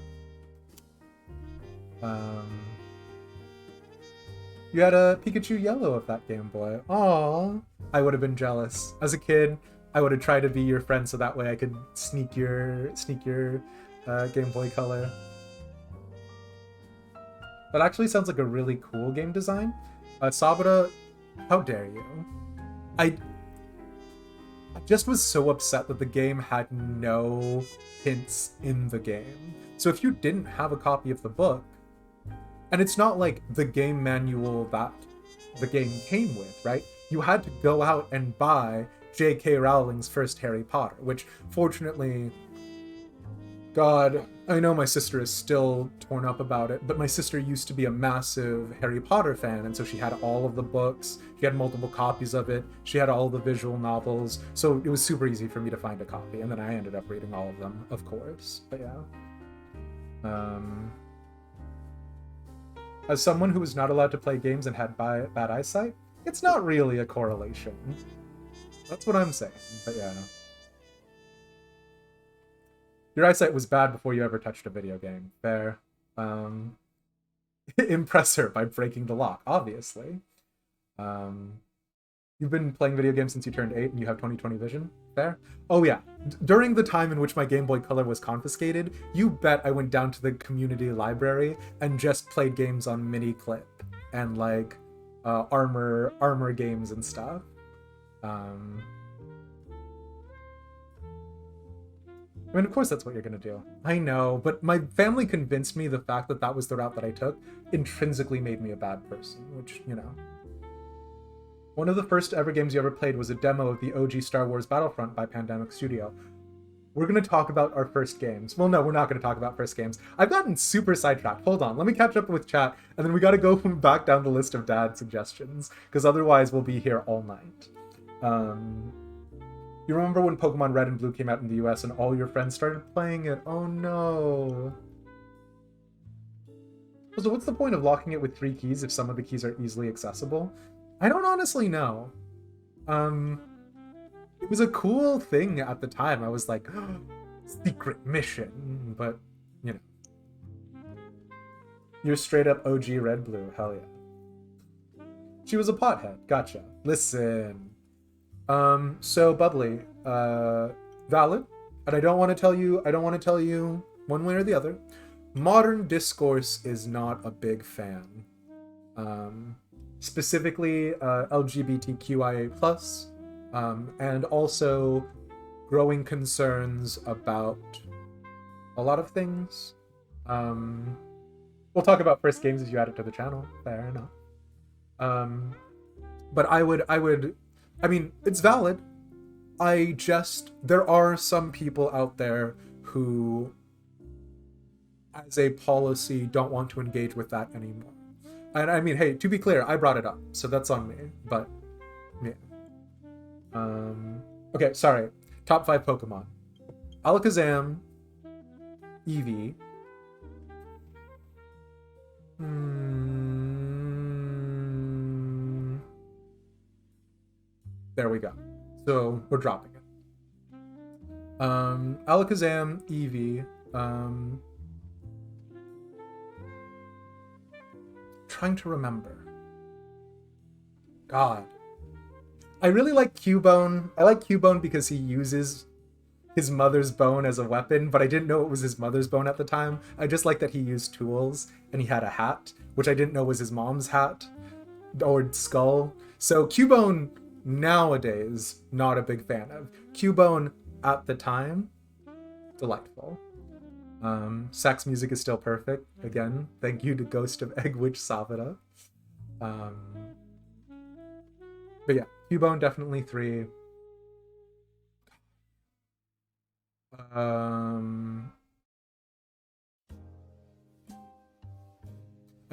You had a Pikachu Yellow of that Game Boy. Aww. I would have been jealous. As a kid, I would have tried to be your friend so that way I could sneak your Game Boy Color. That actually sounds like a really cool game design. Sabata, how dare you? I just was so upset that the game had no hints in the game. So if you didn't have a copy of the book, and it's not like the game manual that the game came with, right? You had to go out and buy J.K. Rowling's first Harry Potter, which fortunately, God, I know my sister is still torn up about it, but my sister used to be a massive Harry Potter fan, and so she had all of the books, she had multiple copies of it, she had all the visual novels, so it was super easy for me to find a copy, and then I ended up reading all of them, of course, but yeah. As someone who was not allowed to play games and had bad eyesight, it's not really a correlation. That's what I'm saying, but yeah. Your eyesight was bad before you ever touched a video game. Fair. Impress her by breaking the lock, obviously. You've been playing video games since you turned 8 and you have 20/20 vision? Fair. Oh yeah, during the time in which my Game Boy Color was confiscated, you bet I went down to the community library and just played games on mini clip and like armor games and stuff. I mean, of course that's what you're gonna do. I know, but my family convinced me the fact that that was the route that I took intrinsically made me a bad person, which, you know. One of the first ever games you ever played was a demo of the OG Star Wars Battlefront by Pandemic Studio. We're gonna talk about our first games. Well, no, we're not gonna talk about first games. I've gotten super sidetracked. Hold on, let me catch up with chat, and then we gotta go back down the list of dad suggestions, because otherwise we'll be here all night. You remember when Pokemon Red and Blue came out in the US and all your friends started playing it? Oh no. So what's the point of locking it with 3 keys if some of the keys are easily accessible? I don't honestly know. It was a cool thing at the time. I was like, oh, secret mission, but, you know. You're straight up OG Red Blue, hell yeah. She was a pothead, gotcha. Listen. So Bubbly, valid, and I don't want to tell you one way or the other. Modern discourse is not a big fan. Specifically, LGBTQIA+, and also growing concerns about a lot of things. We'll talk about first games as you add it to the channel, fair enough. But I mean, it's valid. There are some people out there who, as a policy, don't want to engage with that anymore. And I mean, hey, to be clear, I brought it up, so that's on me, but yeah. Okay, sorry. Top 5 Pokemon. Alakazam, Eevee. There we go. So we're dropping it. Alakazam, Eevee. Trying to remember. God. I really like Cubone. I like Cubone because he uses his mother's bone as a weapon, but I didn't know it was his mother's bone at the time. I just like that he used tools and he had a hat, which I didn't know was his mom's hat or skull. So Cubone nowadays, not a big fan of. Cubone at the time, delightful. Sax music is still perfect. Again, thank you to Ghost of Egg Witch Savita. But yeah, Cubone definitely 3. I'm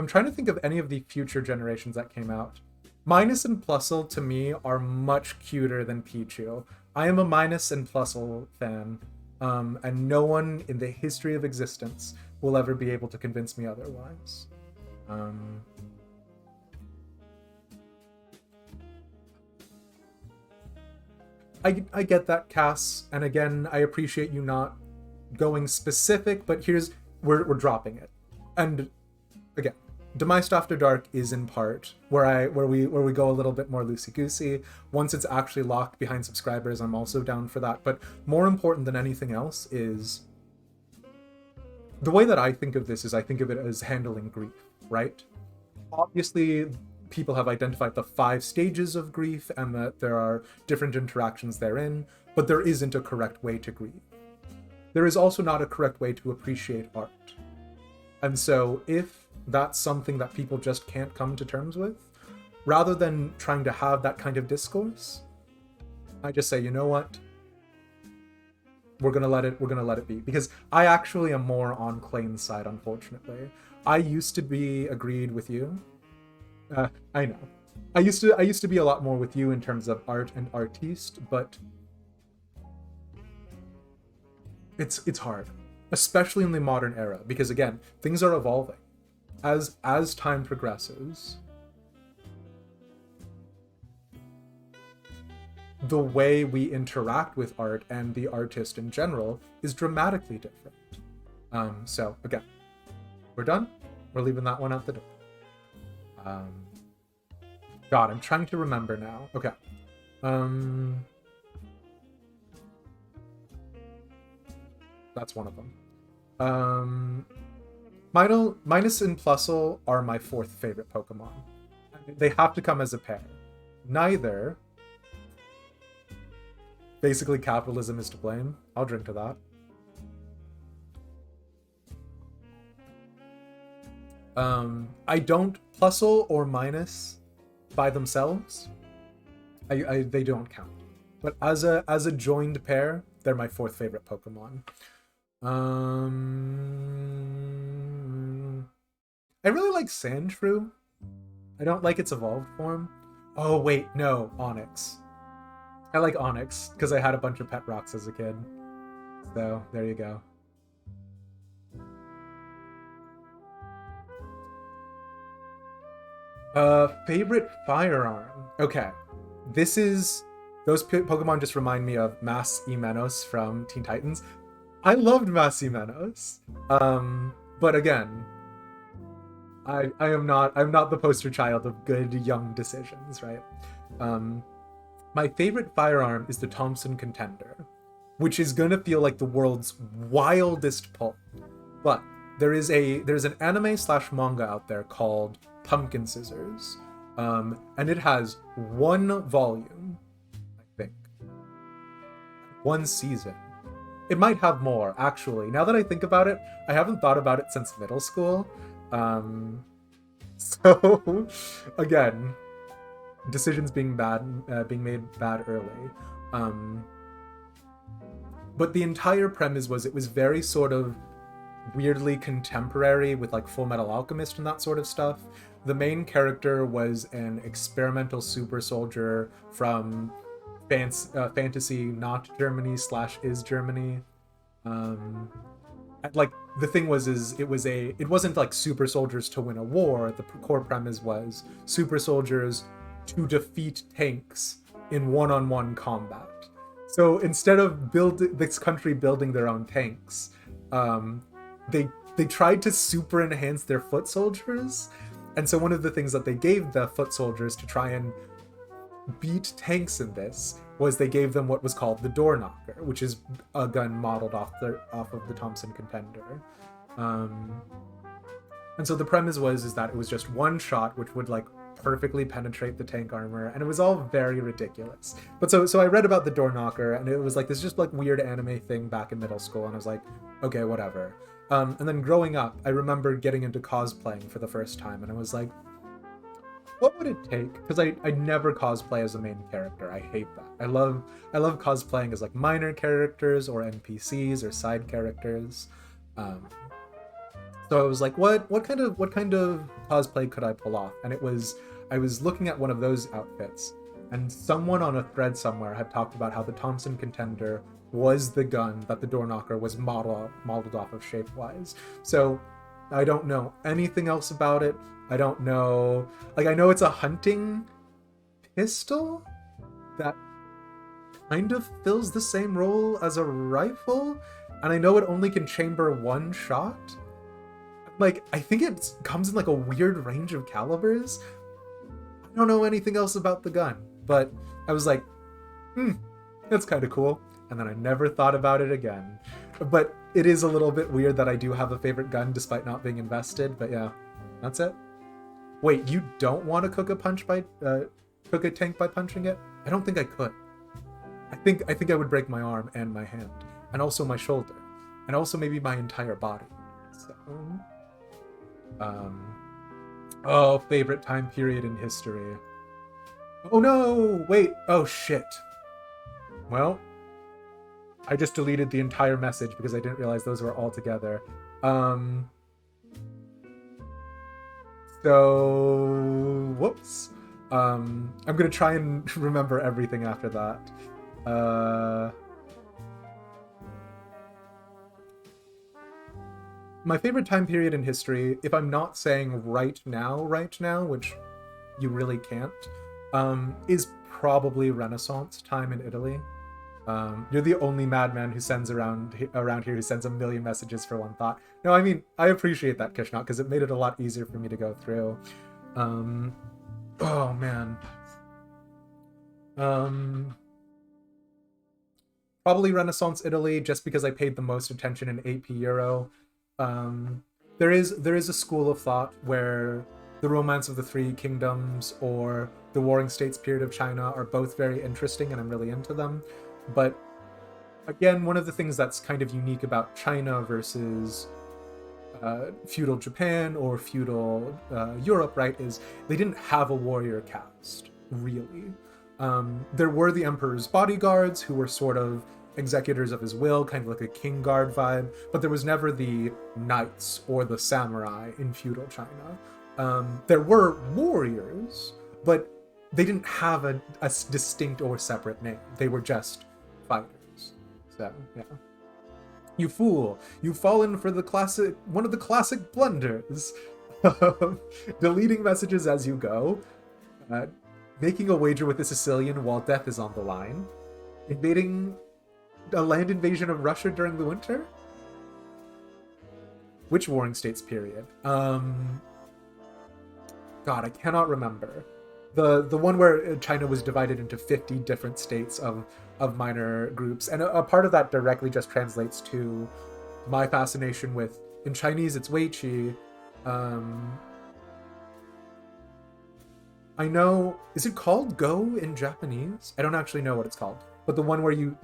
trying to think of any of the future generations that came out. Minus and Plusle to me are much cuter than Pichu. I am a Minus and Plusle fan, and no one in the history of existence will ever be able to convince me otherwise. I get that, Cass, and again, I appreciate you not going specific, but we're dropping it. And again, Demised After Dark is in part where we go a little bit more loosey-goosey. Once it's actually locked behind subscribers, I'm also down for that. But more important than anything else is the way that I think of this is I think of it as handling grief, right? Obviously, people have identified the 5 stages of grief and that there are different interactions therein, but there isn't a correct way to grieve. There is also not a correct way to appreciate art. And so if that's something that people just can't come to terms with, rather than trying to have that kind of discourse, I just say, you know what? We're gonna let it be. Because I actually am more on Clayton's side, unfortunately. I used to be agreed with you. I know. I used to be a lot more with you in terms of art and artiste, but it's hard, especially in the modern era, because again, things are evolving. As time progresses, the way we interact with art and the artist in general is dramatically different. So again, we're done. We're leaving that one out the door. God, I'm trying to remember now. Okay. That's one of them. Minus and Plusle are my 4th favorite Pokemon. They have to come as a pair. Neither. Basically, capitalism is to blame. I'll drink to that. I don't Plusle or Minus by themselves. They don't count. But as a joined pair, they're my 4th favorite Pokemon. I really like Sandshrew. I don't like its evolved form. Oh wait, no, Onyx. I like Onyx because I had a bunch of pet rocks as a kid. So there you go. Favorite firearm. Okay, those Pokemon just remind me of Mass Emenos from Teen Titans. I loved Mass Emenos. But again, I'm not the poster child of good young decisions, right? My favorite firearm is the Thompson Contender, which is gonna feel like the world's wildest pull. But there's an anime/manga out there called Pumpkin Scissors, and it has 1 volume, I think, 1 season. It might have more, actually. Now that I think about it, I haven't thought about it since middle school. So again, decisions being made bad early. But the entire premise was it was very sort of weirdly contemporary with like Full Metal Alchemist and that sort of stuff. The main character was an experimental super soldier from fantasy not Germany / is Germany. Like the thing was it wasn't like super soldiers to win a war. The core premise was super soldiers to defeat tanks in one-on-one combat. So instead of this country building their own tanks, they tried to super enhance their foot soldiers. And so one of the things that they gave the foot soldiers to try and beat tanks in this was they gave them what was called the Door Knocker, which is a gun modeled off of the Thompson Contender. And so the premise is that it was just one shot which would like perfectly penetrate the tank armor, and it was all very ridiculous. But so I read about the Door Knocker, and it was like this just like weird anime thing back in middle school, and I was like, okay, whatever. And then growing up, I remember getting into cosplaying for the first time, and I was like, what would it take? Because I never cosplay as a main character. I hate that. I love cosplaying as like minor characters or NPCs or side characters. So I was like, what kind of cosplay could I pull off? And I was looking at one of those outfits, and someone on a thread somewhere had talked about how the Thompson Contender was the gun that the Door Knocker was modeled off of shape-wise. So I don't know anything else about it. I don't know, like I know it's a hunting pistol that kind of fills the same role as a rifle, and I know it only can chamber one shot. Like, I think it comes in like a weird range of calibers. I don't know anything else about the gun, but I was like, that's kind of cool. And then I never thought about it again. But it is a little bit weird that I do have a favorite gun despite not being invested, but yeah, that's it. Wait, you don't want to cook a tank by punching it? I don't think I could. I think I would break my arm and my hand, and also my shoulder, and also maybe my entire body. So, oh, favorite time period in history. Oh no, wait, oh shit. Well, I just deleted the entire message because I didn't realize those were all together. So, whoops. I'm gonna try and remember everything after that. My favorite time period in history, if I'm not saying right now, which you really can't, is probably Renaissance time in Italy. You're the only madman who sends around here who sends a million messages for one thought. No, I mean, I appreciate that, Kishnot, because it made it a lot easier for me to go through. Oh, man. Probably Renaissance Italy, just because I paid the most attention in AP Euro. There is a school of thought where the Romance of the Three Kingdoms or the Warring States period of China are both very interesting, and I'm really into them. But again, one of the things that's kind of unique about China versus feudal Japan or feudal Europe, right, is they didn't have a warrior caste, really. There were the emperor's bodyguards who were sort of executors of his will, kind of like a king guard vibe, but there was never the knights or the samurai in feudal China. There were warriors, but they didn't have a distinct or separate name. They were just fighters. So, yeah. You fool! You've fallen for one of the classic blunders. Deleting messages as you go. Making a wager with a Sicilian while death is on the line. Invading a land invasion of Russia during the winter? Which Warring States period? God, I cannot remember. The one where China was divided into 50 different states of minor groups, and a part of that directly just translates to my fascination with, in Chinese it's Weiqi. I know, is it called Go in Japanese? I don't actually know what it's called, but the one where you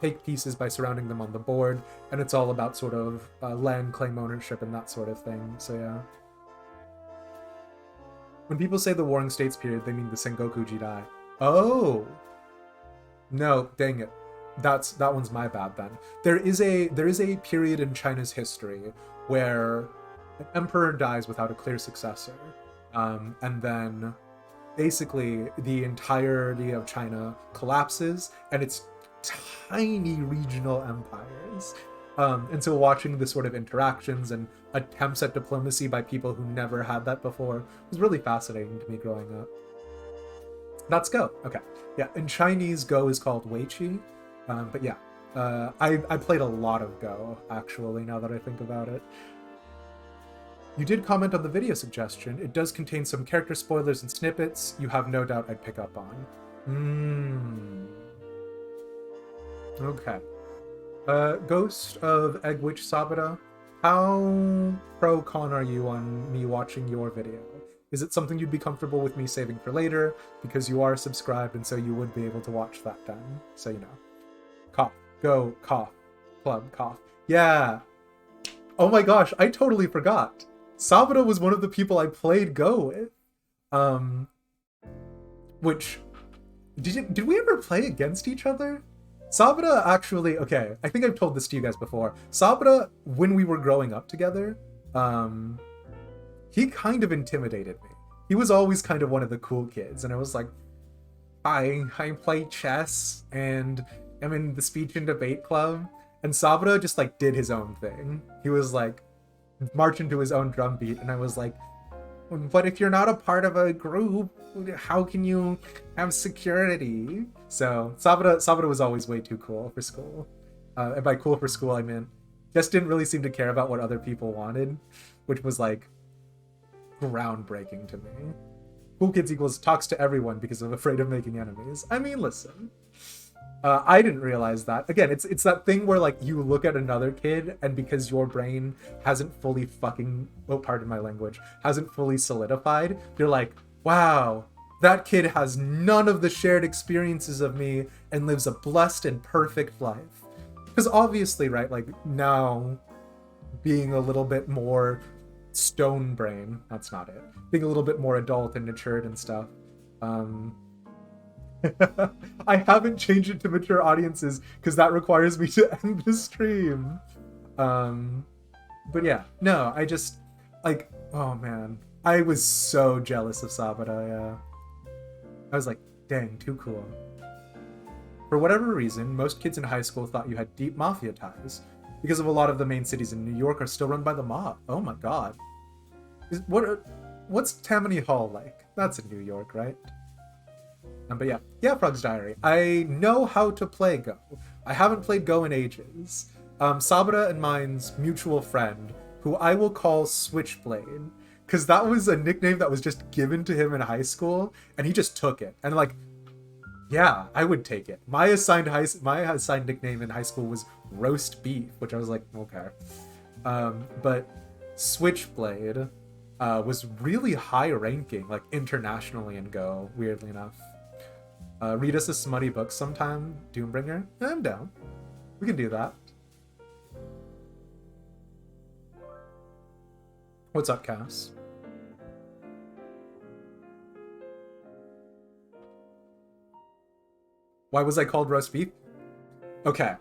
take pieces by surrounding them on the board, and it's all about sort of land claim ownership and that sort of thing. So yeah. When people say the Warring States period, they mean the Sengoku Jidai. Oh! No, dang it. That one's my bad then. There is a period in China's history where an emperor dies without a clear successor. And then basically the entirety of China collapses and it's tiny regional empires. And so watching the sort of interactions and attempts at diplomacy by people who never had that before was really fascinating to me growing up. That's Go. Okay. Yeah, in Chinese, Go is called Weiqi. But yeah, I played a lot of Go, actually, now that I think about it. You did comment on the video suggestion. It does contain some character spoilers and snippets you have no doubt I'd pick up on. Okay. Ghost of Egg Witch Sabata, how pro-con are you on me watching your video? Is it something you'd be comfortable with me saving for later? Because you are subscribed and so you would be able to watch that then. So you know. Cough. Go. Cough. Club. Cough. Yeah. Oh my gosh, I totally forgot. Sabata was one of the people I played Go with. Which... Did we ever play against each other? Sabata actually, okay, I think I've told this to you guys before. Sabata, when we were growing up together, he kind of intimidated me. He was always kind of one of the cool kids, and I was like, I play chess, and I'm in the speech and debate club, and Sabata just like did his own thing. He was like marching to his own drum beat, and I was like, but if you're not a part of a group, how can you have security? So Sabata was always way too cool for school. And by cool for school, I meant just didn't really seem to care about what other people wanted, which was like groundbreaking to me. Cool kids equals talks to everyone because I'm afraid of making enemies. I mean, listen. I didn't realize that. Again, it's that thing where like you look at another kid and because your brain hasn't fully fucking, oh, pardon my language, hasn't fully solidified, you're like, wow, that kid has none of the shared experiences of me and lives a blessed and perfect life. Because obviously, right, like now being a little bit more stone brain, that's not it, being a little bit more adult and matured and stuff, I haven't changed it to mature audiences because that requires me to end the stream. But yeah, no, I just, like, oh man, I was so jealous of Sabata, yeah. I was like, dang, too cool. For whatever reason, most kids in high school thought you had deep mafia ties because of a lot of the main cities in New York are still run by the mob. Oh my god. What's Tammany Hall like? That's in New York, right? But yeah, Frog's Diary. I know how to play Go. I haven't played Go in ages. Sabata and mine's mutual friend, who I will call Switchblade, because that was a nickname that was just given to him in high school, and he just took it. And like, yeah, I would take it. My assigned nickname in high school was Roast Beef, which I was like, okay. But Switchblade was really high ranking, like internationally in Go, weirdly enough. Read us a smutty book sometime, Doombringer. I'm down. We can do that. What's up, Cass? Why was I called Roast Beef? Okay.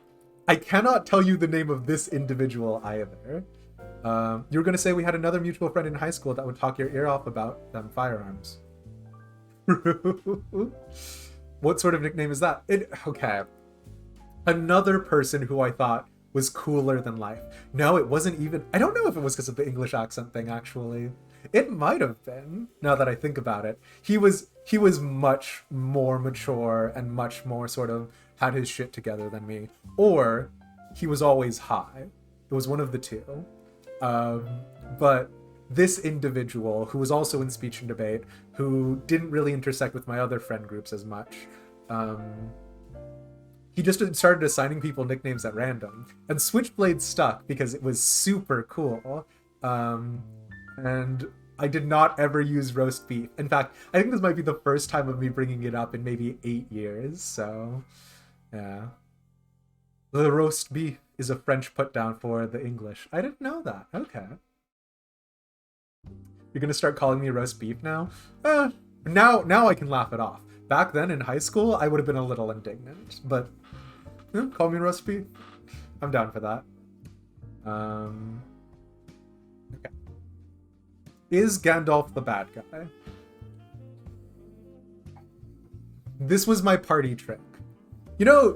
I cannot tell you the name of this individual either. You were going to say we had another mutual friend in high school that would talk your ear off about them firearms. What sort of nickname is that? Okay. Another person who I thought was cooler than life. No, it wasn't even... I don't know if it was because of the English accent thing, actually. It might have been, now that I think about it. He was much more mature and much more sort of had his shit together than me. Or he was always high. It was one of the two. But this individual, who was also in speech and debate, who didn't really intersect with my other friend groups as much, he just started assigning people nicknames at random. And Switchblade stuck because it was super cool. And I did not ever use Roast Beef. In fact, I think this might be the first time of me bringing it up in maybe 8 years, so yeah. The Roast Beef is a French put down for the English. I didn't know that. Okay. You're gonna start calling me roast beef now? Now I can laugh it off. Back then in high school, I would have been a little indignant, but call me roast beef. I'm down for that. Okay. Is Gandalf the bad guy? This was my party trick. You know,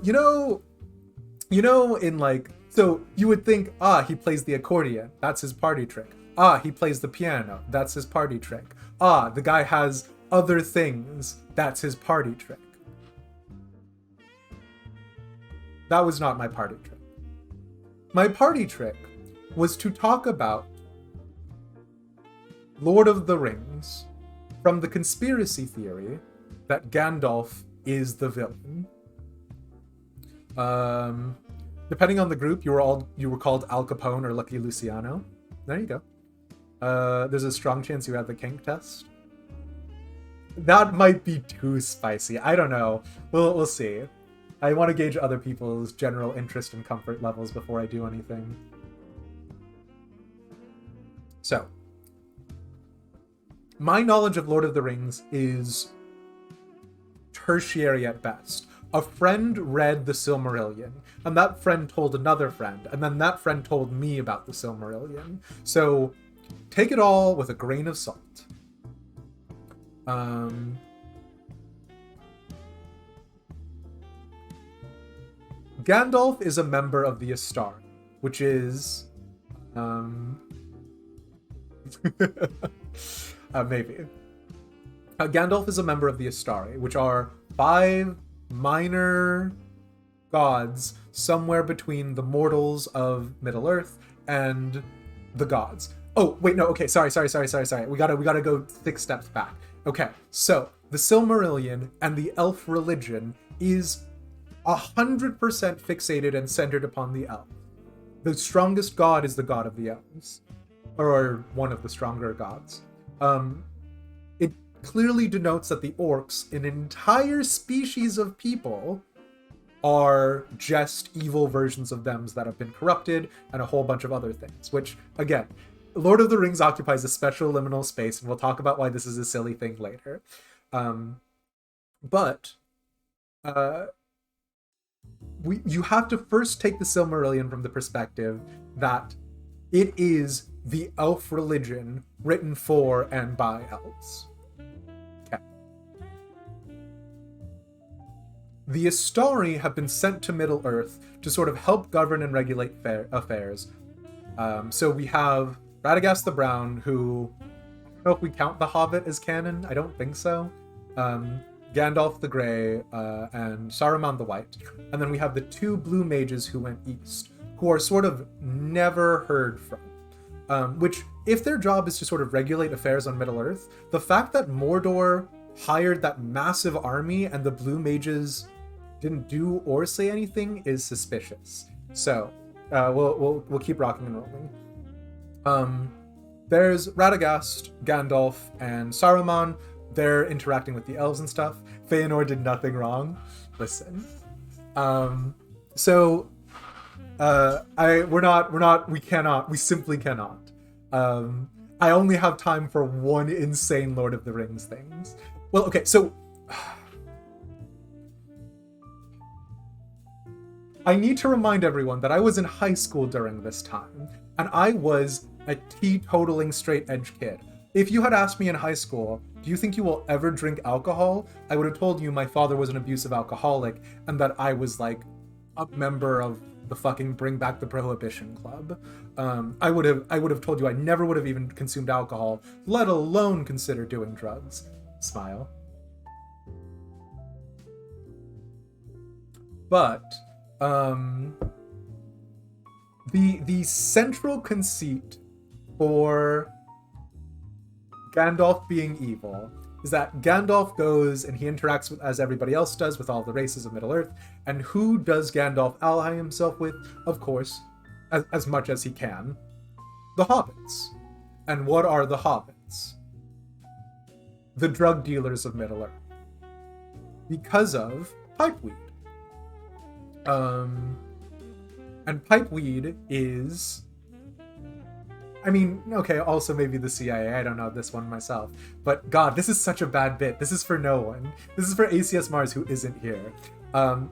in like, so you would think, he plays the accordion. That's his party trick. He plays the piano. That's his party trick. The guy has other things. That's his party trick. That was not my party trick. My party trick was to talk about Lord of the Rings from the conspiracy theory that Gandalf is the villain. Depending on the group, you were called Al Capone or Lucky Luciano. There you go. There's a strong chance you had the kink test. That might be too spicy. I don't know. We'll see. I want to gauge other people's general interest and comfort levels before I do anything. So, my knowledge of Lord of the Rings is tertiary at best. A friend read the Silmarillion, and that friend told another friend, and then that friend told me about the Silmarillion. So, take it all with a grain of salt. Gandalf is a member of the Astari, which is... maybe. Gandalf is a member of the Astari, which are 5 minor gods somewhere between the mortals of Middle-earth and the gods. Oh, wait, no, okay, sorry. We gotta go 6 steps back. Okay, so the Silmarillion and the elf religion is 100% fixated and centered upon the elves. The strongest god is the god of the elves, or one of the stronger gods. It clearly denotes that the orcs, an entire species of people, are just evil versions of them that have been corrupted, and a whole bunch of other things, which, again, Lord of the Rings occupies a special liminal space, and we'll talk about why this is a silly thing later. You have to first take the Silmarillion from the perspective that it is the elf religion written for and by elves. Okay. The Astari have been sent to Middle-earth to sort of help govern and regulate affairs. So we have Radagast the Brown, who, I don't know if we count the Hobbit as canon, I don't think so. Gandalf the Grey, and Saruman the White. And then we have the 2 blue mages who went east, who are sort of never heard from. Which, if their job is to sort of regulate affairs on Middle-earth, the fact that Mordor hired that massive army and the blue mages didn't do or say anything is suspicious. So, we'll keep rocking and rolling. There's Radagast, Gandalf, and Saruman. They're interacting with the elves and stuff. Feanor did nothing wrong. Listen. We simply cannot. I only have time for one insane Lord of the Rings things. Well, okay, so... I need to remind everyone that I was in high school during this time, and I was a teetotaling straight edge kid. If you had asked me in high school, do you think you will ever drink alcohol? I would have told you my father was an abusive alcoholic and that I was like a member of the fucking Bring Back the Prohibition Club. I would have told you I never would have even consumed alcohol, let alone consider doing drugs. Smile. But the central conceit for Gandalf being evil is that Gandalf goes and he interacts with, as everybody else does, with all the races of Middle-earth. And who does Gandalf ally himself with? Of course, as much as he can, the hobbits. And what are the hobbits? The drug dealers of Middle-earth. Because of pipeweed. And pipeweed is I mean, okay, also maybe the CIA. I don't know this one myself. But God, this is such a bad bit. This is for no one. This is for ACS Mars who isn't here.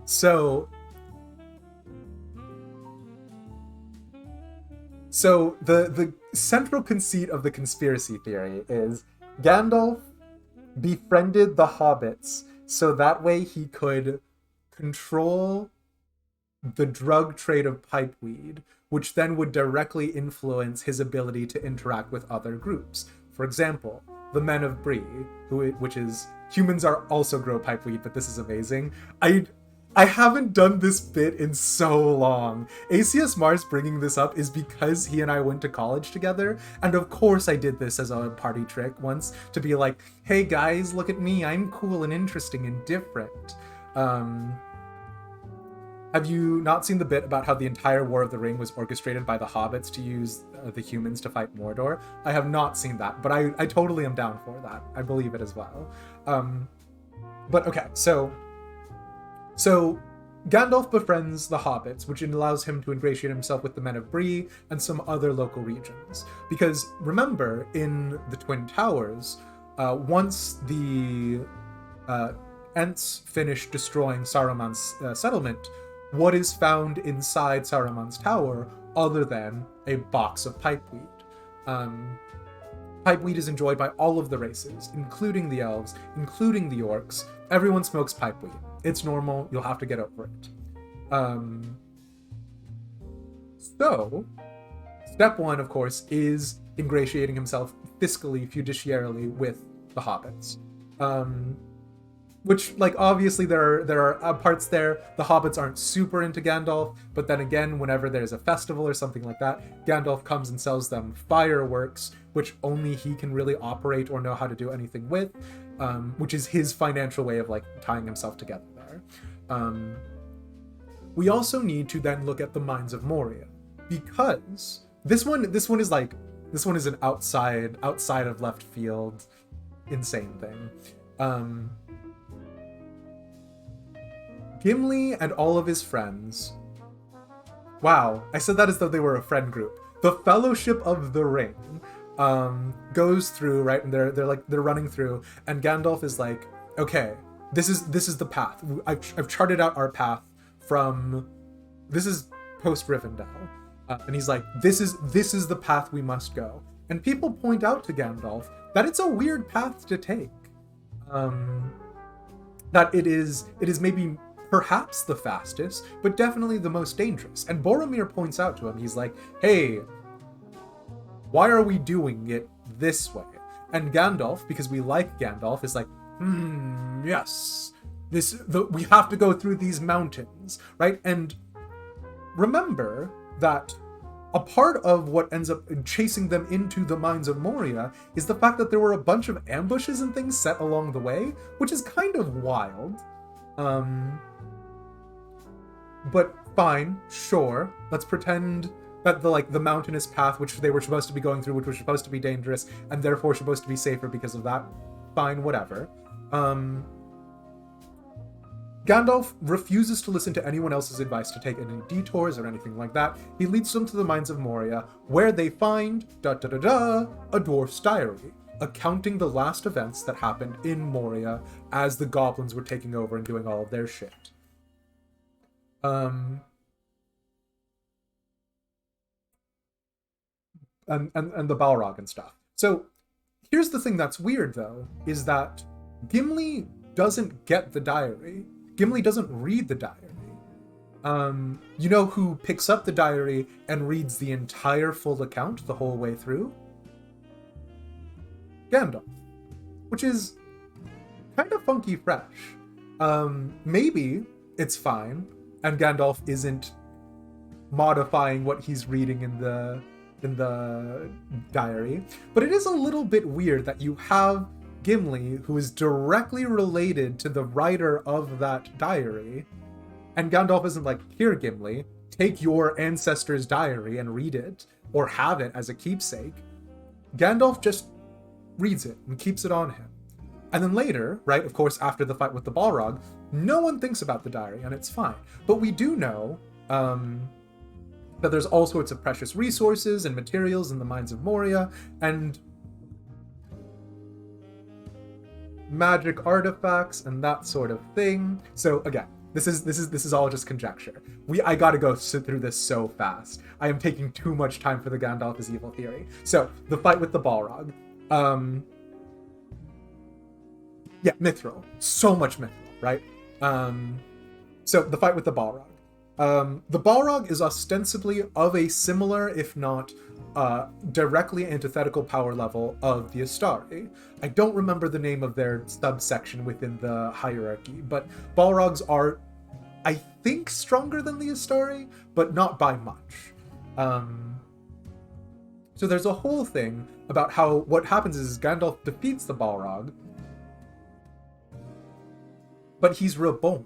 So the central conceit of the conspiracy theory is Gandalf befriended the hobbits so that way he could control the drug trade of pipeweed, which then would directly influence his ability to interact with other groups. For example, the Men of Bree, which is humans are also grow pipeweed, but this is amazing. I haven't done this bit in so long. ACS Mars bringing this up is because he and I went to college together, and of course I did this as a party trick once to be like, hey guys, look at me, I'm cool and interesting and different. Have you not seen the bit about how the entire War of the Ring was orchestrated by the hobbits to use the humans to fight Mordor? I have not seen that, but I totally am down for that. I believe it as well. But okay, so Gandalf befriends the hobbits, which allows him to ingratiate himself with the Men of Bree and some other local regions. Because remember, in the Twin Towers, once the Ents finish destroying Saruman's settlement, what is found inside Saruman's tower other than a box of pipeweed? Pipeweed is enjoyed by all of the races, including the elves, including the orcs. Everyone smokes pipeweed. It's normal. You'll have to get over it. So, step one, of course, is ingratiating himself fiscally, fiduciarily with the hobbits. Which, like, obviously there are parts there. The hobbits aren't super into Gandalf, but then again, whenever there's a festival or something like that, Gandalf comes and sells them fireworks, which only he can really operate or know how to do anything with, which is his financial way of, like, tying himself together there. We also need to then look at the Mines of Moria, because this one is an outside of left field insane thing. Gimli and all of his friends. Wow, I said that as though they were a friend group. The Fellowship of the Ring goes through, right, and they're running through, and Gandalf is like, okay, this is the path. I've charted out our path from. This is post Rivendell, and he's like, this is the path we must go. And people point out to Gandalf that it's a weird path to take. That it is maybe perhaps the fastest, but definitely the most dangerous. And Boromir points out to him, he's like, hey, why are we doing it this way? And Gandalf, because we like Gandalf, is like, yes, we have to go through these mountains, right? And remember that a part of what ends up chasing them into the Mines of Moria is the fact that there were a bunch of ambushes and things set along the way, which is kind of wild. But fine, sure. Let's pretend that the mountainous path, which they were supposed to be going through, which was supposed to be dangerous, and therefore supposed to be safer because of that. Fine, whatever. Gandalf refuses to listen to anyone else's advice to take any detours or anything like that. He leads them to the Mines of Moria, where they find, a dwarf's diary, accounting the last events that happened in Moria as the goblins were taking over and doing all of their shit. And the Balrog and stuff. So here's the thing that's weird, though, is that Gimli doesn't get the diary. Gimli doesn't read the diary. You know who picks up the diary and reads the entire full account the whole way through? Gandalf. Which is kind of funky fresh. Maybe it's fine, and Gandalf isn't modifying what he's reading in the diary, but it is a little bit weird that you have Gimli, who is directly related to the writer of that diary, and Gandalf isn't like, here Gimli, take your ancestor's diary and read it, or have it as a keepsake. Gandalf just reads it and keeps it on him. And then later, right, of course, after the fight with the Balrog, no one thinks about the diary, and it's fine. But we do know But there's all sorts of precious resources and materials in the mines of Moria, and magic artifacts and that sort of thing. So again, this is all just conjecture. I gotta go sit through this so fast. I am taking too much time for the Gandalf is evil theory. So the fight with the Balrog. Yeah, Mithril. So much Mithril, right? So the fight with the Balrog. The Balrog is ostensibly of a similar, if not directly antithetical power level of the Astari. I don't remember the name of their subsection within the hierarchy, but Balrogs are, I think, stronger than the Astari, but not by much. So there's a whole thing about how what happens is Gandalf defeats the Balrog, but he's reborn.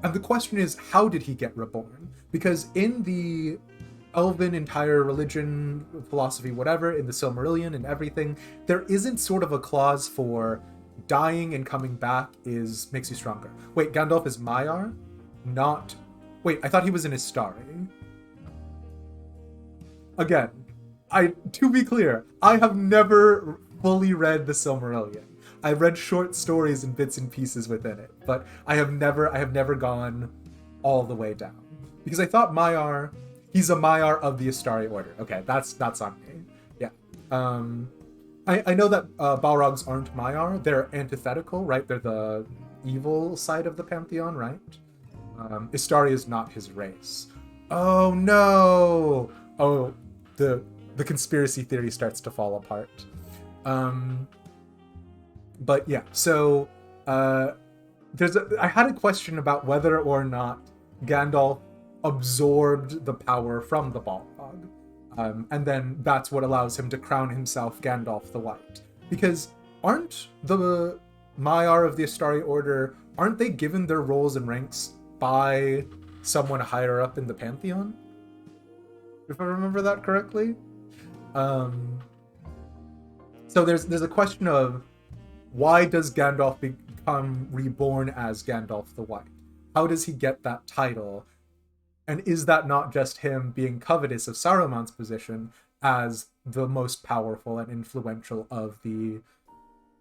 And the question is, how did he get reborn? Because in the Elven entire religion, philosophy, whatever, in the Silmarillion and everything, there isn't sort of a clause for dying and coming back makes you stronger. Wait, Gandalf is Maiar? Not... Wait, I thought he was an Istari. Again, to be clear, I have never fully read the Silmarillion. I read short stories and bits and pieces within it, but I have never gone all the way down. Because I thought Maiar, he's a Maiar of the Astari Order. Okay, that's on me. Yeah. I know that Balrogs aren't Maiar. They're antithetical, right? They're the evil side of the pantheon, right? Istari is not his race. Oh no! Oh, the conspiracy theory starts to fall apart. But yeah, so I had a question about whether or not Gandalf absorbed the power from the Balrog. And then that's what allows him to crown himself Gandalf the White. Because aren't the Maiar of the Astari Order, aren't they given their roles and ranks by someone higher up in the Pantheon? If I remember that correctly? So there's a question of, why does Gandalf become reborn as Gandalf the White? How does he get that title? And is that not just him being covetous of Saruman's position as the most powerful and influential of the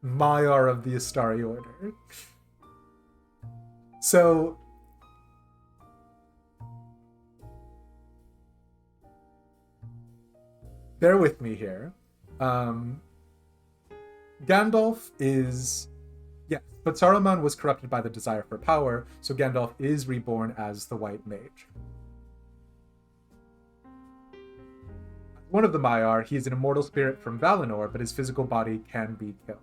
Maiar of the Astari Order? So bear with me here. Gandalf is... Yes, but Saruman was corrupted by the desire for power, so Gandalf is reborn as the White Mage. One of the Maiar, he is an immortal spirit from Valinor, but his physical body can be killed.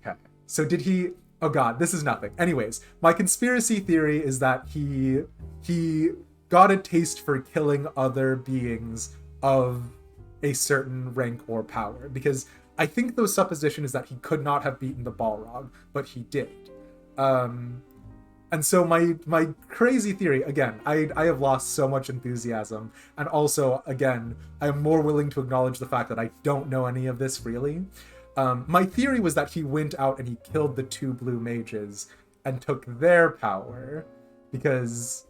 Okay, so did he... Oh god, this is nothing. Anyways, my conspiracy theory is that he got a taste for killing other beings of a certain rank or power, because I think the supposition is that he could not have beaten the Balrog, but he did. And so my crazy theory, again, I have lost so much enthusiasm, and also, again, I am more willing to acknowledge the fact that I don't know any of this really. My theory was that he went out and he killed the two blue mages and took their power, because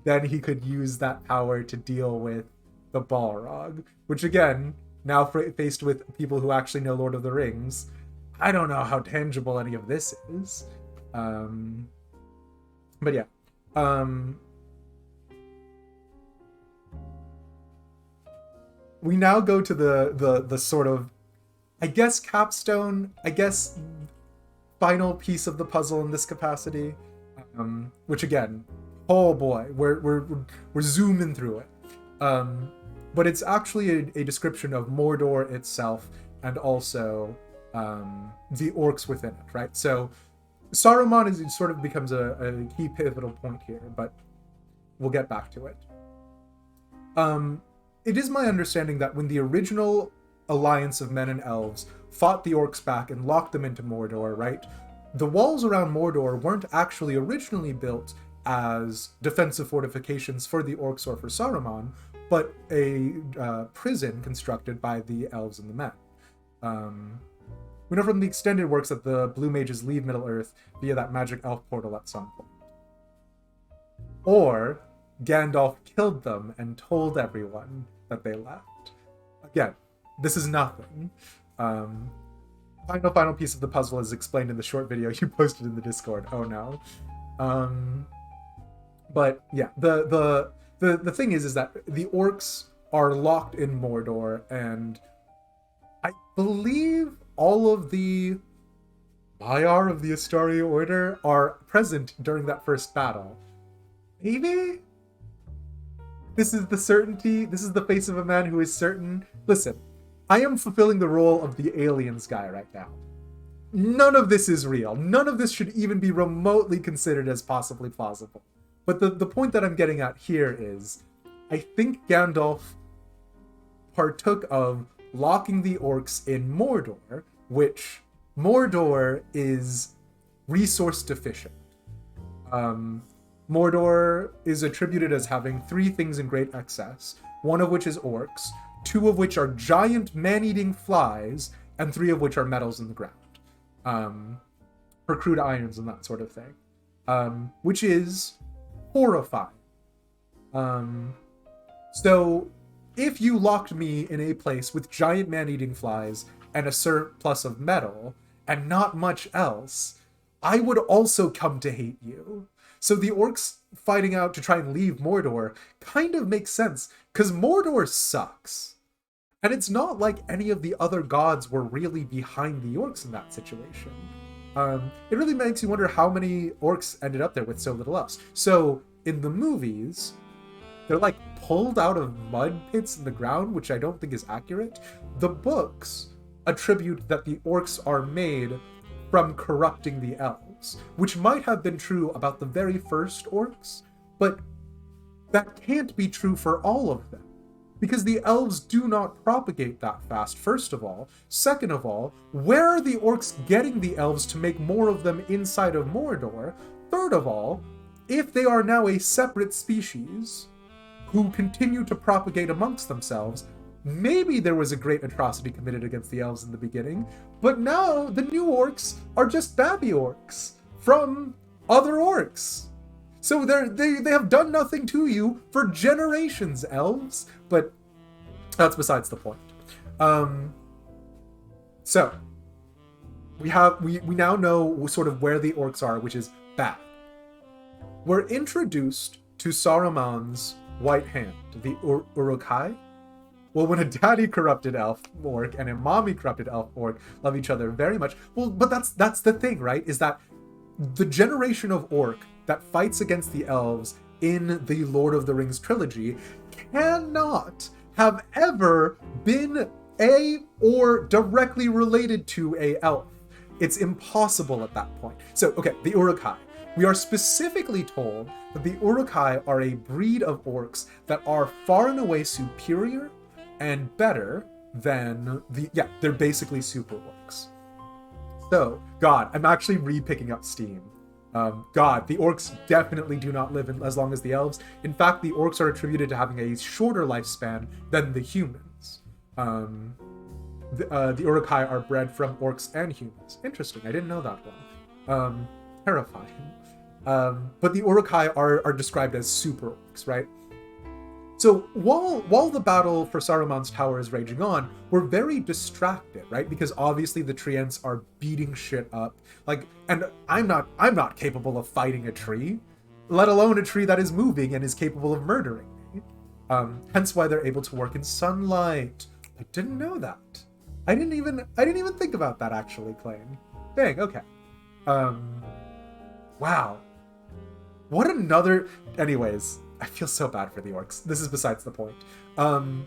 then he could use that power to deal with the Balrog, which again, now faced with people who actually know Lord of the Rings, I don't know how tangible any of this is. But yeah. We now go to the sort of, I guess, capstone, I guess, final piece of the puzzle in this capacity, which again, oh boy, we're zooming through it. But it's actually a description of Mordor itself, and also the orcs within it, right? So Saruman sort of becomes a key pivotal point here, but we'll get back to it. It is my understanding that when the original alliance of men and elves fought the orcs back and locked them into Mordor, right? The walls around Mordor weren't actually originally built as defensive fortifications for the orcs or for Saruman, but a prison constructed by the elves and the men. We know from the extended works that the blue mages leave Middle-earth via that magic elf portal at some point. Or Gandalf killed them and told everyone that they left. Again, this is nothing. Final piece of the puzzle is explained in the short video you posted in the Discord. Oh no. But yeah, the thing is that the orcs are locked in Mordor, and I believe all of the Maiar of the Astari Order are present during that first battle. Maybe? This is the certainty. This is the face of a man who is certain. Listen, I am fulfilling the role of the aliens guy right now. None of this is real. None of this should even be remotely considered as possibly plausible. But the point that I'm getting at here is, I think Gandalf partook of locking the orcs in Mordor, which Mordor is resource deficient. Mordor is attributed as having 3 things in great excess, one of which is orcs, 2 of which are giant man-eating flies, and 3 of which are metals in the ground. For crude irons and that sort of thing. Which is horrifying. So, if you locked me in a place with giant man-eating flies and a surplus of metal, and not much else, I would also come to hate you. So the orcs fighting out to try and leave Mordor kind of makes sense, because Mordor sucks. And it's not like any of the other gods were really behind the orcs in that situation. It really makes you wonder how many orcs ended up there with so little else. So in the movies, they're like pulled out of mud pits in the ground, which I don't think is accurate. The books attribute that the orcs are made from corrupting the elves, which might have been true about the very first orcs, but that can't be true for all of them, because the elves do not propagate that fast, first of all. Second of all, where are the orcs getting the elves to make more of them inside of Mordor? Third of all, if they are now a separate species who continue to propagate amongst themselves, maybe there was a great atrocity committed against the elves in the beginning, but now the new orcs are just babby orcs from other orcs. So they have done nothing to you for generations, elves. But that's besides the point. So we now know sort of where the orcs are, which is bad. We're introduced to Saruman's White Hand, the Uruk-hai. Well, when a daddy corrupted elf orc and a mommy corrupted elf orc love each other very much, well, but that's the thing, right? Is that the generation of orc that fights against the elves in the Lord of the Rings trilogy cannot have ever been a or directly related to a elf. It's impossible at that point. So, okay, the Uruk-hai. We are specifically told that the Uruk-hai are a breed of orcs that are far and away superior and better than they're basically super orcs. So, God, I'm actually re-picking up steam. God, the orcs definitely do not live as long as the elves. In fact, the orcs are attributed to having a shorter lifespan than the humans. The Uruk-hai are bred from orcs and humans. Interesting, I didn't know that one. Terrifying. But the Uruk-hai are described as super orcs, right? So while the battle for Saruman's tower is raging on, we're very distracted, right? Because obviously the treants are beating shit up. And I'm not capable of fighting a tree, let alone a tree that is moving and is capable of murdering me. Hence why they're able to work in sunlight. I didn't know that. I didn't even think about that actually, Clayton. Dang, okay. Wow. What another... Anyways, I feel so bad for the orcs. This is besides the point. We're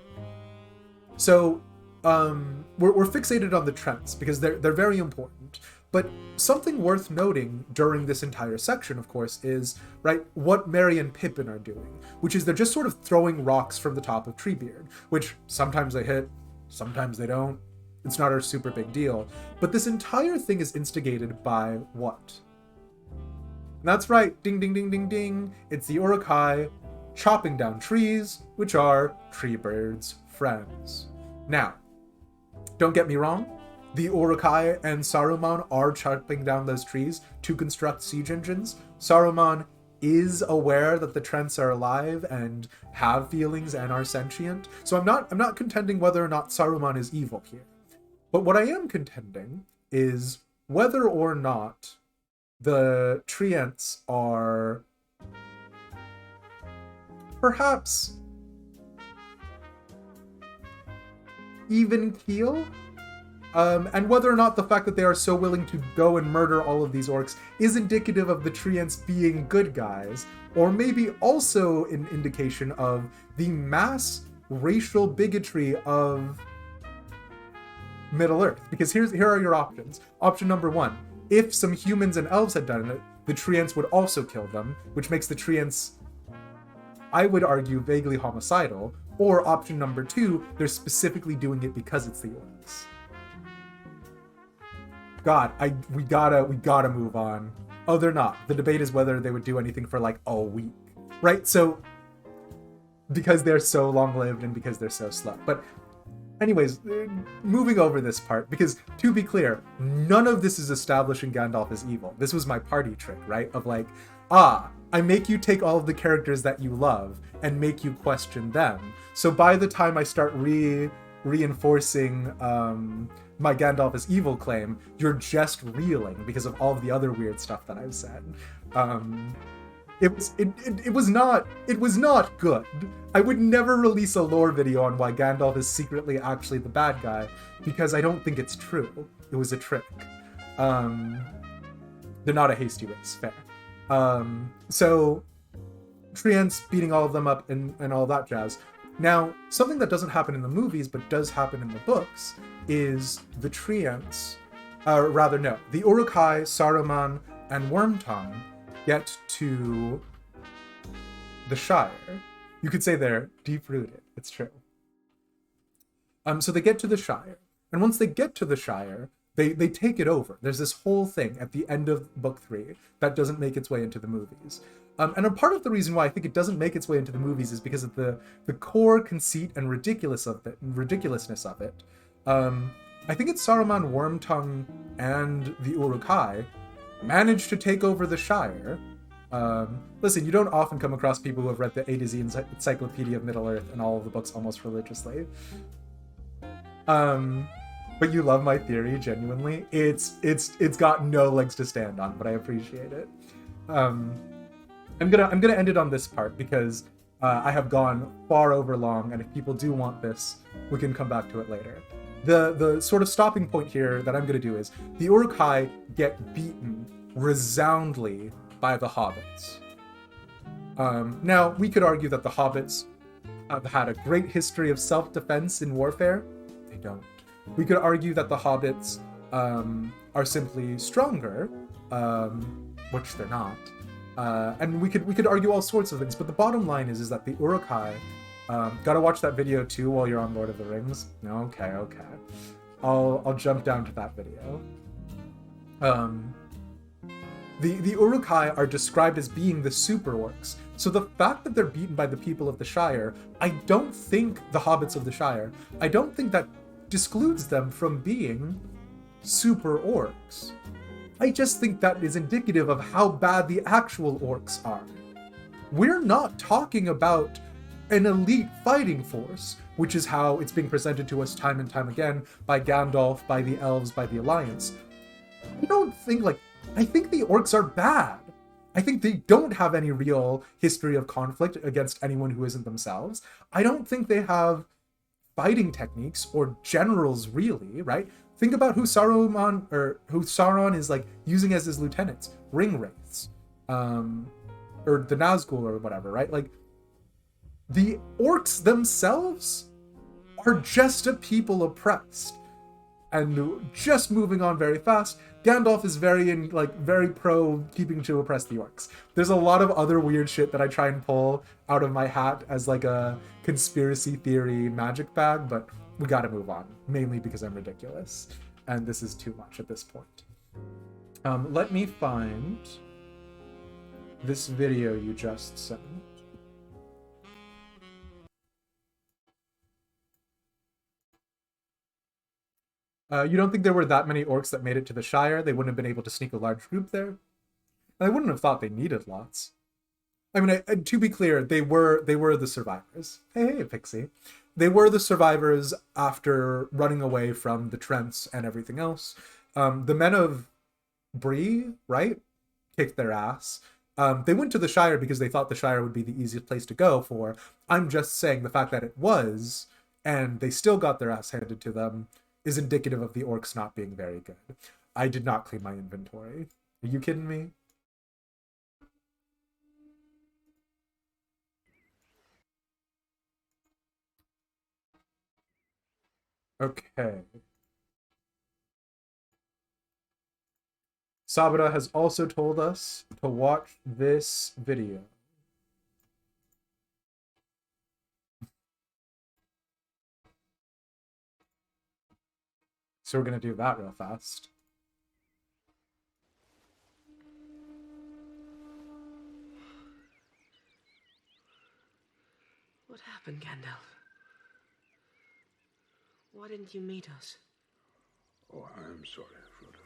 fixated on the trents because they're very important. But something worth noting during this entire section, of course, is what Merry and Pippin are doing, which is they're just sort of throwing rocks from the top of Treebeard, which sometimes they hit, sometimes they don't. It's not a super big deal. But this entire thing is instigated by what? And that's right, ding, ding, ding, ding, ding. It's the Uruk-hai chopping down trees, which are Treebeard's friends. Now, don't get me wrong, the Uruk-hai and Saruman are chopping down those trees to construct siege engines. Saruman is aware that the Trents are alive and have feelings and are sentient. So I'm not contending whether or not Saruman is evil here. But what I am contending is whether or not the Treants are perhaps even keel, and whether or not the fact that they are so willing to go and murder all of these orcs is indicative of the Treants being good guys, or maybe also an indication of the mass racial bigotry of Middle-earth. Because here are your options. Option number 1, if some humans and elves had done it, the Treants would also kill them, which makes the Treants, I would argue, vaguely homicidal. Or option number 2, they're specifically doing it because it's the orcs. God, we gotta move on. Oh, they're not. The debate is whether they would do anything for like a week, right? So, because they're so long-lived and because they're so slow. But anyways, moving over this part, because to be clear, none of this is establishing Gandalf as evil. This was my party trick, right? Of like, I make you take all of the characters that you love and make you question them. So by the time I start reinforcing my Gandalf as evil claim, you're just reeling because of all of the other weird stuff that I've said. It was not good. I would never release a lore video on why Gandalf is secretly actually the bad guy, because I don't think it's true. It was a trick. They're not a hasty race, fair. So Treants beating all of them up and all that jazz. Now, something that doesn't happen in the movies but does happen in the books is the Treants, the Uruk-hai, Saruman, and Wormtongue get to the Shire. You could say they're deep-rooted. It's true. So they get to the Shire, and once they get to the Shire, they take it over. There's this whole thing at the end of Book 3 that doesn't make its way into the movies. And a part of the reason why I think it doesn't make its way into the movies is because of the core conceit and ridiculousness of it. I think it's Saruman, Wormtongue, and the Uruk-hai managed to take over the Shire. Listen, you don't often come across people who have read the A to Z Encyclopedia of Middle-earth and all of the books almost religiously. But you love my theory, genuinely. It's got no legs to stand on, but I appreciate it. I'm gonna end it on this part because I have gone far over long, and if people do want this, we can come back to it later. The sort of stopping point here that I'm gonna do is the Uruk-hai get beaten resoundingly by the hobbits. Now, we could argue that the hobbits have had a great history of self-defense in warfare. They don't. We could argue that the hobbits are simply stronger, which they're not. And we could argue all sorts of things, but the bottom line is that the Uruk-hai, gotta watch that video too while you're on Lord of the Rings. Okay. I'll jump down to that video. The Uruk-hai are described as being the super orcs. So the fact that they're beaten by the people of the Shire, I don't think the hobbits of the Shire, I don't think that excludes them from being super orcs. I just think that is indicative of how bad the actual orcs are. We're not talking about an elite fighting force, which is how it's being presented to us time and time again by Gandalf, by the elves, by the Alliance. I think the orcs are bad. I think they don't have any real history of conflict against anyone who isn't themselves. I don't think they have fighting techniques or generals, really, right? Think about who Sauron is like using as his lieutenants, ring wraiths, or the Nazgul or whatever, right? Like, the orcs themselves are just a people oppressed. And just moving on very fast, Gandalf is very pro keeping to oppress the orcs. There's a lot of other weird shit that I try and pull out of my hat as like a conspiracy theory magic bag, but we gotta move on, mainly because I'm ridiculous, and this is too much at this point. Let me find this video you just sent. You don't think there were that many orcs that made it to the Shire? They wouldn't have been able to sneak a large group there? I wouldn't have thought they needed lots. I mean, to be clear, they were the survivors. Hey, Pixie. They were the survivors after running away from the Trents and everything else. The men of Bree, right, kicked their ass. They went to the Shire because they thought the Shire would be the easiest place to go for. I'm just saying the fact that it was, and they still got their ass handed to them, is indicative of the orcs not being very good. I did not clean my inventory. Are you kidding me? Okay. Sabra has also told us to watch this video. So we're going to do that real fast. What happened, Gandalf? Why didn't you meet us? Oh, I am sorry, Frodo.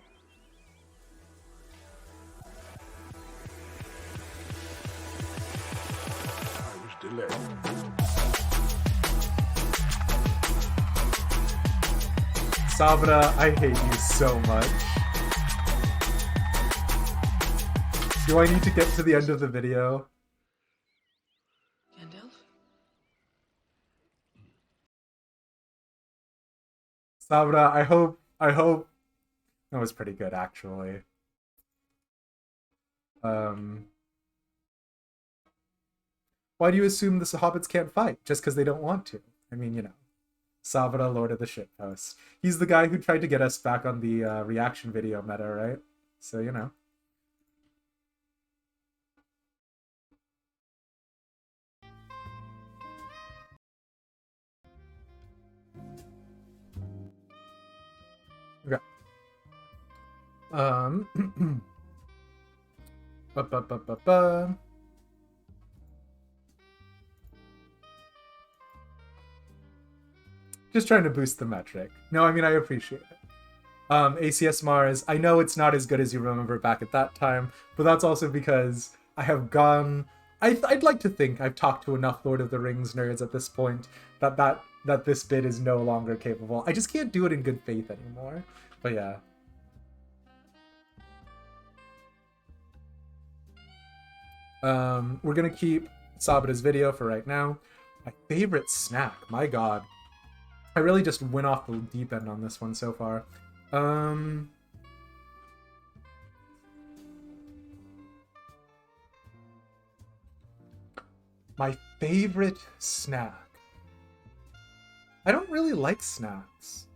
I was delayed. Sabra, I hate you so much. Do I need to get to the end of the video? Gandalf? Sabra, I hope that was pretty good, actually. Why do you assume the hobbits can't fight just because they don't want to? I mean, you know, Sabra, Lord of the Shitpost. He's the guy who tried to get us back on the reaction video meta, right? So, you know. Okay. Just trying to boost the metric. No, I mean, I appreciate it. ACS Mars, I know it's not as good as you remember back at that time, but that's also because I have gone... I'd like to think I've talked to enough Lord of the Rings nerds at this point that this bit is no longer capable. I just can't do it in good faith anymore. But yeah. We're gonna keep Sabra's video for right now. My favorite snack, my god. I really just went off the deep end on this one so far. My favorite snack. I don't really like snacks.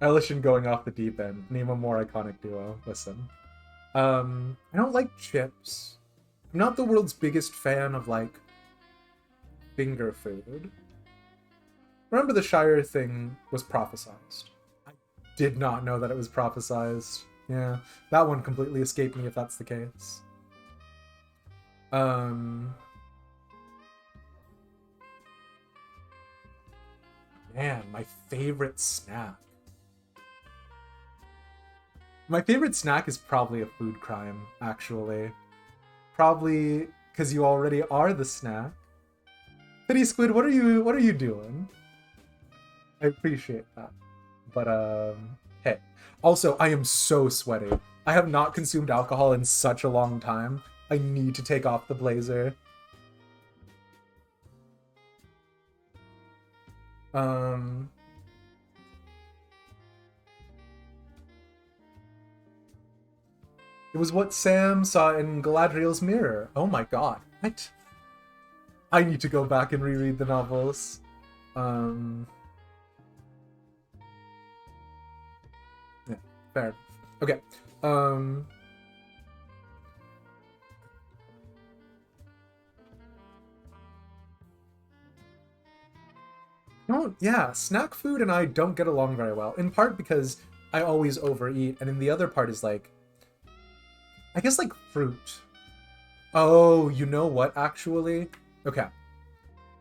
Elishan going off the deep end. Name a more iconic duo. Listen. I don't like chips. I'm not the world's biggest fan of, like, finger food. Remember the Shire thing was prophesized. I did not know that it was prophesized. Yeah, that one completely escaped me if that's the case. Man, my favorite snack. My favorite snack is probably a food crime, actually. Probably because you already are the snack. Pity Squid, what are you doing? I appreciate that. But hey. Also, I am so sweaty. I have not consumed alcohol in such a long time. I need to take off the blazer. It was what Sam saw in Galadriel's mirror. Oh my god. What? I need to go back and reread the novels. Yeah, fair. Okay. No, yeah, snack food and I don't get along very well. In part because I always overeat, and in the other part is like, I guess like fruit. Oh, you know what, actually? Okay.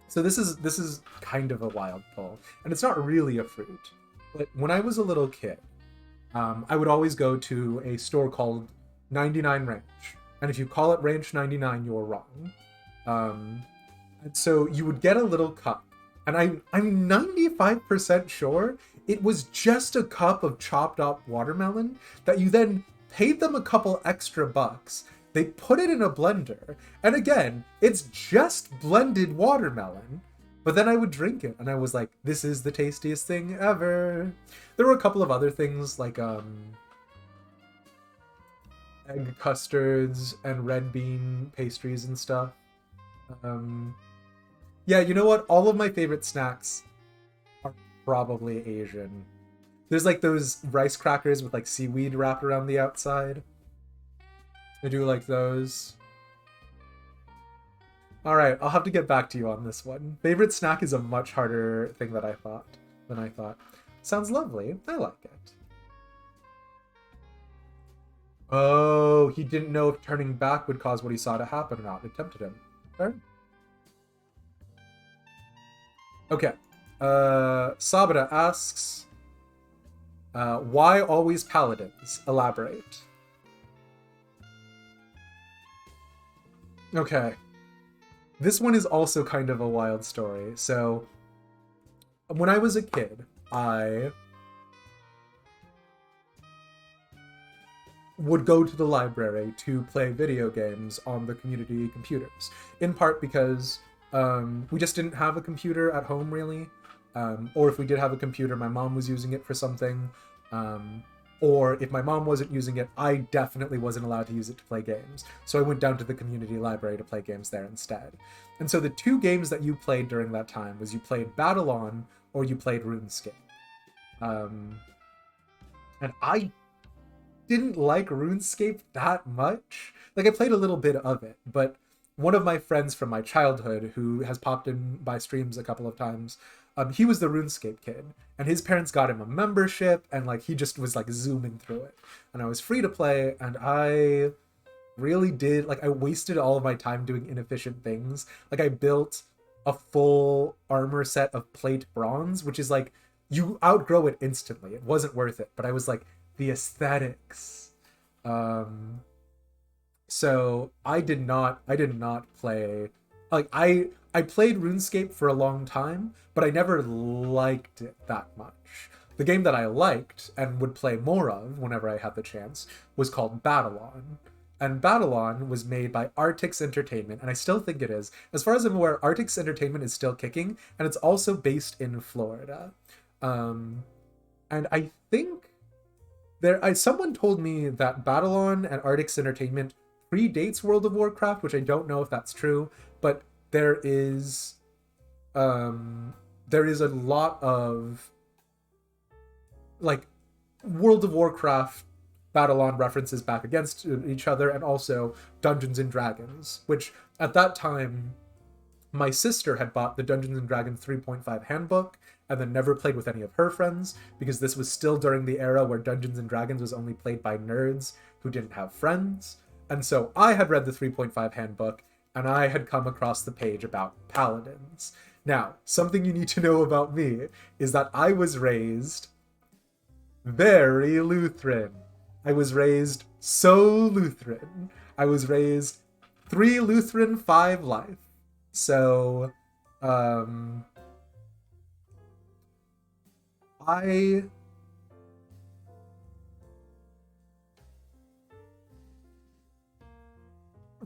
So this is kind of a wild pull. And it's not really a fruit. But when I was a little kid, I would always go to a store called 99 Ranch. And if you call it Ranch 99, you're wrong. And so you would get a little cup. And I'm 95% sure it was just a cup of chopped up watermelon that you then paid them a couple extra bucks. They put it in a blender. And again, it's just blended watermelon. But then I would drink it, and I was like, this is the tastiest thing ever. There were a couple of other things, like egg custards and red bean pastries and stuff. Yeah, you know what? All of my favorite snacks are probably Asian. There's like those rice crackers with like seaweed wrapped around the outside. I do like those. Alright, I'll have to get back to you on this one. Favorite snack is a much harder thing than I thought. Sounds lovely. I like it. Oh, he didn't know if turning back would cause what he saw to happen or not. It tempted him. Fair. Okay. Sabata asks, why always paladins? Elaborate. Okay. This one is also kind of a wild story. So, when I was a kid, I would go to the library to play video games on the community computers. In part because we just didn't have a computer at home, really. Or if we did have a computer, my mom was using it for something. Or if my mom wasn't using it, I definitely wasn't allowed to use it to play games. So I went down to the community library to play games there instead. And so the two games that you played during that time was you played Battle On or you played RuneScape. And I didn't like RuneScape that much. Like, I played a little bit of it, but one of my friends from my childhood who has popped in by streams a couple of times, he was the RuneScape kid, and his parents got him a membership, and like he just was like zooming through it. And I was free to play, and I really did, like, I wasted all of my time doing inefficient things. Like, I built a full armor set of plate bronze, which is like, you outgrow it instantly. It wasn't worth it, but I was like, the aesthetics. So I did not play, like, I played RuneScape for a long time, but I never liked it that much. The game that I liked and would play more of whenever I had the chance was called Battle On. And Battle On was made by Artix Entertainment, and I still think it is. As far as I'm aware, Artix Entertainment is still kicking, and it's also based in Florida. And I think someone told me that Battle On and Artix Entertainment predates World of Warcraft, which I don't know if that's true, but there is a lot of like World of Warcraft Battle On references back against each other, and also Dungeons and Dragons, which at that time my sister had bought the Dungeons and Dragons 3.5 handbook and then never played with any of her friends, because this was still during the era where Dungeons and Dragons was only played by nerds who didn't have friends. And so I had read the 3.5 handbook, and I had come across the page about paladins. Now, something you need to know about me is that I was raised very Lutheran. I was raised so Lutheran. I was raised 3 Lutheran, 5 life. So, I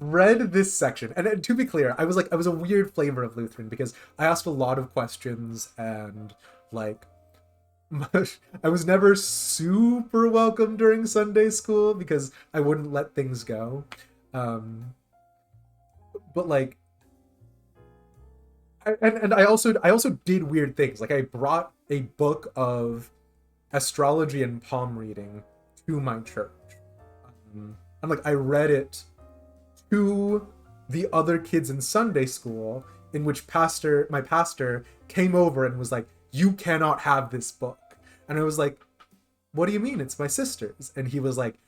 read this section, and to be clear, I was a weird flavor of Lutheran because I asked a lot of questions, and like I was never super welcome during Sunday school because I wouldn't let things go. But like, I also did weird things. Like, I brought a book of astrology and palm reading to my church, and like I read it to the other kids in Sunday school, in which my pastor came over and was like, "You cannot have this book." And I was like, "What do you mean? It's my sister's." And he was like,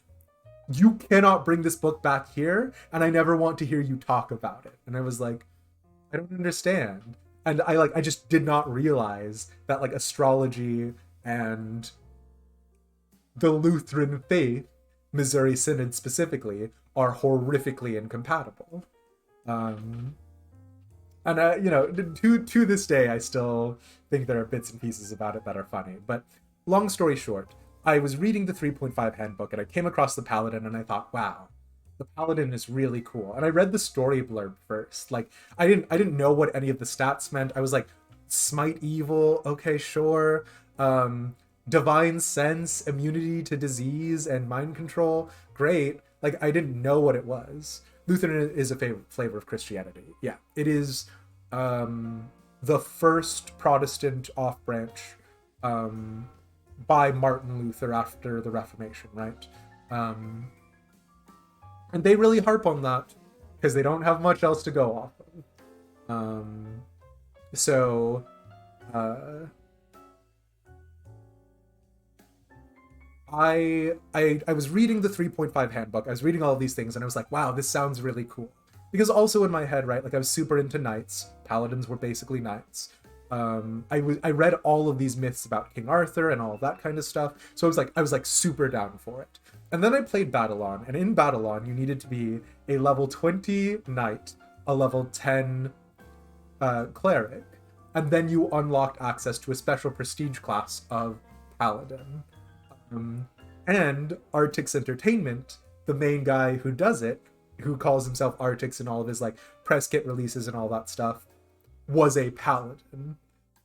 "You cannot bring this book back here, and I never want to hear you talk about it." And I was like, "I don't understand." And I just did not realize that like astrology and the Lutheran faith, Missouri Synod specifically, are horrifically incompatible. And you know, to this day, I still think there are bits and pieces about it that are funny. But long story short, I was reading the 3.5 handbook and I came across the Paladin and I thought, wow, the Paladin is really cool. And I read the story blurb first. Like, I didn't know what any of the stats meant. I was like, smite evil, okay, sure. Divine sense, immunity to disease, and mind control, great. Like, I didn't know what it was. Lutheran is a flavor of Christianity. Yeah, it is the first Protestant off-branch by Martin Luther after the Reformation, right? And they really harp on that because they don't have much else to go off of. I was reading the 3.5 handbook. I was reading all of these things and I was like, wow, this sounds really cool. Because also in my head, right, like I was super into knights. Paladins were basically knights. I read all of these myths about King Arthur and all of that kind of stuff. So I was like super down for it. And then I played Battlon, and in Battlon you needed to be a level 20 knight, a level 10 cleric, and then you unlocked access to a special prestige class of paladin. And Artix Entertainment, the main guy who does it, who calls himself Artix in all of his like press kit releases and all that stuff, was a paladin.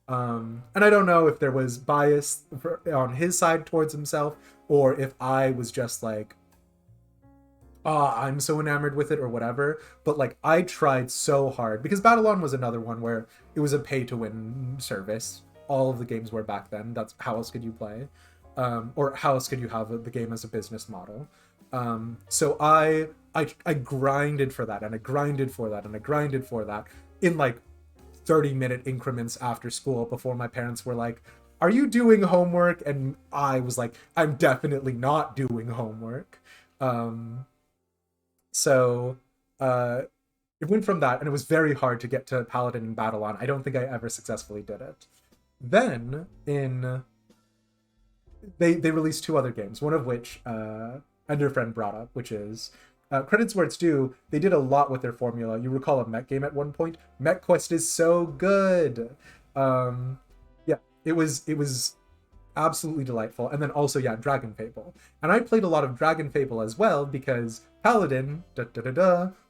And I don't know if there was bias on his side towards himself, or if I was just like, I'm so enamored with it or whatever. But like, I tried so hard, because Battlon was another one where it was a pay-to-win service. All of the games were back then. That's how else could you play? Or how else could you have the game as a business model? So I grinded for that, and I grinded for that, and I grinded for that in like 30-minute increments after school before my parents were like, are you doing homework? And I was like, I'm definitely not doing homework. So it went from that, and it was very hard to get to Paladin and Battlon. I don't think I ever successfully did it. Then they released two other games, one of which Enderfriend brought up, which is credits where it's due. They did a lot with their formula. You recall a mech game at one point. MechQuest is so good. Yeah, it was absolutely delightful. And then also, yeah, Dragon Fable. And I played a lot of Dragon Fable as well because Paladin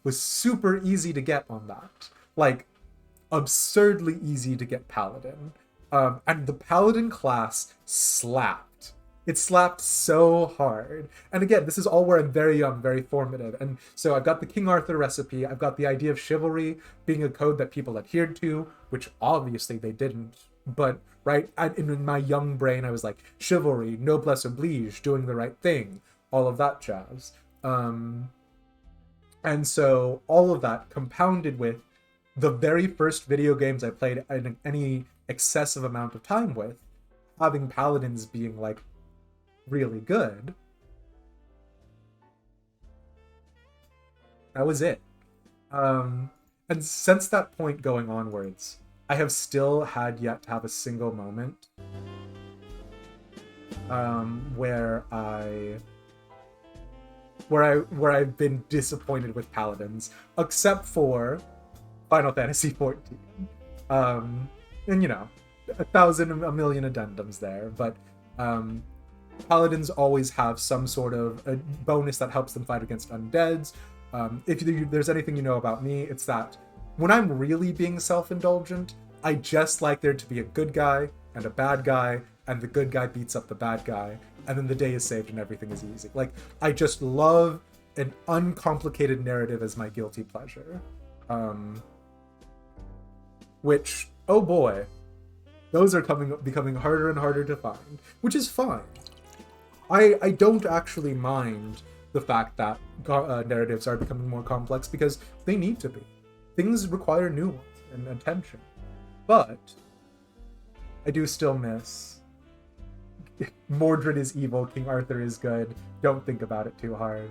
was super easy to get on that. Like, absurdly easy to get Paladin. And the Paladin class slapped. It slapped so hard. And again, this is all where I'm very young, very formative. And so I've got the King Arthur recipe. I've got the idea of chivalry being a code that people adhered to, which obviously they didn't. But, right, in my young brain, I was like, chivalry, noblesse oblige, doing the right thing, all of that jazz. And so all of that compounded with the very first video games I played in any excessive amount of time with, having paladins being like really good. That was it. And since that point going onwards, I have still had yet to have a single moment where I've been disappointed with paladins, except for Final Fantasy XIV. And you know, a million addendums there, but paladins always have some sort of a bonus that helps them fight against undeads. If there's anything you know about me, it's that when I'm really being self-indulgent, I just like there to be a good guy and a bad guy, and the good guy beats up the bad guy, and then the day is saved and everything is easy. Like, I just love an uncomplicated narrative as my guilty pleasure. Which, oh boy, those are becoming harder and harder to find, which is fine. I don't actually mind the fact that narratives are becoming more complex, because they need to be. Things require nuance and attention. But I do still miss Mordred is evil, King Arthur is good. Don't think about it too hard.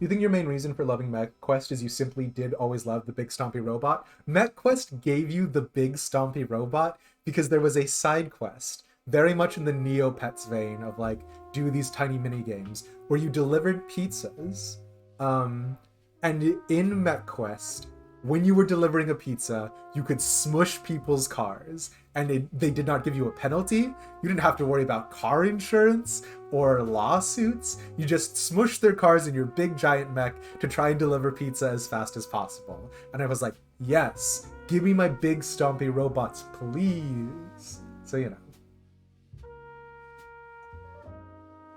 you think your main reason for loving MechQuest is you simply did always love the big stompy robot? MechQuest gave you the big stompy robot because there was a side quest, very much in the Neopets vein of like, do these tiny mini games, where you delivered pizzas. And in MechQuest, when you were delivering a pizza, you could smush people's cars, and they did not give you a penalty. You didn't have to worry about car insurance or lawsuits. You just smushed their cars in your big giant mech to try and deliver pizza as fast as possible. And I was like, yes, give me my big stompy robots, please. So, you know.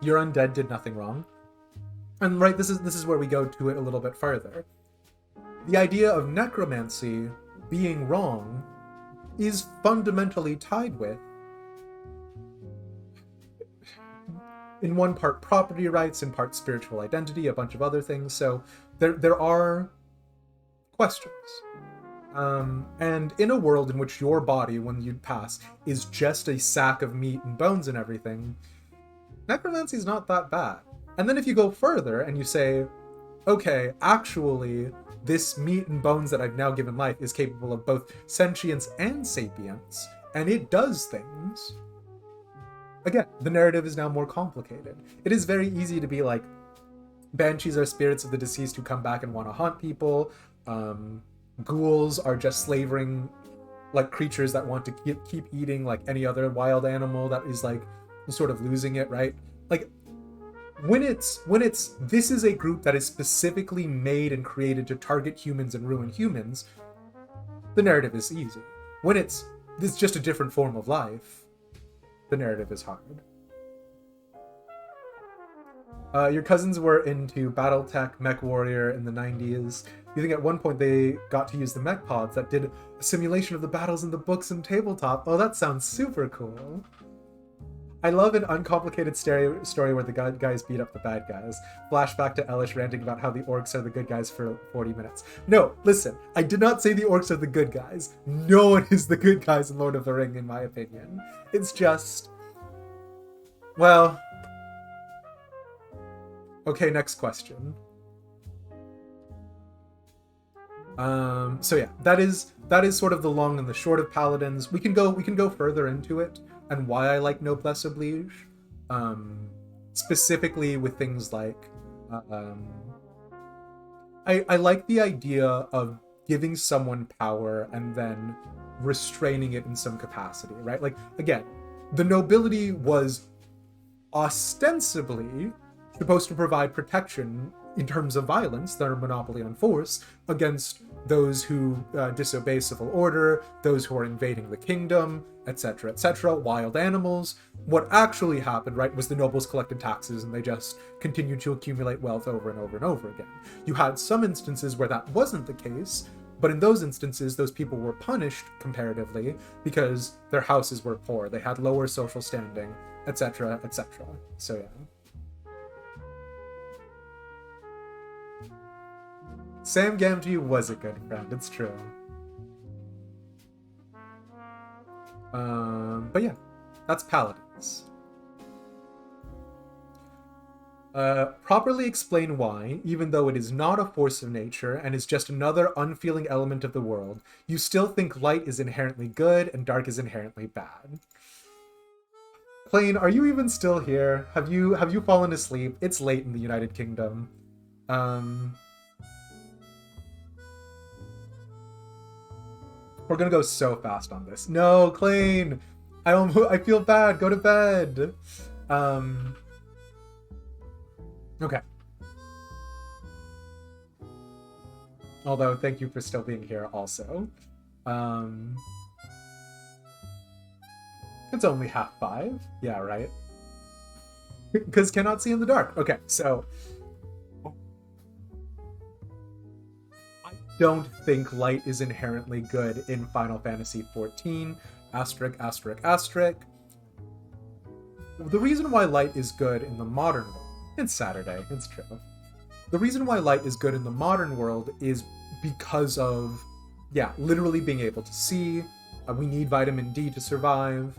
Your undead did nothing wrong. And right, this is where we go to it a little bit further. The idea of necromancy being wrong is fundamentally tied with, in one part, property rights, in part, spiritual identity, a bunch of other things. So there are questions. And in a world in which your body, when you pass, is just a sack of meat and bones and everything, necromancy is not that bad. And then if you go further and you say, okay, actually, this meat and bones that I've now given life is capable of both sentience and sapience, and it does things. Again, the narrative is now more complicated. It is very easy to be like, banshees are spirits of the deceased who come back and want to haunt people. Ghouls are just slavering, like, creatures that want to keep eating like any other wild animal that is like sort of losing it, right? Like, when it's this is a group that is specifically made and created to target humans and ruin humans, the narrative is easy. When it's just a different form of life, the narrative is hard. Your cousins were into Battletech, Mech Warrior in the 90s. You think at one point they got to use the mech pods that did a simulation of the battles in the books and tabletop? Oh, that sounds super cool. I love an uncomplicated story where the good guys beat up the bad guys. Flashback to Elish ranting about how the orcs are the good guys for 40 minutes. No, listen, I did not say the orcs are the good guys. No one is the good guys in Lord of the Ring, in my opinion. It's just... well... okay, next question. So yeah, that is sort of the long and the short of Paladins. We can go further into it and why I like Noblesse Oblige, specifically with things like I like the idea of giving someone power and then restraining it in some capacity, right? Like, again, the nobility was ostensibly supposed to provide protection in terms of violence, their monopoly on force, against those who disobey civil order, those who are invading the kingdom, etc., etc., wild animals. What actually happened, right, was the nobles collected taxes and they just continued to accumulate wealth over and over and over again. You had some instances where that wasn't the case, but in those instances, those people were punished comparatively because their houses were poor, they had lower social standing, etc., etc. So yeah. Sam Gamgee was a good friend, it's true. But yeah, that's Paladins. Properly explain why, even though it is not a force of nature and is just another unfeeling element of the world, you still think light is inherently good and dark is inherently bad. Plain, are you even still here? Have you fallen asleep? It's late in the United Kingdom. We're gonna go so fast on this. No, Clayne! I feel bad. Go to bed. Okay. Although, thank you for still being here also. It's only 5:30. Yeah, right? Because cannot see in the dark. Okay, so... don't think light is inherently good in Final Fantasy XIV, asterisk, asterisk, asterisk. The reason why light is good in the modern world, it's Saturday, it's true. The reason why light is good in the modern world is because of, yeah, literally being able to see. We need vitamin D to survive.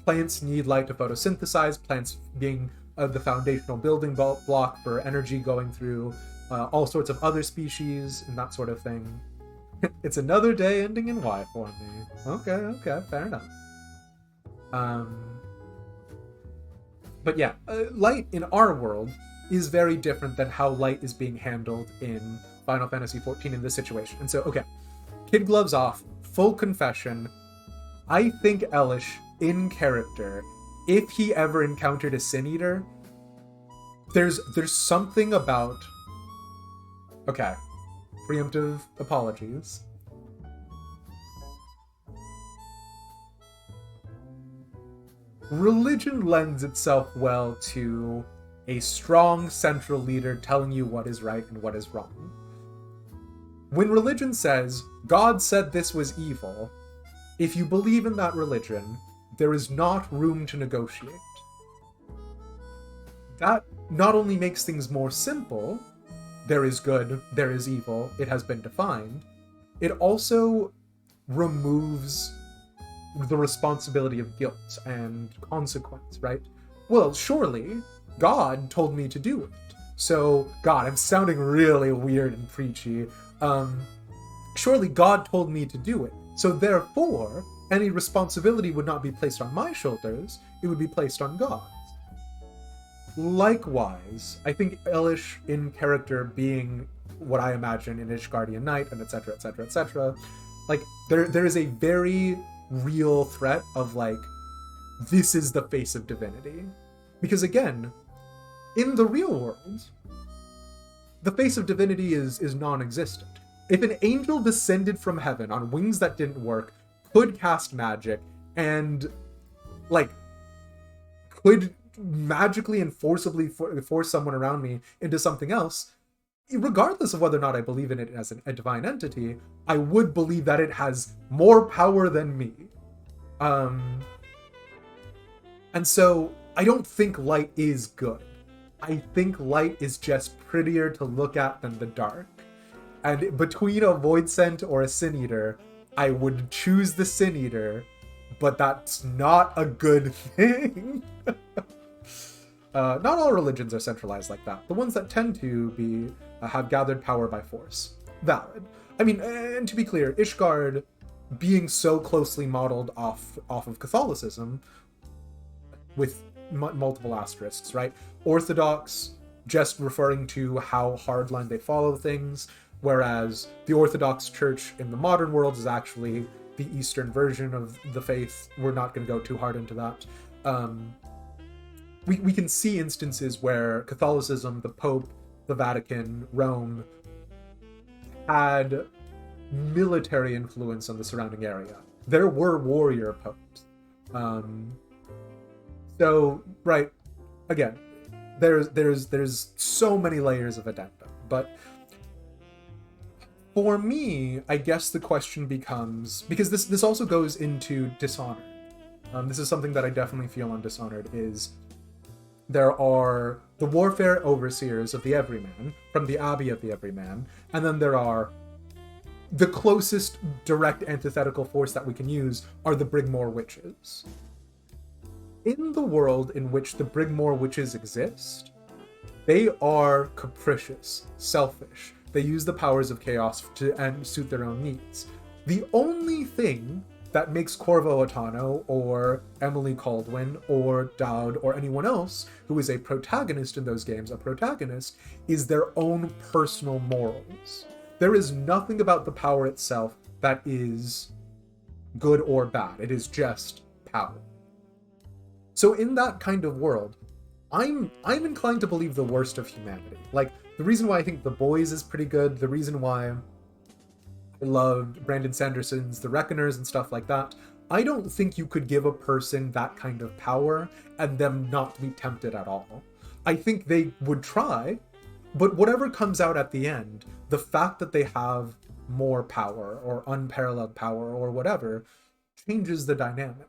Plants need light to photosynthesize. Plants being the foundational building block for energy going through all sorts of other species and that sort of thing. It's another day ending in Y for me. Okay, fair enough. But yeah, light in our world is very different than how light is being handled in Final Fantasy XIV in this situation. And so, okay, kid gloves off, full confession. I think Elish, in character, if he ever encountered a Sin Eater, there's something about... Okay, preemptive apologies. Religion lends itself well to a strong central leader telling you what is right and what is wrong. When religion says, God said this was evil, if you believe in that religion, there is not room to negotiate. That not only makes things more simple, there is good, there is evil, it has been defined, it also removes the responsibility of guilt and consequence, right? Well, surely God told me to do it. So, God, I'm sounding really weird and preachy. Surely God told me to do it. So therefore, any responsibility would not be placed on my shoulders, it would be placed on God's. Likewise, I think Elish in character being what I imagine an Ishgardian knight, and etc., etc., etc., like, there is a very real threat of, like, this is the face of divinity. Because again, in the real world, the face of divinity is non-existent. If an angel descended from heaven on wings that didn't work, could cast magic, and, like, could magically and forcibly force someone around me into something else, regardless of whether or not I believe in it as a divine entity, I would believe that it has more power than me. And so I don't think light is good. I think light is just prettier to look at than the dark. And between a Void Scent or a Sin Eater, I would choose the Sin Eater, but that's not a good thing. Not all religions are centralized like that. The ones that tend to be have gathered power by force. Valid. I mean, and to be clear, Ishgard being so closely modeled off of Catholicism, with multiple asterisks, right? Orthodox, just referring to how hardline they follow things, whereas the Orthodox Church in the modern world is actually the Eastern version of the faith. We're not going to go too hard into that. We can see instances where Catholicism, the Pope, the Vatican, Rome, had military influence on the surrounding area. There were warrior popes. So, right, again, there's so many layers of addendum, but for me, I guess the question becomes, because this also goes into Dishonored. This is something that I definitely feel on Dishonored, is there are the warfare overseers of the Everyman, from the Abbey of the Everyman, and then there are the closest direct antithetical force that we can use are the Brigmore Witches. In the world in which the Brigmore Witches exist, they are capricious, selfish. They use the powers of chaos to suit their own needs. The only thing that makes Corvo Atano or Emily Caldwin or Dowd or anyone else who is a protagonist in those games a protagonist is their own personal morals. There is nothing about the power itself that is good or bad. It is just power. So in that kind of world, I'm inclined to believe the worst of humanity. Like, the reason why I think The Boys is pretty good, the reason why I loved Brandon Sanderson's The Reckoners and stuff like that, I don't think you could give a person that kind of power and them not be tempted at all. I think they would try, but whatever comes out at the end, the fact that they have more power or unparalleled power or whatever changes the dynamic.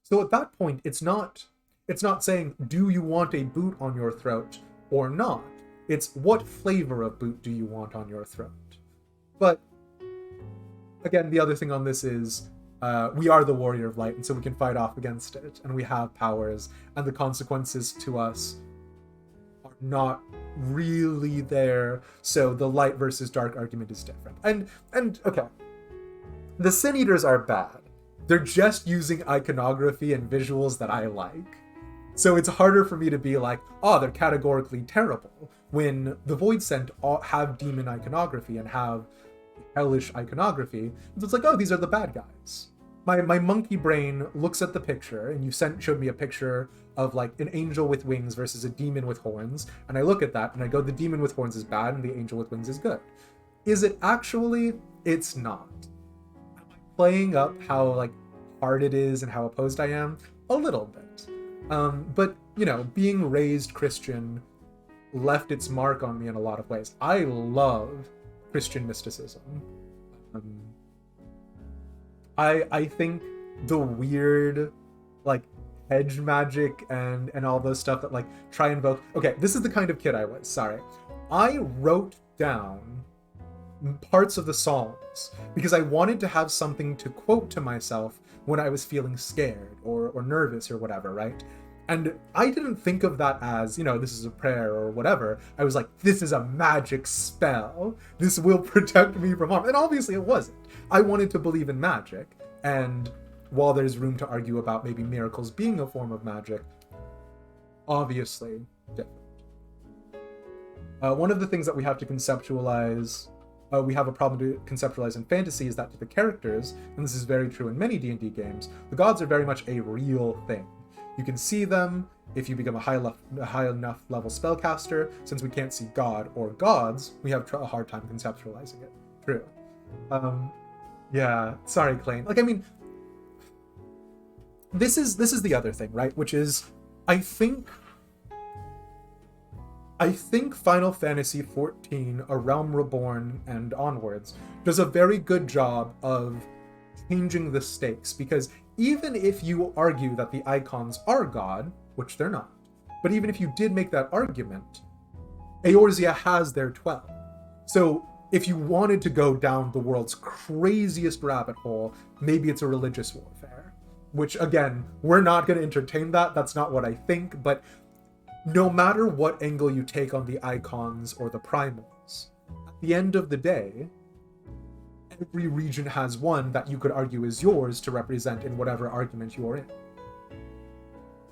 So at that point, it's not saying, do you want a boot on your throat or not? It's what flavor of boot do you want on your throat? But again, the other thing on this is we are the Warrior of Light, and so we can fight off against it, and we have powers, and the consequences to us not really there, so the light versus dark argument is different. And okay, the Sin Eaters are bad. They're just using iconography and visuals that I like. So it's harder for me to be like, oh, they're categorically terrible, when the Void Sent have demon iconography and have hellish iconography. So it's like, oh, these are the bad guys. My monkey brain looks at the picture, and you showed me a picture of like an angel with wings versus a demon with horns, and I look at that and I go, the demon with horns is bad and the angel with wings is good. Is it actually? It's not. Am I playing up how like hard it is and how opposed I am? A little bit. But you know, being raised Christian left its mark on me in a lot of ways. I love Christian mysticism. I think the weird like hedge magic and all those stuff that like try and invoke. Okay, this is the kind of kid I was. Sorry, I wrote down parts of the Psalms because I wanted to have something to quote to myself when I was feeling scared or nervous or whatever, right? And I didn't think of that as, you know, this is a prayer or whatever. I was like, this is a magic spell. This will protect me from harm. And obviously it wasn't. I wanted to believe in magic. And while there's room to argue about maybe miracles being a form of magic, obviously different. One of the things that we have to conceptualize, we have a problem to conceptualize in fantasy, is that to the characters, and this is very true in many D&D games, the gods are very much a real thing. You can see them if you become a high enough level spellcaster. Since we can't see God or gods, we have a hard time conceptualizing it. True. Yeah, sorry, Clayne. Like, I mean, this is the other thing, right? Which is, I think Final Fantasy XIV, A Realm Reborn and onwards, does a very good job of changing the stakes, because even if you argue that the icons are God, which they're not, but even if you did make that argument, Eorzea has their 12. So if you wanted to go down the world's craziest rabbit hole, maybe it's a religious warfare, which again, we're not going to entertain that. That's not what I think, but no matter what angle you take on the icons or the primals, at the end of the day, every region has one that you could argue is yours to represent in whatever argument you're in.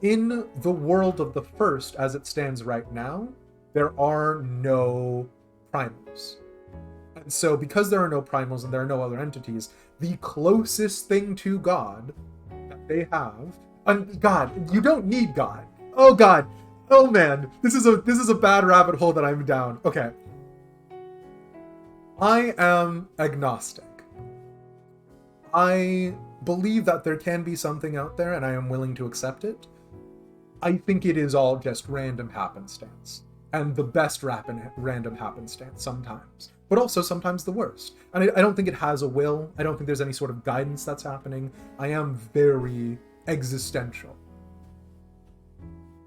In the world of the first, as it stands right now, there are no primals. And so because there are no primals and there are no other entities, the closest thing to God that they have, and God, you don't need God. Oh God, oh man, this is a bad rabbit hole that I'm down. Okay. I am agnostic. I believe that there can be something out there, and I am willing to accept it. I think it is all just random happenstance, and the best random happenstance sometimes, but also sometimes the worst. And I don't think it has a will. I don't think there's any sort of guidance that's happening. I am very existential.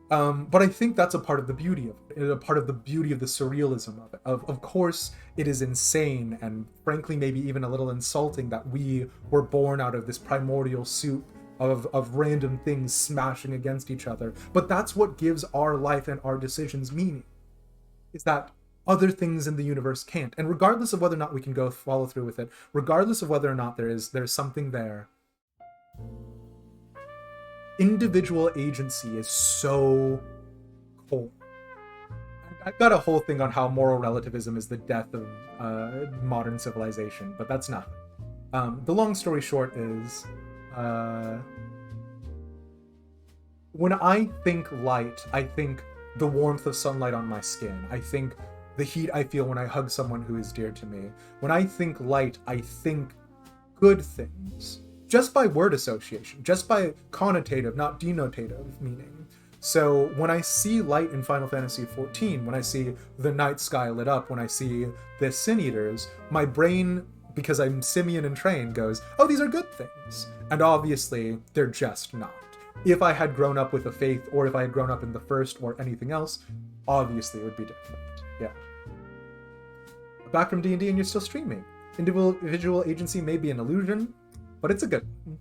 But I think that's a part of the beauty of it, a part of the beauty of the surrealism of it. Of course, it is insane and frankly maybe even a little insulting that we were born out of this primordial soup of random things smashing against each other. But that's what gives our life and our decisions meaning, is that other things in the universe can't. And regardless of whether or not we can go follow through with it, regardless of whether or not there's something there, individual agency is so cold. I've got a whole thing on how moral relativism is the death of modern civilization, but that's nothing. The long story short is, when I think light, I think the warmth of sunlight on my skin. I think the heat I feel when I hug someone who is dear to me. When I think light, I think good things. Just by word association, just by connotative, not denotative meaning. So when I see light in Final Fantasy XIV, when I see the night sky lit up, when I see the Sin Eaters, my brain, because I'm simian and trained, goes, oh, these are good things. And obviously, they're just not. If I had grown up with a faith, or if I had grown up in the first or anything else, obviously it would be different. Yeah. Back from D&D and you're still streaming. Individual agency may be an illusion, but it's a good one.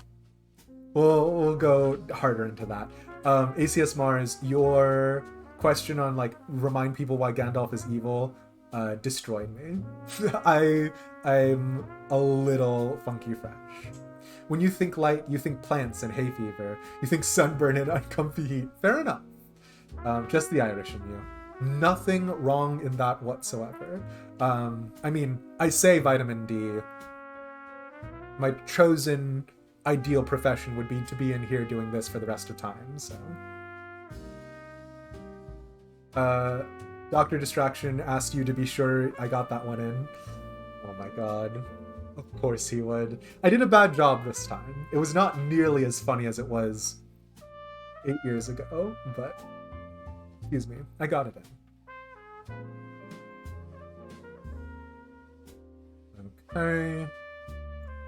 We'll go harder into that. ACS Mars, your question on like remind people why Gandalf is evil destroyed me. I'm a little funky fresh. When you think light, you think plants and hay fever. You think sunburn and uncomfy heat. Fair enough. Just the Irish in you. Nothing wrong in that whatsoever. I mean, I say vitamin D. My chosen ideal profession would be to be in here doing this for the rest of time, so. Dr. Distraction asked you to be sure I got that one in. Oh my god. Of course he would. I did a bad job this time. It was not nearly as funny as it was 8 years ago, but excuse me, I got it in. Okay.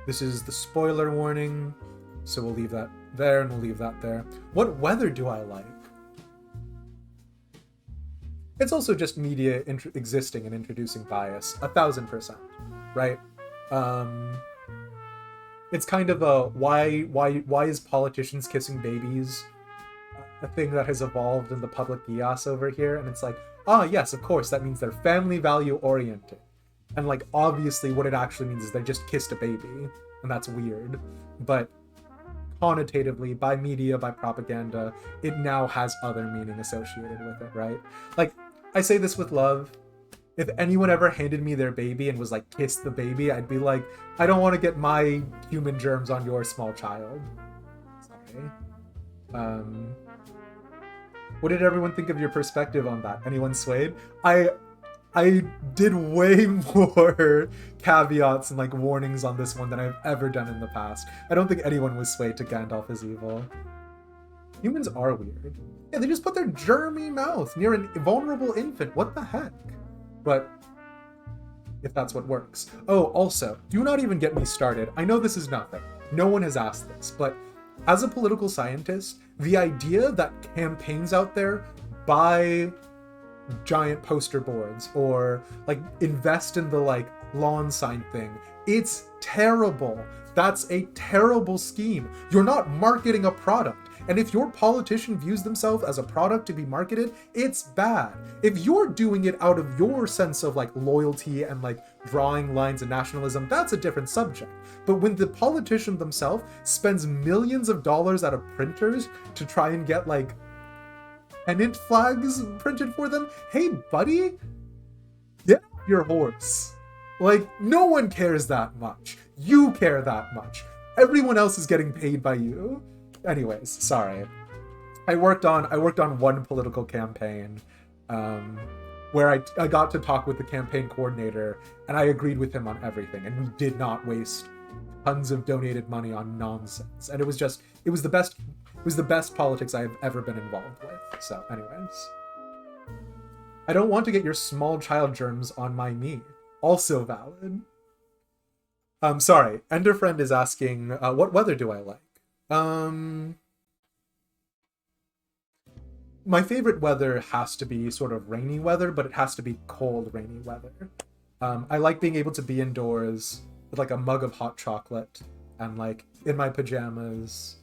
This is the spoiler warning, so we'll leave that there and we'll leave that there. What weather do I like? It's also just media existing and introducing bias, 1000%, right? It's kind of a why is politicians kissing babies a thing that has evolved in the public chaos over here, and it's like, yes, of course, that means they're family value oriented. And like, obviously what it actually means is they just kissed a baby, and that's weird. But connotatively, by media, by propaganda, it now has other meaning associated with it, right? Like, I say this with love. If anyone ever handed me their baby and was like, kiss the baby, I'd be like, I don't want to get my human germs on your small child. Sorry. What did everyone think of your perspective on that? Anyone swayed? I did way more caveats and like warnings on this one than I've ever done in the past. I don't think anyone was swayed to Gandalf is evil. Humans are weird. Yeah, they just put their germy mouth near an vulnerable infant. What the heck? But if that's what works. Oh, also, do not even get me started. I know this is nothing. No one has asked this, but as a political scientist, the idea that campaigns out there buy giant poster boards or like invest in the like lawn sign thing, it's terrible. That's a terrible scheme. You're not marketing a product. And if your politician views themselves as a product to be marketed, it's bad. If you're doing it out of your sense of like loyalty and like drawing lines of nationalism, that's a different subject. But when the politician themselves spends millions of dollars out of printers to try and get like pennant flags printed for them, hey buddy, get off your horse. Like, no one cares that much. You care that much. Everyone else is getting paid by you. Anyways, sorry. I worked on one political campaign where I got to talk with the campaign coordinator and I agreed with him on everything, and we did not waste tons of donated money on nonsense. And it was the best politics I have ever been involved with. So anyways. I don't want to get your small child germs on my knee. Also valid. Sorry. Enderfriend is asking, what weather do I like? My favorite weather has to be sort of rainy weather, but it has to be cold, rainy weather. I like being able to be indoors with like a mug of hot chocolate and like in my pajamas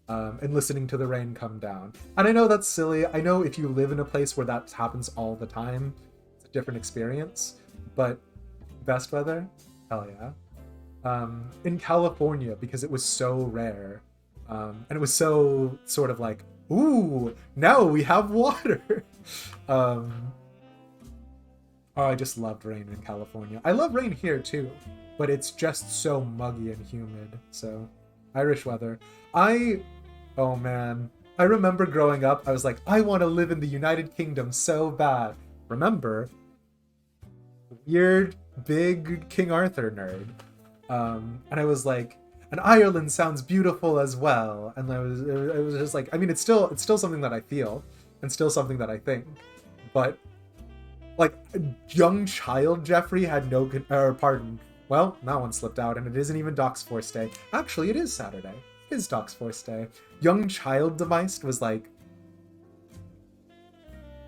and listening to the rain come down. And I know that's silly. I know if you live in a place where that happens all the time, it's a different experience, but best weather? Hell yeah. In California, because it was so rare, and it was so sort of like, ooh, now we have water. Oh, I just loved rain in California. I love rain here too, but it's just so muggy and humid. So, Irish weather. Oh man, I remember growing up, I was like, I want to live in the United Kingdom so bad. Remember, weird, big King Arthur nerd. And I was like, and Ireland sounds beautiful as well. And it was just like, I mean, it's still something that I feel and still something that I think, but like young child Jeffrey had no, pardon. Well, that one slipped out, and it isn't even Doc's Force Day. Actually, it is Saturday. It is Doc's Force Day. Young child Demised was like,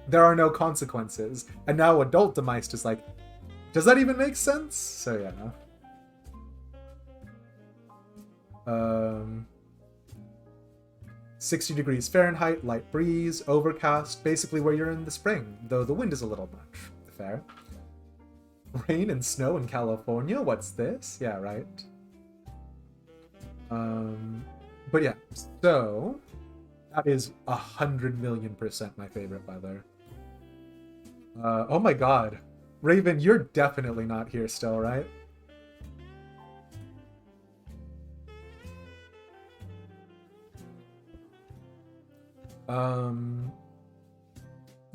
there are no consequences. And now adult Demised is like, does that even make sense? So yeah. 60 degrees Fahrenheit, light breeze, overcast, basically where you're in the spring, though the wind is a little much. Fair. Rain and snow in California? What's this? Yeah, right. But yeah, so that is 100,000,000% my favorite weather. Oh my god. Raven, you're definitely not here still, right?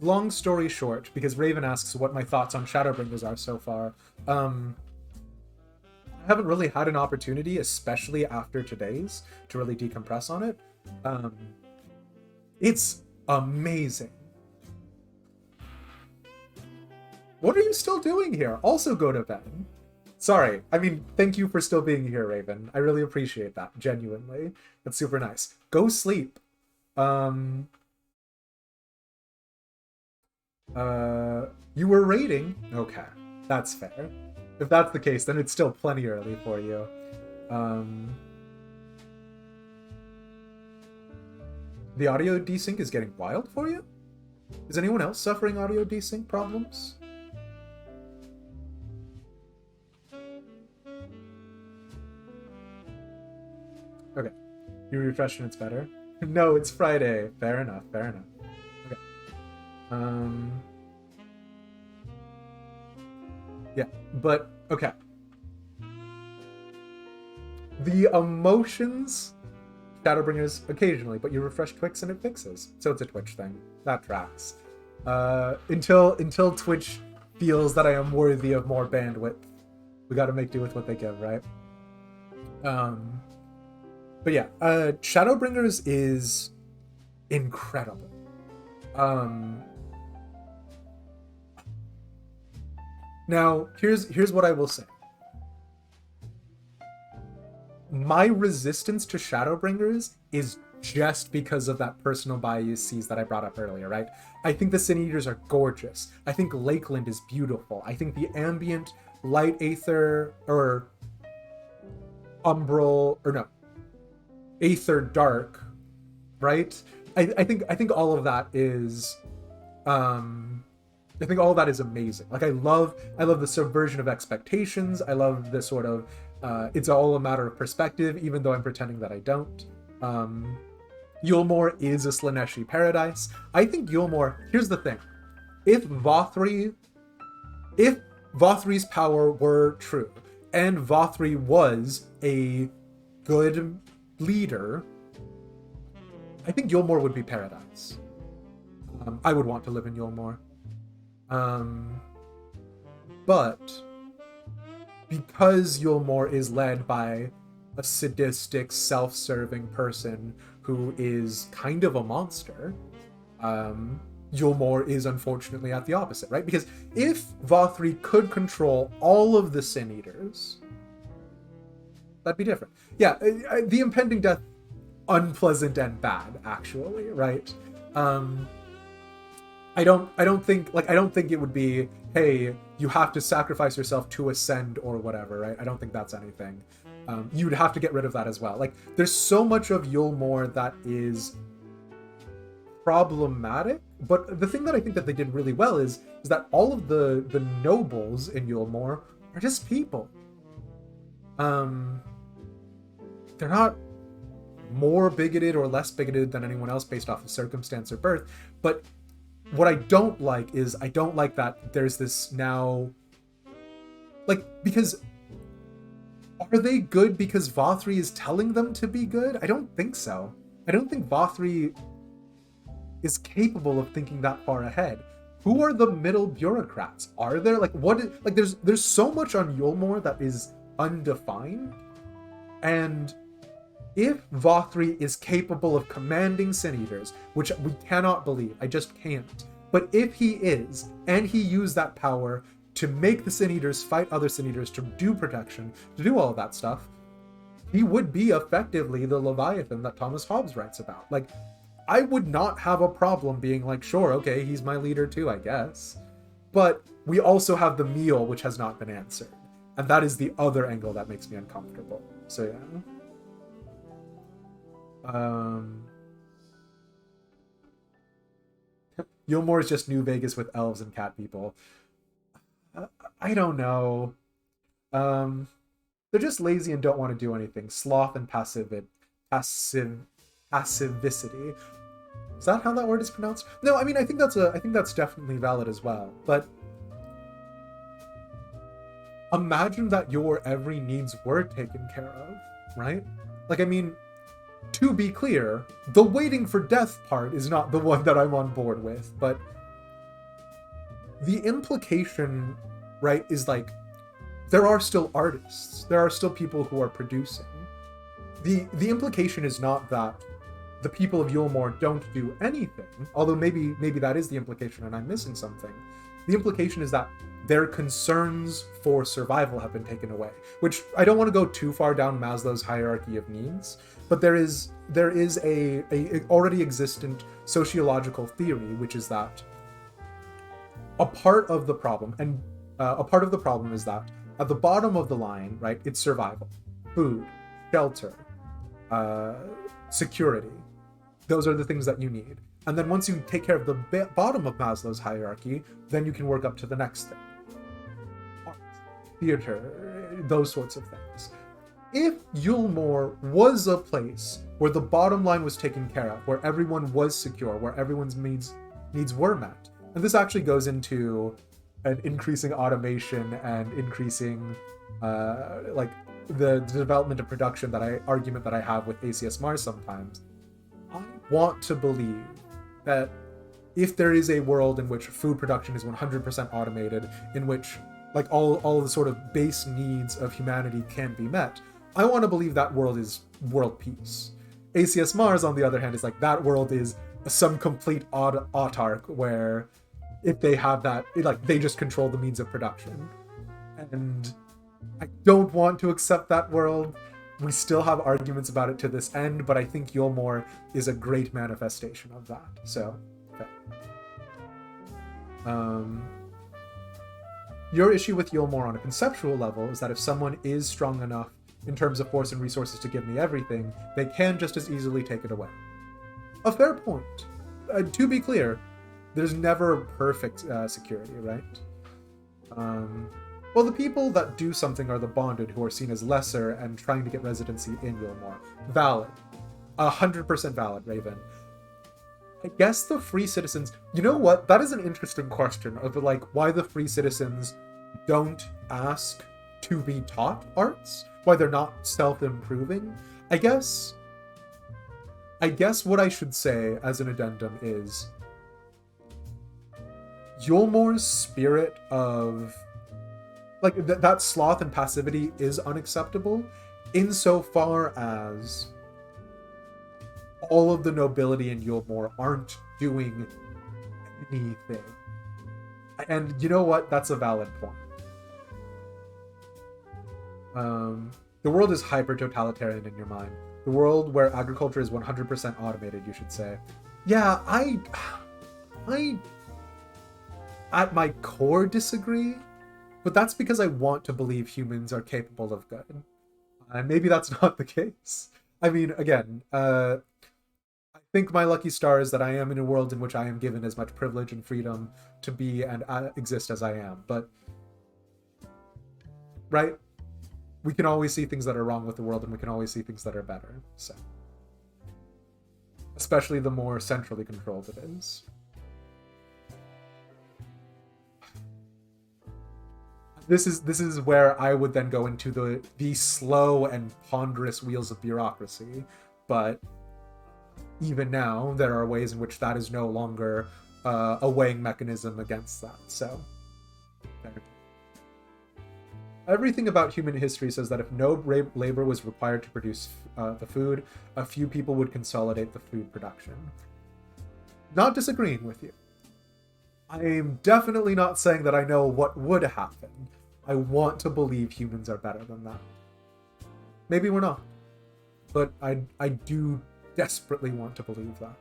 Long story short, because Raven asks what my thoughts on Shadowbringers are so far, I haven't really had an opportunity, especially after today's, to really decompress on it. It's amazing. What are you still doing here? Also go to bed. Sorry, I mean, thank you for still being here, Raven. I really appreciate that, genuinely. That's super nice. Go sleep. You were raiding? Okay, that's fair. If that's the case, then it's still plenty early for you. The audio desync is getting wild for you? Is anyone else suffering audio desync problems? Okay. You refreshed and it's better? No, it's Friday. Fair enough, fair enough. Okay. Yeah, but, okay. The emotions, Shadowbringers occasionally, but you refresh Twix and it fixes. So it's a Twitch thing. That tracks. Until Twitch feels that I am worthy of more bandwidth, we gotta make do with what they give, right? But yeah, Shadowbringers is incredible. Now, here's what I will say. My resistance to Shadowbringers is just because of that personal biases that I brought up earlier, right? I think the Sin Eaters are gorgeous. I think Lakeland is beautiful. I think the ambient light aether or umbral or no, aether dark, right? I think all of that is I think all of that is amazing. Like I love the subversion of expectations. I love the sort of it's all a matter of perspective, even though I'm pretending that I don't. Eulmore is a Slaneshi paradise. I think Eulmore, here's the thing. If Vothri's power were true, and Vothri was a good leader, I think Eulmore would be paradise. I would want to live in Eulmore. But because Eulmore is led by a sadistic, self-serving person who is kind of a monster, Eulmore is unfortunately at the opposite, right? Because if Vothri could control all of the Sin Eaters, that'd be different. Yeah, the impending death, unpleasant and bad, actually, right? I don't think it would be, hey, you have to sacrifice yourself to ascend or whatever, right? I don't think that's anything. You'd have to get rid of that as well. Like, there's so much of Eulmore that is problematic, but the thing that I think that they did really well is that all of the nobles in Eulmore are just people. They're not more bigoted or less bigoted than anyone else based off of circumstance or birth, but what I don't like is I don't like that there's this now, like, because are they good because Vothri is telling them to be good? I don't think so. I don't think Vothri is capable of thinking that far ahead. Who are the middle bureaucrats? Are there there's so much on Eulmore that is undefined, and if Vothri is capable of commanding Sin Eaters, which we cannot believe, I just can't, but if he is, and he used that power to make the Sin Eaters fight other Sin Eaters, to do protection, to do all of that stuff, he would be effectively the Leviathan that Thomas Hobbes writes about. Like, I would not have a problem being like, sure, okay, he's my leader too, I guess. But we also have the meal, which has not been answered. And that is the other angle that makes me uncomfortable. So yeah. Eulmore is just New Vegas with elves and cat people. I don't know. They're just lazy and don't want to do anything. Sloth and passivity. Is that how that word is pronounced? No, I mean, I think that's definitely valid as well. But imagine that your every needs were taken care of, right? Like, I mean, to be clear, the waiting for death part is not the one that I'm on board with, but the implication, right, is like, there are still artists. There are still people who are producing. The implication is not that the people of Eulmore don't do anything, although maybe that is the implication and I'm missing something. The implication is that their concerns for survival have been taken away, which I don't want to go too far down Maslow's hierarchy of needs, but there is a already existent sociological theory, which is that a part of the problem, is that at the bottom of the line, right, it's survival, food, shelter, security. Those are the things that you need. And then once you take care of the bottom of Maslow's hierarchy, then you can work up to the next thing. Art, theater, those sorts of things. If Eulmore was a place where the bottom line was taken care of, where everyone was secure, where everyone's needs were met, and this actually goes into an increasing automation and increasing like the development of production argument that I have with ACS Mars sometimes. I want to believe that if there is a world in which food production is 100% automated, in which like all the sort of base needs of humanity can be met, I want to believe that world is world peace. ACS Mars, on the other hand, is like that world is some complete autark where if they have that, like they just control the means of production. And I don't want to accept that world. We still have arguments about it to this end, but I think Eulmore is a great manifestation of that. So, okay. Your issue with Eulmore on a conceptual level is that if someone is strong enough in terms of force and resources to give me everything, they can just as easily take it away. A fair point. To be clear, there's never perfect security, right? Well, the people that do something are the bonded, who are seen as lesser and trying to get residency in Eulmore. Valid. 100% valid, Raven. I guess the free citizens... You know what? That is an interesting question of, like, why the free citizens don't ask to be taught arts? Why they're not self-improving? I guess what I should say as an addendum is Eulmore's spirit of... like, that sloth and passivity is unacceptable insofar as all of the nobility in Eulmore aren't doing anything. And you know what? That's a valid point. The world is hyper-totalitarian in your mind. The world where agriculture is 100% automated, you should say. Yeah, I at my core disagree. But that's because I want to believe humans are capable of good. And maybe that's not the case. I mean, again, I think my lucky star is that I am in a world in which I am given as much privilege and freedom to be and exist as I am. But, right? We can always see things that are wrong with the world, and we can always see things that are better. So, especially the more centrally controlled it is. This is where I would then go into the slow and ponderous wheels of bureaucracy, but even now there are ways in which that is no longer a weighing mechanism against that. So everything about human history says that if no labor was required to produce the food, a few people would consolidate the food production. Not disagreeing with you. I'm definitely not saying that I know what would happen. I want to believe humans are better than that. Maybe we're not. But I do desperately want to believe that.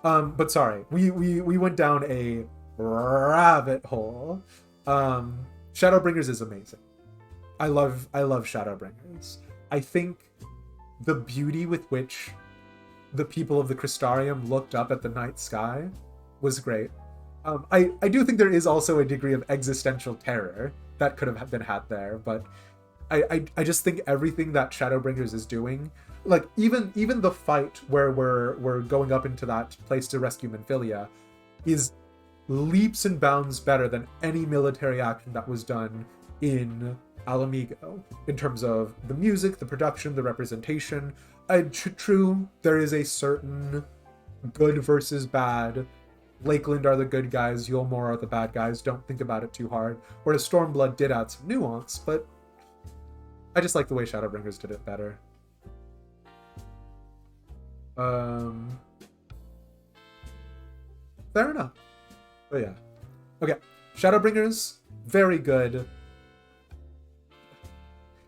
But sorry, we went down a rabbit hole. Shadowbringers is amazing. I love Shadowbringers. I think the beauty with which the people of the Crystarium looked up at the night sky was great. I do think there is also a degree of existential terror that could have been had there, but I just think everything that Shadowbringers is doing, like even the fight where we're going up into that place to rescue Minfilia, is leaps and bounds better than any military action that was done in Alamigo in terms of the music, the production, the representation. True, there is a certain good versus bad. Lakeland are the good guys, Eulmore are the bad guys. Don't think about it too hard. Whereas Stormblood did add some nuance, but I just like the way Shadowbringers did it better. Fair enough. But yeah. Okay. Shadowbringers, very good.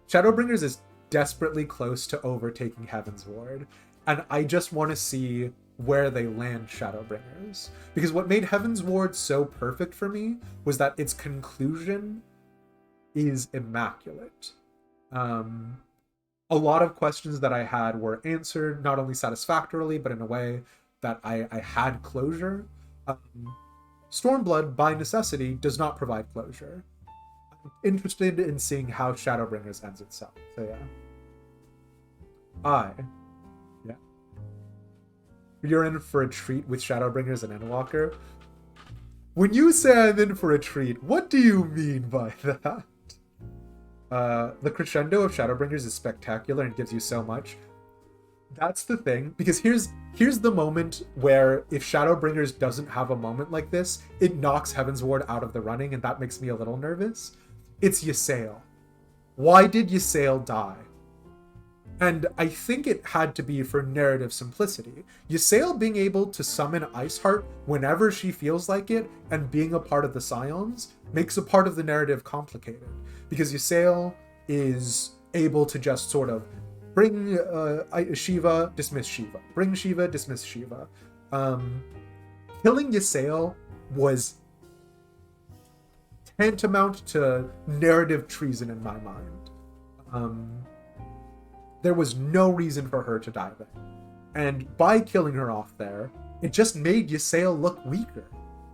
Shadowbringers is desperately close to overtaking Heaven's Ward, and I just want to see where they land Shadowbringers. Because what made Heaven's Ward so perfect for me was that its conclusion is immaculate. A lot of questions that I had were answered, not only satisfactorily, but in a way that I had closure. Stormblood, by necessity, does not provide closure. I'm interested in seeing how Shadowbringers ends itself. So yeah. You're in for a treat with Shadowbringers and Endwalker. When you say I'm in for a treat, what do you mean by that? The crescendo of Shadowbringers is spectacular and gives you so much. That's the thing, because here's the moment where if Shadowbringers doesn't have a moment like this, it knocks Heaven's Ward out of the running, and that makes me a little nervous. It's Ysael. Why did Ysael die? And I think it had to be for narrative simplicity. Ysael being able to summon Iceheart whenever she feels like it and being a part of the Scions makes a part of the narrative complicated. Because Ysael is able to just sort of bring Shiva, dismiss Shiva. Bring Shiva, dismiss Shiva. Killing Ysael was tantamount to narrative treason in my mind. There was no reason for her to die there. And by killing her off there, it just made Ysael look weaker.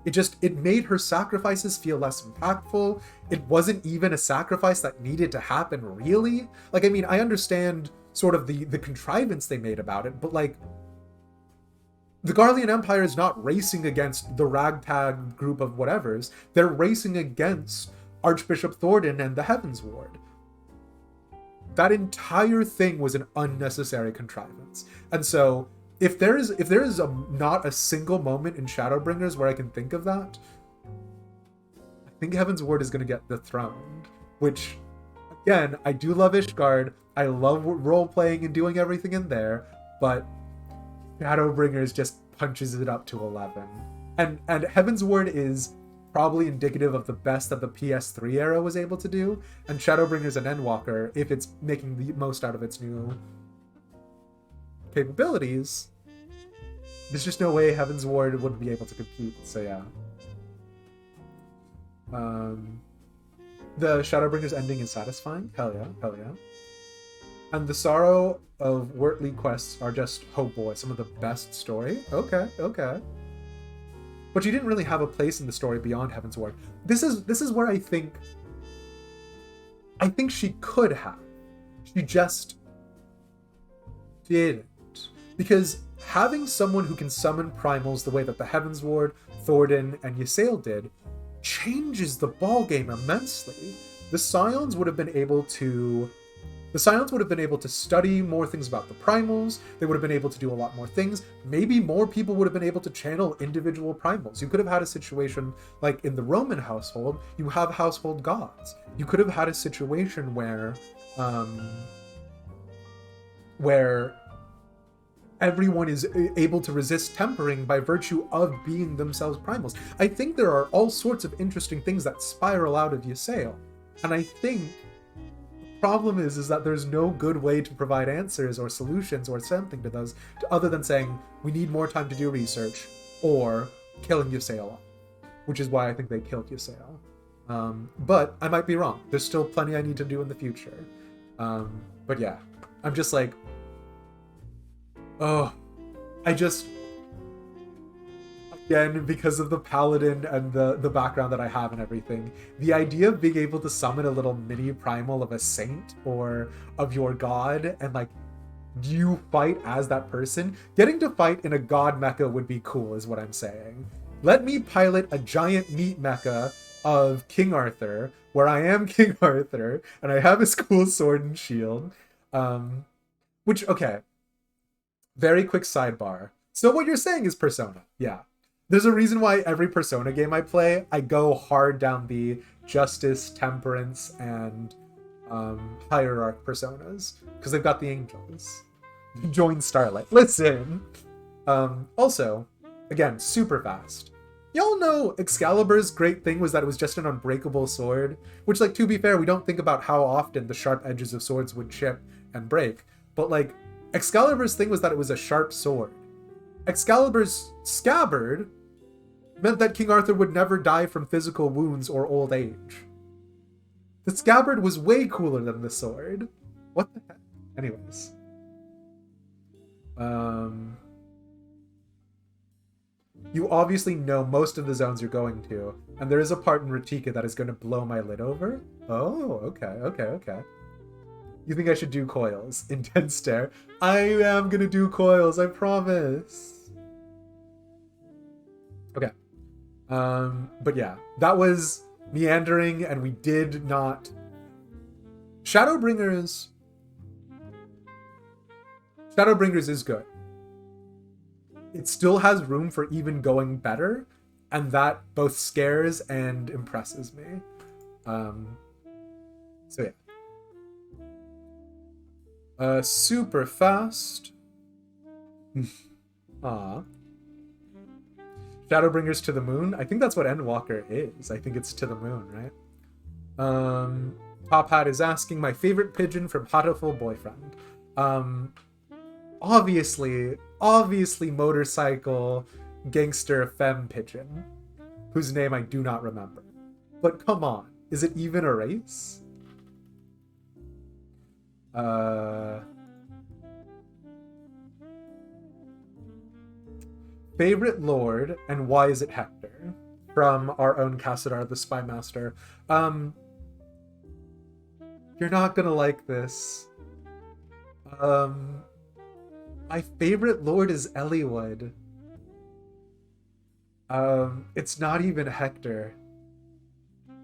It made her sacrifices feel less impactful. It wasn't even a sacrifice that needed to happen, really. Like, I mean, I understand sort of the contrivance they made about it, but like, the Garlean Empire is not racing against the ragtag group of whatevers. They're racing against Archbishop Thordan and the Heavens Ward. That entire thing was an unnecessary contrivance. And so if there is not a single moment in Shadowbringers where I can think of that, I think Heaven's Ward is going to get dethroned. Which, again, I do love Ishgard. I love role-playing and doing everything in there, but Shadowbringers just punches it up to 11. And Heaven's Ward is probably indicative of the best that the PS3 era was able to do, and Shadowbringers and Endwalker, if it's making the most out of its new capabilities, there's just no way Heaven's Ward wouldn't be able to compete. So yeah. The Shadowbringers ending is satisfying. Hell yeah. And the Sorrow of Wortley quests are just, oh boy, some of the best story. Okay. But she didn't really have a place in the story beyond Heaven's Ward. This is where I think she could have. She just didn't. Because having someone who can summon primals the way that the Heaven's Ward, Thordan, and Ysael did changes the ballgame immensely. The Scions would have been able to study more things about the primals. They would have been able to do a lot more things. Maybe more people would have been able to channel individual primals. You could have had a situation like in the Roman household, you have household gods. You could have had a situation where everyone is able to resist tempering by virtue of being themselves primals. I think there are all sorts of interesting things that spiral out of Ysael. And I think the problem is that there's no good way to provide answers or solutions or something to those, other than saying, we need more time to do research, or killing Ysael off, which is why I think they killed Ysael. But I might be wrong. There's still plenty I need to do in the future. But yeah, I'm just like, again, because of the paladin and the background that I have and everything, the idea of being able to summon a little mini primal of a saint or of your god and like you fight as that person, getting to fight in a god mecha would be cool is what I'm saying. Let me pilot a giant meat mecha of King Arthur where I am King Arthur and I have his cool sword and shield. Which, okay, very quick sidebar. So what you're saying is Persona, yeah. There's a reason why every Persona game I play, I go hard down the justice, temperance, and hierarch personas, because they've got the angels. Join Starlight. Listen! Also, again, super fast. Y'all know Excalibur's great thing was that it was just an unbreakable sword, which, like, to be fair, we don't think about how often the sharp edges of swords would chip and break, but, like, Excalibur's thing was that it was a sharp sword. Excalibur's scabbard meant that King Arthur would never die from physical wounds or old age. The scabbard was way cooler than the sword. What the heck? Anyways. You obviously know most of the zones you're going to, and there is a part in Ratika that is going to blow my lid over. Oh, okay. You think I should do coils? Intense stare. I am going to do coils, I promise. Okay. But yeah, that was meandering, and we did not... Shadowbringers is good. It still has room for even going better, and that both scares and impresses me. So yeah. Super fast. Aw. Shadowbringers to the moon? I think that's what Endwalker is. I think it's to the moon, right? Top Hat is asking, my favorite pigeon from Hatoful Boyfriend. Obviously motorcycle gangster femme pigeon, whose name I do not remember. But come on, is it even a race? Favorite lord, and why is it Hector? From our own Cassadar the Spy Master. You're not gonna like this. My favorite lord is Eliwood. It's not even Hector.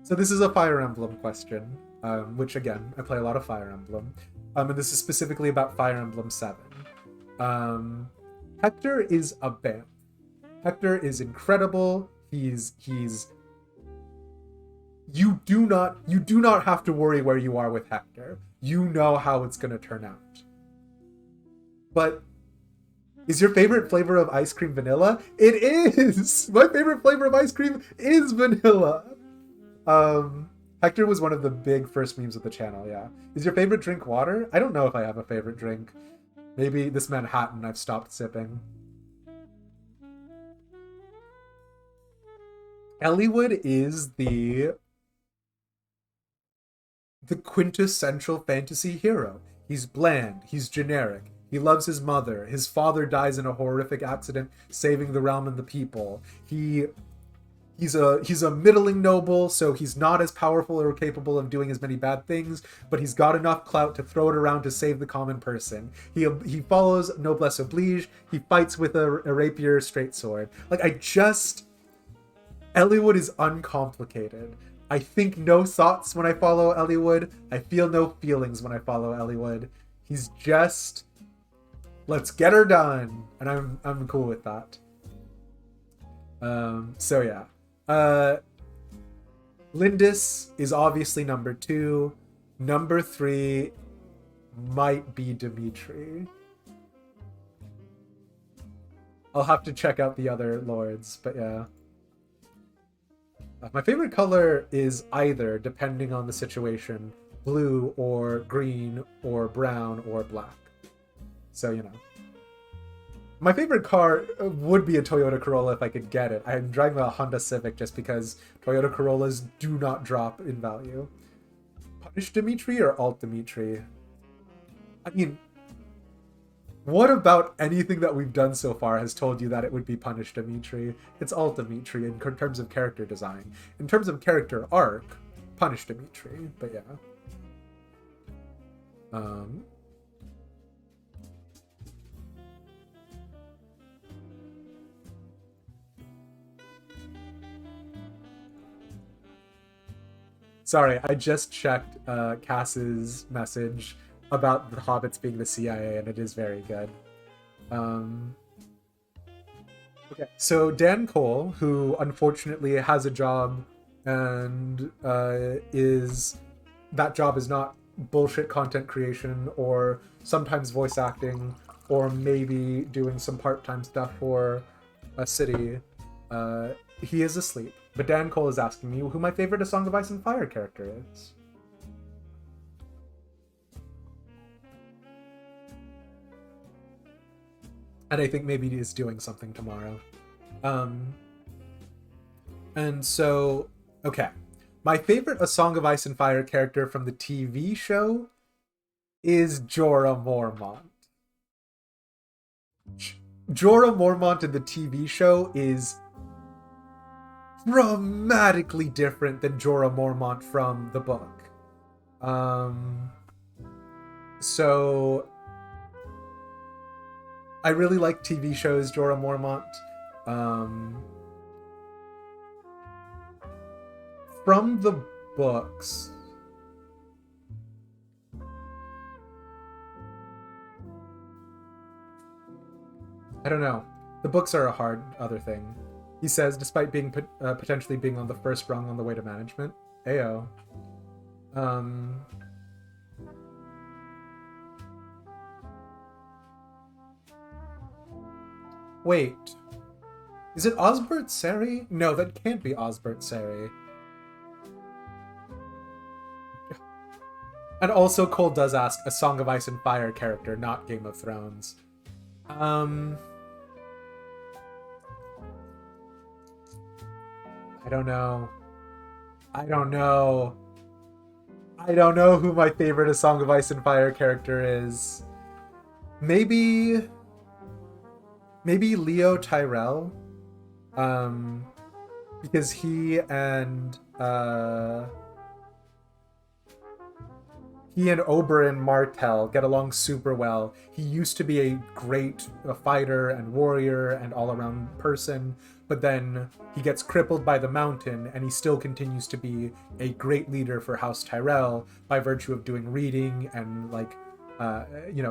So this is a Fire Emblem question, which again, I play a lot of Fire Emblem. And this is specifically about Fire Emblem 7. Hector is a bamf. Hector is incredible. He's you do not have to worry where you are with Hector. You know how it's gonna turn out. But is your favorite flavor of ice cream vanilla? It is! My favorite flavor of ice cream is vanilla. Hector was one of the big first memes of the channel, yeah. Is your favorite drink water? I don't know if I have a favorite drink. Maybe this Manhattan I've stopped sipping. Eliwood is the quintessential fantasy hero. He's bland, he's generic, he loves his mother, his father dies in a horrific accident saving the realm and the people. He's a middling noble, so he's not as powerful or capable of doing as many bad things, but he's got enough clout to throw it around to save the common person. He follows noblesse oblige, he fights with a rapier straight sword. Eliwood is uncomplicated. I think no thoughts when I follow Eliwood. I feel no feelings when I follow Eliwood. He's just, let's get her done, and I'm cool with that. So yeah. Lindis is obviously number 2. Number 3 might be Dimitri. I'll have to check out the other lords, but yeah. My favorite color is either, depending on the situation, blue or green or brown or black. So, you know. My favorite car would be a Toyota Corolla if I could get it. I'm driving a Honda Civic just because Toyota Corollas do not drop in value. Punish Dimitri or Alt Dimitri? I mean, What about anything that we've done so far has told you that it would be Punish Dimitri? It's all Dimitri in terms of character design. In terms of character arc, Punish Dimitri, but yeah. Sorry, I just checked Cass's message about the Hobbits being the CIA, and it is very good. Okay, so Dan Cole, who unfortunately has a job, and that job is not bullshit content creation, or sometimes voice acting, or maybe doing some part-time stuff for a city. He is asleep. But Dan Cole is asking me who my favorite A Song of Ice and Fire character is. And I think maybe he is doing something tomorrow. And so, okay. My favorite A Song of Ice and Fire character from the TV show is Jorah Mormont. Jorah Mormont in the TV show is dramatically different than Jorah Mormont from the book. So I really like TV shows Jorah Mormont. From the books, I don't know. The books are a hard other thing. He says, despite being potentially being on the first rung on the way to management. Ayo. Wait. Is it Osbert Seri? No, that can't be Osbert Seri. And also, Cole does ask A Song of Ice and Fire character, not Game of Thrones. I don't know. I don't know who my favorite A Song of Ice and Fire character is. Maybe Leo Tyrell. Because he and Oberyn Martell get along super well. He used to be a great fighter and warrior and all-around person, but then he gets crippled by the mountain, and he still continues to be a great leader for House Tyrell by virtue of doing reading and, like,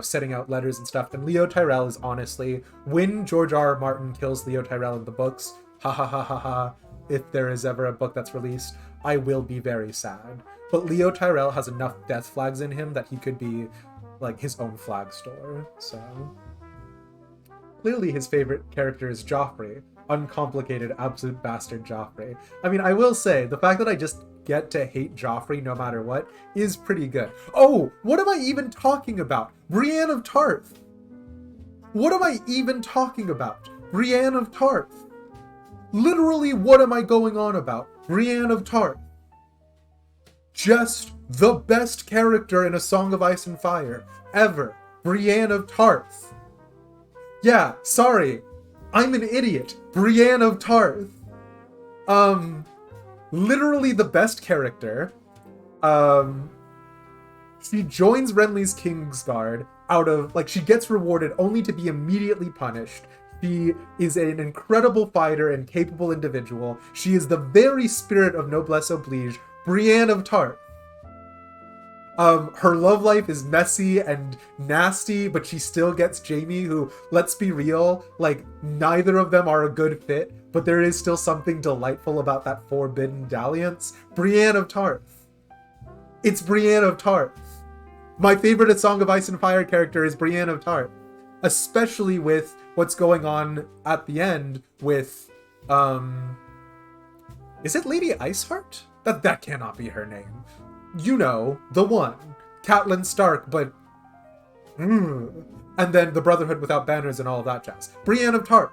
setting out letters and stuff. And Leo Tyrell is honestly, when George R.R. Martin kills Leo Tyrell in the books, ha ha ha ha ha, if there is ever a book that's released, I will be very sad. But Leo Tyrell has enough death flags in him that he could be, like, his own flag store, so... Clearly his favorite character is Joffrey. Uncomplicated, absolute bastard Joffrey. I mean, I will say, the fact that I just get to hate Joffrey no matter what is pretty good. Oh, what am I even talking about? Brienne of Tarth! What am I even talking about? Brienne of Tarth! Literally, what am I going on about? Brienne of Tarth. Just the best character in A Song of Ice and Fire ever. Brienne of Tarth. Yeah, sorry. I'm an idiot. Brienne of Tarth. Literally the best character. She joins Renly's Kingsguard out of, like, she gets rewarded only to be immediately punished. She is an incredible fighter and capable individual. She is the very spirit of noblesse oblige. Brienne of Tarth. Her love life is messy and nasty, but she still gets Jaime, who, let's be real, like, neither of them are a good fit, but there is still something delightful about that forbidden dalliance. Brienne of Tarth. It's Brienne of Tarth. My favorite A Song of Ice and Fire character is Brienne of Tarth. Especially with what's going on at the end with, is it Lady Iceheart? That cannot be her name. You know, the one. Catelyn Stark, but... And then the Brotherhood Without Banners and all of that jazz. Brienne of Tarth.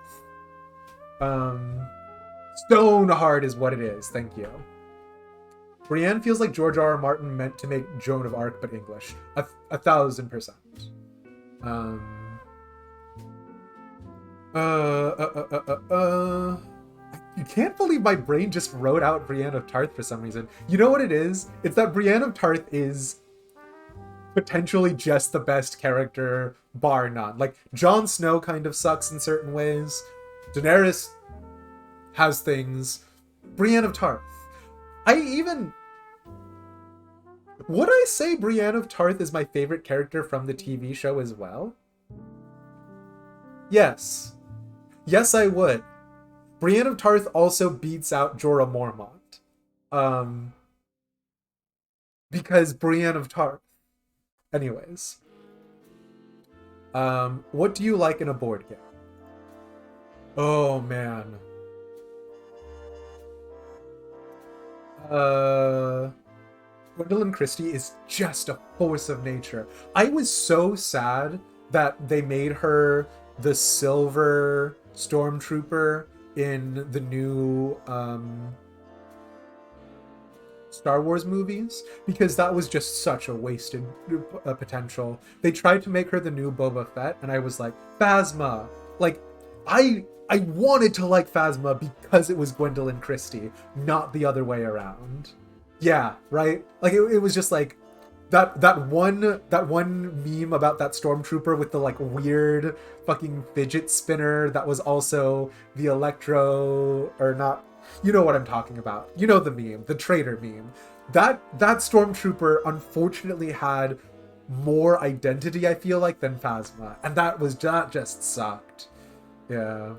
Stoneheart is what it is, thank you. Brienne feels like George R.R. Martin meant to make Joan of Arc, but English. 1,000%. You can't believe my brain just wrote out Brienne of Tarth for some reason. You know what it is? It's that Brienne of Tarth is potentially just the best character, bar none. Like, Jon Snow kind of sucks in certain ways. Daenerys has things. Brienne of Tarth. Would I say Brienne of Tarth is my favorite character from the TV show as well? Yes. Yes, I would. Brienne of Tarth also beats out Jorah Mormont. Because Brienne of Tarth. Anyways. What do you like in a board game? Oh, man. Gwendolyn Christie is just a force of nature. I was so sad that they made her the silver stormtrooper in the new Star Wars movies, because that was just such a wasted potential. They tried to make her the new Boba Fett, and I was like, Phasma! Like, I wanted to like Phasma because it was Gwendolyn Christie, not the other way around. Yeah, right? Like, it was just like, that one meme about that stormtrooper with the like weird fucking fidget spinner that was also the Electro, or not, you know what I'm talking about. You know the meme, the traitor meme. That stormtrooper unfortunately had more identity, I feel like, than Phasma, and that just sucked. Yeah.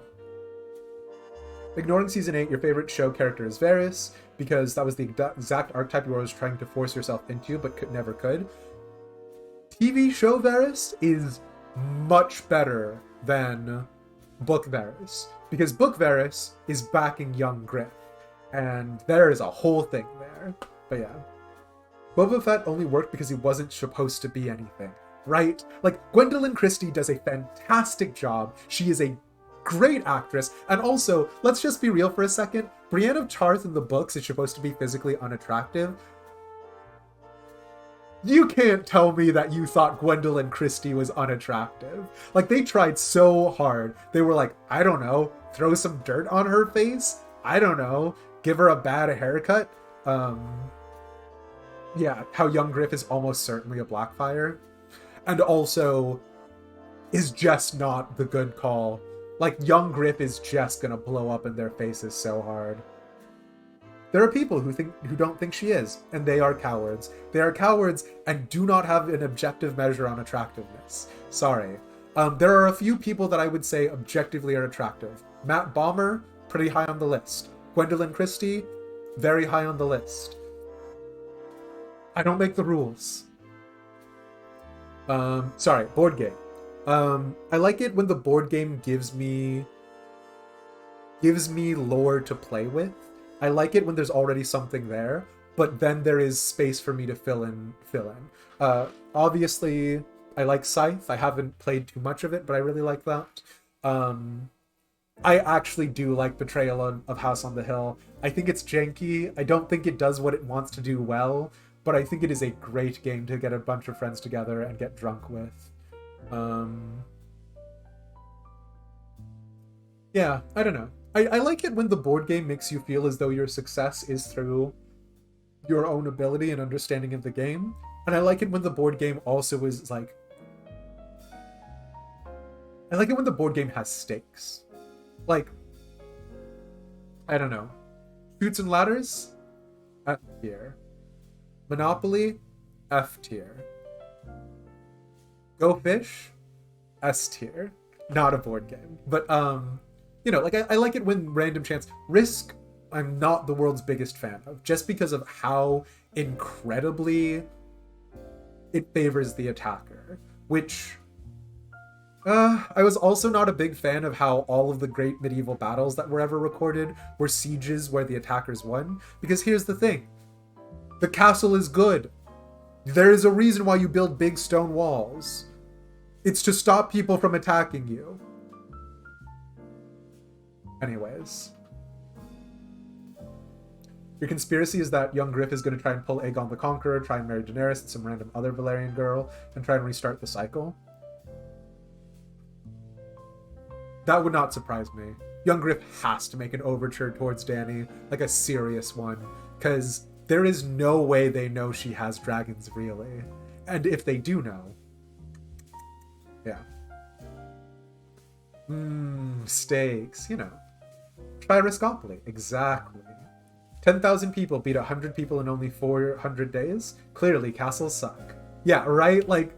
Ignoring season 8, your favorite show character is Varys, because that was the exact archetype you were always trying to force yourself into, but never could. TV show Varys is much better than book Varys, because book Varys is backing young Griff, and there is a whole thing there. But yeah. Boba Fett only worked because he wasn't supposed to be anything, right? Like, Gwendolyn Christie does a fantastic job. She is a great actress, and also, let's just be real for a second, Brienne of Tarth in the books is supposed to be physically unattractive. You can't tell me that you thought Gwendolyn Christie was unattractive. Like, they tried so hard. They were like, I don't know, throw some dirt on her face? I don't know, give her a bad haircut? Yeah, how young Griff is almost certainly a Blackfire. And also is just not the good call. Like, young Griff is just gonna blow up in their faces so hard. There are people who don't think she is, and they are cowards. They are cowards and do not have an objective measure on attractiveness. Sorry. There are a few people that I would say objectively are attractive. Matt Bomer, pretty high on the list. Gwendolyn Christie, very high on the list. I don't make the rules. Sorry, board game. I like it when the board game gives me lore to play with. I like it when there's already something there, but then there is space for me to fill in. Obviously, I like Scythe. I haven't played too much of it, but I really like that. I actually do like Betrayal of House on the Hill. I think it's janky. I don't think it does what it wants to do well, but I think it is a great game to get a bunch of friends together and get drunk with. Yeah, I don't know. I like it when the board game makes you feel as though your success is through your own ability and understanding of the game. And I like it when the board game also is like... I like it when the board game has stakes. Like, I don't know. Chutes and Ladders? F tier. Monopoly? F tier. Go Fish? S tier. Not a board game. But, you know, like, I like it when random chance... Risk, I'm not the world's biggest fan of, just because of how incredibly it favors the attacker. Which, I was also not a big fan of how all of the great medieval battles that were ever recorded were sieges where the attackers won. Because here's the thing. The castle is good. There is a reason why you build big stone walls. It's to stop people from attacking you. Anyways. Your conspiracy is that young Griff is going to try and pull Aegon the Conqueror, try and marry Daenerys and some random other Valyrian girl, and try and restart the cycle. That would not surprise me. Young Griff has to make an overture towards Dany, like a serious one, because there is no way they know she has dragons, really. And if they do know... Yeah. Stakes, you know. Try Riskopoly. Exactly. 10,000 people beat 100 people in only 400 days? Clearly, castles suck. Yeah, right? Like,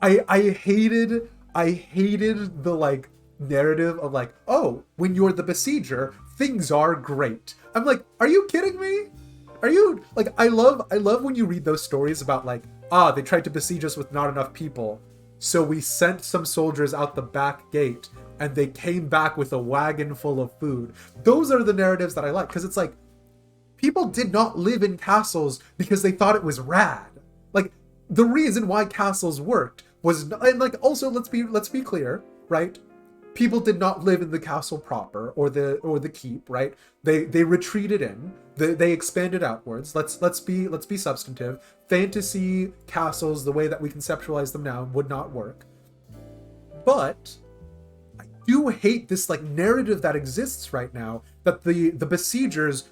I hated the, like, narrative of, like, oh, when you're the besieger, things are great. I'm like, are you kidding me? Are you, like, I love when you read those stories about, like, they tried to besiege us with not enough people, so we sent some soldiers out the back gate, and they came back with a wagon full of food. Those are the narratives that I like, because it's like, people did not live in castles because they thought it was rad. Like, the reason why castles worked was, and like, also, let's be clear, right? People did not live in the castle proper or the keep, right? They retreated in. They expanded outwards. Let's be substantive. Fantasy castles, the way that we conceptualize them now, would not work. But I do hate this like narrative that exists right now that the besiegers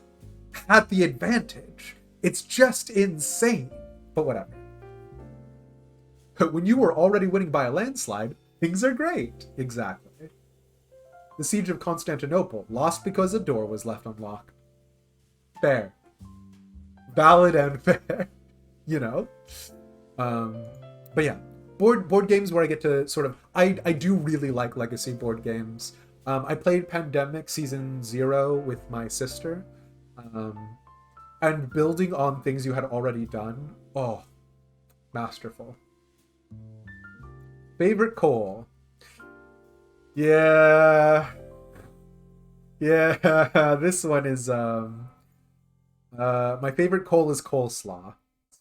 had the advantage. It's just insane. But whatever. But when you were already winning by a landslide, things are great. Exactly. The Siege of Constantinople, lost because a door was left unlocked. Fair. Valid and fair. You know? But yeah. Board games where I get to sort of... I do really like legacy board games. I played Pandemic Season 0 with my sister. And building on things you had already done. Oh. Masterful. Favorite Cole? Yeah, this one is, my favorite Cole is coleslaw.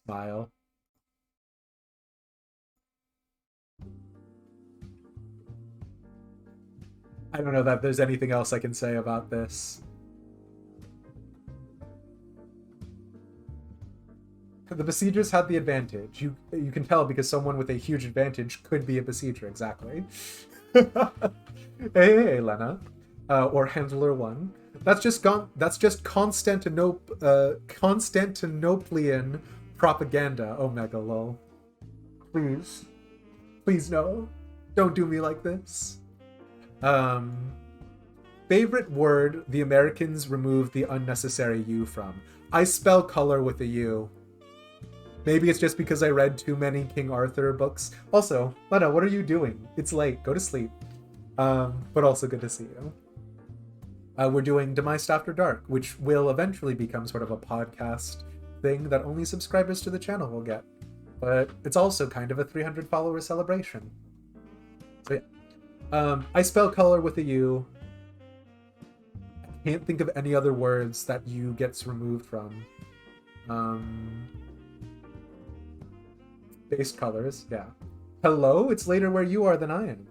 Smile. I don't know that there's anything else I can say about this. The besiegers had the advantage. You can tell because someone with a huge advantage could be a besieger, exactly. Hey, Lena. Or Handler 1. That's just Constantinopolian propaganda, Omega lol. Please. Please no. Don't do me like this. Favorite word the Americans removed the unnecessary U from. I spell color with a U. Maybe it's just because I read too many King Arthur books. Also, Lena, what are you doing? It's late. Go to sleep. But also good to see you. We're doing Demised After Dark, which will eventually become sort of a podcast thing that only subscribers to the channel will get. But it's also kind of a 300 follower celebration. So yeah. I spell color with a U. I can't think of any other words that U gets removed from. Based colors, yeah. Hello? It's later where you are than I am.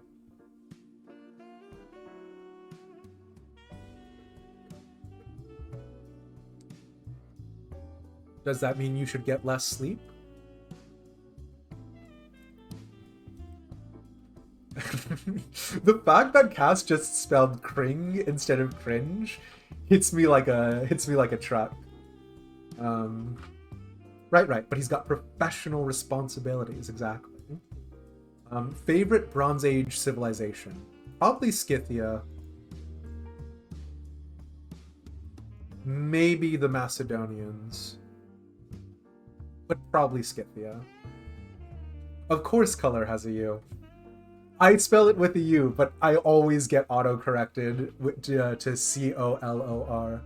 Does that mean you should get less sleep? The fact that Cass just spelled cring instead of cringe hits me like a truck. Right, but he's got professional responsibilities, exactly. Favorite Bronze Age civilization? Probably Scythia. Maybe the Macedonians. But probably Scythia. Of course color has a U. I spell it with a U, but I always get auto-corrected to C-O-L-O-R.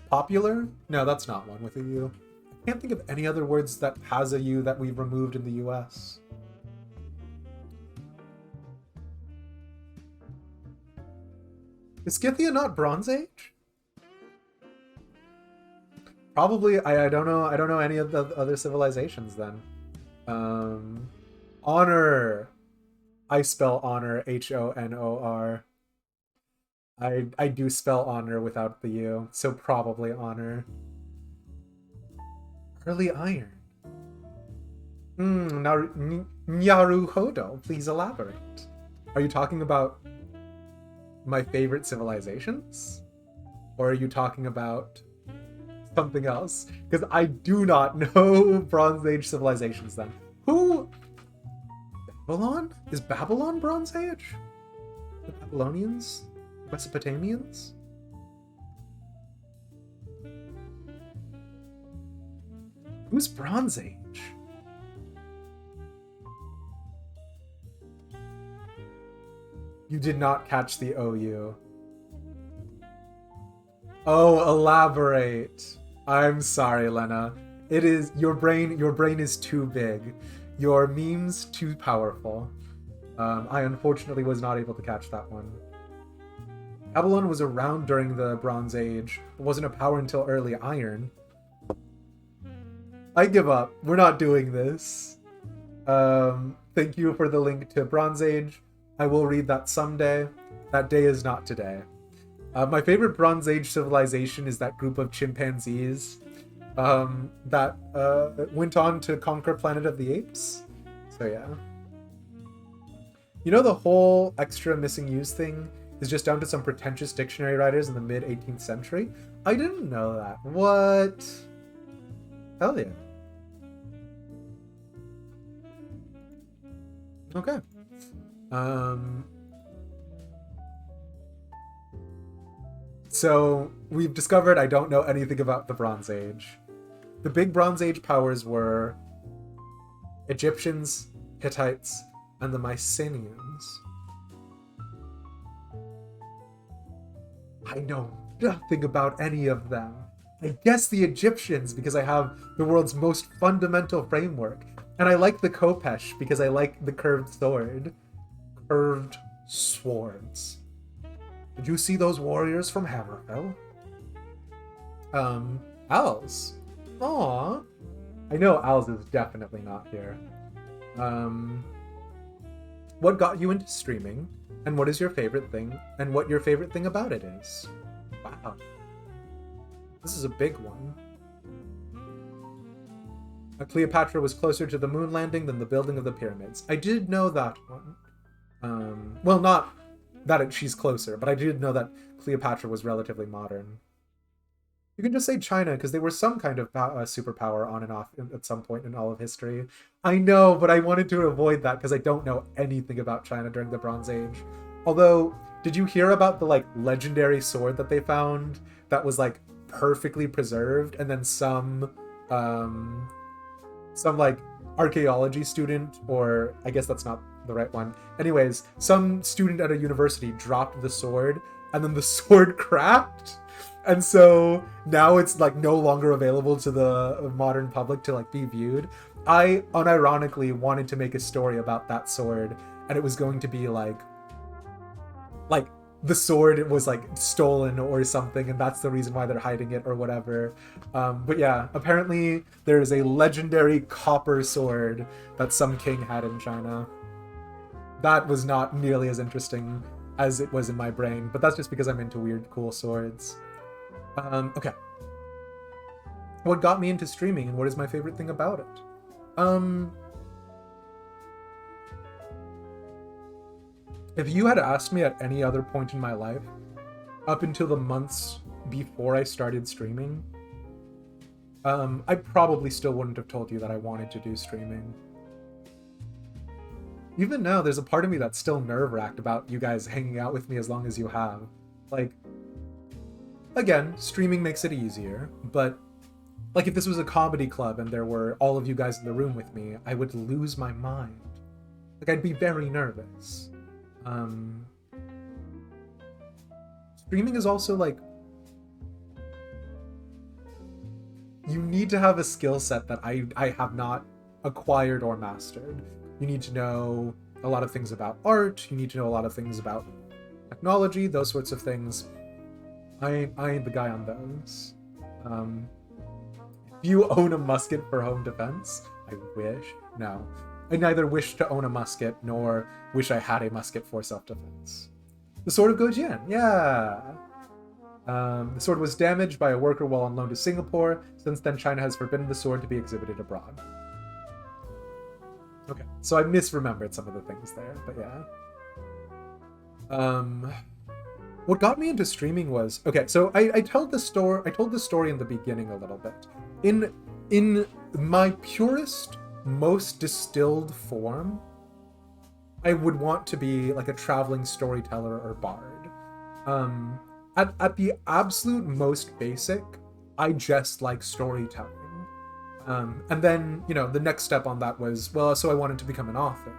Popular? No, that's not one with a U. I can't think of any other words that has a U that we've removed in the US. Is Scythia not Bronze Age? Probably. I don't know. I don't know any of the other civilizations then. Honor. I spell honor H-O-N-O-R. I do spell honor without the U, so probably honor. Early iron. Naruhodo, please elaborate. Are you talking about my favorite civilizations? Or are you talking about something else? Because I do not know Bronze Age civilizations then. Who? Babylon? Is Babylon Bronze Age? The Babylonians? Mesopotamians? Who's Bronze Age? You did not catch the OU. Oh, elaborate. I'm sorry, Lena. It is your brain is too big. Your meme's too powerful. I unfortunately was not able to catch that one. Babylon was around during the Bronze Age, but wasn't a power until early Iron. I give up. We're not doing this. Thank you for the link to Bronze Age. I will read that someday. That day is not today. My favorite Bronze Age civilization is that group of chimpanzees that went on to conquer Planet of the Apes. So yeah. You know, the whole extra missing use thing is just down to some pretentious dictionary writers in the mid-18th century? I didn't know that. What? Hell yeah. Okay. So we've discovered I don't know anything about the Bronze Age. The big Bronze Age powers were Egyptians, Hittites, and the Mycenaeans. I know nothing about any of them. I guess the Egyptians because I have the world's most fundamental framework. And I like the Khopesh because I like the curved sword. Curved swords. Did you see those warriors from Hammerfell? Als. Aw. I know Als is definitely not here. What got you into streaming? And what is your favorite thing? And what your favorite thing about it is? Wow. This is a big one. Cleopatra was closer to the moon landing than the building of the pyramids. I did know that one. Well, not that she's closer, but I did know that Cleopatra was relatively modern. You can just say China, because they were some kind of superpower on and off at some point in all of history. I know, but I wanted to avoid that because I don't know anything about China during the Bronze Age. Although, did you hear about the, like, legendary sword that they found that was, like, perfectly preserved, and then some like, archaeology student, or I guess that's not the right one. Anyways, some student at a university dropped the sword, and then the sword cracked? And so now it's like no longer available to the modern public to like be viewed. I unironically wanted to make a story about that sword, and it was going to be like the sword was like stolen or something, and that's the reason why they're hiding it or whatever. But yeah, apparently there is a legendary copper sword that some king had in China. That was not nearly as interesting as it was in my brain, but that's just because I'm into weird, cool swords. Okay. What got me into streaming and what is my favorite thing about it? If you had asked me at any other point in my life, up until the months before I started streaming, I probably still wouldn't have told you that I wanted to do streaming. Even now, there's a part of me that's still nerve-wracked about you guys hanging out with me as long as you have. Like, again, streaming makes it easier, but like if this was a comedy club and there were all of you guys in the room with me, I would lose my mind. Like, I'd be very nervous. Streaming is also like, you need to have a skill set that I have not acquired or mastered. You need to know a lot of things about art, you need to know a lot of things about technology, those sorts of things. I ain't the guy on those. If you own a musket for home defense, I wish. No. I neither wish to own a musket, nor wish I had a musket for self-defense. The Sword of Gojian, yeah! The sword was damaged by a worker while on loan to Singapore. Since then, China has forbidden the sword to be exhibited abroad. Okay, so I misremembered some of the things there, but yeah. what got me into streaming was, okay, so I told this story in the beginning a little bit. In my purest, most distilled form, I would want to be like a traveling storyteller or bard. At the absolute most basic, I just like storytelling. And then, you know, the next step on that was, well, so I wanted to become an author.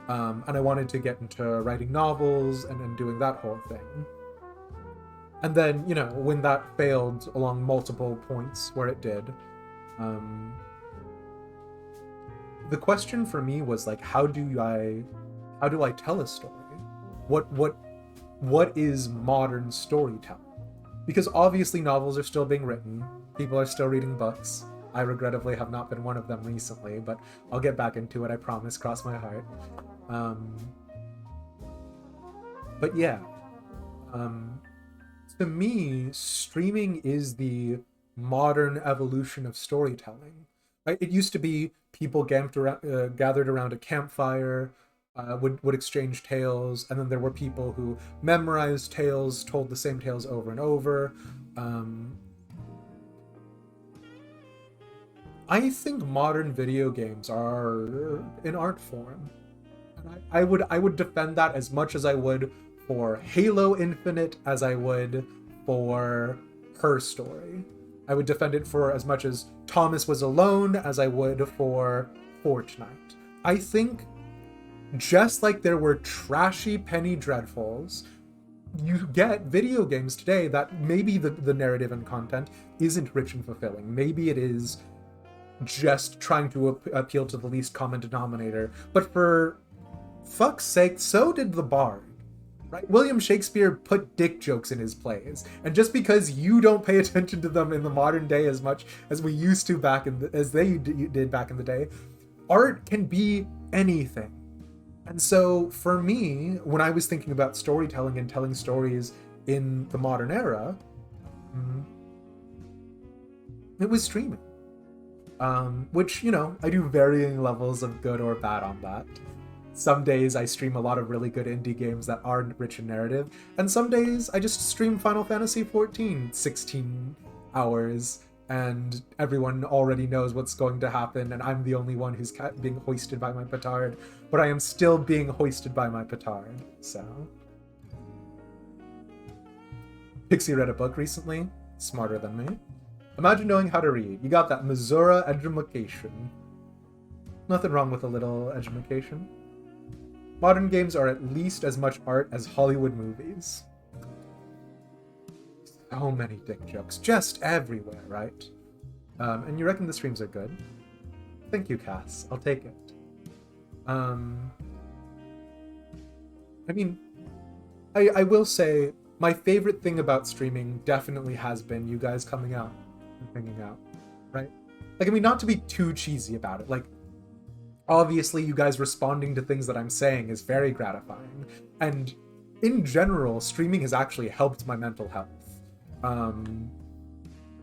And I wanted to get into writing novels and doing that whole thing. And then, you know, when that failed along multiple points where it did, the question for me was like, how do I tell a story? What is modern storytelling? Because obviously novels are still being written, people are still reading books. I regrettably have not been one of them recently, but I'll get back into it, I promise, cross my heart. But yeah, to me, streaming is the modern evolution of storytelling. Right? It used to be people gathered around a campfire, would exchange tales, and then there were people who memorized tales, told the same tales over and over. I think modern video games are an art form. And I would defend that as much as I would for Halo Infinite as I would for Her Story. I would defend it for as much as Thomas Was Alone as I would for Fortnite. I think just like there were trashy penny dreadfuls, you get video games today that maybe the narrative and content isn't rich and fulfilling. Maybe it is just trying to appeal to the least common denominator. But for fuck's sake, so did the Bard. Right? William Shakespeare put dick jokes in his plays, and just because you don't pay attention to them in the modern day as much as we used to as they did back in the day, art can be anything. And so for me, when I was thinking about storytelling and telling stories in the modern era, it was streaming. Which, you know, I do varying levels of good or bad on that. Some days I stream a lot of really good indie games that aren't rich in narrative, and some days I just stream Final Fantasy XIV 16 hours, and everyone already knows what's going to happen, and I'm the only one who's being hoisted by my petard, but I am still being hoisted by my petard, so. Pixie read a book recently, smarter than me. Imagine knowing how to read. You got that Missouri education. Nothing wrong with a little education. Modern games are at least as much art as Hollywood movies. So many dick jokes, just everywhere, right? And you reckon the streams are good? Thank you, Cass. I'll take it. I mean, I will say my favorite thing about streaming definitely has been you guys coming out and hanging out, right? Like, I mean, not to be too cheesy about it, like, obviously you guys responding to things that I'm saying is very gratifying, and in general, streaming has actually helped my mental health.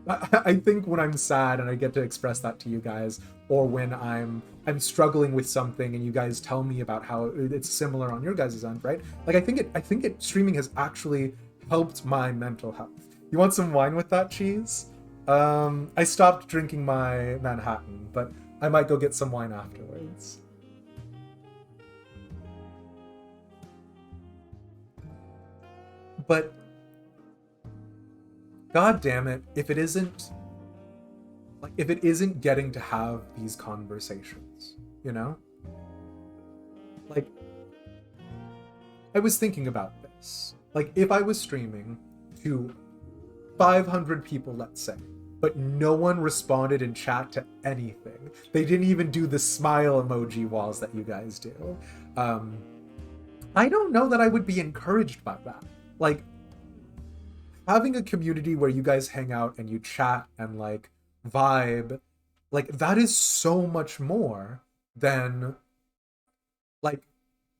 I think when I'm sad and I get to express that to you guys, or when I'm struggling with something and you guys tell me about how it's similar on your guys' end, right? Like, I think streaming has actually helped my mental health. You want some wine with that, Cheese? I stopped drinking my Manhattan, but I might go get some wine afterwards. But God damn it, if it isn't getting to have these conversations, you know? Like, I was thinking about this. Like, if I was streaming to 500 people, let's say, but no one responded in chat to anything. They didn't even do the smile emoji walls that you guys do. I don't know that I would be encouraged by that. Like, having a community where you guys hang out and you chat and, like, vibe, like, that is so much more than, like,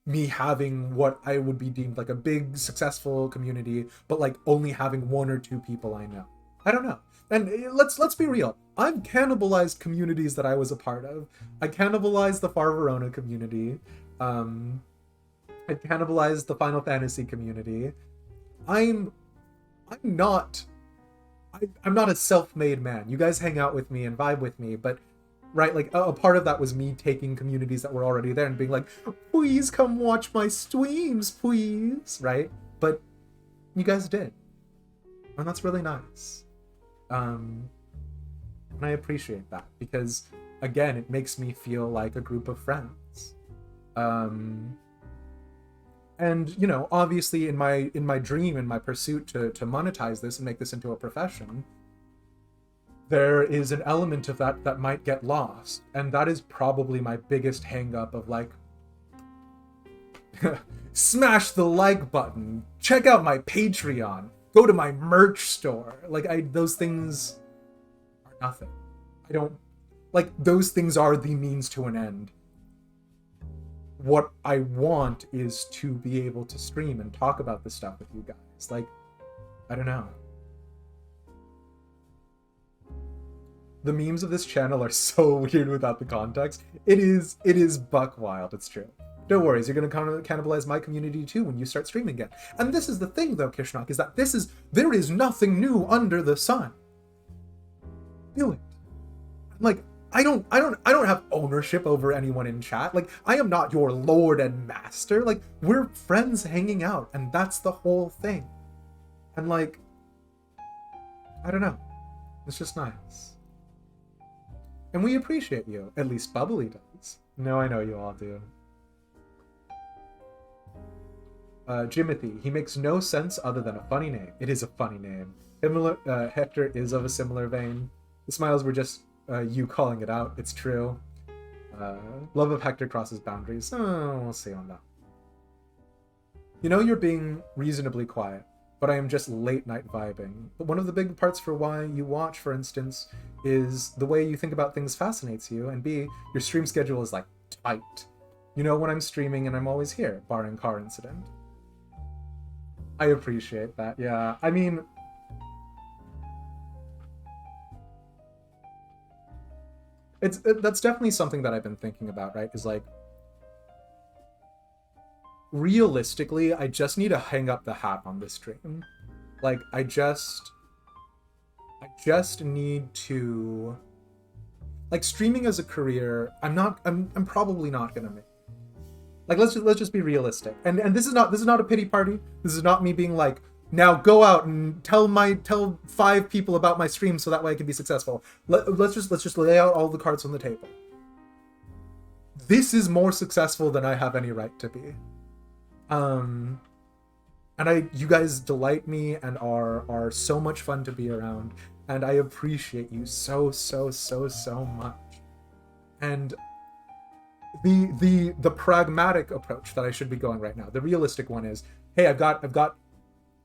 me having what I would be deemed like a big, successful community, but, like, only having one or two people I know. I don't know. And let's be real. I've cannibalized communities that I was a part of. I cannibalized the Far Verona community. I cannibalized the Final Fantasy community. I'm not a self-made man. You guys hang out with me and vibe with me, but right, like a part of that was me taking communities that were already there and being like, please come watch my streams, please, right? But you guys did, and that's really nice. And I appreciate that, because again, it makes me feel like a group of friends. And you know, obviously in my dream, in my pursuit to monetize this and make this into a profession, there is an element of that that might get lost, and that is probably my biggest hang up of like, smash the like button, check out my Patreon, go to my merch store. Like those things are nothing. I don't like those things are the means to an end. What I want is to be able to stream and talk about this stuff with you guys. Like, I don't know. The memes of this channel are so weird without the context. It is buck wild, it's true. Don't worry, you're gonna cannibalize my community too when you start streaming again. And this is the thing though, Kishnok, is that there is nothing new under the sun. Do it. Like, I don't have ownership over anyone in chat. Like, I am not your lord and master. Like, we're friends hanging out, and that's the whole thing. And like, I don't know. It's just nice. And we appreciate you. At least Bubbly does. No, I know you all do. Jimothy, he makes no sense other than a funny name. It is a funny name. Hector is of a similar vein. The smiles were just you calling it out. It's true. Love of Hector crosses boundaries. Oh, we'll see on that. You know you're being reasonably quiet, but I am just late night vibing. But one of the big parts for why you watch, for instance, is the way you think about things fascinates you, and B, your stream schedule is like tight. You know when I'm streaming and I'm always here, barring car incident. I appreciate that, yeah. I mean, that's definitely something that I've been thinking about, right? Is like, realistically, I just need to hang up the hat on this stream. Like, I just need to, like, streaming as a career, I'm probably not gonna make. Like, let's just be realistic. And this is not a pity party. This is not me being like, now go out and tell 5 people about my stream so that way I can be successful. Let's just lay out all the cards on the table. This is more successful than I have any right to be. And you guys delight me and are so much fun to be around, and I appreciate you so much. And the pragmatic approach that I should be going right now, the realistic one is, hey, I've got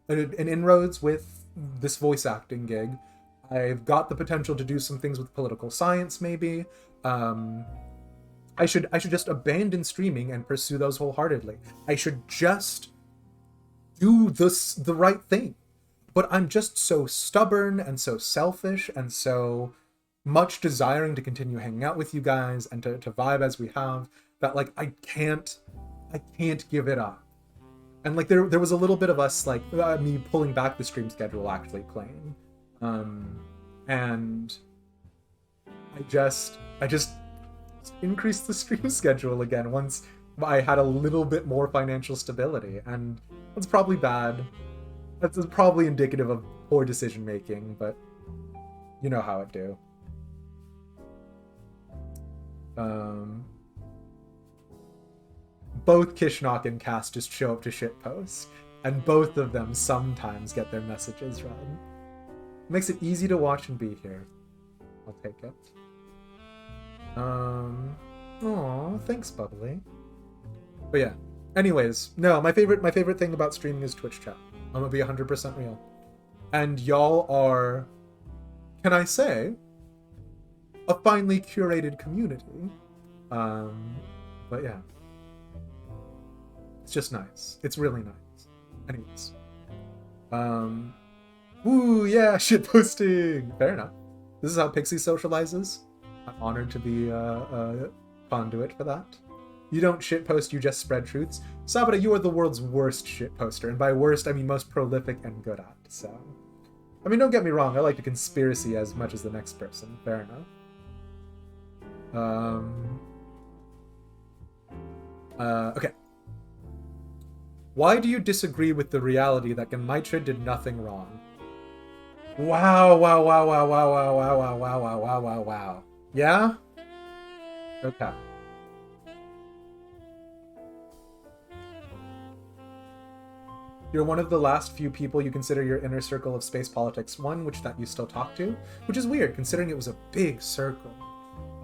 an inroads with this voice acting gig. I've got the potential to do some things with political science, maybe. I should just abandon streaming and pursue those wholeheartedly. I should just do the right thing. But I'm just so stubborn and so selfish and so much desiring to continue hanging out with you guys and to vibe as we have, that like I can't give it up. And like there was a little bit of us like me pulling back the stream schedule actually playing, and I just increased the stream schedule again once I had a little bit more financial stability, and that's probably bad. That's probably indicative of poor decision making, but you know how it do. Both Kishnok and Cass just show up to shitpost, and both of them sometimes get their messages read. Makes it easy to watch and be here. I'll take it. Aw, thanks, Bubbly. But yeah. Anyways, no, my favorite thing about streaming is Twitch chat. I'm gonna be 100% real. And y'all are, can I say, a finely curated community. But yeah. It's just nice. It's really nice. Anyways. Woo, yeah, shitposting! Fair enough. This is how Pixie socializes. I'm honored to be a conduit for that. You don't shitpost, you just spread truths. Sabata, you are the world's worst shitposter, and by worst, I mean most prolific and good at, so... I mean, don't get me wrong, I like to conspiracy as much as the next person, fair enough. Okay. Why do you disagree with the reality that Genmaicha did nothing wrong? Wow, wow, wow, wow, wow, wow, wow, wow, wow, wow, wow, wow, wow. Yeah? Okay. You're one of the last few people you consider your inner circle of space politics one, which that you still talk to, which is weird considering it was a big circle.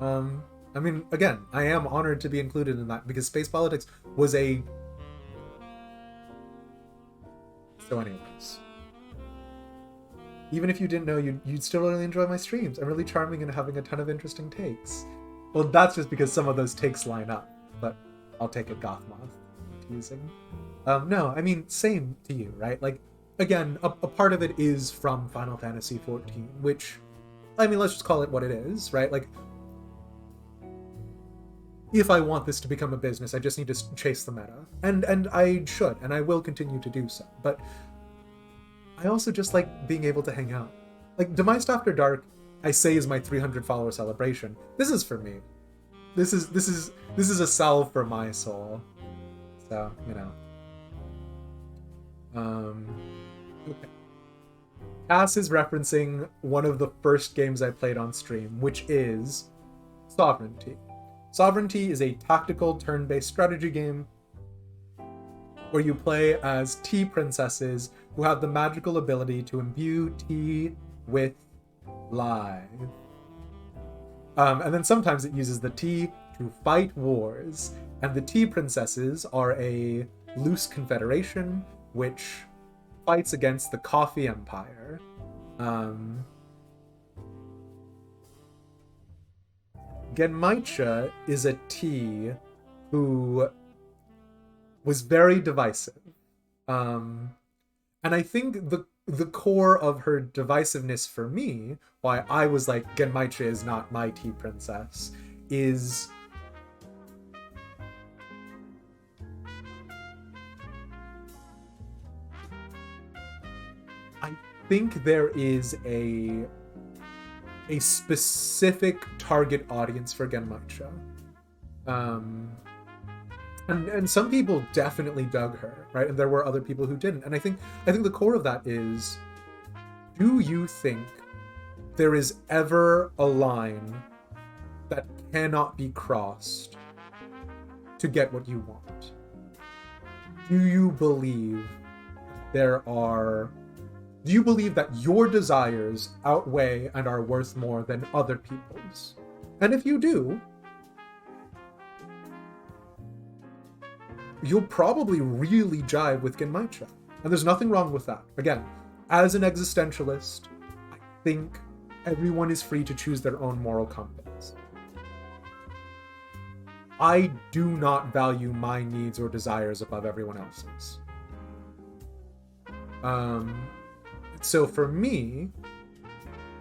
I mean, again, I am honored to be included in that because space politics was a... So anyways. Even if you didn't know, you'd still really enjoy my streams. I'm really charming and having a ton of interesting takes. Well, that's just because some of those takes line up, but I'll take it, Gothmoth. Teasing. No, I mean, same to you, right? Like, again, a part of it is from Final Fantasy XIV, which, I mean, let's just call it what it is, right? Like, if I want this to become a business, I just need to chase the meta. And I should, and I will continue to do so. But I also just like being able to hang out. Like, Demised After Dark, I say is my 300 follower celebration. This is for me. This is a salve for my soul. So, you know. Okay. Cass is referencing one of the first games I played on stream, which is Sovereignty. Sovereignty is a tactical turn-based strategy game where you play as tea princesses who have the magical ability to imbue tea with life. And then sometimes it uses the tea to fight wars. And the tea princesses are a loose confederation which fights against the coffee empire. Genmaicha is a tea who was very divisive. And I think the core of her divisiveness for me, why I was like, Genmaicha is not my tea princess, is... I think there is a specific target audience for Genmaicha. And some people definitely dug her, right? And there were other people who didn't. And I think the core of that is, do you think there is ever a line that cannot be crossed to get what you want? Do you believe do you believe that your desires outweigh and are worth more than other people's? And if you do, you'll probably really jive with Genmaicha. And there's nothing wrong with that. Again, as an existentialist, I think everyone is free to choose their own moral compass. I do not value my needs or desires above everyone else's. So for me,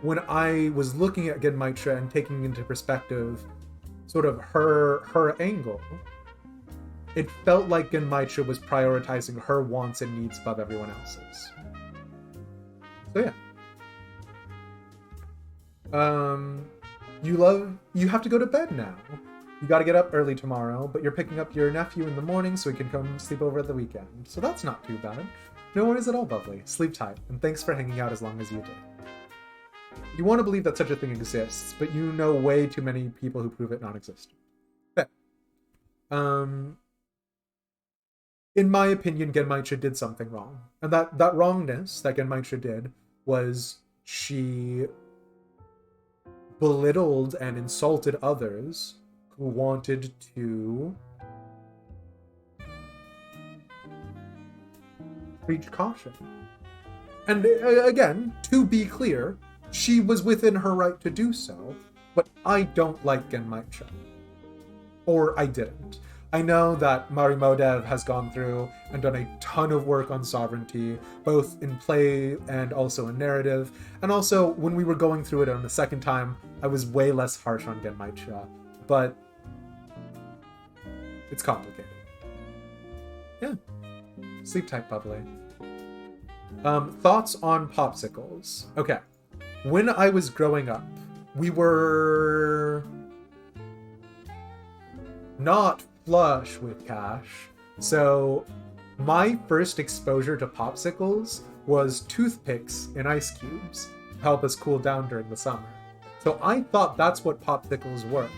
when I was looking at Genmaicha and taking into perspective sort of her angle, it felt like Genmaicha was prioritizing her wants and needs above everyone else's. So yeah. You have to go to bed now. You gotta get up early tomorrow, but you're picking up your nephew in the morning so he can come sleep over at the weekend. So that's not too bad. No worries at all, Bubbly. Sleep tight, and thanks for hanging out as long as you did. You want to believe that such a thing exists, but you know way too many people who prove it non-existent. Okay. In my opinion, Genmaicha did something wrong. And that wrongness that Genmaicha did was she belittled and insulted others who wanted to preach caution. And again, to be clear, she was within her right to do so, but I don't like Genmaicha. Or I didn't. I know that Marimodev has gone through and done a ton of work on Sovereignty, both in play and also in narrative. And also, when we were going through it on the second time, I was way less harsh on Genmaicha. But It's complicated. Yeah. Sleep tight, bubbly. Thoughts on popsicles. Okay. When I was growing up, we were not flush with cash. So my first exposure to popsicles was toothpicks and ice cubes to help us cool down during the summer. So I thought that's what popsicles were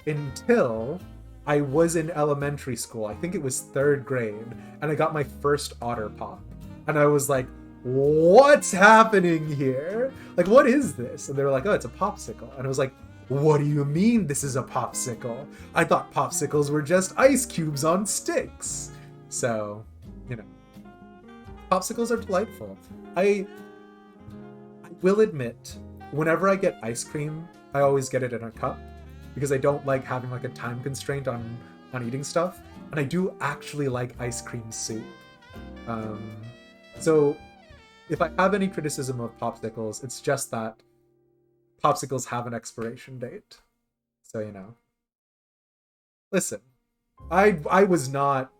until I was in elementary school. I think it was 3rd grade, and I got my first Otter Pop. And I was like, what's happening here? Like, what is this? And they were like, oh, it's a popsicle. And I was like, what do you mean this is a popsicle? I thought popsicles were just ice cubes on sticks. So, you know, popsicles are delightful. I will admit, whenever I get ice cream, I always get it in a cup because I don't like having like a time constraint on eating stuff. And I do actually like ice cream soup. So if I have any criticism of popsicles, it's just that popsicles have an expiration date. So, you know. Listen, I was not,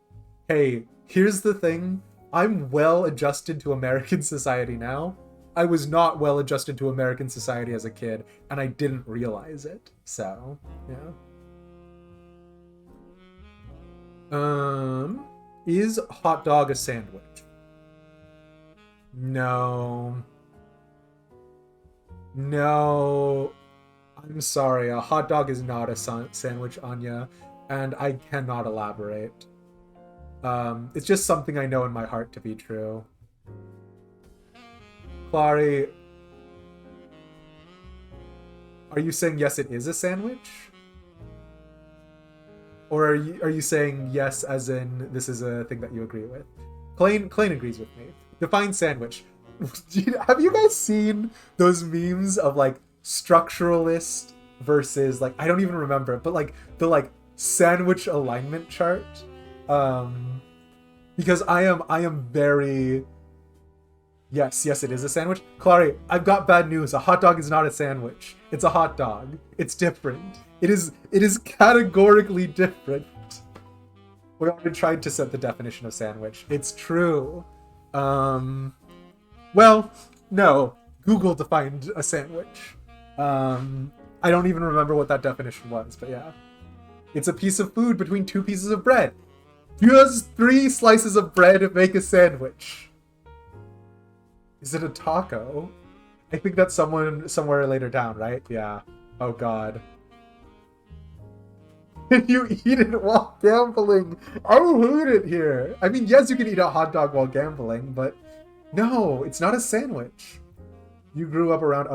hey, here's the thing. I'm well adjusted to American society now. I was not well adjusted to American society as a kid, and I didn't realize it. So, yeah. Is hot dog a sandwich? No. No. I'm sorry, a hot dog is not a sandwich, Anya, and I cannot elaborate. It's just something I know in my heart to be true. Clary, are you saying yes, it is a sandwich? Or are you saying yes as in this is a thing that you agree with? Klein agrees with me. Define sandwich. Have you guys seen those memes of like structuralist versus like, I don't even remember, but like the like sandwich alignment chart? Because I am very, yes, it is a sandwich. Clary, I've got bad news. A hot dog is not a sandwich. It's a hot dog. It's different. It is categorically different. We already tried to set the definition of sandwich. It's true. Well, no. Google defined a sandwich. I don't even remember what that definition was, but yeah. It's a piece of food between 2 pieces of bread. Does 3 slices of bread make a sandwich? Is it a taco? I think that's someone somewhere later down, right? Yeah. Oh god. Can you eat it while gambling? I hate it here. I mean, yes, you can eat a hot dog while gambling, but no, it's not a sandwich. You grew up around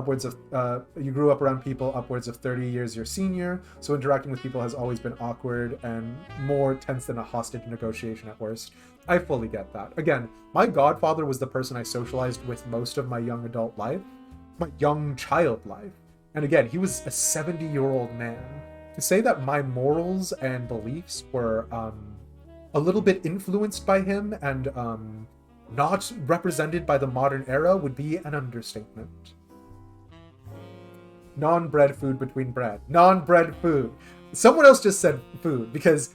people upwards of 30 years your senior, so interacting with people has always been awkward and more tense than a hostage negotiation at worst. I fully get that. Again, my godfather was the person I socialized with most of my young adult life, my young child life. And again, he was a 70-year-old man. To say that my morals and beliefs were a little bit influenced by him and not represented by the modern era would be an understatement. Non-bread food between bread. Non-bread food. Someone else just said food, because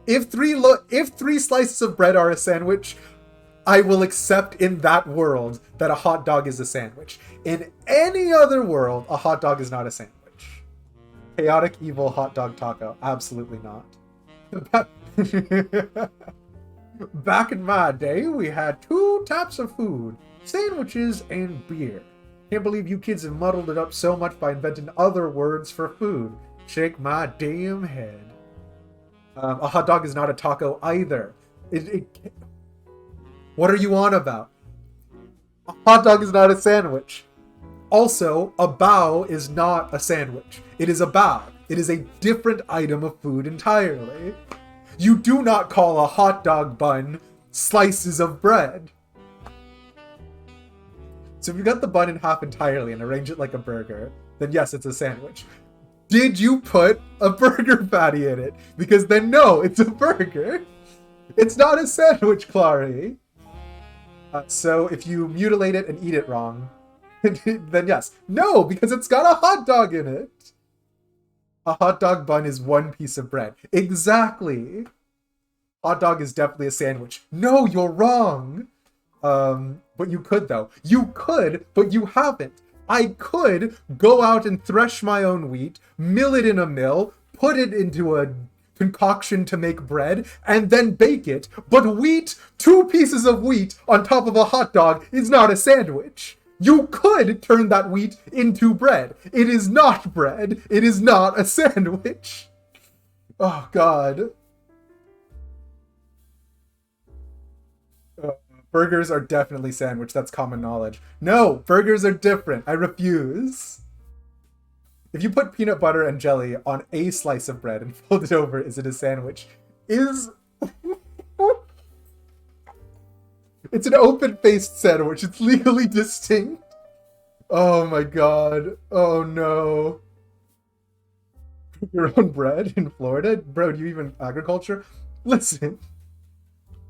if 3 slices of bread are a sandwich, I will accept in that world that a hot dog is a sandwich. In any other world, a hot dog is not a sandwich. Chaotic evil hot dog taco. Absolutely not. Back in my day, we had 2 types of food. Sandwiches and beer. Can't believe you kids have muddled it up so much by inventing other words for food. Shake my damn head. A hot dog is not a taco either. What are you on about? A hot dog is not a sandwich. Also, a bao is not a sandwich. It is a bao. It is a different item of food entirely. You do not call a hot dog bun slices of bread. So if you cut the bun in half entirely and arrange it like a burger, then yes, it's a sandwich. Did you put a burger patty in it? Because then no, it's a burger. It's not a sandwich, Clary. So if you mutilate it and eat it wrong, then yes. No, because it's got a hot dog in it. A hot dog bun is one piece of bread. Exactly. Hot dog is definitely a sandwich. No, you're wrong. But you could, though. You could, but you haven't. I could go out and thresh my own wheat, mill it in a mill, put it into a concoction to make bread, and then bake it. But wheat, 2 pieces of wheat on top of a hot dog is not a sandwich. You could turn that wheat into bread. It is not bread. It is not a sandwich. Oh, God. Burgers are definitely sandwich. That's common knowledge. No, burgers are different. I refuse. If you put peanut butter and jelly on a slice of bread and fold it over, is it a sandwich? It's an open-faced sandwich. It's legally distinct. Oh my god. Oh no. Your own bread in Florida? Bro, do you even agriculture? Listen.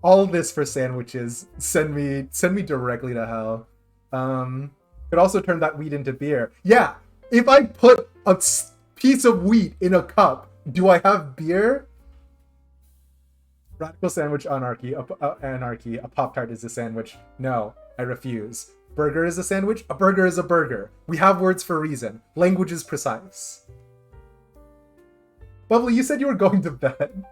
All this for sandwiches. Send me directly to hell. Could also turn that wheat into beer. Yeah, if I put a piece of wheat in a cup, do I have beer? Radical sandwich anarchy. Anarchy. A Pop-Tart is a sandwich. No, I refuse. Burger is a sandwich. A burger is a burger. We have words for a reason. Language is precise. Bubbly, you said you were going to bed.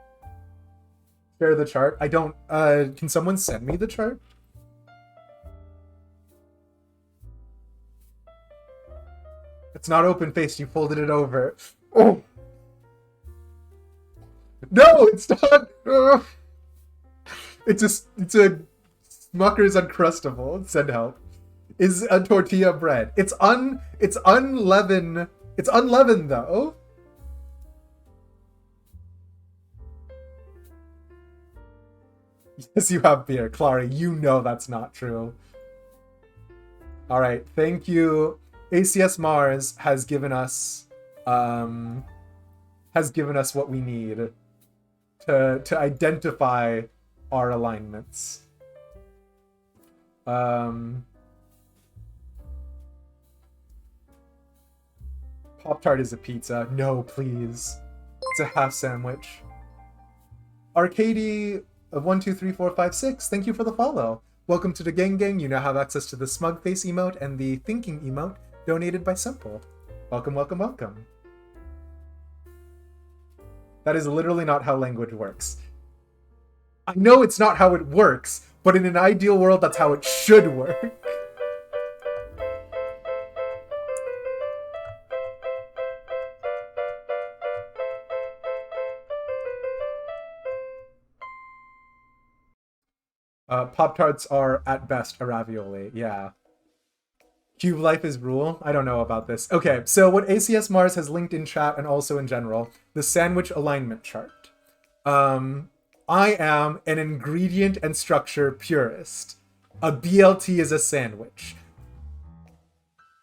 Share the chart. I don't, can someone send me the chart? It's not open-faced, you folded it over. Oh! No, it's not! It's a Smucker's Uncrustable. Send help. Is a tortilla bread. It's unleavened. It's unleavened, though. Yes, you have beer. Clara, you know that's not true. Alright, thank you. ACS Mars has given us what we need to identify our alignments. Pop-Tart is a pizza. No, please. It's a half sandwich. Arcady of 1, 2, 3, 4, 5, 6, thank you for the follow. Welcome to the gang. You now have access to the smug face emote and the thinking emote donated by Simple. Welcome, welcome, welcome. That is literally not how language works. I know it's not how it works, but in an ideal world, that's how it should work. Pop-Tarts are, at best, a ravioli. Yeah. Cube life is rule? I don't know about this. Okay, so what ACS Mars has linked in chat and also in general, the sandwich alignment chart. I am an ingredient and structure purist. A BLT is a sandwich.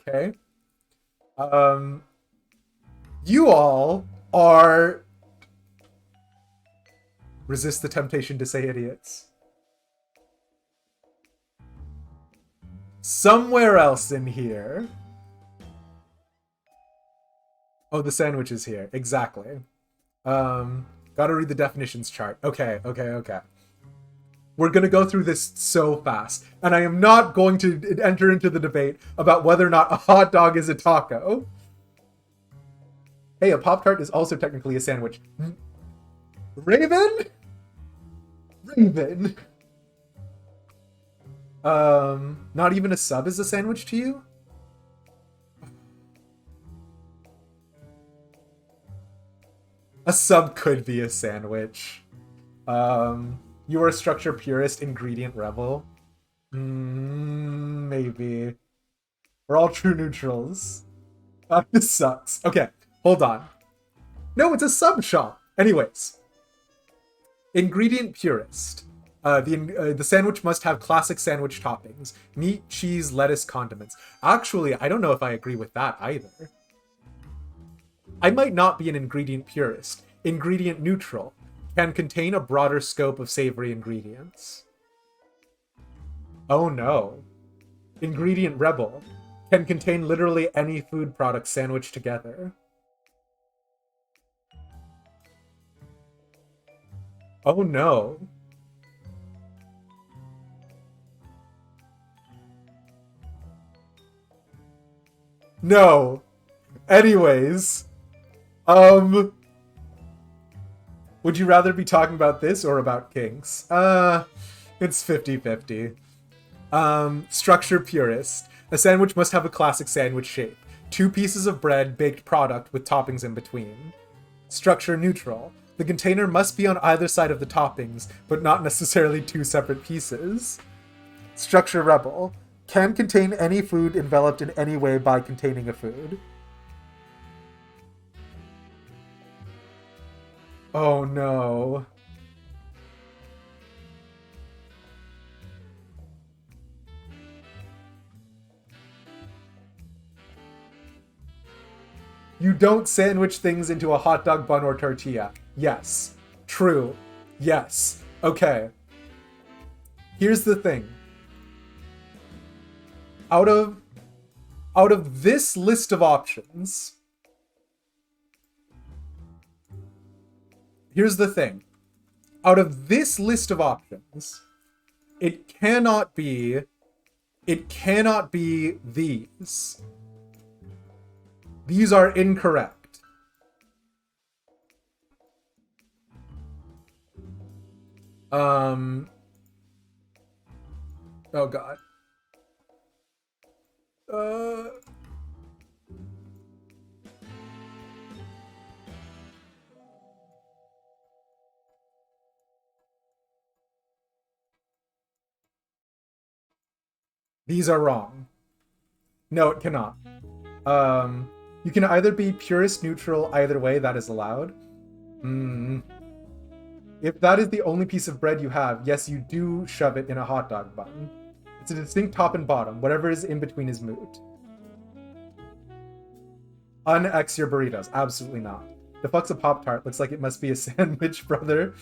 Okay? You all are... Resist the temptation to say idiots. Somewhere else in here. Oh, the sandwich is here. Exactly. Gotta read the definitions chart. Okay. We're gonna go through this so fast. And I am not going to enter into the debate about whether or not a hot dog is a taco. Hey, a Pop-Tart is also technically a sandwich. Raven? Raven. Not even a sub is a sandwich to you? A sub could be a sandwich. You are a structure purist, ingredient rebel. Maybe. We're all true neutrals. This sucks. Okay, hold on. No, it's a sub shop. Anyways. Ingredient purist. The sandwich must have classic sandwich toppings. Meat, cheese, lettuce, condiments. Actually, I don't know if I agree with that either. I might not be an ingredient purist. Ingredient neutral. Can contain a broader scope of savory ingredients. Oh no. Ingredient rebel. Can contain literally any food product sandwiched together. Oh no. No. Anyways, would you rather be talking about this or about kinks? It's 50-50. Structure purist. A sandwich must have a classic sandwich shape. 2 pieces of bread, baked product with toppings in between. Structure neutral. The container must be on either side of the toppings, but not necessarily 2 separate pieces. Structure rebel. Can contain any food enveloped in any way by containing a food. Oh no. You don't sandwich things into a hot dog bun or tortilla. Yes. True. Yes. Okay. Here's the thing. Out of this list of options, here's the thing. Out of this list of options, it cannot be these. These are incorrect. Oh god. These are wrong. No, it cannot. You can either be purist neutral, either way, that is allowed. If that is the only piece of bread you have, yes, you do shove it in a hot dog bun. It's a distinct top and bottom. Whatever is in between is moot. Un-X your burritos. Absolutely not. The fuck's a Pop-Tart? Looks like it must be a sandwich, brother.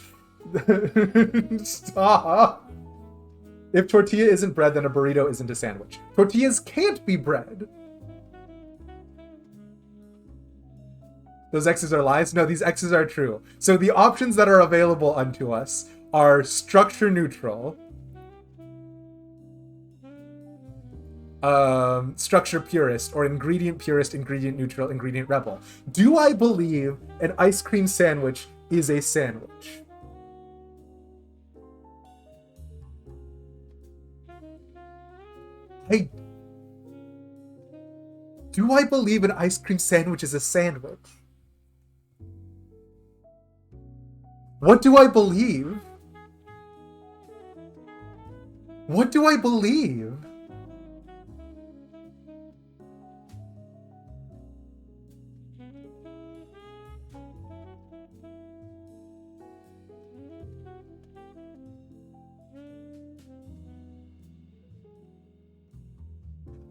Stop. If tortilla isn't bread, then a burrito isn't a sandwich. Tortillas can't be bread. Those X's are lies? No, these X's are true. So the options that are available unto us are structure neutral, structure purist, or ingredient purist, ingredient neutral, ingredient rebel. Do I believe an ice cream sandwich is a sandwich? Do I believe an ice cream sandwich is a sandwich? What do I believe? What do I believe?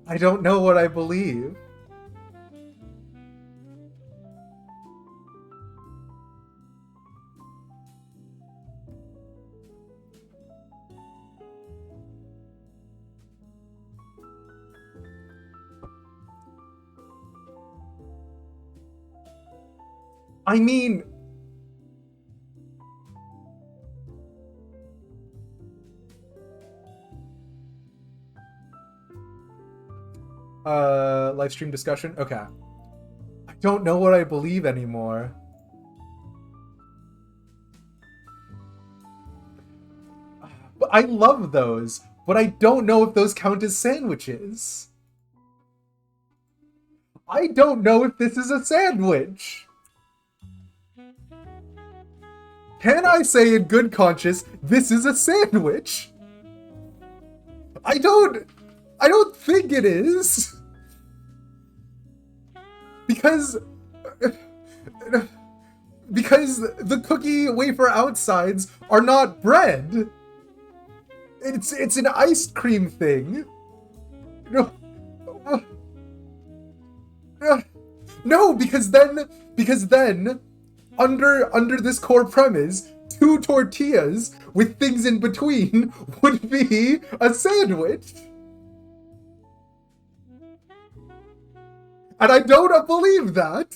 I don't know what I believe. I mean, live stream discussion? Okay. I don't know what I believe anymore. But I love those, but I don't know if those count as sandwiches. I don't know if this is a sandwich. Can I say in good conscience, this is a sandwich? I don't think it is. Because the cookie wafer outsides are not bread. It's an ice cream thing. No, because then under this core premise, 2 tortillas with things in between would be a sandwich. And I don't believe that.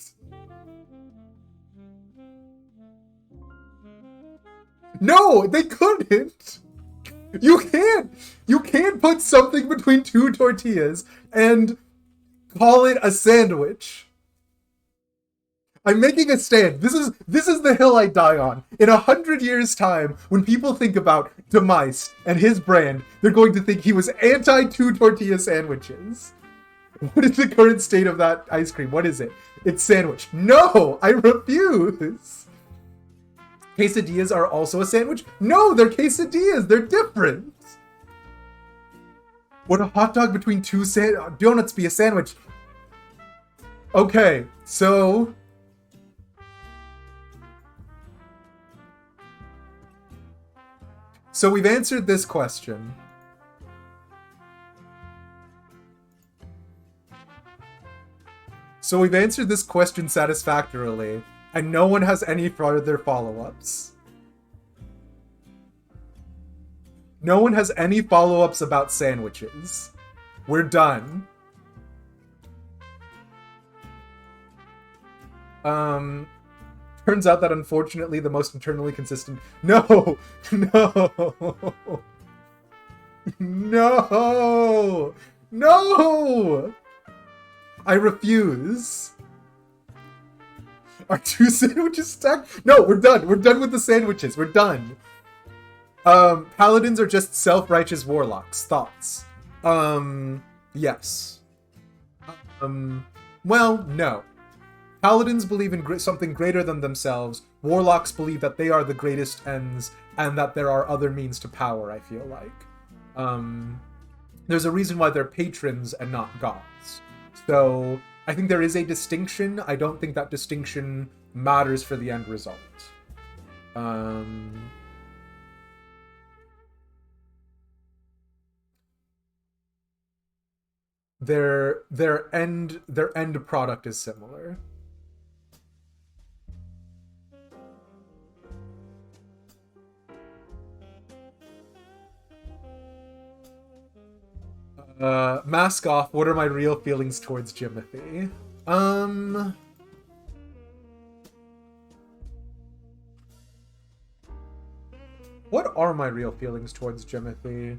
No, they couldn't. You can't put something between two tortillas and call it a sandwich. I'm making a stand. This is the hill I die on. In 100 years' time, when people think about Demise and his brand, they're going to think he was anti two tortilla sandwiches. What is the current state of that ice cream? What is it? It's sandwich. No, I refuse. Quesadillas are also a sandwich? No, they're quesadillas. They're different. Would a hot dog between two donuts be a sandwich? Okay, so... So we've answered this question. So we've answered this question satisfactorily, and no one has any further follow-ups. No one has any follow-ups about sandwiches. We're done. Turns out that unfortunately the most internally consistent... No! No! No! No! I refuse. Are two sandwiches stacked? No, we're done. We're done with the sandwiches. We're done. Paladins are just self-righteous warlocks. Thoughts? Yes. Well, no. Paladins believe in something greater than themselves. Warlocks believe that they are the greatest ends and that there are other means to power, I feel like. There's a reason why they're patrons and not gods. So, I think there is a distinction. I don't think that distinction matters for the end result. Their end product is similar. Mask off, what are my real feelings towards Jimothy? What are my real feelings towards Jimothy?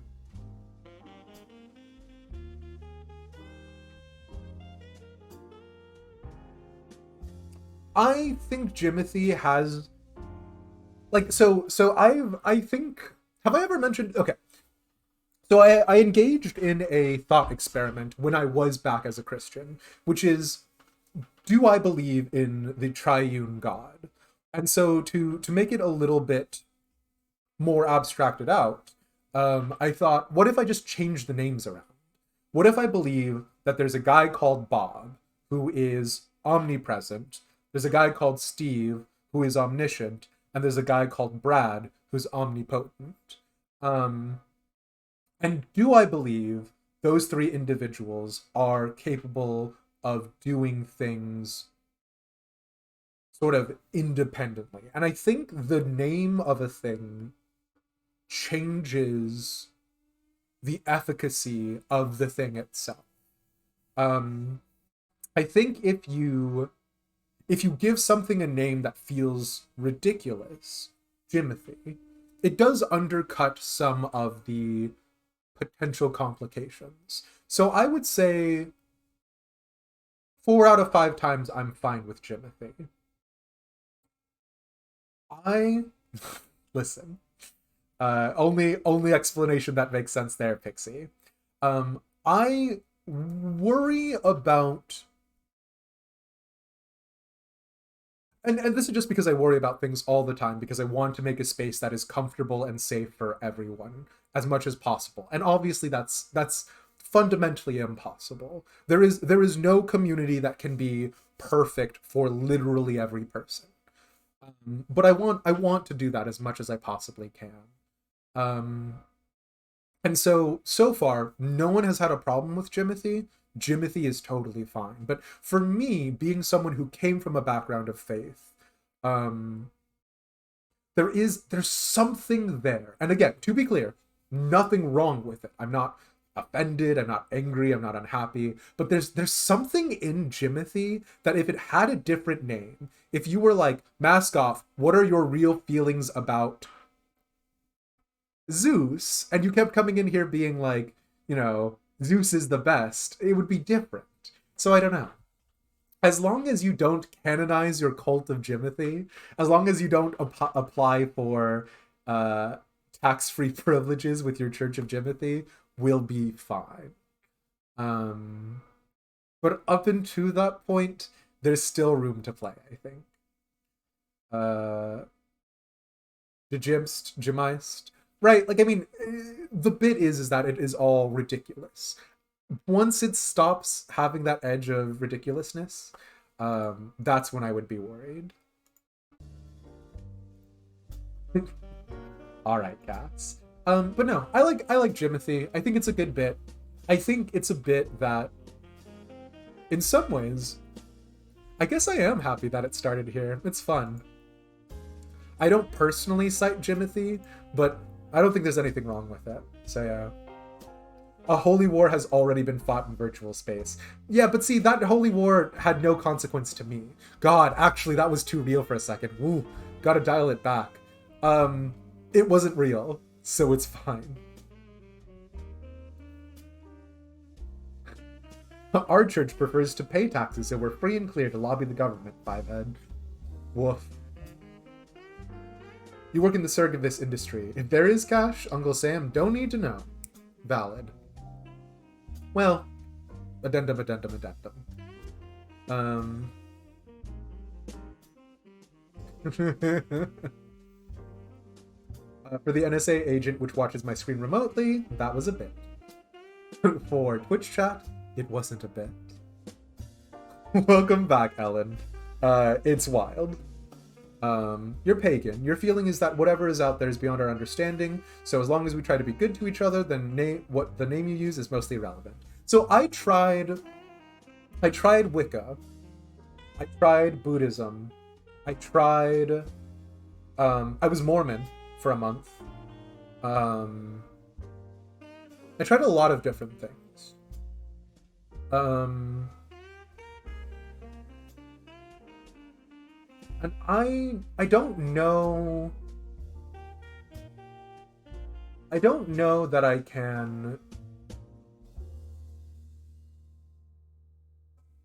I think Jimothy has... Like, I think... Have I ever mentioned... Okay. So I engaged in a thought experiment when I was back as a Christian, which is, do I believe in the triune God? And so to make it a little bit more abstracted out, I thought, what if I just change the names around? What if I believe that there's a guy called Bob, who is omnipresent, there's a guy called Steve, who is omniscient, and there's a guy called Brad, who's omnipotent? And do I believe those three individuals are capable of doing things sort of independently? And I think the name of a thing changes the efficacy of the thing itself. I think if you give something a name that feels ridiculous, Jimothy, it does undercut some of the potential complications. So I would say 4 out of 5 times I'm fine with Jimothy. Listen. Only explanation that makes sense there, Pixie. I worry about... And this is just because I worry about things all the time, because I want to make a space that is comfortable and safe for everyone as much as possible. And obviously that's fundamentally impossible. There is no community that can be perfect for literally every person. But I want to do that as much as I possibly can. And so far, no one has had a problem with Jimothy. Jimothy is totally fine. But for me, being someone who came from a background of faith, there's something there. And again, to be clear, nothing wrong with it. I'm not offended, I'm not angry, I'm not unhappy. But there's something in Jimothy that if it had a different name, if you were like, Mask Off, what are your real feelings about Zeus, and you kept coming in here being like, you know, Zeus is the best, it would be different. So I don't know. As long as you don't canonize your cult of Jimothy, as long as you don't apply for tax-free privileges with your Church of Jimothy, we'll be fine. But up until that point, there's still room to play, I think. Jimist. Right, like, I mean, the bit is that it is all ridiculous. Once it stops having that edge of ridiculousness, that's when I would be worried. All right, cats. But no, I like Jimothy. I think it's a good bit. I think it's a bit that, in some ways, I guess I am happy that it started here. It's fun. I don't personally cite Jimothy, but I don't think there's anything wrong with it. So yeah. A holy war has already been fought in virtual space. Yeah, but see, that holy war had no consequence to me. God, actually, that was too real for a second. Woo, gotta dial it back. It wasn't real, so it's fine. Our church prefers to pay taxes, so we're free and clear to lobby the government, Fivehead. Woof. You work in the service industry. If there is cash, Uncle Sam don't need to know. Valid. Well, addendum. For the NSA agent which watches my screen remotely, that was a bit. For Twitch chat, it wasn't a bit. Welcome back, Ellen. It's wild. You're pagan. Your feeling is that whatever is out there is beyond our understanding, so as long as we try to be good to each other, then what the name you use is mostly irrelevant. So I tried Wicca. I tried Buddhism. I was Mormon for a month. I tried a lot of different things. And I don't know that I can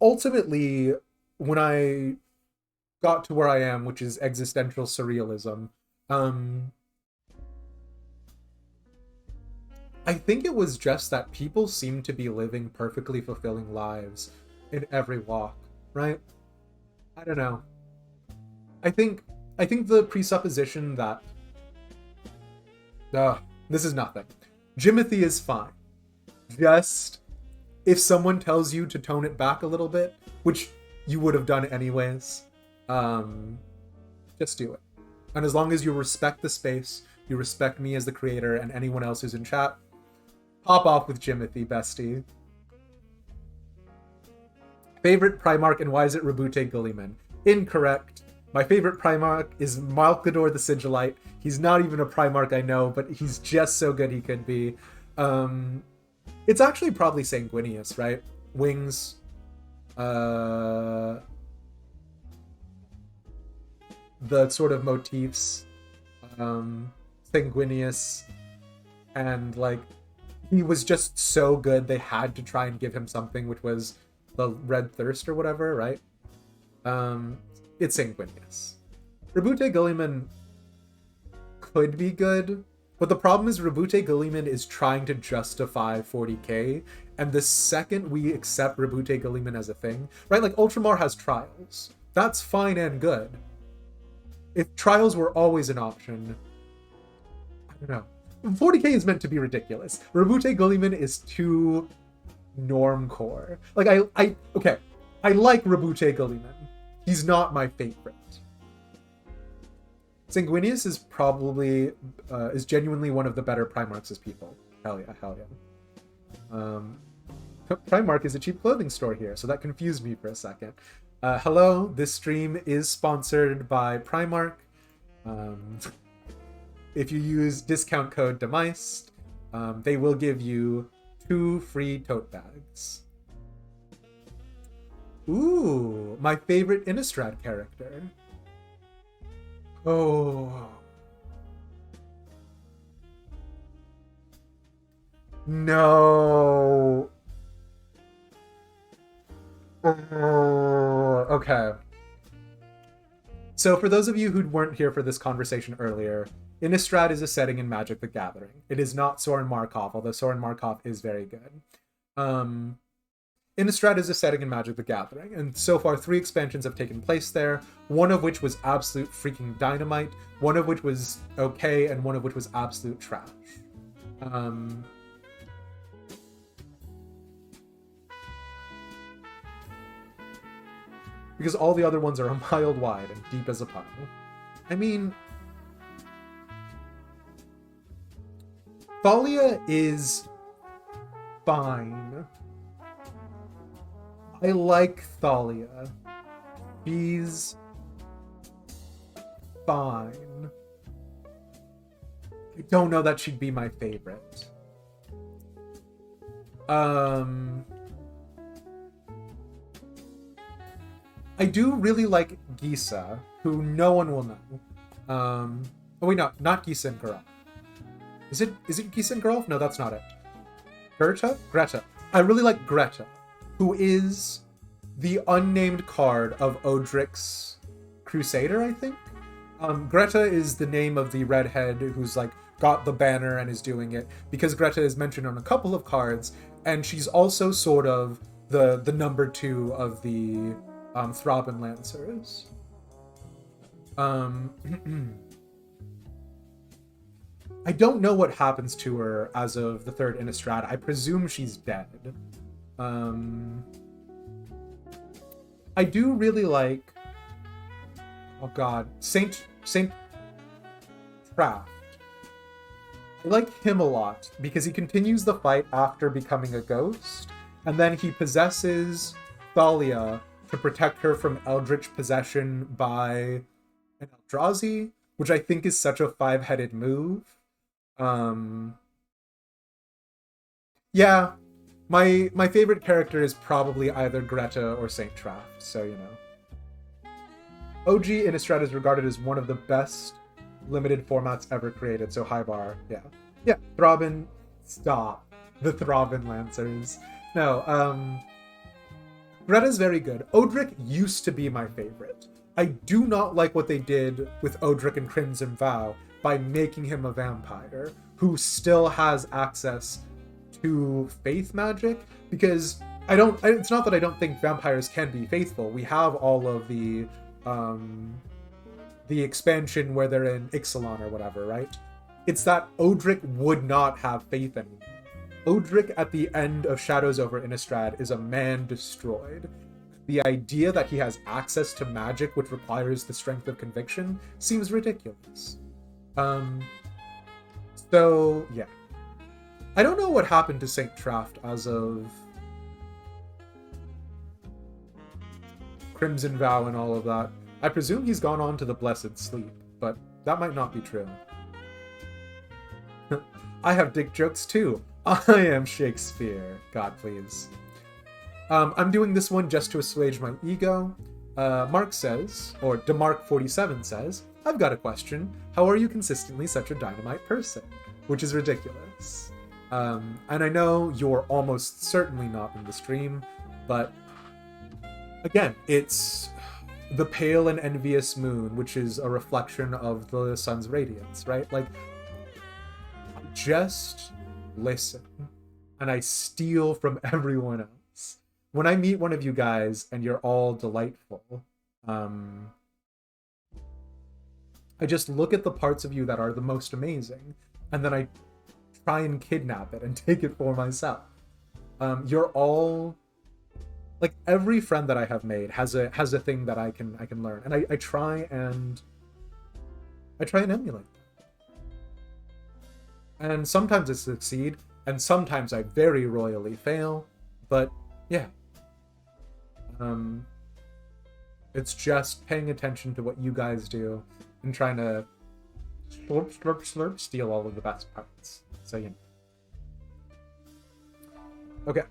ultimately, when I got to where I am, which is existential surrealism, I think it was just that people seem to be living perfectly fulfilling lives in every walk, right? I don't know. I think the presupposition that this is nothing. Jimothy is fine. Just if someone tells you to tone it back a little bit, which you would have done anyways, just do it. And as long as you respect the space, you respect me as the creator and anyone else who's in chat, pop off with Jimothy, bestie. Favorite Primarch, and why is it Rabute Gulliman? Incorrect. My favorite Primarch is Malkador the Sigillite. He's not even a Primarch, I know, but he's just so good he could be. It's actually probably Sanguinius, right? Wings. The sort of motifs. Sanguinius. And, like, he was just so good they had to try and give him something, which was the Red Thirst or whatever, right? It's Sanguinius. Rabute Gulliman could be good, but the problem is Rabute Gulliman is trying to justify 40k, and the second we accept Rabute Gulliman as a thing, right? Like, Ultramar has trials. That's fine and good. If trials were always an option, I don't know. 40k is meant to be ridiculous. Rabute Gulliman is too normcore. Like, I like Rabute Gulliman. He's not my favorite. Sanguinius is probably, is genuinely one of the better Primarchs as people. Hell yeah, hell yeah. Primarch is a cheap clothing store here, so that confused me for a second. Hello, this stream is sponsored by Primarch. If you use discount code DEMICE, they will give you 2 free tote bags. Ooh, my favorite Innistrad character. Oh. No. Okay. So for those of you who weren't here for this conversation earlier, Innistrad is a setting in Magic the Gathering. It is not Soren Markov, although Soren Markov is very good. Innistrad is a setting in Magic the Gathering, and so far 3 expansions have taken place there, one of which was absolute freaking dynamite, one of which was okay, and one of which was absolute trash. Because all the other ones are a mile wide and deep as a puddle. I mean, Thalia is fine. I like Thalia. She's fine. I don't know that she'd be my favorite. I do really like Gisa, who no one will know. Oh wait, no, not Gisa and Geralf. Is it Gisa and Geralf? No, that's not it. Greta. I really like Greta, who is the unnamed card of Odric's Crusader, I think. Greta is the name of the redhead who's like got the banner and is doing it, because Greta is mentioned on a couple of cards, and she's also sort of the number 2 of the Throbbing Lancers. I don't know what happens to her as of the 3rd Innistrad. I presume she's dead. I do really like... Oh god. Saint Traft. I like him a lot, because he continues the fight after becoming a ghost, and then he possesses Thalia to protect her from eldritch possession by an Eldrazi, which I think is such a 5-headed move. Yeah, my favorite character is probably either Greta or Saint Traft, so you know. OG Innistrad is regarded as one of the best limited formats ever created, so high bar, yeah. Yeah, Throbbing, stop. The Throbbing Lancers. No, Greta's very good. Odric used to be my favorite. I do not like what they did with Odric and Crimson Vow by making him a vampire who still has access to faith magic, because it's not that I don't think vampires can be faithful. We have all of the expansion where they're in Ixalan or whatever, right? It's that Odric would not have faith anymore. Odric at the end of Shadows over Innistrad is a man destroyed. The idea that he has access to magic which requires the strength of conviction seems ridiculous. So, yeah. I don't know what happened to Saint Traft as of Crimson Vow and all of that. I presume he's gone on to the Blessed Sleep, but that might not be true. I have dick jokes too. I am Shakespeare. God, please. I'm doing this one just to assuage my ego. Mark says, or DeMark47 says, I've got a question. How are you consistently such a dynamite person? Which is ridiculous. And I know you're almost certainly not in the stream, but again, it's the pale and envious moon, which is a reflection of the sun's radiance, right? Like, just listen, and I steal from everyone else. When I meet one of you guys and you're all delightful, I just look at the parts of you that are the most amazing, and then I try and kidnap it and take it for myself. You're all, like, every friend that I have made has a thing that I can learn, and I try and emulate. And sometimes I succeed, and sometimes I very royally fail, but yeah. It's just paying attention to what you guys do and trying to slurp, slurp, slurp, steal all of the best parts. So, yeah. Okay.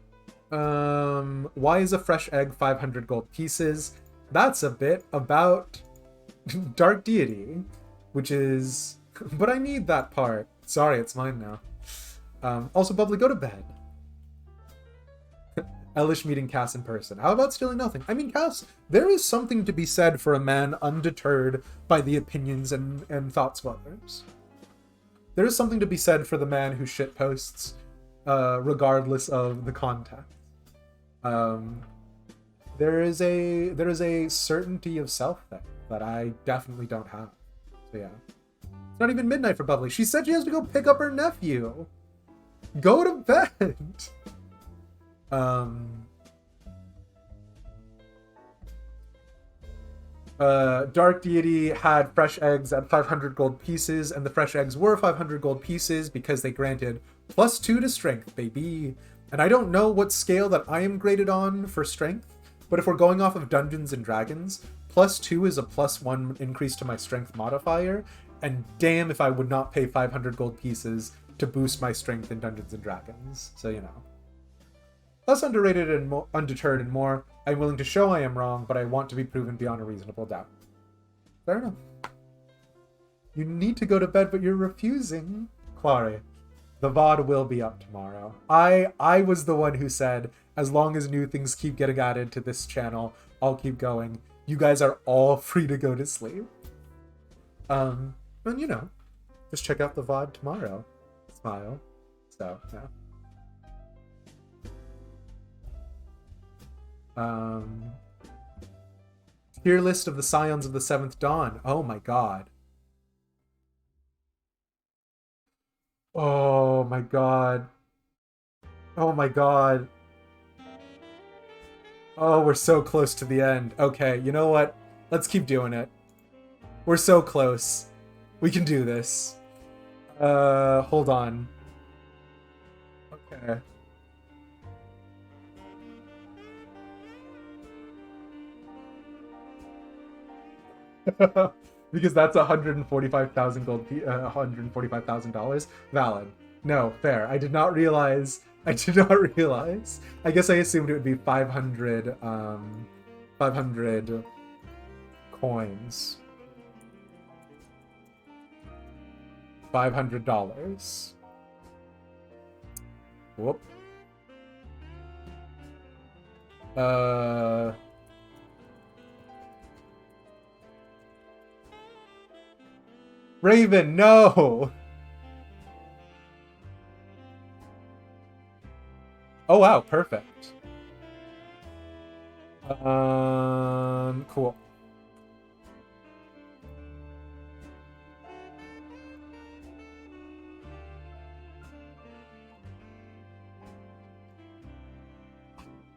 Why is a fresh egg 500 gold pieces? That's a bit about Dark Deity, which is... But I need that part. Sorry, it's mine now. Also, Bubbly, go to bed. Elish meeting Cass in person. How about stealing nothing? I mean, Cass, there is something to be said for a man undeterred by the opinions and thoughts of others. There is something to be said for the man who shitposts, regardless of the context. There is a certainty of self there that I definitely don't have. So yeah. It's not even midnight for Bubbly. She said she has to go pick up her nephew. Go to bed. Dark Deity had fresh eggs at 500 gold pieces, and the fresh eggs were 500 gold pieces because they granted +2 to strength, baby. And I don't know what scale that I am graded on for strength, but if we're going off of Dungeons and Dragons, +2 is a +1 increase to my strength modifier, and damn if I would not pay 500 gold pieces to boost my strength in Dungeons and Dragons. So, you know. Less underrated and more undeterred and more, I'm willing to show I am wrong, but I want to be proven beyond a reasonable doubt. Fair enough. You need to go to bed, but you're refusing. Clary, the VOD will be up tomorrow. I was the one who said, as long as new things keep getting added to this channel, I'll keep going. You guys are all free to go to sleep. And you know, just check out the VOD tomorrow. Smile. So, yeah. Tier list of the Scions of the Seventh Dawn. Oh my god. Oh my god. Oh my god. Oh, we're so close to the end. Okay, you know what? Let's keep doing it. We're so close. We can do this. Hold on. Okay. Because that's 145,000 gold, $145,000. Valid. No, fair. I did not realize. I guess I assumed it would be 500 coins. $500. Whoop. Raven, no! Oh wow, perfect. Cool.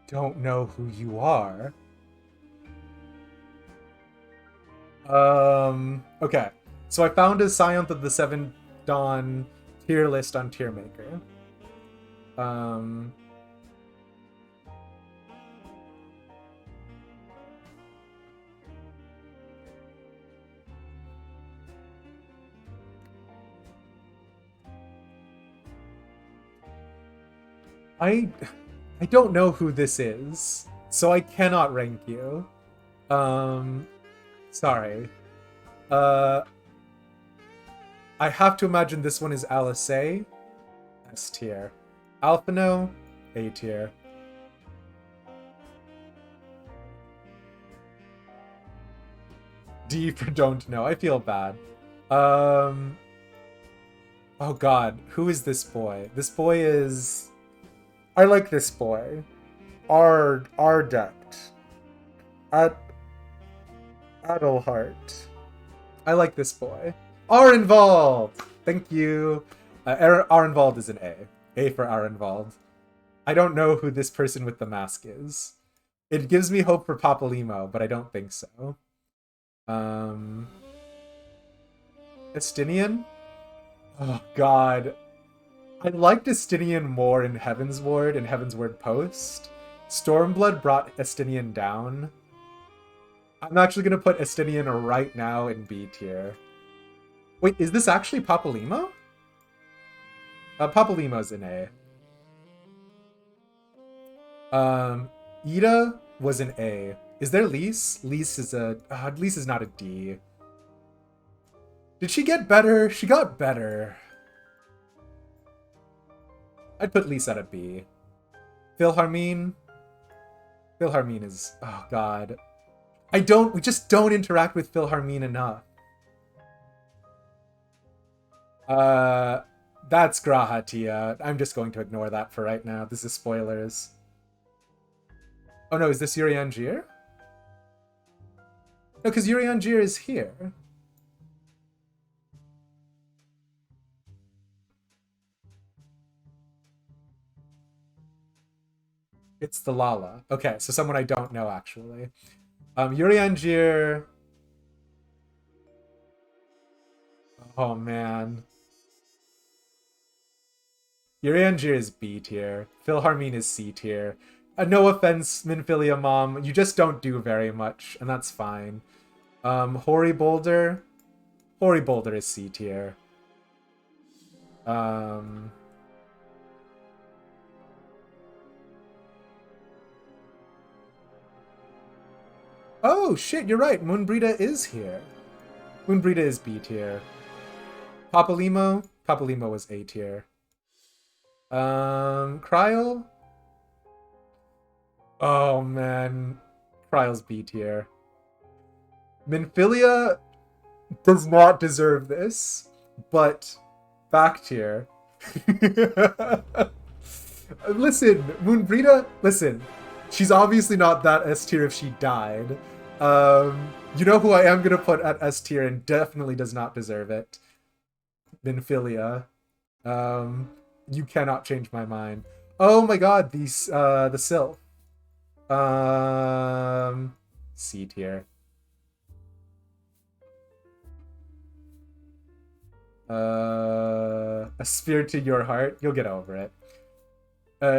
Don't know who you are. Okay. So I found a Scion of the Seven Dawn tier list on Tiermaker. I don't know who this is, so I cannot rank you. Sorry. I have to imagine this one is Alice, S tier. Alphino, A tier. D for don't know. I feel bad. Oh god, who is this boy? This boy is... I like this boy. Ardect. Adelhart. I like this boy. Arenvald! Thank you. Arenvald is an A. A for Arenvald. I don't know who this person with the mask is. It gives me hope for Papalimo, but I don't think so. Estinian? Oh god. I liked Estinian more in Heavensward and Heavensward Post. Stormblood brought Estinian down. I'm actually going to put Estinian right now in B tier. Wait, is this actually Papalimo? Papalimo's in A. Ida was an A. Is there Lise? Lise is Lise is not a D. Did she get better? She got better. I'd put Lise at a B. Philharmene is, oh god. We just don't interact with Philharmene enough. That's Graha Tia. I'm just going to ignore that for right now. This is spoilers. Oh no, is this Yuri Angier? No, because Yuri Angier is here. It's the Lala. Okay, so someone I don't know, actually. Yuri Angier... Oh, man. Yuri Angier is B tier. Philharmene is C tier. No offense, Minfilia Mom. You just don't do very much, and that's fine. Hori Boulder is C tier. Oh, shit, you're right. Moonbrita is here. Moonbrita is B tier. Papalimo was A tier. Kryl? Oh, man. Kryl's B tier. Minfilia does not deserve this, but back tier. Listen, Moonbrita, listen. She's obviously not that S tier if she died. You know who I am gonna put at S tier and definitely does not deserve it? Minfilia. You cannot change my mind. Oh my god, these the Sylph. C tier. A spear to your heart. You'll get over it.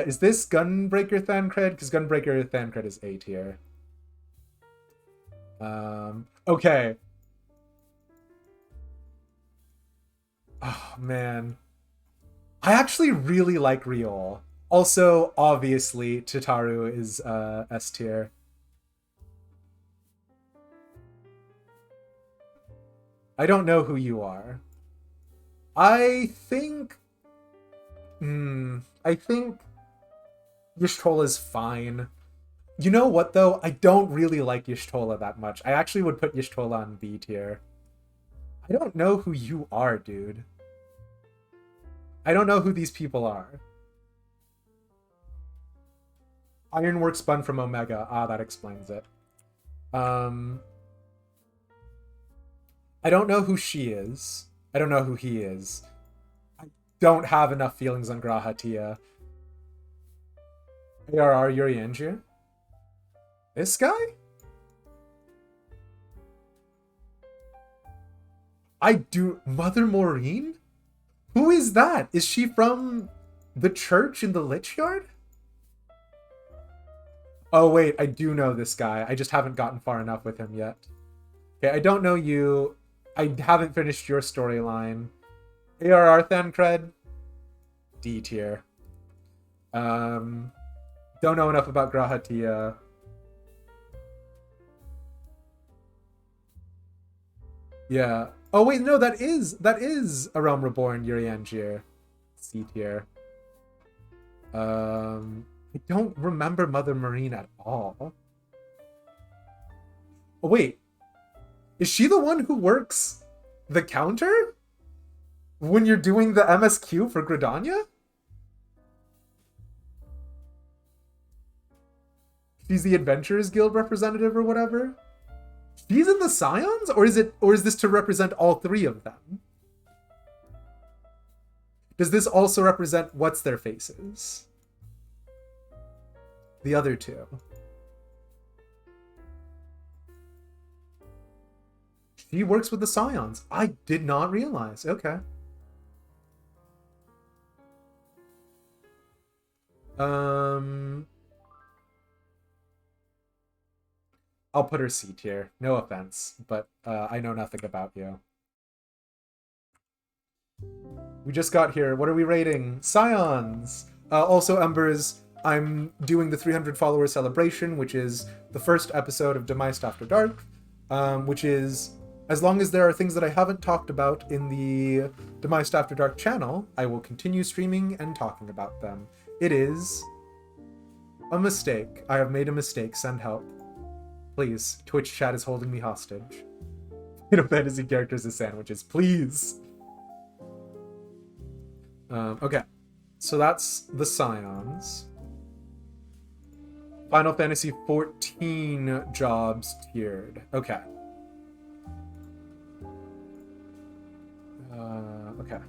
Is this Gunbreaker Thancred? Because Gunbreaker Thancred is A tier. Okay. Oh, man. I actually really like Riol. Also, obviously, Tataru is S tier. I don't know who you are. I think Y'shtola's fine. You know what, though? I don't really like Y'shtola that much. I actually would put Y'shtola on B tier. I don't know who you are, dude. I don't know who these people are. Ironwork spun from Omega. Ah, that explains it. I don't know who she is. I don't know who he is. I don't have enough feelings on Graha Tia. ARR Yuri Angier? This guy? I do... Mother Maureen? Who is that? Is she from the church in the Lich Yard? Oh wait, I do know this guy. I just haven't gotten far enough with him yet. Okay, I don't know you. I haven't finished your storyline. ARR Thancred? D tier. Don't know enough about Graha Tia. Yeah. Oh wait, no, that is A Realm Reborn, Yuri Angier. C tier. I don't remember Mother Marine at all. Oh wait. Is she the one who works the counter? When you're doing the MSQ for Gridania? She's the Adventurers Guild representative or whatever? She's in the Scions? Or is this to represent all three of them? Does this also represent what's their faces? The other two. She works with the Scions. I did not realize. Okay. I'll put her C tier. No offense, but I know nothing about you. We just got here. What are we rating? Scions! Also, Embers, I'm doing the 300 follower celebration, which is the first episode of Demised After Dark, which is As long as there are things that I haven't talked about in the Demised After Dark channel, I will continue streaming and talking about them. It is a mistake. I have made a mistake. Send help. Please. Twitch chat is holding me hostage. Final Fantasy characters as sandwiches. Please. Okay. So that's the Scions. Final Fantasy 14 jobs tiered. Okay. Okay.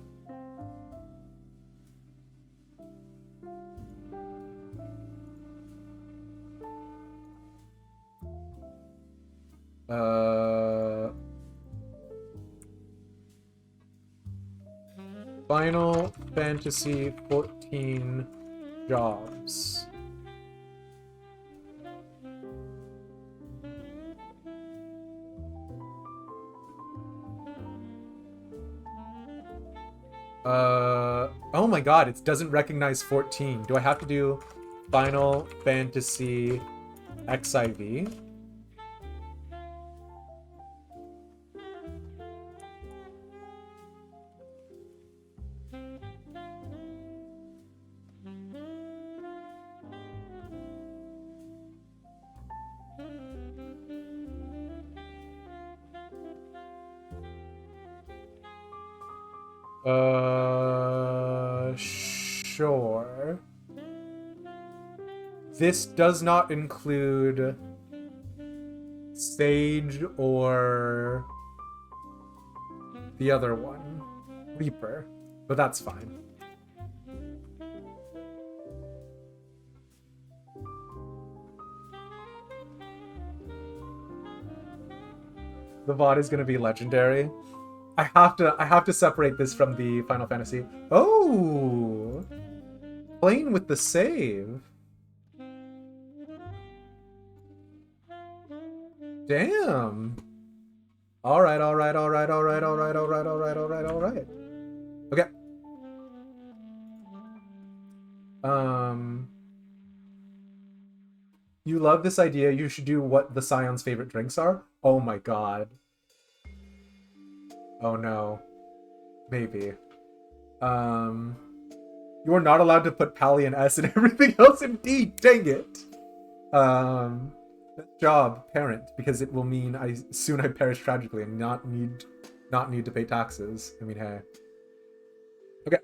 Final Fantasy 14 jobs. Oh my god, it doesn't recognize 14. Do I have to do Final Fantasy XIV? Sure. This does not include Sage or the other one, Reaper, but that's fine. The VOD is going to be legendary. I have to separate this from the Final Fantasy. Oh, playing with the save. Damn. All right. Okay. You love this idea. You should do what the Scion's favorite drinks are. Oh my god. Oh no. Maybe. You are not allowed to put Pally and S and everything else indeed. Dang it. Job, parent, because it will mean I perish tragically and not need to pay taxes. I mean, hey. Okay.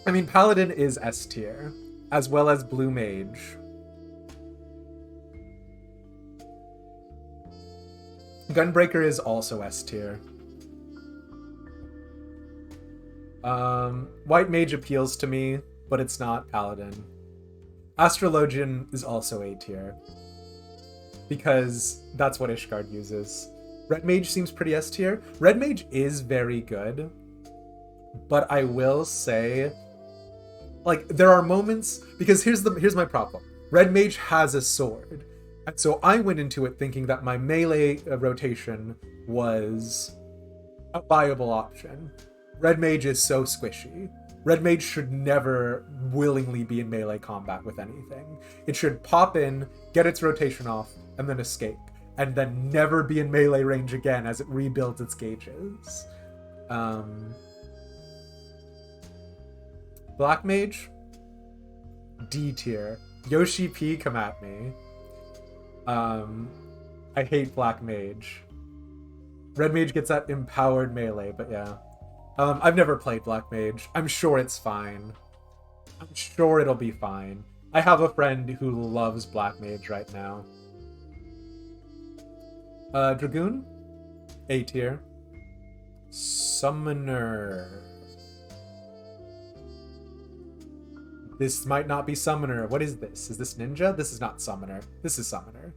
I mean, Paladin is S tier, as well as Blue Mage. Gunbreaker is also S tier. White Mage appeals to me, but it's not Paladin. Astrologian is also A tier, because that's what Ishgard uses. Red Mage seems pretty S tier. Red Mage is very good, but I will say, like, there are moments, because here's my problem. Red Mage has a sword, and so I went into it thinking that my melee rotation was a viable option. Red Mage is so squishy. Red Mage should never willingly be in melee combat with anything. It should pop in, get its rotation off, and then escape. And then never be in melee range again as it rebuilds its gauges. Black Mage? D tier. Yoshi P, come at me. I hate Black Mage. Red Mage gets that empowered melee, but yeah. I've never played Black Mage. I'm sure it's fine. I'm sure it'll be fine. I have a friend who loves Black Mage right now. Dragoon? A tier. Summoner. This might not be Summoner. What is this? Is this Ninja? This is not Summoner. This is Summoner.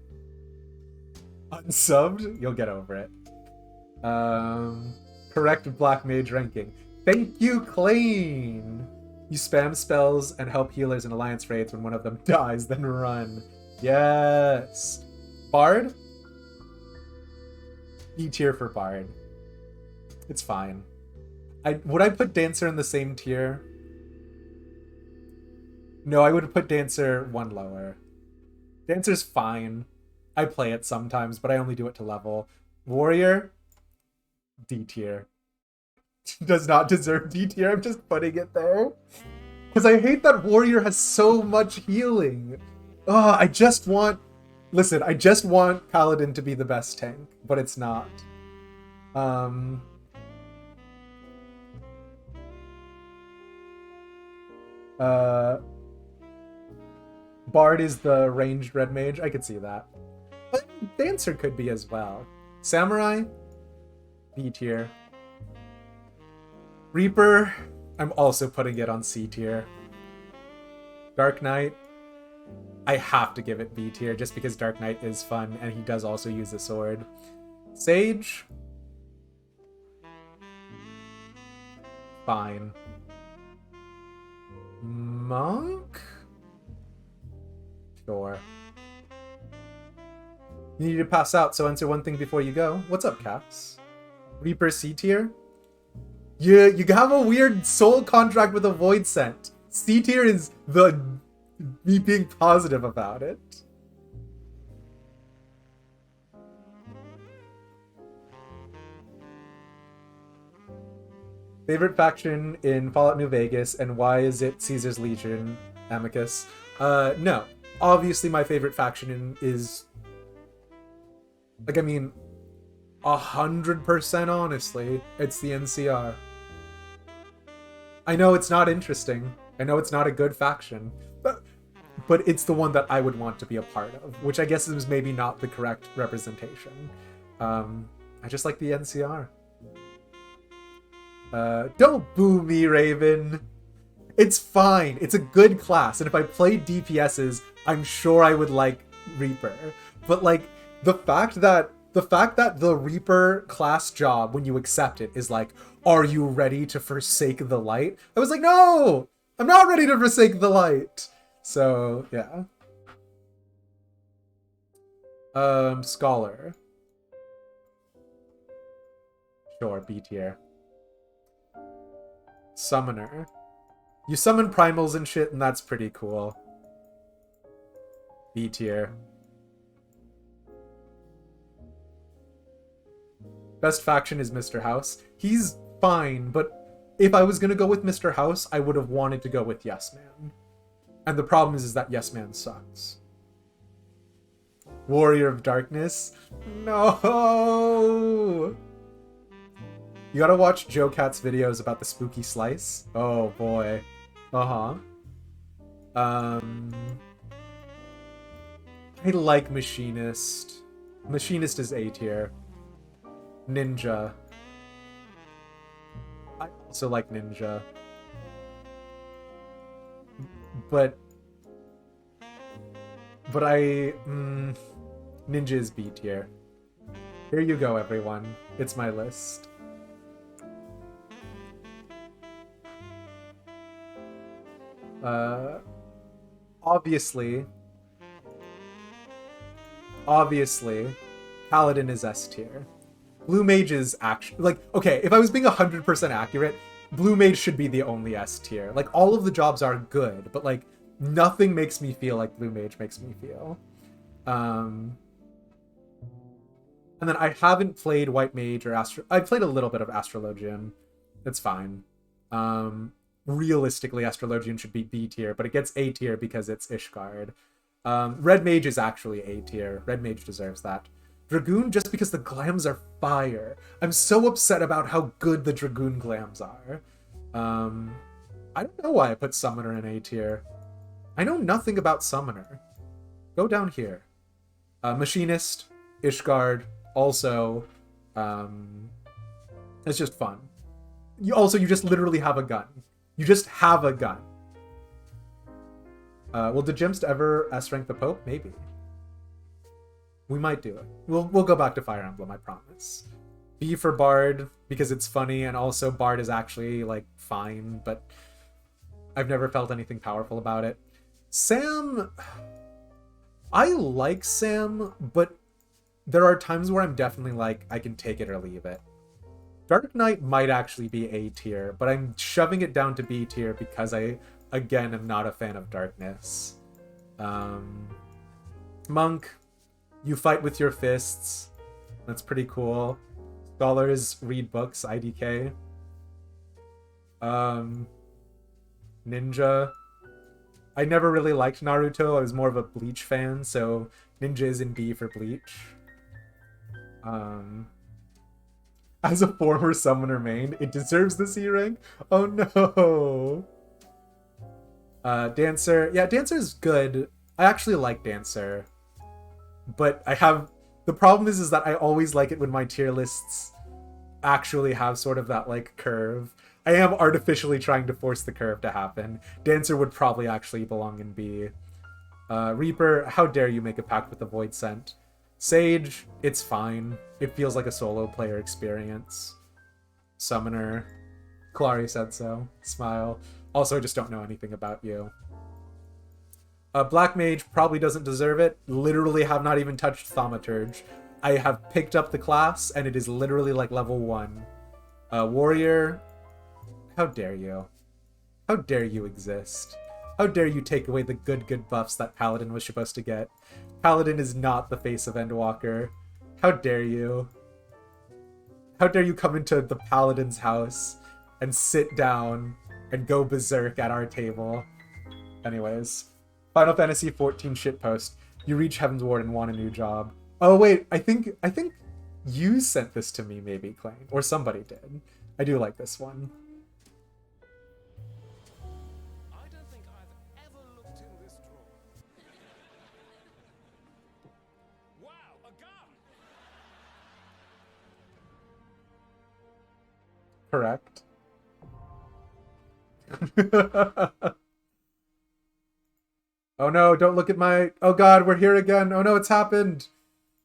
Unsubbed? You'll get over it. Correct Black Mage ranking. Thank you, Clean! You spam spells and help healers in alliance raids when one of them dies, then run. Yes! Bard? E tier for Bard. It's fine. Would I put Dancer in the same tier? No, I would put Dancer one lower. Dancer's fine. I play it sometimes, but I only do it to level. Warrior, D tier. Does not deserve D tier. I'm just putting it there. Because I hate that Warrior has so much healing. Ugh, I just want... Listen, I just want Paladin to be the best tank, but it's not. Bard is the ranged red mage. I could see that. But Dancer could be as well. Samurai, B tier. Reaper, I'm also putting it on C tier. Dark Knight, I have to give it B tier just because Dark Knight is fun and he does also use a sword. Sage, fine. Monk? Sure. You need to pass out, so answer one thing before you go. What's up, Caps? Reaper C tier? You have a weird soul contract with a void scent. C tier is me being positive about it. Favorite faction in Fallout New Vegas, and why is it Caesar's Legion, Amicus? No. Obviously my favorite faction is... Like, I mean, 100% honestly, it's the NCR. I know it's not interesting. I know it's not a good faction. But it's the one that I would want to be a part of, which I guess is maybe not the correct representation. I just like the NCR. Don't boo me, Raven. It's fine. It's a good class, and if I played DPSs, I'm sure I would like Reaper. But like the fact that the Reaper class job, when you accept it, is like, are you ready to forsake the light? I was like, no, I'm not ready to forsake the light. So yeah. Scholar. Sure, B tier. Summoner. You summon primals and shit, and that's pretty cool. B tier. Best faction is Mr. House. He's fine, but if I was gonna go with Mr. House, I would have wanted to go with Yes Man. And the problem is that Yes Man sucks. Warrior of Darkness? No! You gotta watch Joe Cat's videos about the spooky slice. Oh boy. I like Machinist. Machinist is A tier. Ninja. I also like Ninja. But Ninja is B tier. Here you go, everyone. It's my list. Obviously, Paladin is S tier. Blue Mage is actually, like, okay, if I was being 100% accurate, Blue Mage should be the only S tier. Like, all of the jobs are good, but, like, nothing makes me feel like Blue Mage makes me feel. And then I haven't played White Mage or I've played a little bit of Astrologian. It's fine. Realistically, Astrologian should be B tier, but it gets A tier because it's Ishgard. Red Mage is actually A tier. Red Mage deserves that. Dragoon, just because the glams are fire. I'm so upset about how good the Dragoon glams are. I don't know why I put Summoner in A tier. I know nothing about Summoner. Go down here. Machinist, Ishgard, also. It's just fun. You just literally have a gun. You just have a gun. Will the Jimst ever S-rank the Pope? Maybe. We might do it. We'll go back to Fire Emblem, I promise. B for Bard, because it's funny, and also Bard is actually, like, fine, but I've never felt anything powerful about it. Sam... I like Sam, but there are times where I'm definitely like, I can take it or leave it. Dark Knight might actually be A tier, but I'm shoving it down to B tier because I, again, am not a fan of Darkness. Monk, You fight with your fists. That's pretty cool. Scholars read books, IDK. Ninja. I never really liked Naruto. I was more of a Bleach fan, so Ninja is in B for Bleach. As a former summoner main, it deserves the C rank. Oh no. Dancer. Yeah, Dancer's good. I actually like Dancer. But the problem is that I always like it when my tier lists actually have sort of that like curve. I am artificially trying to force the curve to happen. Dancer would probably actually belong in B. Reaper, how dare you make a pact with the Void Scent. Sage, it's fine. It feels like a solo player experience. Summoner, Clary said so. Smile. Also, I just don't know anything about you. Black Mage probably doesn't deserve it. Literally have not even touched Thaumaturge. I have picked up the class, and it is literally like level 1. Warrior, how dare you? How dare you exist? How dare you take away the good buffs that Paladin was supposed to get? Paladin is not the face of Endwalker. How dare you? How dare you come into the Paladin's house and sit down and go berserk at our table? Anyways, Final Fantasy XIV shitpost. You reach Heaven's Ward and want a new job. Oh wait, I think you sent this to me, maybe, Clay, or somebody did. I do like this one. I don't think I've ever looked in this drawer. Wow, a gun! Correct. Oh no, don't look at my... Oh god, we're here again. Oh no, it's happened.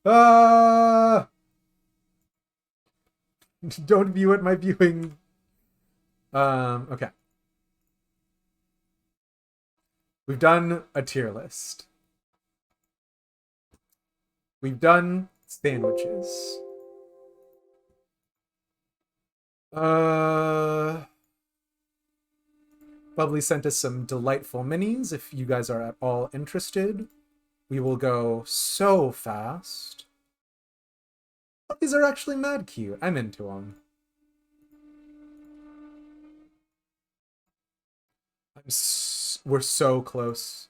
Ah! Don't view it, my viewing. Okay. We've done a tier list. We've done sandwiches. Bubbly sent us some delightful minis. If you guys are at all interested, we will go so fast. Oh, these are actually mad cute. I'm into them. We're so close.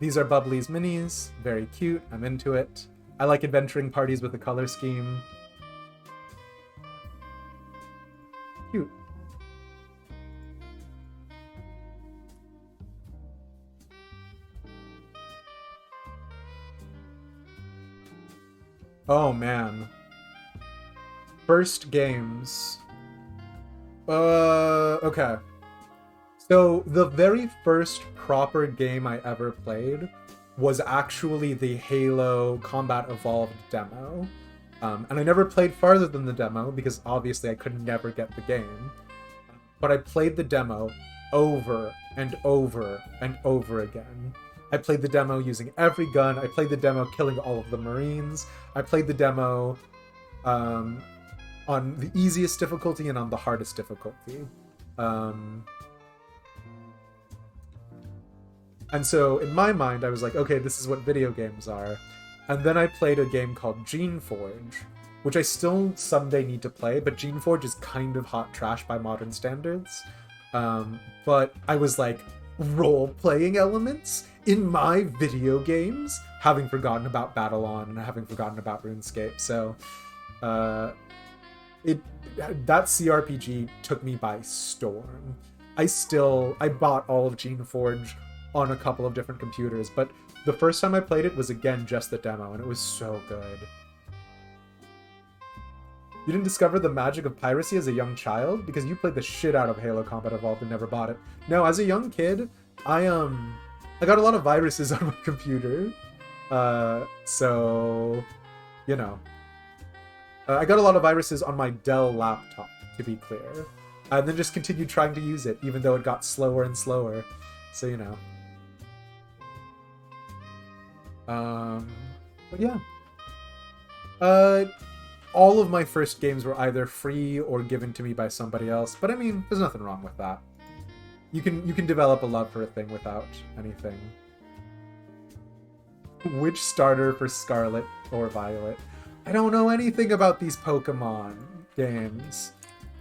These are Bubbly's minis. Very cute. I'm into it. I like adventuring parties with a color scheme. Cute. Oh man. First games. Okay. So the very first proper game I ever played was actually the Halo Combat Evolved demo. And I never played farther than the demo because obviously I could never get the game. But I played the demo over and over and over again. I played the demo using every gun. I played the demo killing all of the Marines. I played the demo on the easiest difficulty and on the hardest difficulty. And so in my mind, I was like, okay, this is what video games are. And then I played a game called Geneforge, which I still someday need to play, but Geneforge is kind of hot trash by modern standards. But I was like, role-playing elements in my video games, having forgotten about Battle-On and having forgotten about RuneScape. So that CRPG took me by storm. I bought all of Geneforge on a couple of different computers, but the first time I played it was again just the demo, and it was so good. You didn't discover the magic of piracy as a young child? Because you played the shit out of Halo Combat Evolved and never bought it. No, as a young kid, I got a lot of viruses on my computer. So, you know. I got a lot of viruses on my Dell laptop, to be clear. And then just continued trying to use it, even though it got slower and slower. So, you know. But yeah. All of my first games were either free or given to me by somebody else, but I mean, there's nothing wrong with that. You can develop a love for a thing without anything. Which starter for Scarlet or Violet? I don't know anything about these Pokemon games.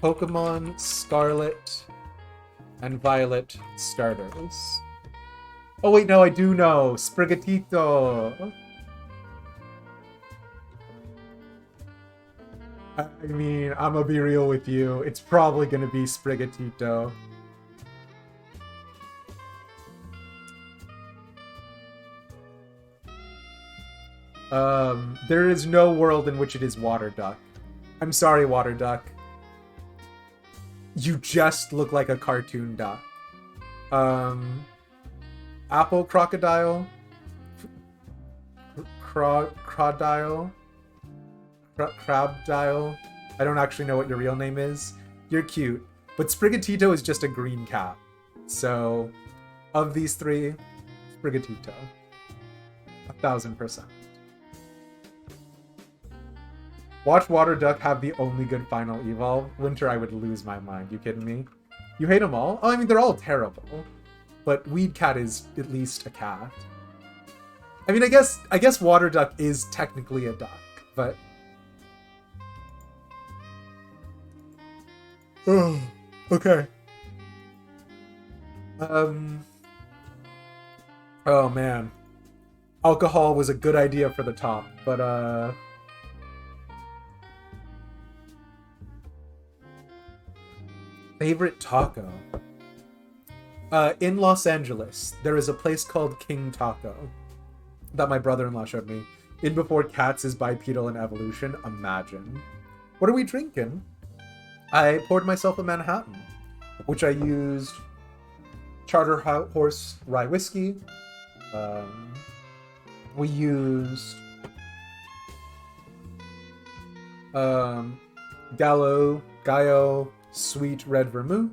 Pokemon Scarlet and Violet starters. Oh wait, no, I do know. Sprigatito. I mean, I'm gonna be real with you. It's probably gonna be Sprigatito. There is no world in which it is Water Duck. I'm sorry, Water Duck. You just look like a cartoon duck. Apple Crocodile? Crocodile? Crabdile? I don't actually know what your real name is. You're cute. But Sprigatito is just a green cat. So, of these three, Sprigatito. 1000%. Watch Water Duck have the only good final evolve. Winter, I would lose my mind. You kidding me? You hate them all? Oh, I mean, they're all terrible. But Weed Cat is at least a cat. I mean, I guess Water Duck is technically a duck, but... Oh, okay. Oh, man. Alcohol was a good idea for the top, but, Favorite taco? In Los Angeles, there is a place called King Taco that my brother-in-law showed me. In before Cats is bipedal in evolution. Imagine. What are we drinking? I poured myself a Manhattan, which I used Charter Horse rye whiskey. We used Gallo sweet red vermouth.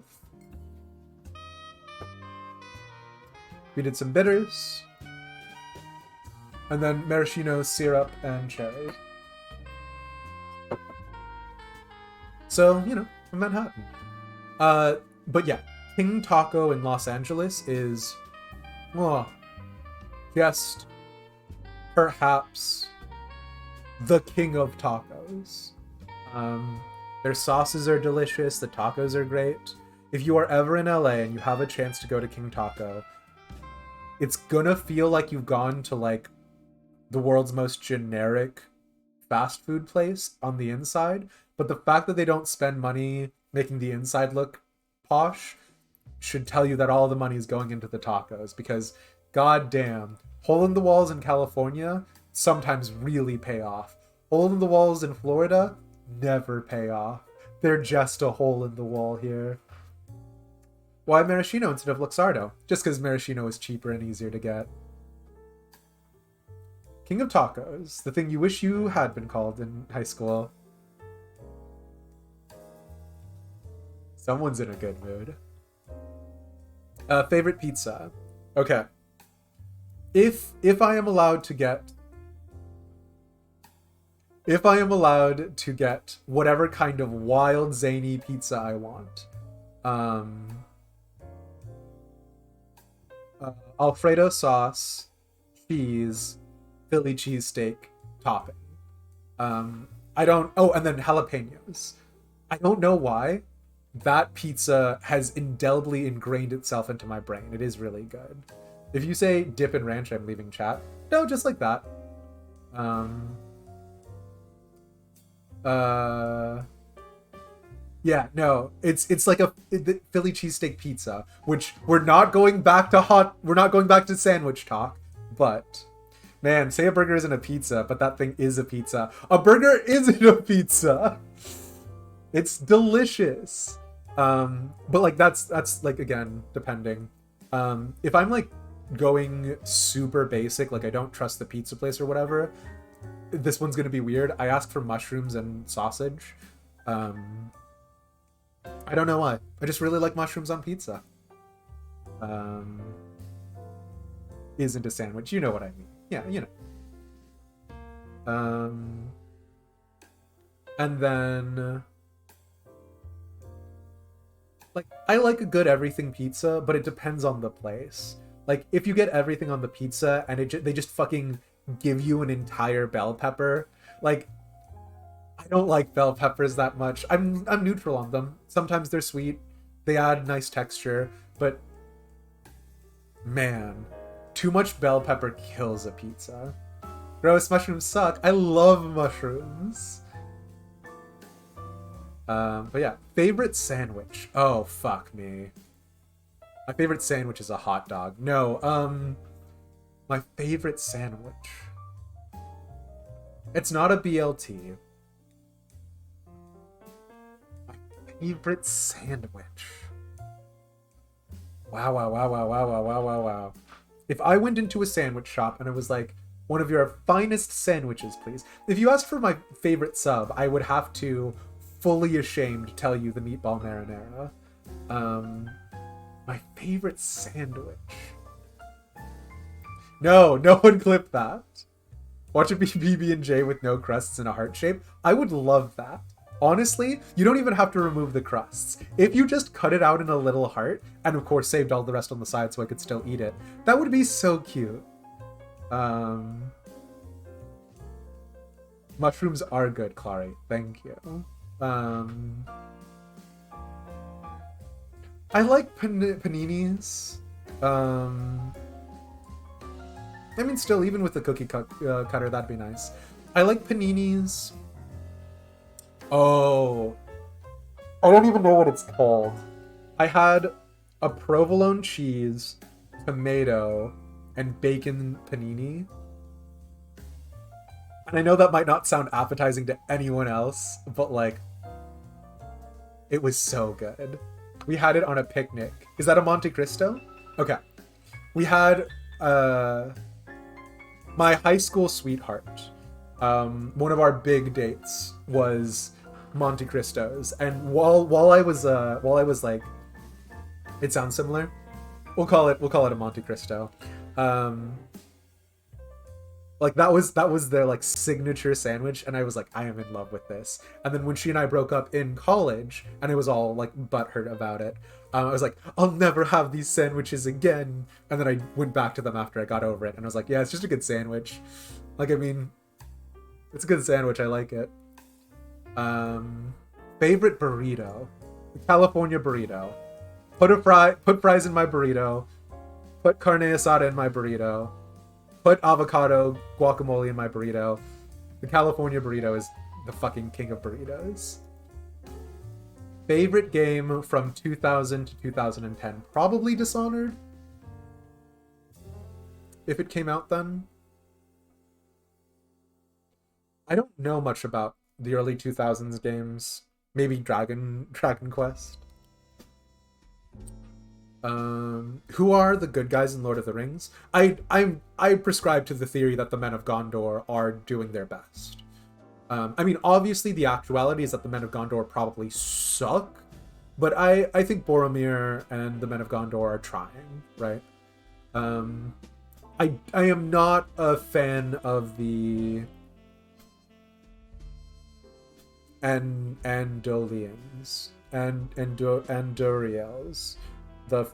We did some bitters. And then maraschino syrup and cherry. So, you know, a Manhattan. But yeah, King Taco in Los Angeles is, just perhaps the king of tacos. Their sauces are delicious, the tacos are great. If you are ever in LA and you have a chance to go to King Taco, it's gonna feel like you've gone to like the world's most generic fast food place on the inside, but the fact that they don't spend money making the inside look posh should tell you that all the money is going into the tacos, because goddamn, hole in the walls in California sometimes really pay off. Hole in the walls in Florida never pay off. They're just a hole in the wall here. Why maraschino instead of Luxardo? Just because maraschino is cheaper and easier to get. King of Tacos, the thing you wish you had been called in high school. Someone's in a good mood. Favorite pizza. Okay. If I am allowed to get whatever kind of wild zany pizza I want, Alfredo sauce, cheese, Philly cheesesteak topping. And then jalapenos. I don't know why that pizza has indelibly ingrained itself into my brain. It is really good. If you say dip and ranch, I'm leaving chat. No, just like that. Yeah, no, it's like the Philly cheesesteak pizza, which we're not going back to sandwich talk, but man, say a burger isn't a pizza, but that thing is a pizza. A burger isn't a pizza. It's delicious. But like that's like, again, depending. If I'm like going super basic, like I don't trust the pizza place or whatever, this one's gonna be weird. I ask for mushrooms and sausage. I don't know why. I just really like mushrooms on pizza. Isn't a sandwich. You know what I mean. Yeah, you know. And then, like, I like a good everything pizza, but it depends on the place. Like, if you get everything on the pizza and they just fucking give you an entire bell pepper, like, I don't like bell peppers that much. I'm neutral on them. Sometimes they're sweet, they add nice texture, but man, too much bell pepper kills a pizza. Gross, mushrooms suck. I love mushrooms. But yeah, favorite sandwich. Oh, fuck me. My favorite sandwich is a hot dog. No, my favorite sandwich. It's not a BLT. My favorite sandwich. Wow. If I went into a sandwich shop and it was like, one of your finest sandwiches, please. If you asked for my favorite sub, I would have to, fully ashamed, tell you the meatball marinara. My favorite sandwich. No one clip that. Watch it be PB&J with no crusts and a heart shape. I would love that. Honestly, you don't even have to remove the crusts. If you just cut it out in a little heart, and of course saved all the rest on the side so I could still eat it, that would be so cute. Mushrooms are good, Clary. Thank you. I like paninis. I mean, still, even with the cookie cutter, that'd be nice. I like paninis. Oh, I don't even know what it's called. I had a provolone cheese, tomato, and bacon panini. And I know that might not sound appetizing to anyone else, but like, it was so good. We had it on a picnic. Is that a Monte Cristo? Okay. We had my high school sweetheart. One of our big dates was Monte Cristos, and while I was like, it sounds similar. We'll call it a Monte Cristo. Like that was their like signature sandwich, and I was like, I am in love with this. And then when she and I broke up in college, and it was all like butthurt about it, I was like, I'll never have these sandwiches again. And then I went back to them after I got over it, and I was like, yeah, it's just a good sandwich. Like, I mean, it's a good sandwich. I like it. Favorite burrito, the California burrito. Put fries in my burrito. Put carne asada in my burrito. Put avocado guacamole in my burrito. The California burrito is the fucking king of burritos. Favorite game from 2000 to 2010? Probably Dishonored. If it came out then. I don't know much about the early 2000s games. Maybe Dragon Quest. Who are the good guys in Lord of the Rings? I prescribe to the theory that the Men of Gondor are doing their best. I mean, obviously the actuality is that the Men of Gondor probably suck, but I think Boromir and the Men of Gondor are trying, right? I am not a fan of the Andolians and Duriels. The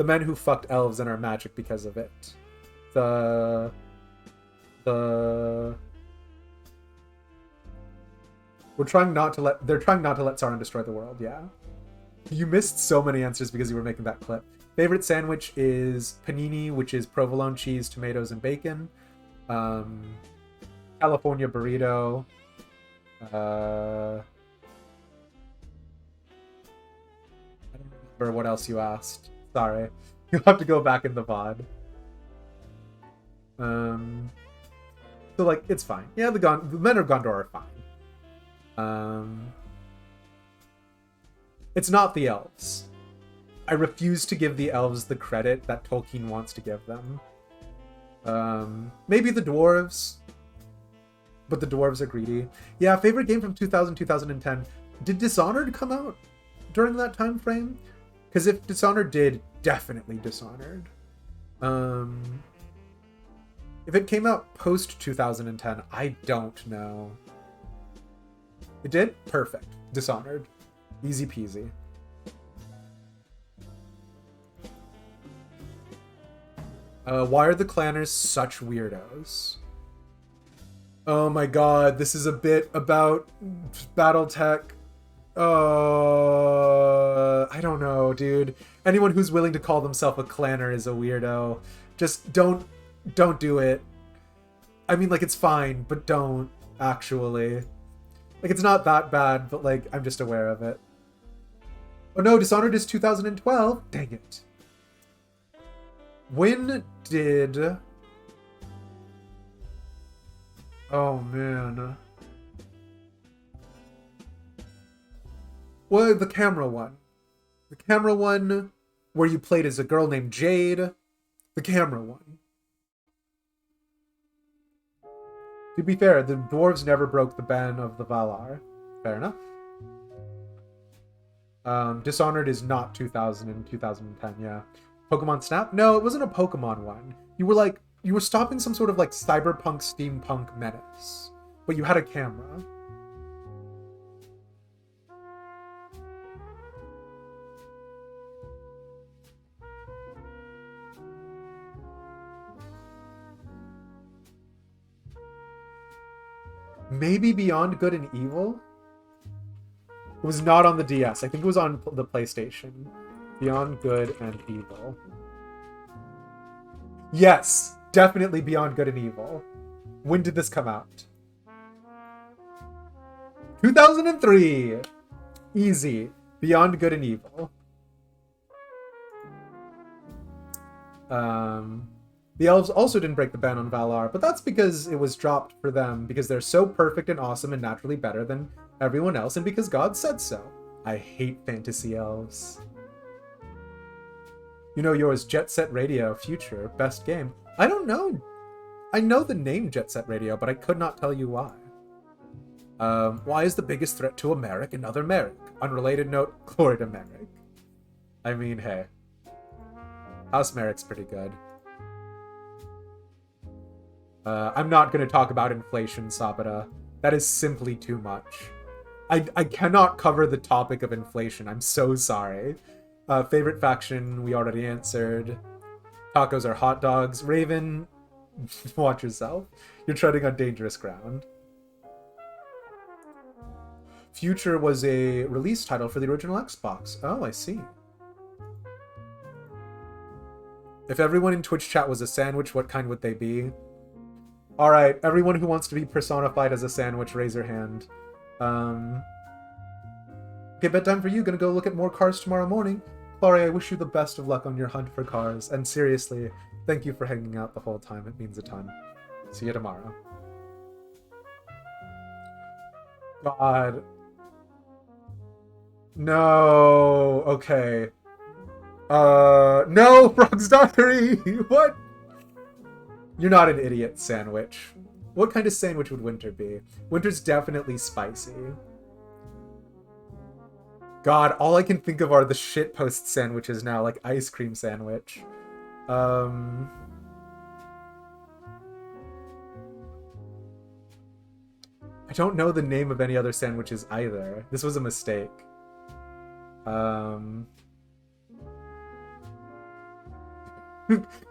men who fucked elves and are magic because of it. They're trying not to let Sauron destroy the world. Yeah, you missed so many answers because you were making that clip. Favorite sandwich is panini, which is provolone cheese, tomatoes, and bacon. California burrito. I don't remember what else you asked. Sorry. You'll have to go back in the VOD. So like, it's fine. Yeah, the Men of Gondor are fine. It's not the elves. I refuse to give the elves the credit that Tolkien wants to give them. Maybe the dwarves, but the dwarves are greedy. Yeah, favorite game from 2000, 2010. Did Dishonored come out during that time frame? Because if Dishonored did, definitely Dishonored. If it came out post 2010, I don't know. It did? Perfect. Dishonored. Easy peasy. Why are the clanners such weirdos? Oh my god, this is a bit about Battletech. I don't know, dude. Anyone who's willing to call themselves a clanner is a weirdo. Just don't do it. I mean, like, it's fine, but don't, actually. Like, it's not that bad, but, like, I'm just aware of it. Oh no, Dishonored is 2012? Dang it. When did... Oh, man. Well, the camera one. The camera one where you played as a girl named Jade. The camera one. To be fair, the dwarves never broke the ban of the Valar. Fair enough. Dishonored is not 2000 and 2010, yeah. Pokemon Snap? No, it wasn't a Pokemon one. You were stopping some sort of like cyberpunk steampunk menace. But you had a camera. Maybe Beyond Good and Evil? It was not on the DS. I think it was on the PlayStation. Beyond Good and Evil. Yes, definitely Beyond Good and Evil. When did this come out? 2003! Easy. Beyond Good and Evil. The elves also didn't break the ban on Valar, but that's because it was dropped for them, because they're so perfect and awesome and naturally better than everyone else, and because God said so. I hate fantasy elves. You know yours, Jet Set Radio, Future, best game. I don't know. I know the name Jet Set Radio, but I could not tell you why. Why is the biggest threat to Americ another Merrick? Unrelated note, glory to Merrick. I mean, hey. House Merrick's pretty good. I'm not going to talk about inflation, Sabata. That is simply too much. I cannot cover the topic of inflation. I'm so sorry. Favorite faction, we already answered. Tacos are hot dogs. Raven, watch yourself. You're treading on dangerous ground. Future was a release title for the original Xbox. Oh, I see. If everyone in Twitch chat was a sandwich, what kind would they be? Alright, everyone who wants to be personified as a sandwich, raise your hand. Okay, bedtime for you. Gonna go look at more cars tomorrow morning. Clary, I wish you the best of luck on your hunt for cars. And seriously, thank you for hanging out the whole time. It means a ton. See you tomorrow. God. No. Okay. No, Frog's Diary! What? You're not an idiot, Sandwich. What kind of sandwich would Winter be? Winter's definitely spicy. God, all I can think of are the shitpost sandwiches now, like ice cream sandwich. I don't know the name of any other sandwiches either. This was a mistake.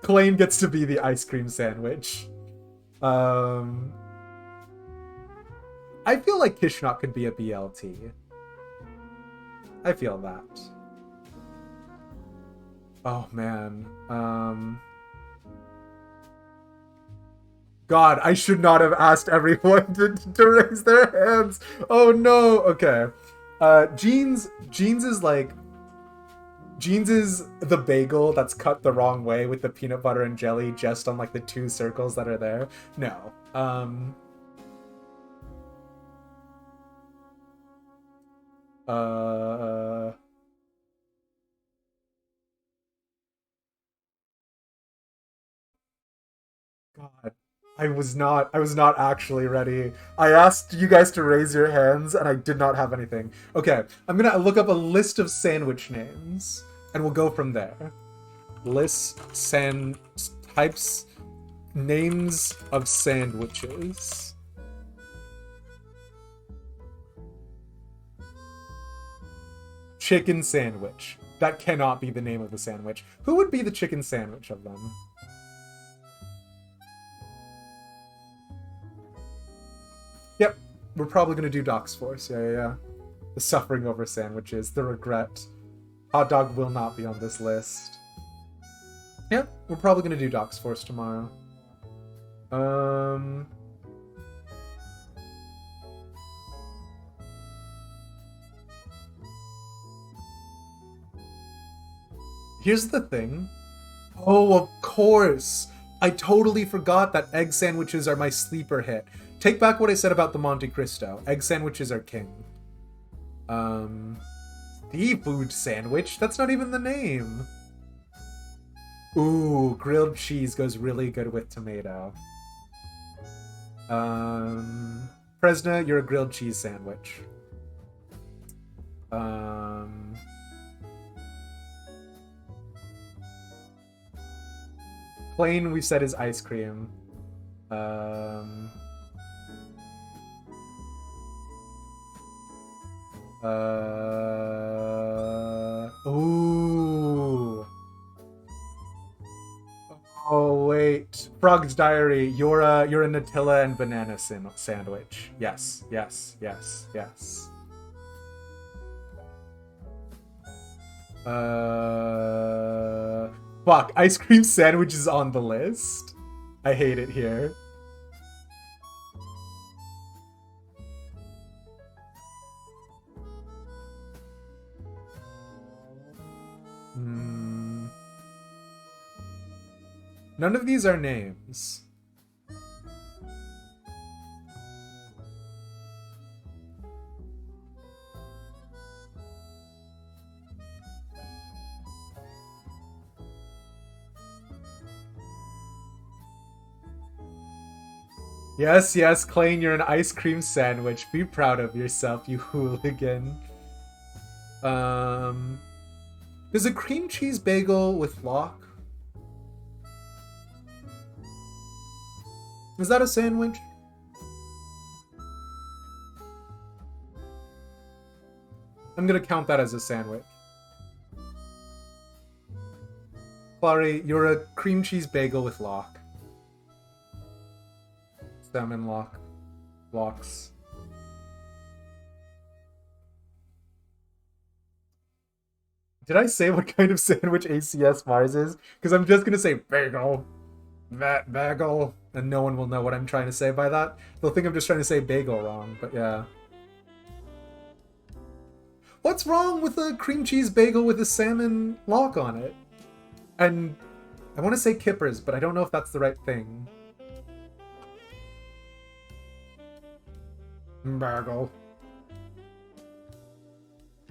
Klain gets to be the ice cream sandwich. I feel like Kishnok could be a BLT. I feel that. Oh, man. God, I should not have asked everyone to raise their hands. Oh, no. Okay. Jeans is like... Jeans is the bagel that's cut the wrong way with the peanut butter and jelly just on like the 2 circles that are there. No. God. I was not actually ready. I asked you guys to raise your hands and I did not have anything. Okay, I'm gonna look up a list of sandwich names and we'll go from there. Types, names of sandwiches. Chicken sandwich. That cannot be the name of the sandwich. Who would be the chicken sandwich of them? Yep, we're probably gonna do Doc's Force. Yeah. The suffering over sandwiches, the regret. Hot dog will not be on this list. Yep, we're probably gonna do Doc's Force tomorrow. Here's the thing. Oh, of course. I totally forgot that egg sandwiches are my sleeper hit. Take back what I said about the Monte Cristo. Egg sandwiches are king. Seafood sandwich? That's not even the name. Ooh, grilled cheese goes really good with tomato. Fresna, you're a grilled cheese sandwich. Plain, we said, is ice cream. Ooh. Oh wait, Frog's Diary. You're a Nutella and banana sandwich. Yes. Fuck, ice cream sandwich is on the list. I hate it here. None of these are names. Yes, Clayne, you're an ice cream sandwich. Be proud of yourself, you hooligan. There's a cream cheese bagel with lock. Is that a sandwich? I'm gonna count that as a sandwich. Clary, you're a cream cheese bagel with lock. Salmon locks. Did I say what kind of sandwich ACS Mars is? Because I'm just gonna say bagel. That bagel. And no one will know what I'm trying to say by that. They'll think I'm just trying to say bagel wrong, but yeah. What's wrong with a cream cheese bagel with a salmon lock on it? And I want to say kippers, but I don't know if that's the right thing. Bagel.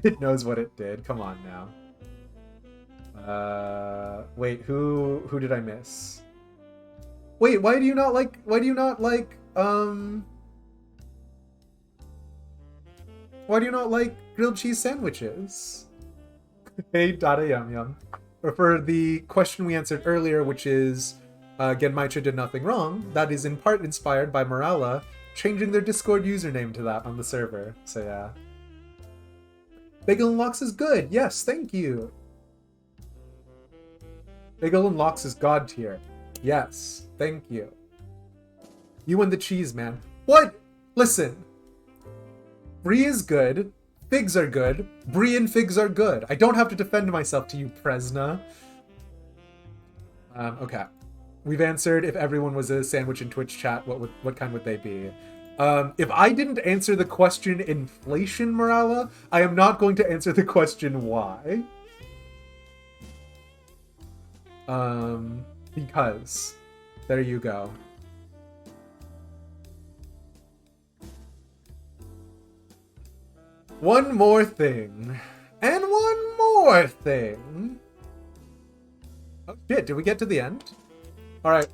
It knows what it did. Come on now. Wait, who did I miss? Wait, why do you not like grilled cheese sandwiches? Hey, Dada Yum Yum. Or for the question we answered earlier, which is, Genmaicha did nothing wrong, that is in part inspired by Morala changing their Discord username to that on the server. So yeah. Bagel and Lox is good. Yes, thank you. Bagel and Lox is god tier. Yes, thank you. You and the cheese, man. What? Listen. Brie is good. Figs are good. Brie and figs are good. I don't have to defend myself to you, Presna. Okay. We've answered if everyone was a sandwich in Twitch chat, what kind would they be? If I didn't answer the question inflation, Morala, I am not going to answer the question why. Because. There you go. One more thing. And one more thing. Oh shit, did we get to the end? Alright.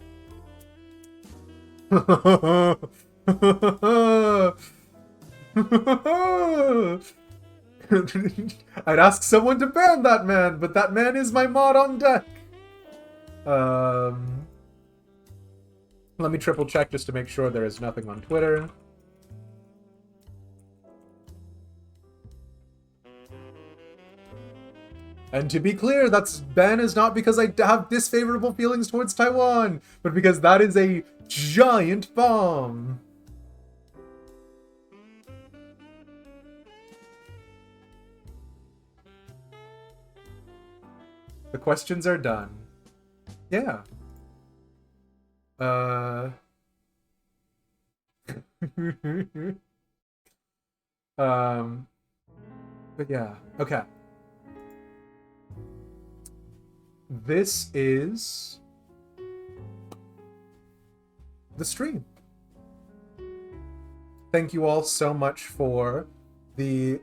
I'd ask someone to ban that man, but that man is my mod on deck. Let me triple check just to make sure there is nothing on Twitter. And to be clear, that's Ben is not because I have disfavorable feelings towards Taiwan, but because that is a giant bomb. The questions are done. Yeah. But yeah, okay. This is the stream. Thank you all so much for the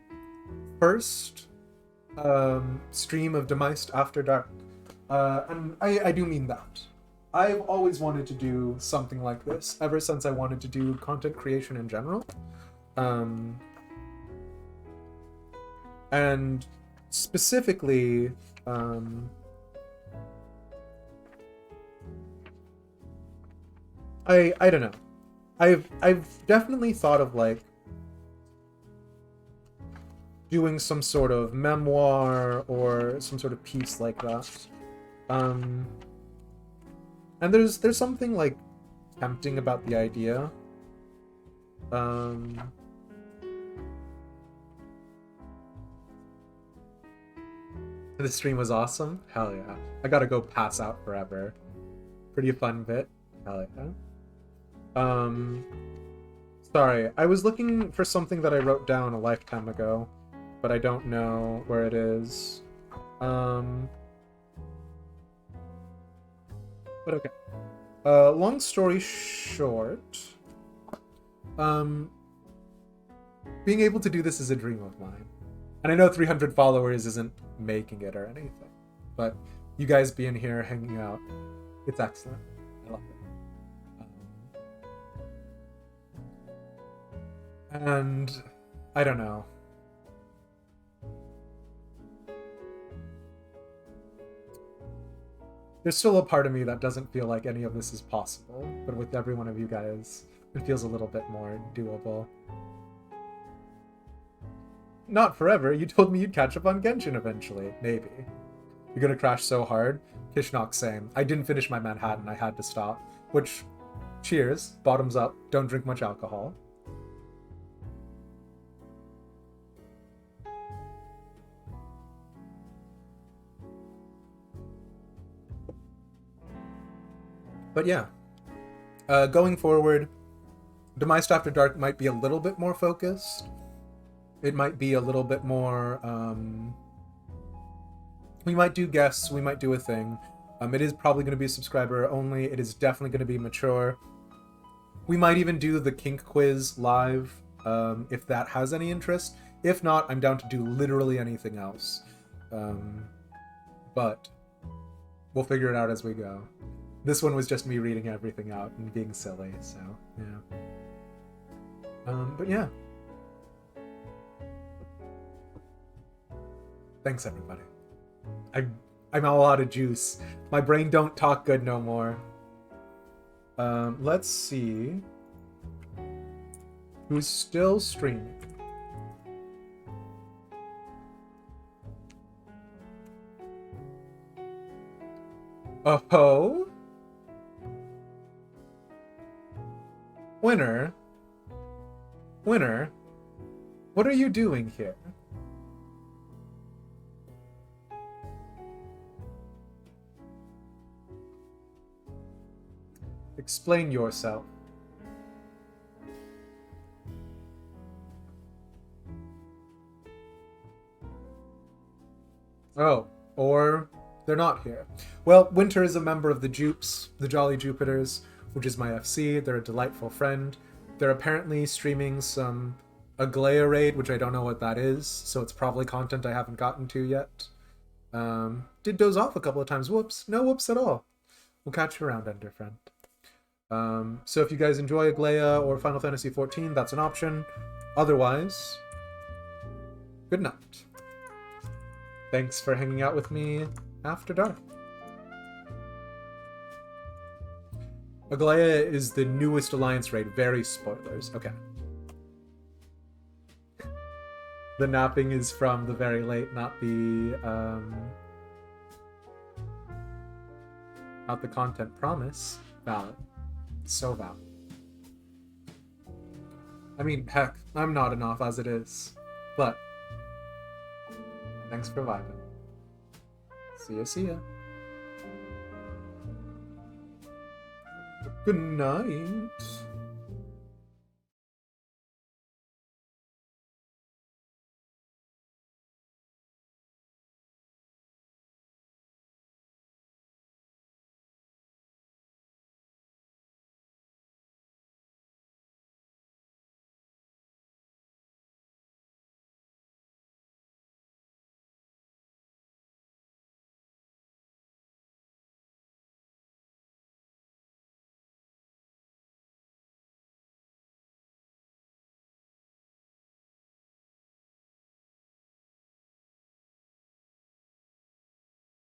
first stream of Demised After Dark. And I do mean that. I've always wanted to do something like this ever since I wanted to do content creation in general. And specifically, I don't know. I've definitely thought of like doing some sort of memoir or some sort of piece like that. And there's something like tempting about the idea. The stream was awesome. Hell yeah. I gotta go pass out forever. Pretty fun bit. Hell yeah. Sorry, I was looking for something that I wrote down a lifetime ago, but I don't know where it is. But okay. Long story short, being able to do this is a dream of mine. And I know 300 followers isn't making it or anything, but you guys being here, hanging out, it's excellent. I love it. And I don't know. There's still a part of me that doesn't feel like any of this is possible, but with every one of you guys, it feels a little bit more doable. Not forever. You told me you'd catch up on Genshin eventually. Maybe. You're gonna crash so hard. Kishnok, same. I didn't finish my Manhattan. I had to stop. Which, cheers. Bottoms up. Don't drink much alcohol. But yeah. Going forward, Demised After Dark might be a little bit more focused. It might be a little bit more, we might do guests, we might do a thing. It is probably going to be subscriber only. It is definitely going to be mature. We might even do the kink quiz live, if that has any interest. If not, I'm down to do literally anything else. But we'll figure it out as we go. This one was just me reading everything out and being silly, so yeah. But yeah. Thanks, everybody. I'm all out of juice. My brain don't talk good no more. Let's see who's still streaming. Oh, Winner, what are you doing here? Explain yourself. Oh, or they're not here. Well, Winter is a member of the Jupes, the Jolly Jupiters, which is my FC. They're a delightful friend. They're apparently streaming some Aglaia raid, which I don't know what that is, so it's probably content I haven't gotten to yet. Did doze off a couple of times. Whoops. No whoops at all. We'll catch you around, Ender Friend. So if you guys enjoy Aglaia or Final Fantasy XIV, that's an option. Otherwise, good night. Thanks for hanging out with me after dark. Aglaia is the newest Alliance raid. Very spoilers. Okay. The napping is from the very late, not the content promise. Valid. So valid. I mean, heck, I'm nodding off as it is. But thanks for vibing. See ya, see ya. Good night.